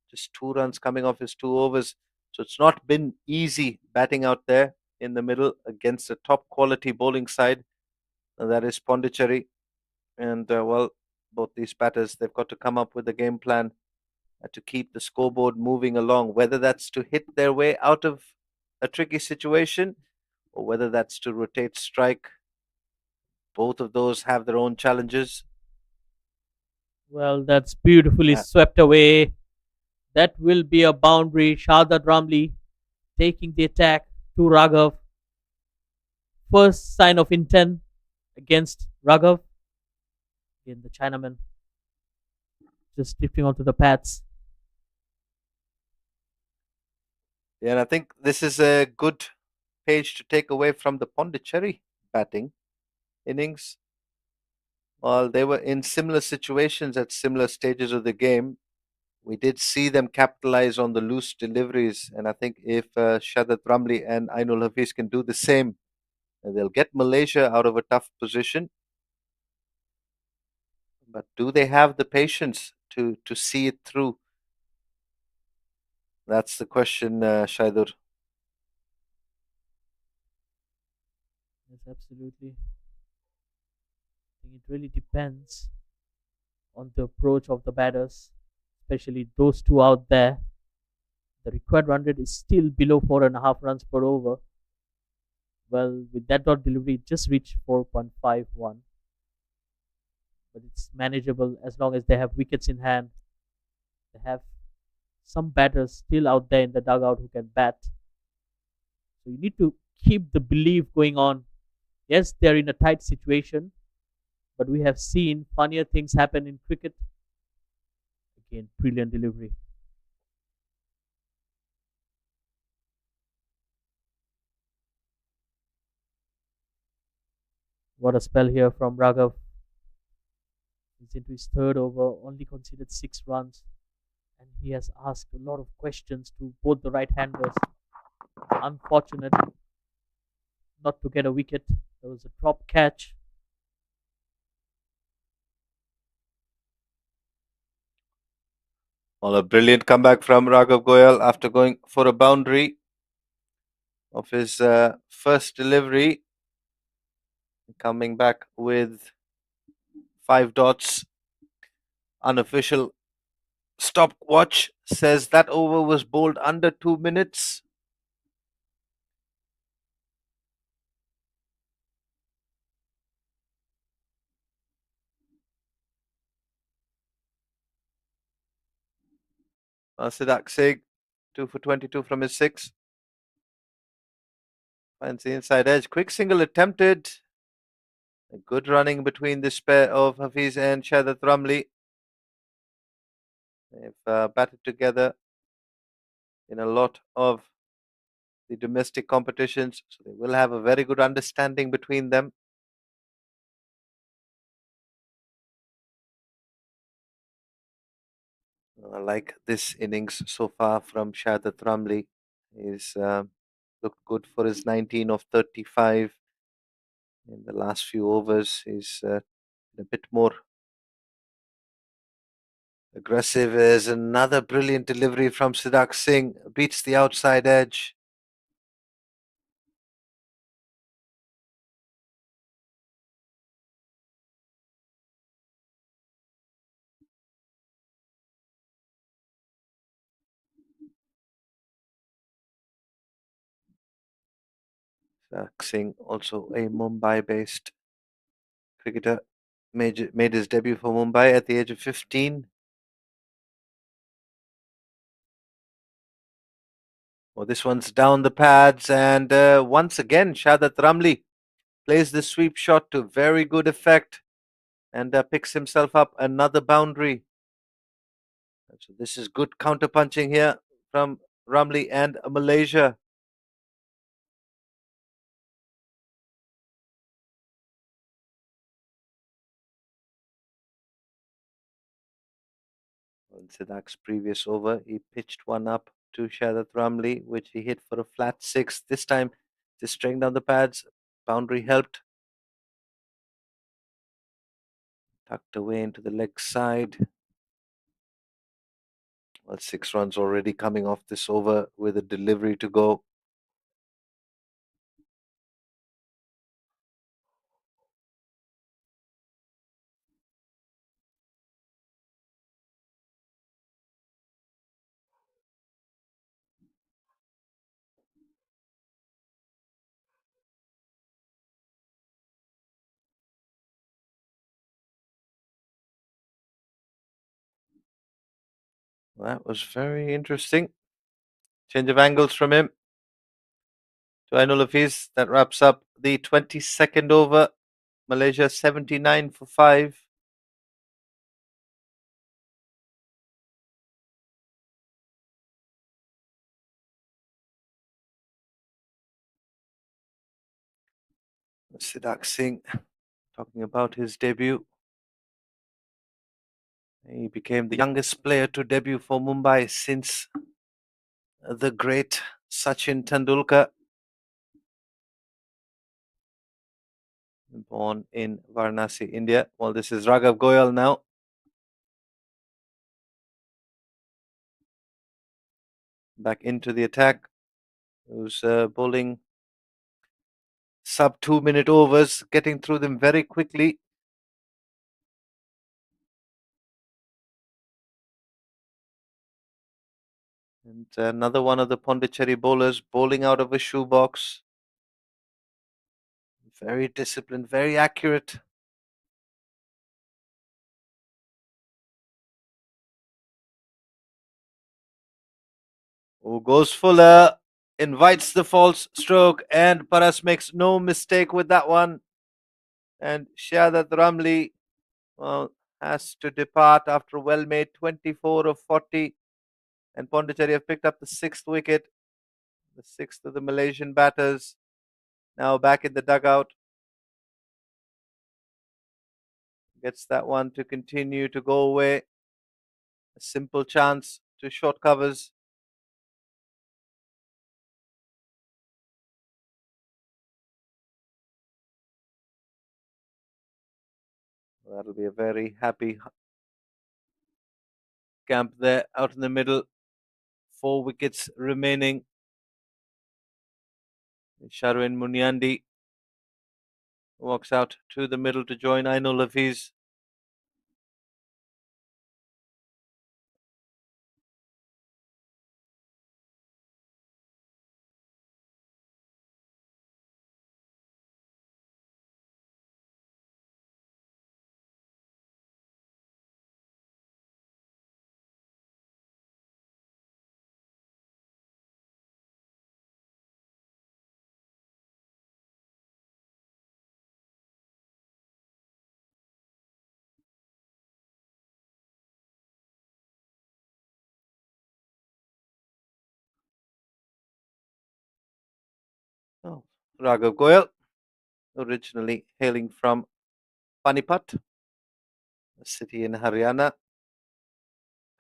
just 2 runs coming off his 2 overs. So it's not been easy batting out there in the middle against a top quality bowling side. That is Pondicherry. And well, both these batters, they've got to come up with a game plan to keep the scoreboard moving along, whether that's to hit their way out of a tricky situation or whether that's to rotate strike. Both of those have their own challenges. Well, that's beautifully Yeah. swept away. That will be a boundary. Shardad Ramli taking the attack to Raghav. First sign of intent against Raghav. Again, the Chinaman just drifting onto the pads. Yeah, and I think this is a good page to take away from the Pondicherry batting innings. While they were in similar situations at similar stages of the game, we did see them capitalize on the loose deliveries. And I think if Shadat Ramli and Ainul Hafiz can do the same, they'll get Malaysia out of a tough position. But do they have the patience to see it through? That's the question, Shaidur. Yes, absolutely. I think it really depends on the approach of the batters, especially those two out there. The required run rate is still below 4.5 runs per over. Well, with that dot delivery, it just reached 4.51. But it's manageable as long as they have wickets in hand. They have some batters still out there in the dugout who can bat. So you need to keep the belief going on. Yes, they're in a tight situation, but we have seen funnier things happen in cricket. Again, brilliant delivery. What a spell here from Raghav. He's into his third over, only conceded 6 runs, and he has asked a lot of questions to both the right handers. Unfortunate not to get a wicket. There was a drop catch. Well, a brilliant comeback from Raghav Goyal after going for a boundary of his first delivery, coming back with 5 dots. Unofficial stopwatch says that over was bowled under 2 minutes. Siddharth Singh, 2 for 22 from his 6. Finds the inside edge. Quick single attempted. A good running between this pair of Hafiz and Shadat Ramli. They've batted together in a lot of the domestic competitions, so they will have a very good understanding between them. Like this innings so far from Shadat Ramli. He's looked good for his 19 of 35 in the last few overs. He's a bit more aggressive. There's another brilliant delivery from Siddharth Singh. Beats the outside edge. Singh, also a Mumbai-based cricketer, made his debut for Mumbai at the age of 15. Well, this one's down the pads, and once again, Shadat Ramli plays the sweep shot to very good effect and picks himself up another boundary. So this is good counter punching here from Ramli and Malaysia. In Sidak's previous over, he pitched one up to Shadat Ramli, which he hit for a flat six. This time, just string down the pads. Boundary helped. Tucked away into the leg side. Well, 6 runs already coming off this over with a delivery to go. That was very interesting. Change of angles from him to Ainul Hafiz. That wraps up the 22nd over. Malaysia 79 for 5. Sidak Singh talking about his debut. He became the youngest player to debut for Mumbai since the great Sachin Tendulkar, born in Varanasi, India. Well, this is Raghav Goyal now. Back into the attack. Who's bowling sub 2 minute overs, getting through them very quickly. And another one of the Pondicherry bowlers bowling out of a shoebox. Very disciplined, very accurate. Who goes Fuller, invites the false stroke, and Paras makes no mistake with that one. And Shadat Ramli, well, has to depart after a well made 24 of 40. And Pondicherry have picked up the 6th wicket, the 6th of the Malaysian batters. Now back in the dugout. Gets that one to continue to go away. A simple chance to short covers. That'll be a very happy camp there out in the middle. 4 wickets remaining. Sharwin Munyandi walks out to the middle to join Ainul Hafiz. Oh, Raghav Goyal, originally hailing from Panipat, a city in Haryana,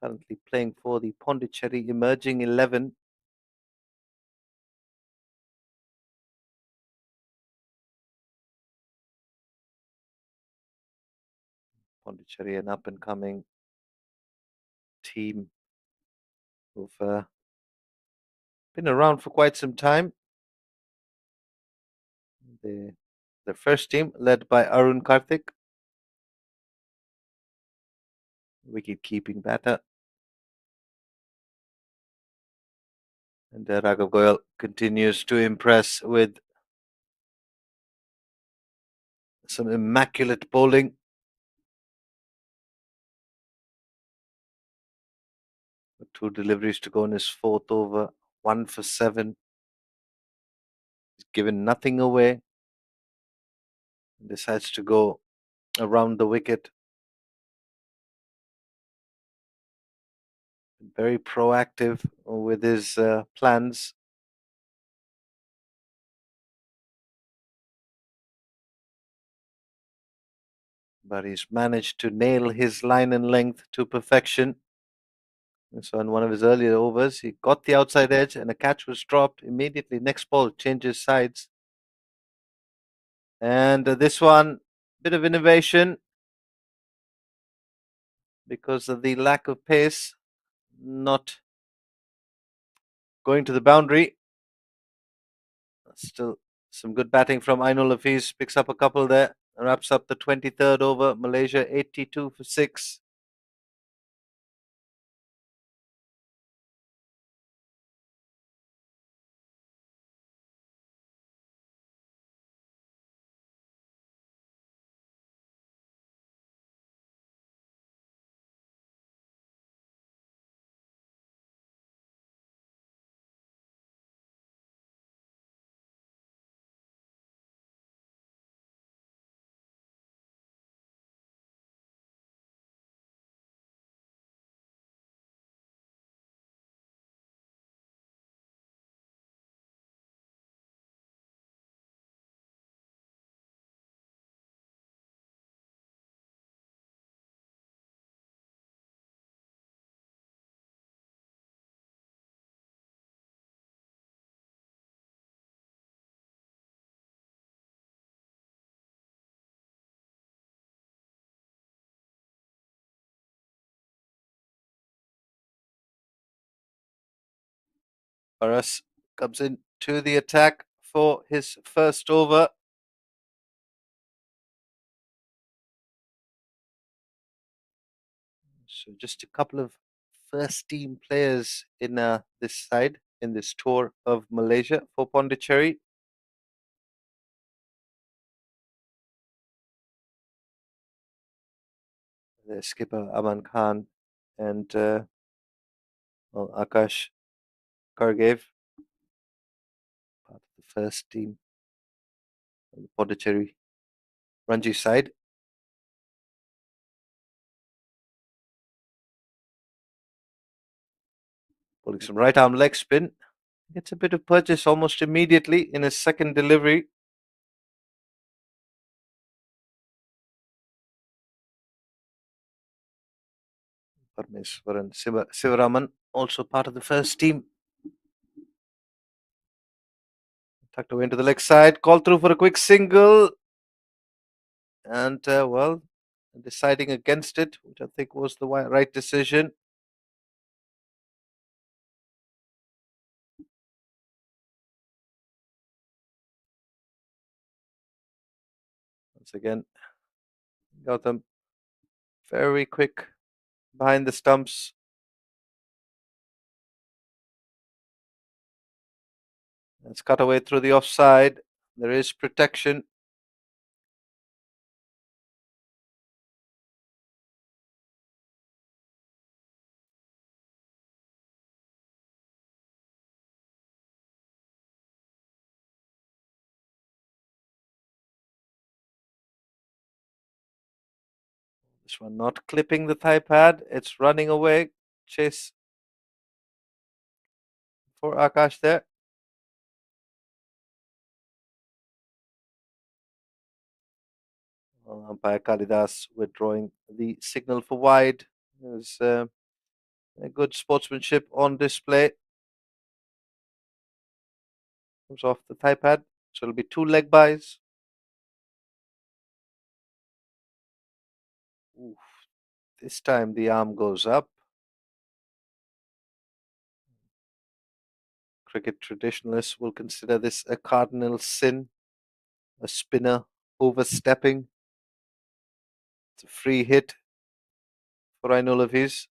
currently playing for the Pondicherry Emerging 11. Pondicherry, an up and coming team who've been around for quite some time. The first team, led by Arun Karthik, wicket keeping batter. And Raghav Goyal continues to impress with Some immaculate bowling. Two deliveries to go in his fourth over. 1 for 7. He's given nothing away. Decides to go around the wicket. Very proactive with his plans. But he's managed to nail his line and length to perfection. So in one of his earlier overs, he got the outside edge and a catch was dropped. Immediately, next ball changes sides. And this one, bit of innovation because of the lack of pace, not going to the boundary. Still some good batting from Ainul Hafiz. Picks up a couple there. Wraps up the 23rd over. Malaysia 82 for 6. Paras comes in to the attack for his first over. So just a couple of first team players in this side, in this tour of Malaysia for Pondicherry. The skipper Aman Khan and Akash Kargev, part of the first team on the Pondicherry Ranji side. Pulling some right arm leg spin. Gets a bit of purchase almost immediately in his second delivery. Parmeswaran Sivaraman, also part of the first team. Tucked away into the leg side. Called through for a quick single. And, well, deciding against it, which I think was the right decision. Once again, got them very quick behind the stumps. It's cut away through the offside. There is protection. This one not clipping the thigh pad. It's running away. Chase for Akash there. Umpire Kalidas withdrawing the signal for wide. There's a good sportsmanship on display. Comes off the thigh pad. So it'll be 2 leg byes. Oof. This time the arm goes up. Cricket traditionalists will consider this a cardinal sin. A spinner overstepping. It's a free hit for Ainul Hafiz.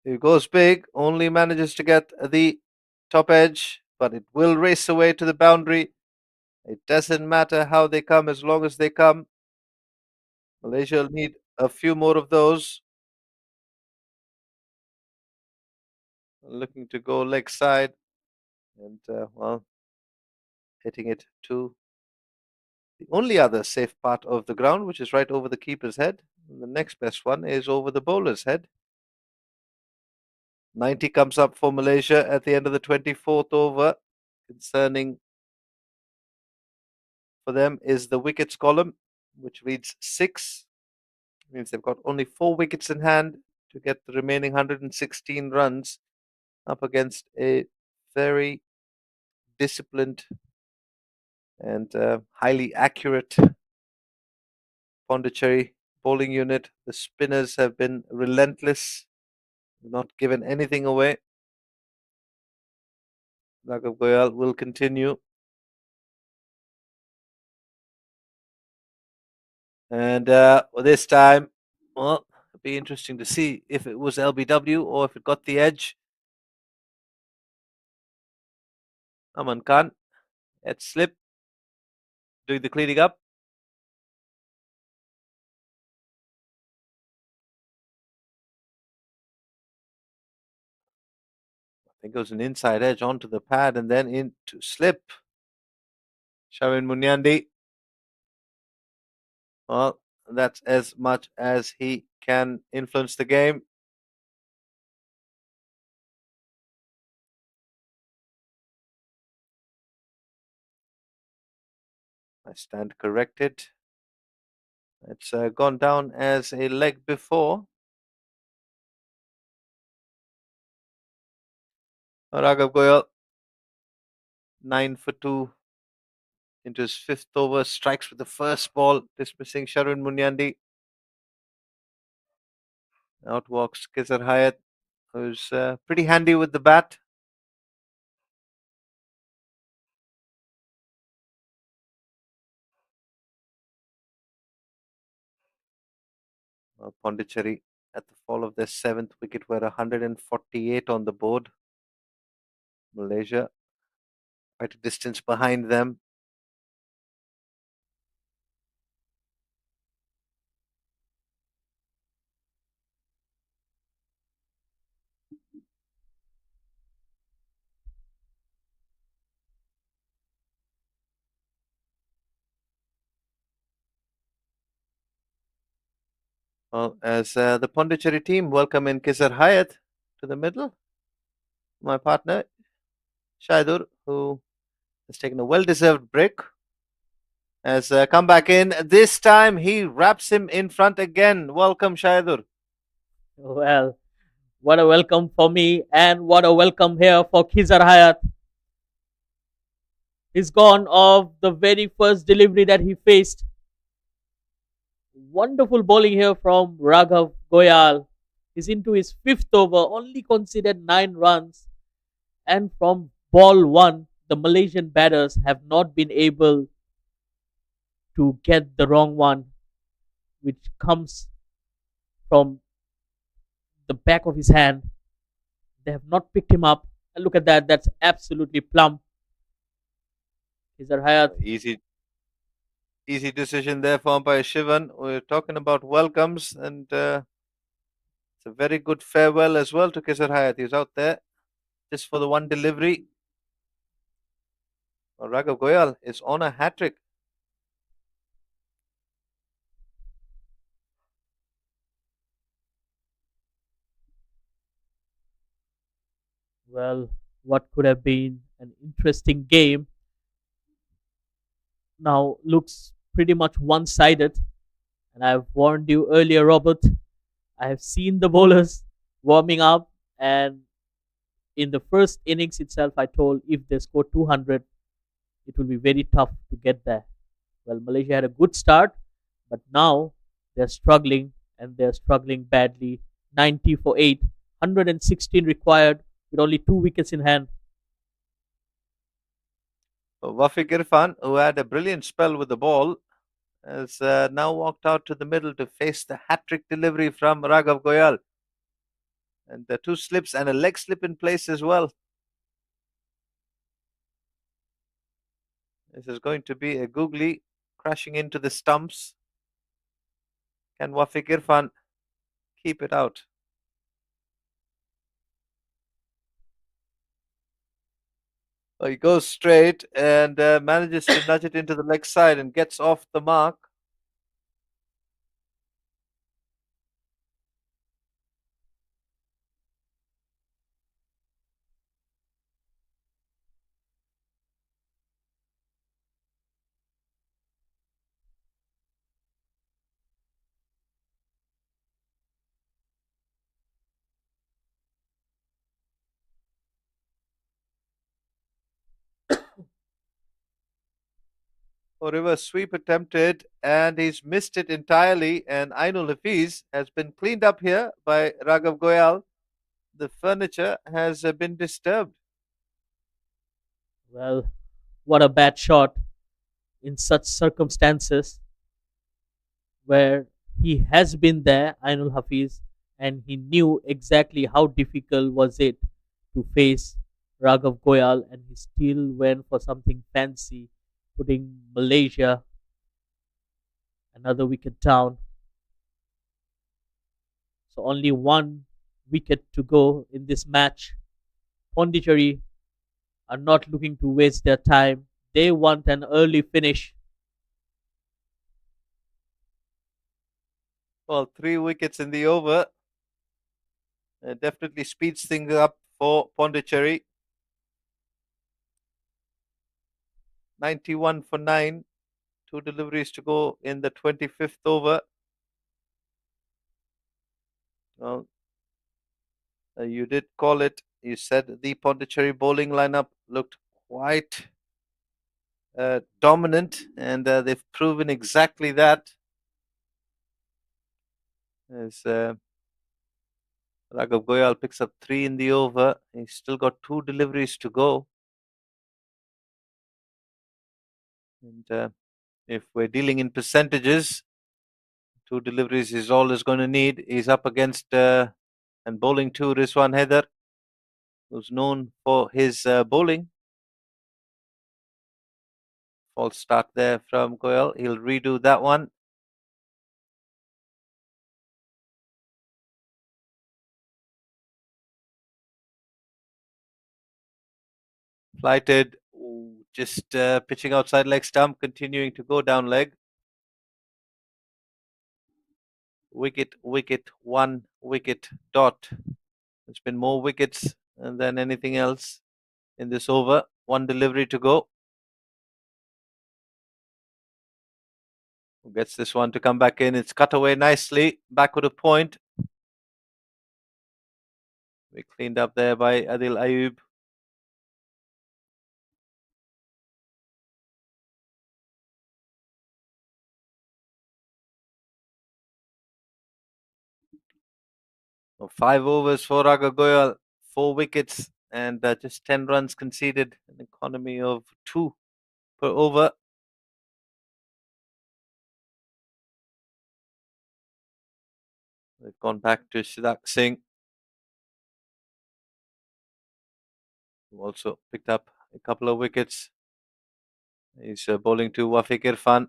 He goes big, only manages to get the top edge, but it will race away to the boundary. It doesn't matter how they come as long as they come. Malaysia will need a few more of those. Looking to go leg side and, well, hitting it to the only other safe part of the ground, which is right over the keeper's head. And the next best one is over the bowler's head. 90 comes up for Malaysia at the end of the 24th over. Concerning for them is the wickets column, which reads 6. Means they've got only 4 wickets in hand to get the remaining 116 runs up against a very disciplined and highly accurate Pondicherry bowling unit. The spinners have been relentless, not given anything away. Raghav Goyal will continue. And this time, well, it'll be interesting to see if it was LBW or if it got the edge. Aman Khan at slip, doing the cleaning up. I think it was an inside edge onto the pad and then into slip. Shavin Munyandi. Well, that's as much as he can influence the game. I stand corrected. It's gone down as a leg before. Raghav Goyal, 9 for 2 into his 5th over, strikes with the first ball, dismissing Sharun Munyandi. Out walks Kizar Hayat, who's pretty handy with the bat. Pondicherry at the fall of their 7th wicket were 148 on the board. Malaysia quite a distance behind them. Well, as the Pondicherry team welcome in Kizar Hayat to the middle, my partner Shaidur, who has taken a well-deserved break, has come back in. This time he wraps him in front again. Welcome, Shaidur. Well, what a welcome for me, and what a welcome here for Khizar Hayat. He's gone off the very first delivery that he faced. Wonderful bowling here from Raghav Goyal. He's into his 5th over, only conceded 9 runs. And from ball 1, the Malaysian batters have not been able to get the wrong one, which comes from the back of his hand. They have not picked him up. And look at that, that's absolutely plumb. Khizar Hayat. Easy decision there for umpire Shivan. We're talking about welcomes, and it's a very good farewell as well to Kizar Hayat. He's out there just for the one delivery. Raghav Goyal is on a hat trick. Well, what could have been an interesting game now looks pretty much one sided. And I've warned you earlier, Robert. I have seen the bowlers warming up, and in the first innings itself, I told if they score 200, it will be very tough to get there. Well, Malaysia had a good start, but now they're struggling, and they're struggling badly. 90 for 8, 116 required with only 2 wickets in hand. Wafiq Irfan, who had a brilliant spell with the ball, has now walked out to the middle to face the hat trick delivery from Raghav Goyal. And the 2 slips and a leg slip in place as well. This is going to be a googly crashing into the stumps. Can Wafiq Irfan keep it out? Oh, he goes straight and manages to nudge it into the leg side and gets off the mark. A reverse sweep attempted and he's missed it entirely. And Ainul Hafiz has been cleaned up here by Raghav Goyal. The furniture has been disturbed. Well, what a bad shot in such circumstances where he has been there, Ainul Hafiz, and he knew exactly how difficult was it to face Raghav Goyal, and he still went for something fancy, putting Malaysia another wicket down. So only one wicket to go in this match. Pondicherry are not looking to waste their time. They want an early finish. Well, 3 wickets in the over. Definitely speeds things up for Pondicherry. 91 for 9. 2 deliveries to go in the 25th over. Well, you did call it. You said the Pondicherry bowling lineup looked quite dominant, and they've proven exactly that. As Raghav Goyal picks up 3 in the over, he's still got 2 deliveries to go. And if we're dealing in percentages, 2 deliveries is all he's going to need. He's up against and bowling to Rizwan Haider, who's known for his bowling. False start there from Goyal. He'll redo that one. Flighted, just pitching outside leg stump, continuing to go down leg. Wicket, wicket, 1 wicket dot. There's been more wickets than anything else in this over. 1 delivery to go. Who gets this one to come back in? It's cut away nicely. Backward a point. We cleaned up there by Adil Ayub. So 5 overs for Raga Goyal, 4 wickets, and just 10 runs conceded. An economy of 2 per over. They've gone back to Siddharth Singh, who also picked up a couple of wickets. He's bowling to Wafiq Irfan.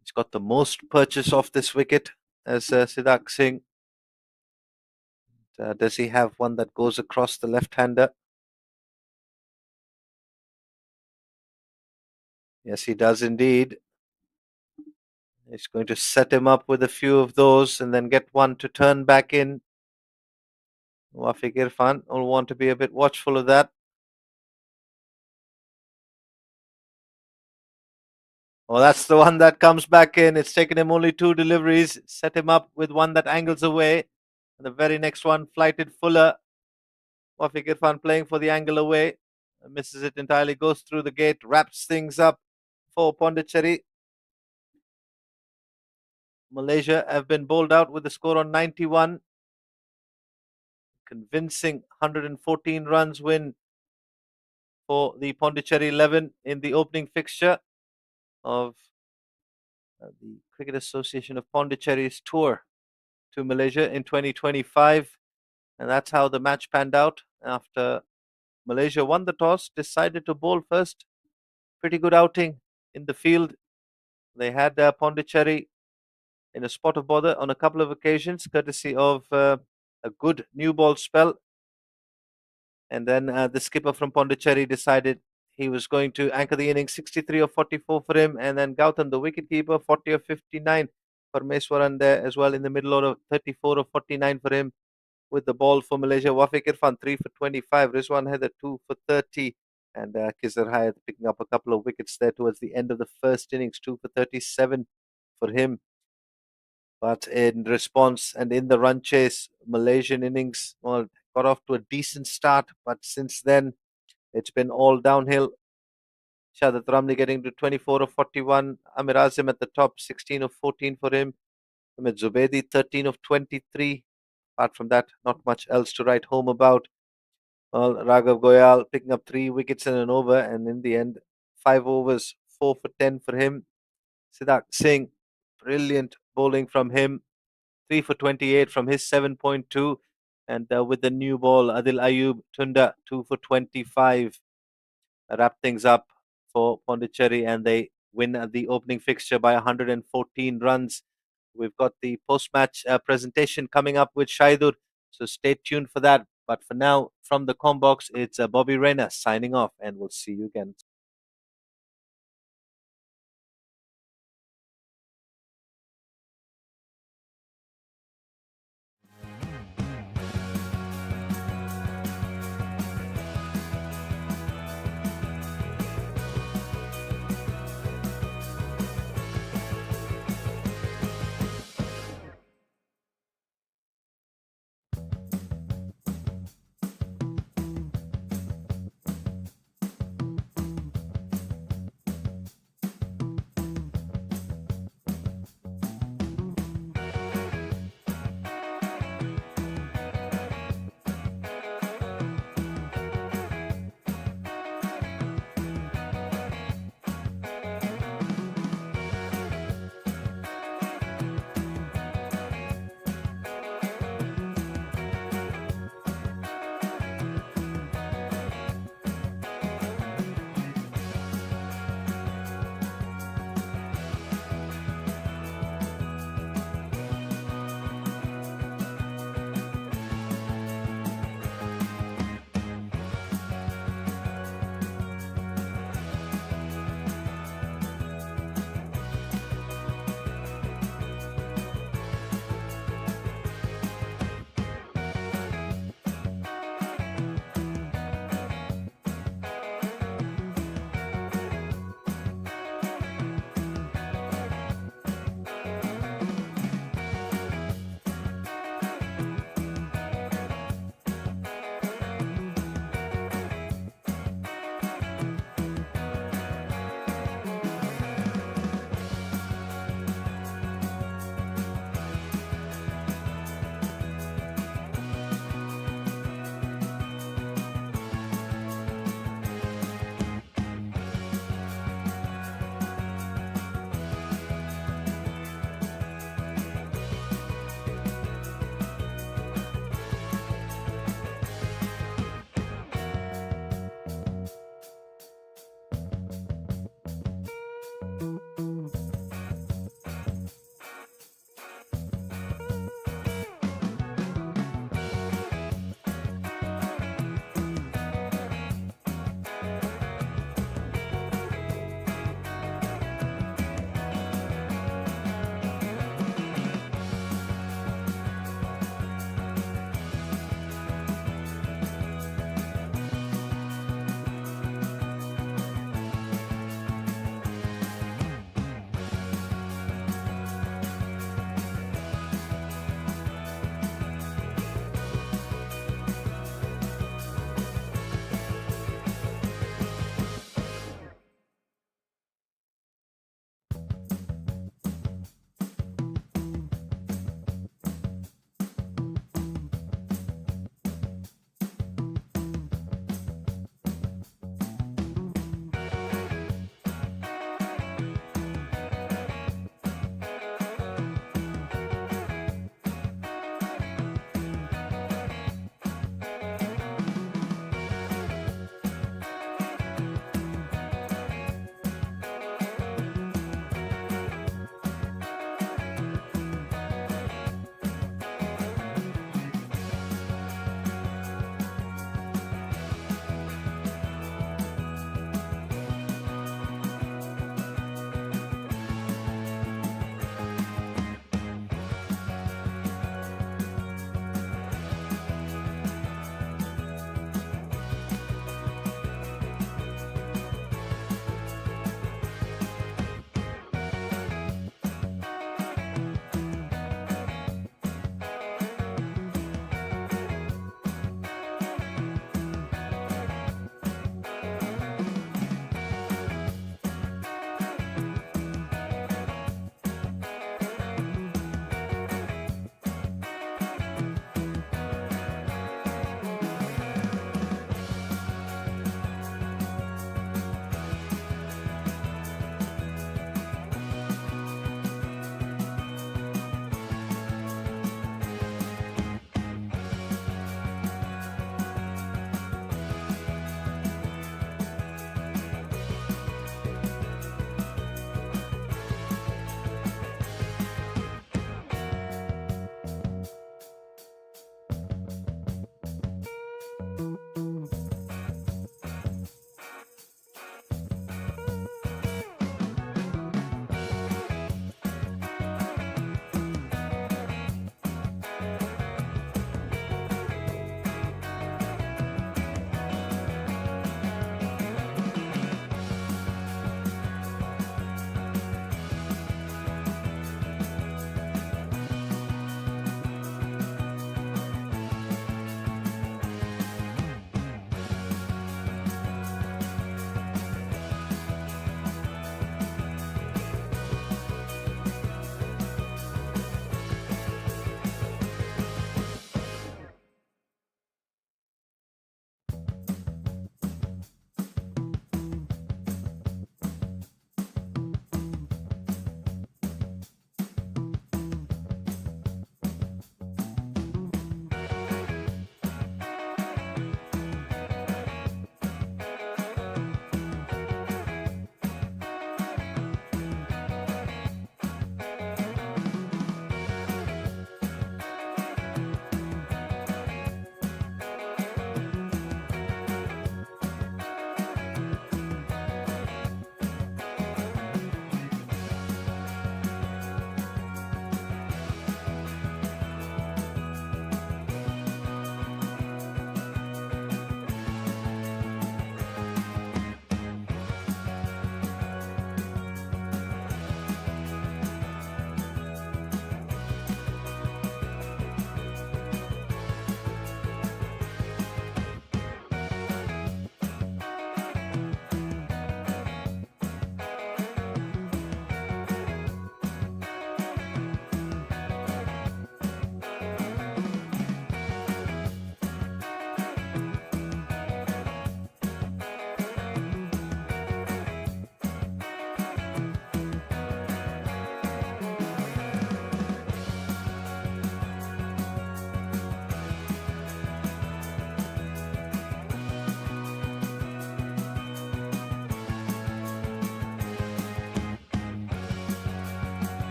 He's got the most purchase off this wicket as Siddharth Singh. Does he have one that goes across the left-hander? Yes, he does indeed. He's going to set him up with a few of those and then get one to turn back in. Wafiq Irfan will want to be a bit watchful of that. Oh, that's the one that comes back in. It's taken him only 2 deliveries. Set him up with one that angles away. And the very next one, flighted fuller. Wafiq Irfan playing for the angle away. Misses it entirely, goes through the gate, wraps things up for Pondicherry. Malaysia have been bowled out with a score on 91. Convincing 114 runs win for the Pondicherry 11 in the opening fixture of the Cricket Association of Pondicherry's tour to Malaysia in 2025. And that's how the match panned out after Malaysia won the toss, decided to bowl first. Pretty good outing in the field. They had Pondicherry in a spot of bother on a couple of occasions, courtesy of a good new ball spell. And then the skipper from Pondicherry decided he was going to anchor the innings, 63 or 44 for him. And then Gautam, the wicketkeeper, 40 or 59 for Meswaran there as well in the middle order, 34 or 49 for him. With the ball for Malaysia, Wafiq Irfan 3 for 25, Rizwan Haider 2 for 30, and Kizar Hayat picking up a couple of wickets there towards the end of the first innings, 2 for 37 for him. But in response and in the run chase, Malaysian innings got off to a decent start, but since then it's been all downhill. Shadat Ramli getting to 24 of 41, Amir Azim at the top, 16 of 14 for him. Ahmed Zubaidi 13 of 23. Apart from that, not much else to write home about. Well, Raghav Goyal picking up 3 wickets in an over, and in the end, 5 overs, 4 for 10 for him. Siddharth Singh, brilliant bowling from him, 3 for 28 from his 7.2. And with the new ball, Adil Ayub Tunda, 2 for 25. Wrap things up for Pondicherry, and they win the opening fixture by 114 runs. We've got the post-match presentation coming up with Shaidur, so stay tuned for that. But for now, from the com box, it's Bobby Rayner signing off, and we'll see you again.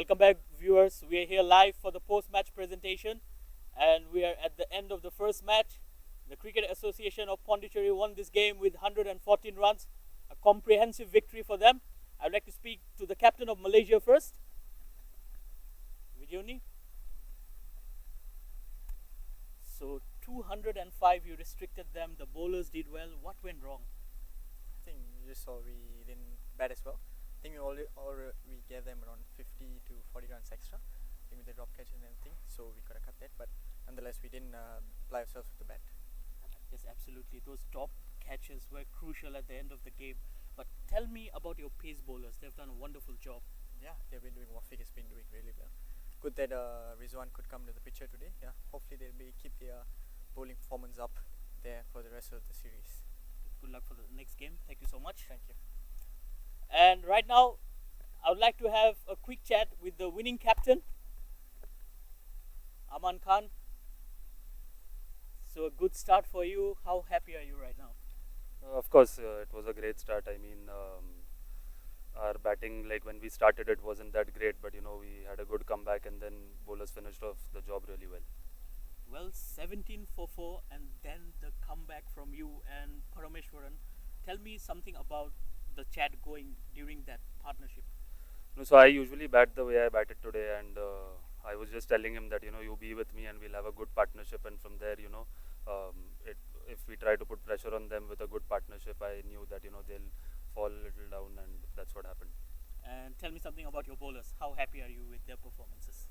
Welcome back, viewers. We are here live for the post-match presentation, and we are at the end of the first match. The Cricket Association of Pondicherry won this game with 114 runs, a comprehensive victory for them. I would like to speak to the captain of Malaysia first, Vijayuni. So 205, you restricted them. The bowlers did well. What went wrong? I think you just saw we didn't bat as well. I think we gave them around 50 to 40 runs extra, with the drop catch and everything. So we could have cut that, but nonetheless we didn't apply ourselves with the bat. Yes, absolutely. Those top catches were crucial at the end of the game. But tell me about your pace bowlers. They've done a wonderful job. Yeah, they've been doing. Wafiq has been doing really well. Good that Rizwan could come to the picture today. Yeah, hopefully they'll keep their bowling performance up there for the rest of the series. Good luck for the next game. Thank you so much. Thank you. And right now, I would like to have a quick chat with the winning captain, Aman Khan. So a good start for you. How happy are you right now? Of course, it was a great start. I mean, our batting, like when we started, it wasn't that great, but we had a good comeback, and then bowlers finished off the job really well. Well, 17 for 4, and then the comeback from you and Parameshwaran. Tell me something about the chat going during that partnership. No, so I usually bat the way I batted today, and I was just telling him that you be with me and we'll have a good partnership, and from there if we try to put pressure on them with a good partnership, I knew that they'll fall a little down, and that's what happened. And tell me something about your bowlers. How happy are you with their performances?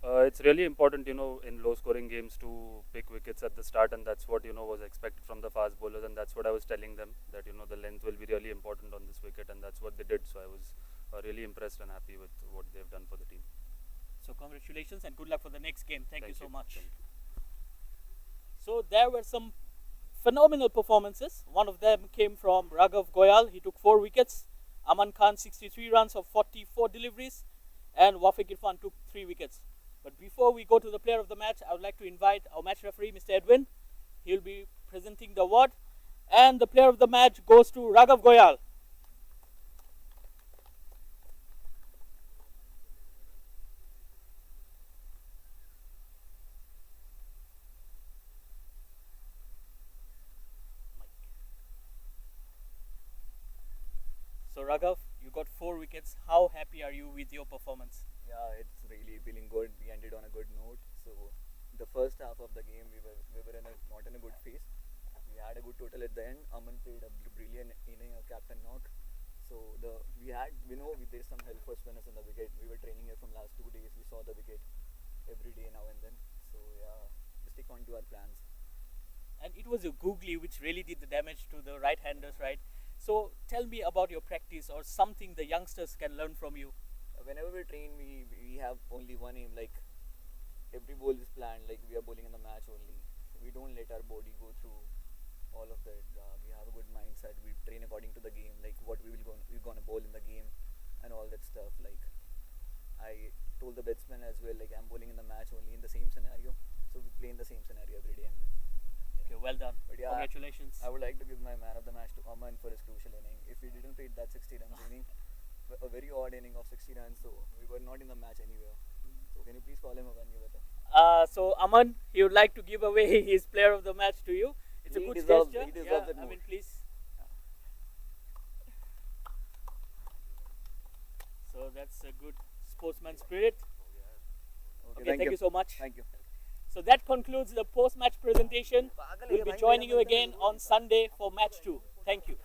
It's really important in low scoring games to pick wickets at the start, and that's what was expected from the fast bowlers, and that's what I was telling them, that the length will be really important on this wicket, and that's what they did. So I was really impressed and happy with what they've done for the team. So congratulations and good luck for the next game. Thank you so much. Thank you. So there were some phenomenal performances. One of them came from Raghav Goyal. He took 4 wickets. Aman Khan 63 runs of 44 deliveries, and Wafiq Irfan took 3 wickets. But before we go to the player of the match, I would like to invite our match referee, Mr. Edwin. He will be presenting the award, and the player of the match goes to Raghav Goyal. So Raghav, you got 4 wickets. How happy are you with your performance? Yeah, it's really feeling good. We ended on a good note. So the first half of the game, we were not in a good phase. We had a good total at the end. Aman played a brilliant inning, a captain knock. So there's some help for spinners in the wicket. We were training here from last 2 days. We saw the wicket every day now and then. So yeah, we stick on to our plans. And it was a googly which really did the damage to the right-handers, right? So tell me about your practice or something the youngsters can learn from you. Whenever we train, we have only one aim. Like every ball is planned. Like we are bowling in the match only. We don't let our body go through all of that. We have a good mindset. We train according to the game. Like what we're gonna bowl in the game, and all that stuff. Like I told the batsman as well. Like I'm bowling in the match only in the same scenario. So we play in the same scenario every day. Okay, well done. But yeah, Congratulations. I would like to give my man of the match to Aman for his crucial inning. If we didn't play that 60 runs inning, a very odd inning of 60 runs, so we were not in the match anywhere. So can you please call him a one better? So Aman, he would like to give away his player of the match to you. It's a good gesture. He deserves it I more. mean, please. So that's a good sportsman spirit. Okay, thank you so much. Thank you. So that concludes the post-match presentation. We'll be joining you again on Sunday for match 2. Thank you.